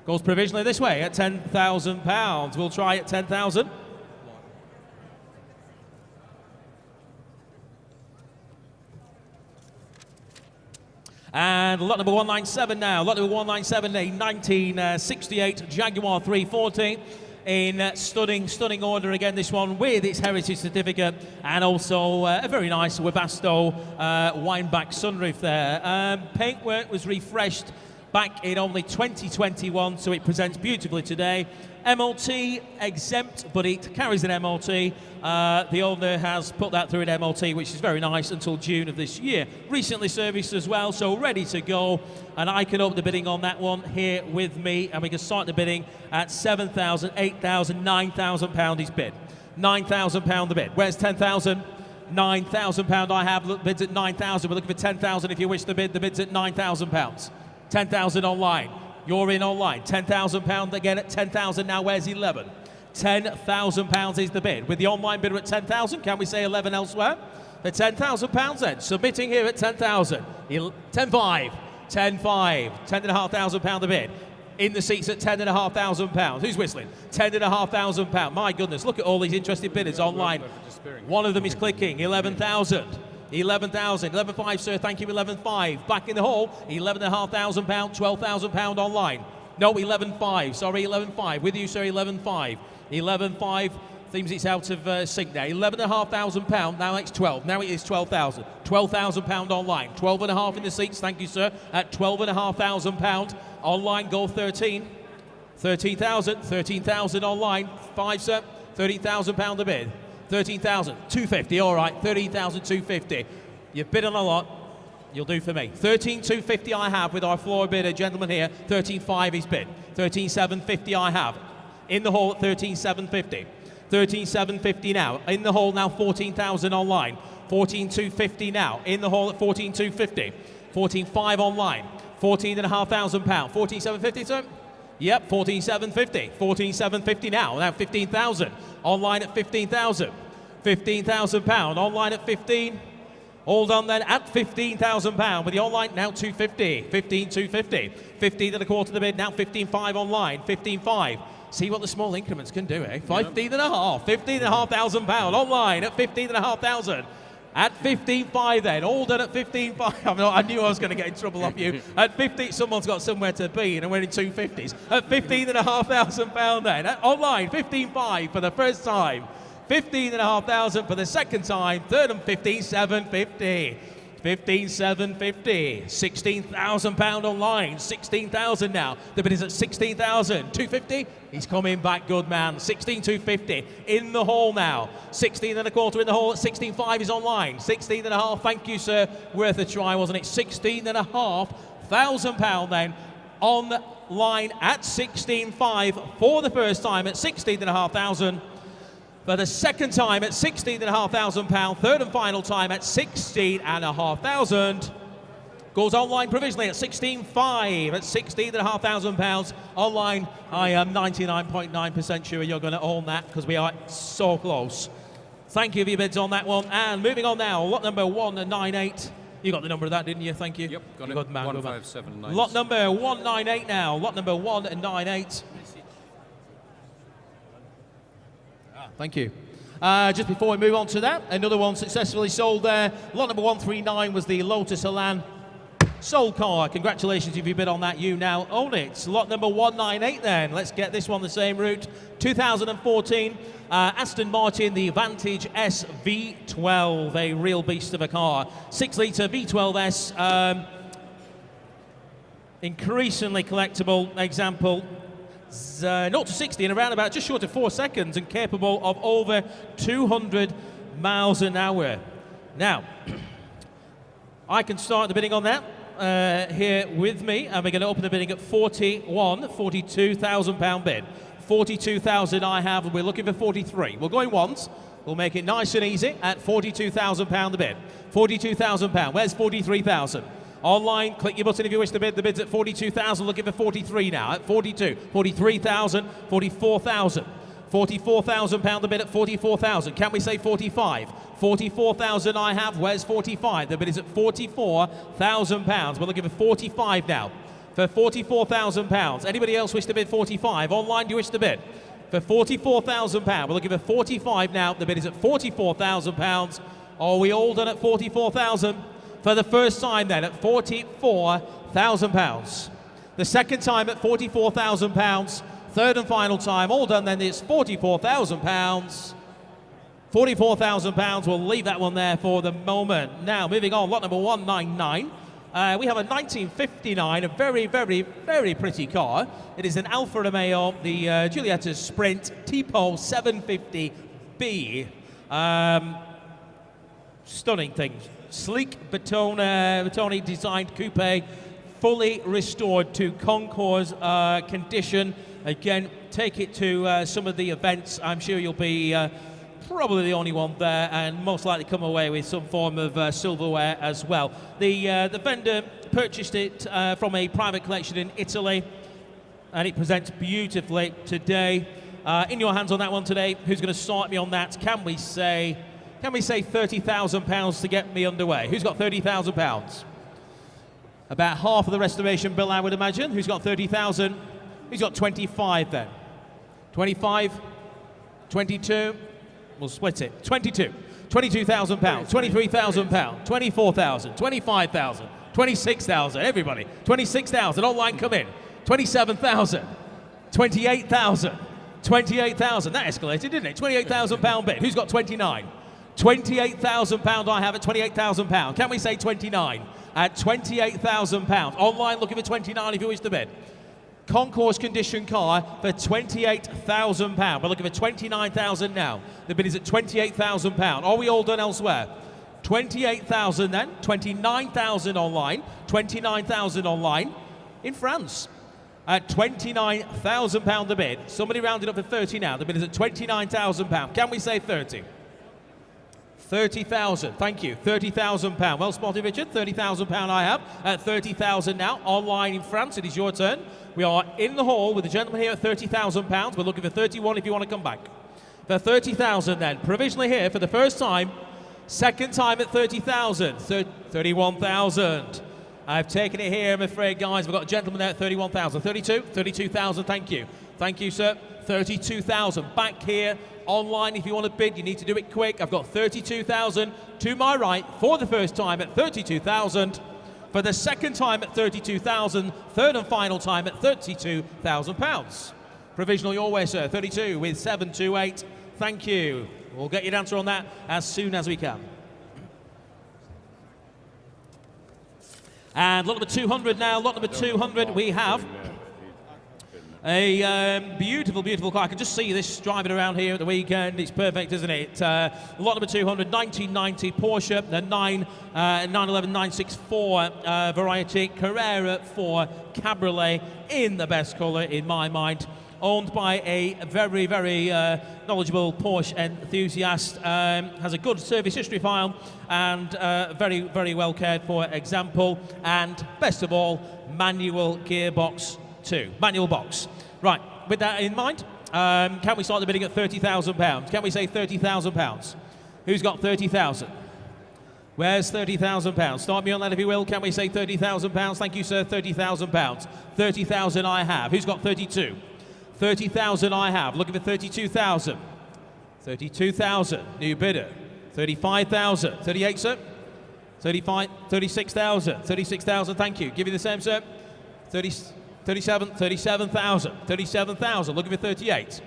Goes provisionally this way at £10,000. We'll try at 10,000. And lot number 197 now. Lot number 197, a 1968 Jaguar 340 in stunning order again. This one with its heritage certificate and also a very nice Webasto wineback sunroof there. Paintwork was refreshed back in only 2021, so it presents beautifully today. MOT exempt, but it carries an MOT. The owner has put that through an MOT, which is very nice, until June of this year. Recently serviced as well, so ready to go. And I can open the bidding on that one here with me, and we can start the bidding at £7,000, £8,000, £9,000 is bid. £9,000 the bid. Where's 10,000? £9,000 I have. Look, bids at 9,000. We're looking for 10,000 if you wish to bid. The bid's at £9,000. 10,000 online. You're in online. £10,000 again at 10,000 now. Where's 11? £10,000 is the bid. With the online bidder at 10,000, can we say 11 elsewhere? For £10,000 then. Submitting here at 10,000. 10,500. 10,500. £10,500 the bid. In the seats at £10,500. Who's whistling? £10,500. My goodness, look at all these interesting bidders online. One of them is clicking. 11,000. 11,000, 11,500, sir, thank you, 11,500. Back in the hall, £11,500, £12,000 online. No, 11,500, sorry, 11,500. With you, sir, 11,500. 11,500, seems it's out of sync there. £11,500, now it's 12. Now it is 12,000. £12,000 online. 12.5 in the seats, thank you, sir, at £12,500. Online, go 13. 13,000, 13,000 online. 5, sir, £13,000 a bid. 13,250, all right, 13,250. You've bid on a lot, you'll do for me. 13,250 I have with our floor bidder, gentleman here. 13,500 is bid. 13,750 I have. In the hall at 13,750. 13,750 now. In the hall now, 14,000 online. 14,250 now. In the hall at 14,250. 14,500 online. £14,500. 14,750, sir? Yep, 14,750. 14,750 now. Now 15,000. Online at 15,000. £15,000. Online at 15. All done then at £15,000 with the online now 250. 15,250. 15 and a quarter the bid. Now 15,500 online. 15,500. See what the small increments can do, eh? 15.5. £15,500 online at 15,500. At 15,500 then, all done at 15,500. I knew I was going to get in trouble off you. At 15, someone's got somewhere to be, and we're in 250s. At £15,500 then, online, 15,500 for the first time. 15,500 for the second time. Third and 15,750. 15,750. £16,000 online. 16,000 now. The bid is at 16,000. 250. He's coming back, good man. 16,250 in the hall now. 16 and a quarter in the hall at 16,500 is online. 16.5. Thank you, sir. Worth a try, wasn't it? 16,500 then online at 16,500 for the first time at 16,500. For the second time at £16,500, third and final time at £16,500. Goes online provisionally at 16,500 at £16,500. Online, I am 99.9% sure you're going to own that because we are so close. Thank you for your bids on that one. And moving on now, lot number 198. You got the number of that, didn't you? Thank you. Yep, got it. Good man, 157. Lot number 198 now. Lot number 198. Thank you. Just before we move on to that, another one successfully sold there. Lot number 139 was the Lotus Elan. Sold car, congratulations if you bid on that, you now own it. Lot number 198 then, let's get this one the same route. 2014 Aston Martin, the Vantage S V12, a real beast of a car. 6-litre V12S, increasingly collectible example. 0 to 60 in around about just short of 4 seconds and capable of over 200 miles an hour. Now, I can start the bidding on that here with me, and we're going to open the bidding at £42,000 bid. 42,000 I have, and we're looking for 43. We're going once. We'll make it nice and easy at £42,000 the bid. £42,000. Where's 43,000? Online, click your button if you wish to bid. The bid's at 42,000, looking for 43 now. At 42, 43,000, 44,000. £44,000 the bid at 44,000. Can we say 45? 44,000 I have. Where's 45? The bid is at £44,000. We're looking for 45 now. For £44,000. Anybody else wish to bid 45? Online, do you wish to bid? For £44,000. We're looking for 45 now. The bid is at £44,000. Are we all done at 44,000? For the first time then at £44,000. The second time at £44,000. Third and final time, all done then, it's £44,000. £44,000, we'll leave that one there for the moment. Now, moving on, lot number 199. We have a 1959, a very, very, very pretty car. It is an Alfa Romeo, the Giulietta Sprint Tipo 750B. Stunning thing. Sleek Bertone designed coupe, fully restored to concours condition. Again, take it to some of the events. I'm sure you'll be probably the only one there, and most likely come away with some form of silverware as well. The vendor purchased it from a private collection in Italy, and it presents beautifully today. In your hands on that one today. Who's going to start me on that? Can we say £30,000 to get me underway? Who's got £30,000? About half of the restoration bill, I would imagine. Who's got 30,000? Who's got 25 then? 25, 22, we'll split it. 22, £22,000, £23,000, 24,000, 25,000, 26,000, everybody. 26,000, online come in. 27,000, 28,000, 28,000, that escalated, didn't it? £28,000 bid. Who's got 29? £28,000 I have at £28,000. Can we say 29? At £28,000. Online looking for 29 if you wish to bid. Concours condition car for £28,000. We're looking for 29,000 now. The bid is at £28,000. Are we all done elsewhere? 28,000 then, 29,000 online, 29,000 online in France. At £29,000 the bid. Somebody rounded up for 30 now. The bid is at £29,000. Can we say 30? 30,000, thank you, £30,000. Well spotted, Richard, £30,000 I have at 30,000 now. Online in France, it is your turn. We are in the hall with the gentleman here at £30,000. We're looking for 31 if you want to come back. For 30,000 then, provisionally here for the first time. Second time at 30,000, 31,000. I've taken it here, I'm afraid, guys. We've got a gentleman there at 31,000. 32, 32,000, thank you. Thank you, sir. 32,000. Back here. Online, if you want to bid, you need to do it quick. I've got 32,000 to my right for the first time at 32,000. For the second time at 32,000. Third and final time at £32,000. Provisional your way, sir. 32 with 728. Thank you. We'll get your answer on that as soon as we can. And lot number 200 now. Lot number 200 we have a beautiful, beautiful car. I can just see this driving around here at the weekend. It's perfect, isn't it? Lot number 200, 1990 Porsche, the 911 964 variety Carrera 4 Cabriolet in the best colour in my mind. Owned by a very, very knowledgeable Porsche enthusiast. Has a good service history file and very, very well cared for example. And best of all, manual gearbox too. Manual box. Right, with that in mind, can we start the bidding at £30,000? Can we say £30,000? Who's got 30,000? Where's £30,000? Start me on that if you will. Can we say £30,000? Thank you, sir. £30,000. 30,000 I have. Who's got 32? 30,000 I have. Looking for 32,000. 32,000. New bidder. 35,000. 38, sir. 35, 36,000, 36,000, thank you. Give you the same, sir. 30, 37, 37,000, 37,000, looking for 38.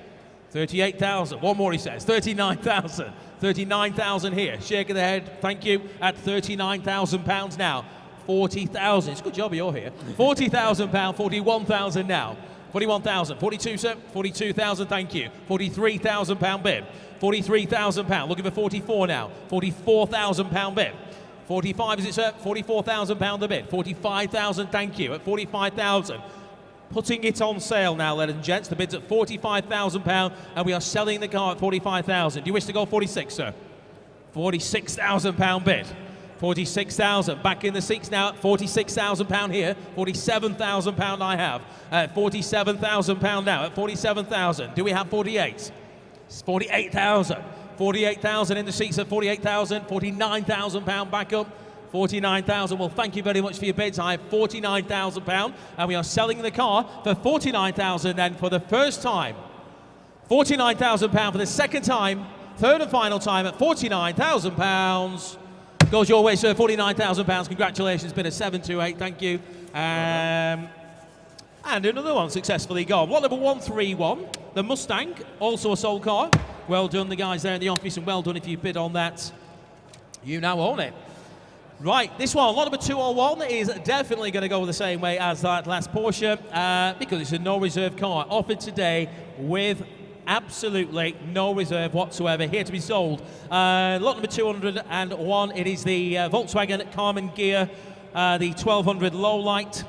38,000, one more he says, 39,000, 39,000 here, shake of the head, thank you, at 39,000 pounds now. 40,000, it's a good job you're here. 40,000 pounds, 41,000 now. 41,000, 42, sir, 42,000, thank you. 43,000 pound bid. 43,000 pound, looking for 44 now. 44,000 pound bid. 45 is it, sir? 44,000 pound the bid. 45,000, thank you, at 45,000. Putting it on sale now, ladies and gents. The bid's at 45,000 pound, and we are selling the car at 45,000. Do you wish to go 46, sir? 46,000 pound bid. 46,000, back in the seats now at 46,000 pound here, 47,000 pound I have, at 47,000 pound now, at 47,000, do we have 48? It's 48,000, 48,000 in the seats at 48,000, 49,000 pound back up, 49,000, well thank you very much for your bids, I have 49,000 pound, and we are selling the car for 49,000 then for the first time, 49,000 pound for the second time, third and final time at 49,000 pounds. Goes your way, sir. £49,000. Congratulations. Bid of 728. Thank you. And another one successfully gone. Lot number 131. The Mustang. Also a sold car. Well done, the guys there in the office, and well done if you bid on that. You now own it. Right, this one, lot number 201 is definitely going to go the same way as that last Porsche because it's a no reserve car offered today with absolutely no reserve whatsoever, here to be sold. Lot number 201, it is the Volkswagen Carmen Ghia, the 1200 Lowlight,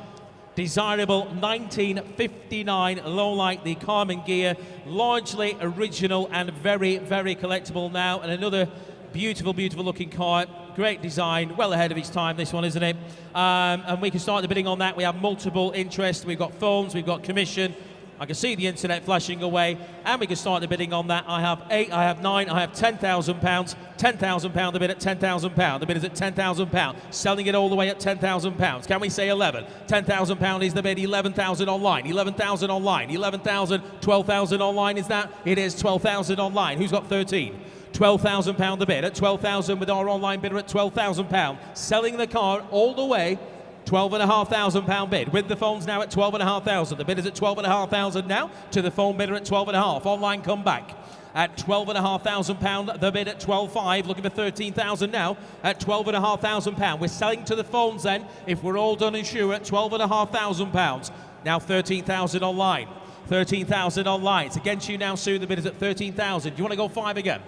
desirable 1959 Lowlight, the Carmen Ghia, largely original and very, very collectible now, and another beautiful, beautiful looking car, great design, well ahead of its time, this one, isn't it? And we can start the bidding on that. We have multiple interest, we've got phones, we've got commission, I can see the internet flashing away, and we can start the bidding on that. I have 8, I have 9, I have £10,000, £10,000 the bid at £10,000. The bid is at £10,000, selling it all the way at £10,000. Can we say 11? £10,000 is the bid, 11,000 online, 11,000 online, 11,000, 12,000 online is that? It is 12,000 online. Who's got 13? £12,000 the bid at 12,000 with our online bidder at £12,000, selling the car all the way. £12,500 bid with the phones now at 12,500. The bid is at 12,500 now to the phone bidder at 12,500. Online come back at £12,500. The bid at 12,500. Looking for 13,000 now at £12,500. We're selling to the phones then, if we're all done and sure, at £12,500. Now 13,000 online. 13,000 online. It's against you now, Sue. The bid is at 13,000. Do you want to go 5 again?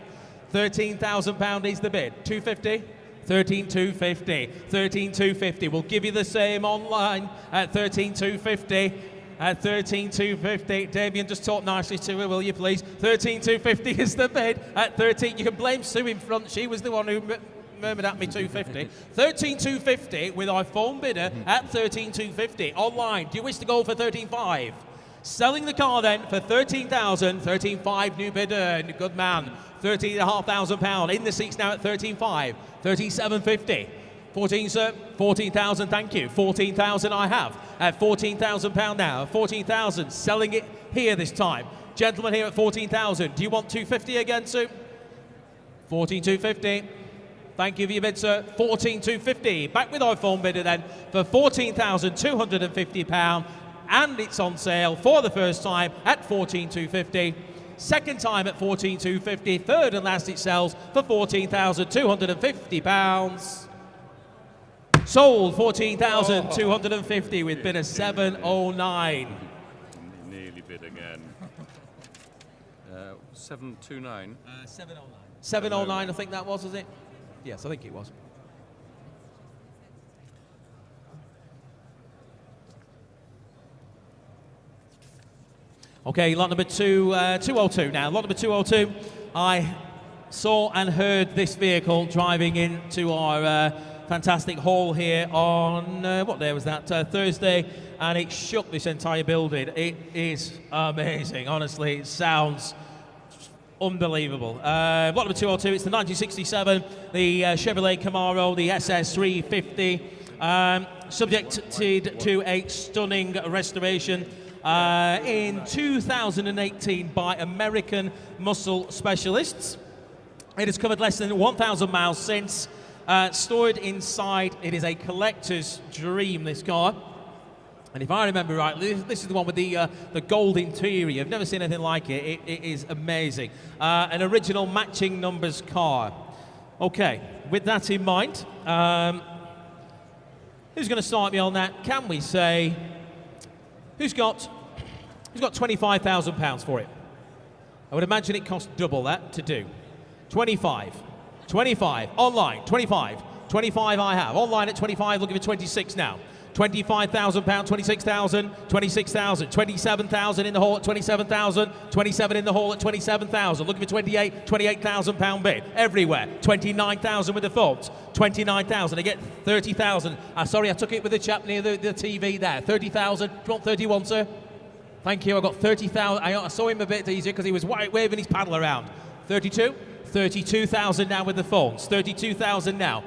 £13,000 is the bid. 250. 13,250, 13,250. We'll give you the same online at 13,250. At 13,250. Damien, just talk nicely to her, will you please? 13,250 is the bid. At 13, you can blame Sue in front. She was the one who murmured at me 250. 13,250 with our phone bidder at 13,250. Online, do you wish to go for 13,500? Selling the car then for 13,000, 13,500 new bidder, good man. £13,500 in the seats now at 13,500, 13,750. 14, sir, 14,000, thank you. 14,000 I have at £14,000 now. 14,000, selling it here this time. Gentleman here at 14,000. Do you want 250 again, Sue? 14,250. Thank you for your bid, sir. 14,250. Back with our phone bidder then for £14,250. And it's on sale for the first time at 14,250. Second time at 14,250. Third and last it sells for £14,250. Sold 14,250 with bid of 709. Nearly bid again. 729. 709. 709, I think that was it? Yes, I think it was. Okay, lot number 202 now. Lot number 202. I saw and heard this vehicle driving into our fantastic hall here on, what day was that? Thursday, and it shook this entire building. It is amazing, honestly. It sounds unbelievable. Lot number 202, it's the 1967, the Chevrolet Camaro, the SS350, subjected to a stunning restoration in 2018 by American muscle specialists. It has covered less than 1,000 miles since. Stored inside, it is a collector's dream, this car. And if I remember right, this is the one with the gold interior. I've never seen anything like it. It is amazing. An original matching numbers car. Okay, with that in mind, who's going to start me on that? Can we say, who's got £25,000 for it? I would imagine it costs double that to do. 25, online, 25 I have. Online at 25, looking for 26 now. £25,000, 26,000, 26,000, 27,000 in the hall at 27,000, 27 in the hall at 27,000, looking for 28,000 pound bid everywhere. 29,000 with the phones, 29,000. I get 30,000. Sorry, I took it with the chap near the TV there. 30,000. Do you want 31, sir? Thank you. I got 30,000. I saw him a bit easier because he was waving his paddle around. 32, 32,000 now with the phones. 32,000 now.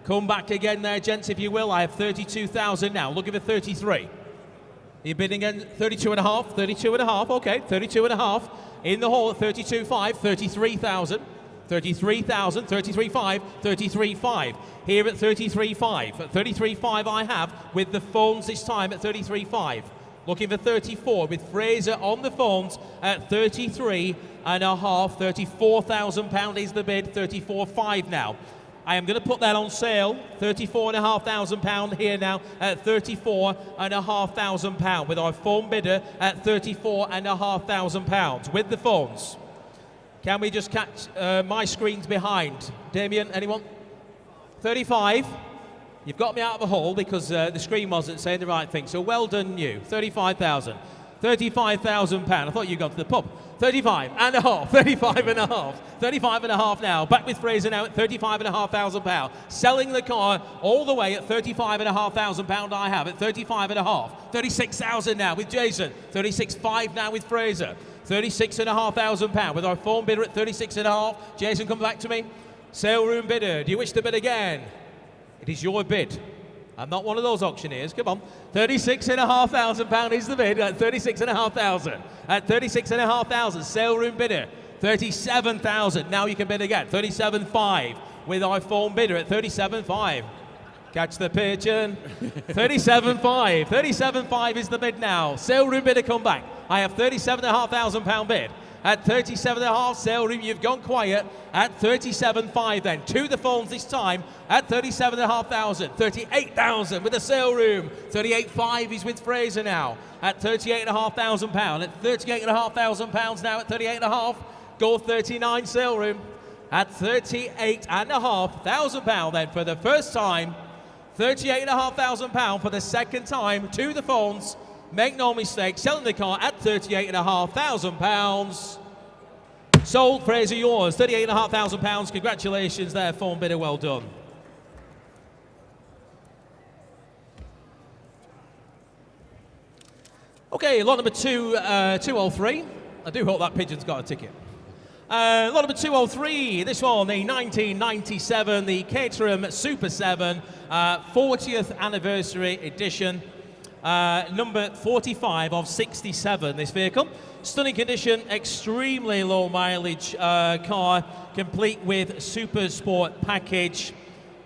Come back again there, gents, if you will. I have 32,000 now. Looking for 33. You're bidding again, 32 and a half, 32 and a half. Okay, 32 and a half. In the hall at 32.5, 33,000. 33,000, 33.5, 33.5. Here at 33.5. At 33.5 I have with the phones this time at 33.5. Looking for 34 with Fraser on the phones at 33 and a half. 34,000 pound is the bid. 34.5 now. I am going to put that on sale, £34,500 here now at £34,500 with our phone bidder at £34,500 with the phones. Can we just catch my screens behind? Damien, anyone? 35. You've got me out of the hole because the screen wasn't saying the right thing. So well done you. 35,000. £35,000. I thought you'd gone to the pub. 35 and a half, 35 and a half, 35 and a half now. Back with Fraser now at £35,500. Selling the car all the way at £35,500 I have at 35 and a half. 36,000 now with Jason. 36.5 now with Fraser. £36,500 with our phone bidder at 36 and a half. Jason, come back to me. Sale room bidder, do you wish to bid again? It is your bid. I'm not one of those auctioneers. Come on. £36,500 is the bid at 36,500. At 36,500, sale room bidder. 37,000. Now you can bid again. 37.5 with our phone bidder at 37.5. Catch the pigeon. 37.5. 37.5 is the bid now. Sale room bidder, come back. I have £37,500 bid. At 37.5, sale room, you've gone quiet. At 37.5 then. To the phones this time at 37,500. 38,000 with the sale room. 38.5 is with Fraser now. At £38,500. At £38,500 now at 38.5. Go 39 sale room. At £38,500 then for the first time. £38,500 for the second time. To the phones. Make no mistake, selling the car at £38,500. Sold, Fraser, yours. £38,500. Congratulations there, phone bidder, well done. Okay, lot number 203. I do hope that pigeon's got a ticket. Lot number 203, this one, the 1997, the Caterham Super 7, 40th anniversary edition. Number 45 of 67, this vehicle. Stunning condition, extremely low mileage car, complete with Super Sport package.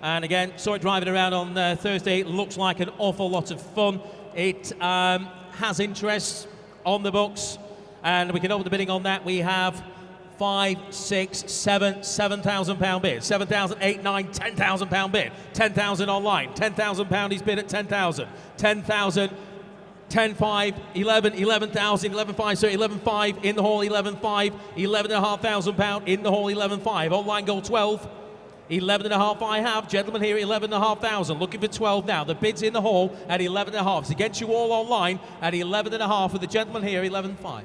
And again, saw it driving around on Thursday. It looks like an awful lot of fun. It has interest on the books, and we can open the bidding on that. We have 5, 6, 7, £7,000 bid, 7,000, 8, 9, £10,000 bid, 10,000 online, £10,000 is bid at 10,000, 10,000, 10,5, 11, 11,000, 11,5, so 11,5 in the hall, 11,5, £11,500 in the hall, 11,5, online goal 12, 11.5 I have, gentlemen here 11,500, looking for 12 now, the bid's in the hall at 11.5, it's against you all online at 11.5 for the gentleman here, 11.5.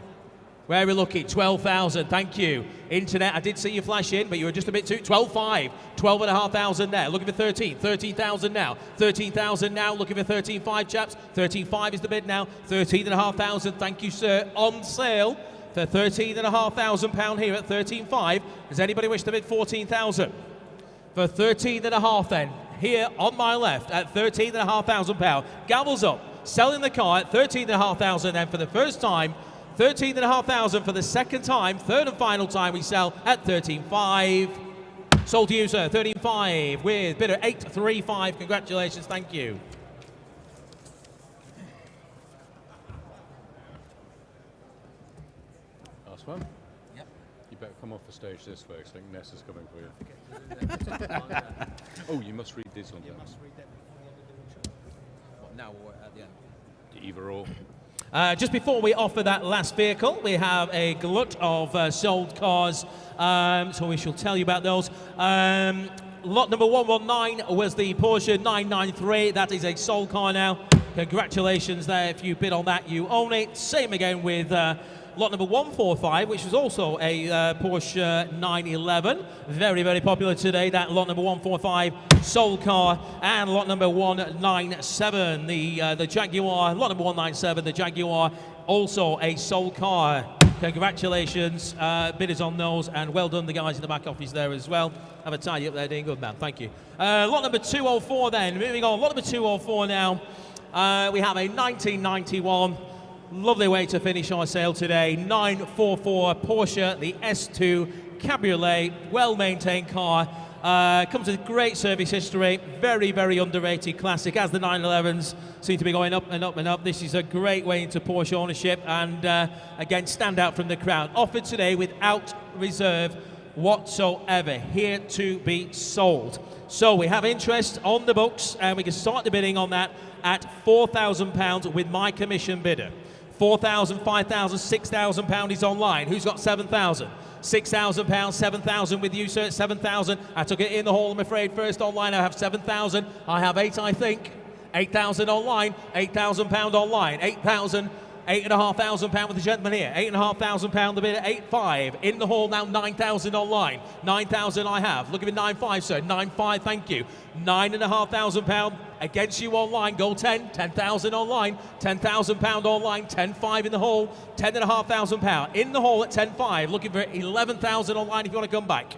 Very lucky, 12,000, thank you. Internet, I did see you flash in, but you were just a bit too, 12.5, 12,500 there, looking for 13, 13,000 now, 13,000 now, looking for 13.5 chaps, 13.5 is the bid now, 13,500, thank you sir, on sale for £13,500 here at 13.5. Does anybody wish to bid 14,000? For 13.5 then, here on my left at £13,500, gavels up, selling the car at 13,500 then for the first time, 13,500 for the second time, third and final time we sell at 13.5. Sold to you, sir. 13.5 with bidder 835. Congratulations. Thank you. Last one. Yep. You better come off the stage this way, 'cause I think Ness is coming for you. Oh, you must read this one. You must read that before the end of the auction. What, now or at the end? Either or. Just before we offer that last vehicle, we have a glut of sold cars, so we shall tell you about those. Lot number 119 was the Porsche 993. That is a sold car now. Congratulations there. If you bid on that, you own it. Same again with lot number 145, which was also a Porsche 911. Very, very popular today, that lot number 145 sold car. And lot number 197, the Jaguar, lot number 197, the Jaguar, also a sold car. Congratulations, bidders on those, and well done the guys in the back office there as well. Have a tidy up there, Dean. Good man, thank you. Lot number 204 then, moving on. Lot number 204 now. We have a 1991. Lovely way to finish our sale today. 944 Porsche, the S2 Cabriolet, well-maintained car. Comes with great service history. Very, very underrated classic, as the 911s seem to be going up and up and up. This is a great way into Porsche ownership, and again, stand out from the crowd. Offered today without reserve whatsoever. Here to be sold. So we have interest on the books, and we can start the bidding on that at £4,000 with my commission bidder. £4,000, £5,000, £6,000 is online. Who's got £7,000? £6,000, £7,000 with you, sir. £7,000. I took it in the hall, I'm afraid. First online, I have £7,000. I have 8, I think. £8,000 online. £8,000 online. £8,000. £8,500 with the gentleman here. £8,500 the bid at 8.5. In the hall now, £9,000 online. £9,000 I have. Look at it, 9.5, sir. 9.5, thank you. £9,500 against you online. Go 10. £10,000 online. £10,000 online. 10.5 in the hall. £10,500 in the hall at 10.5. Looking for £11,000 online if you want to come back.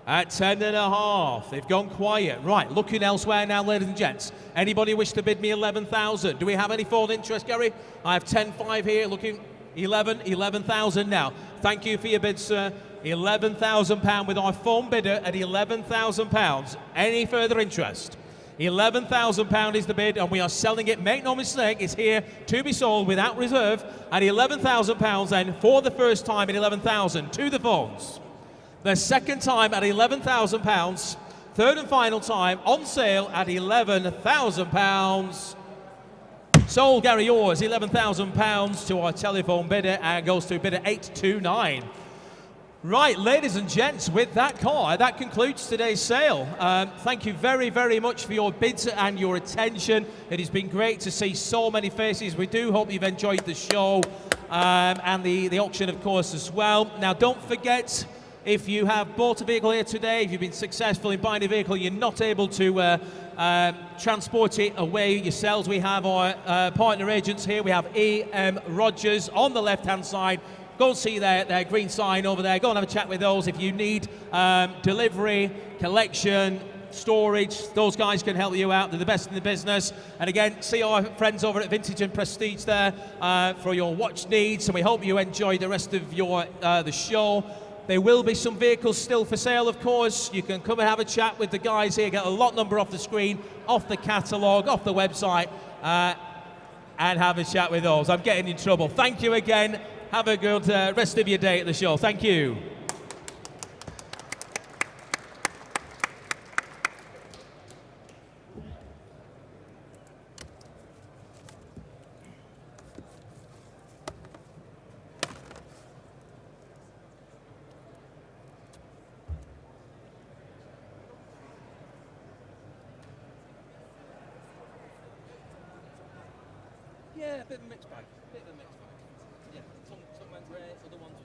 At 10.5, they've gone quiet. Right, looking elsewhere now, ladies and gents. Anybody wish to bid me 11,000? Do we have any forward interest, Gary? I have 10.5 here, looking 11,000 now. Thank you for your bid, sir. £11,000 with our phone bidder at £11,000. Any further interest? £11,000 is the bid, and we are selling it. Make no mistake, it's here to be sold without reserve at £11,000. Then for the first time at 11,000 to the phones. The second time at £11,000. Third and final time on sale at £11,000. Sold, Gary, yours, £11,000 to our telephone bidder, and goes to bidder 829. Right, ladies and gents, with that car, that concludes today's sale. Thank you very, very much for your bids and your attention. It has been great to see so many faces. We do hope you've enjoyed the show and the auction, of course, as well. Now, don't forget, if you have bought a vehicle here today, if you've been successful in buying a vehicle, you're not able to transport it away yourselves, we have our partner agents here. We have E.M. Rogers on the left-hand side. Go and see their green sign over there. Go and have a chat with those. If you need delivery, collection, storage, those guys can help you out. They're the best in the business. And again, see our friends over at Vintage and Prestige there for your watch needs. And we hope you enjoy the rest of your the show. There will be some vehicles still for sale, of course. You can come and have a chat with the guys here, get a lot number off the screen, off the catalogue, off the website, and have a chat with those. I'm getting in trouble. Thank you again. Have a good rest of your day at the show. Thank you. Yeah, a bit of a mixed bag. Yeah, some went rare, other ones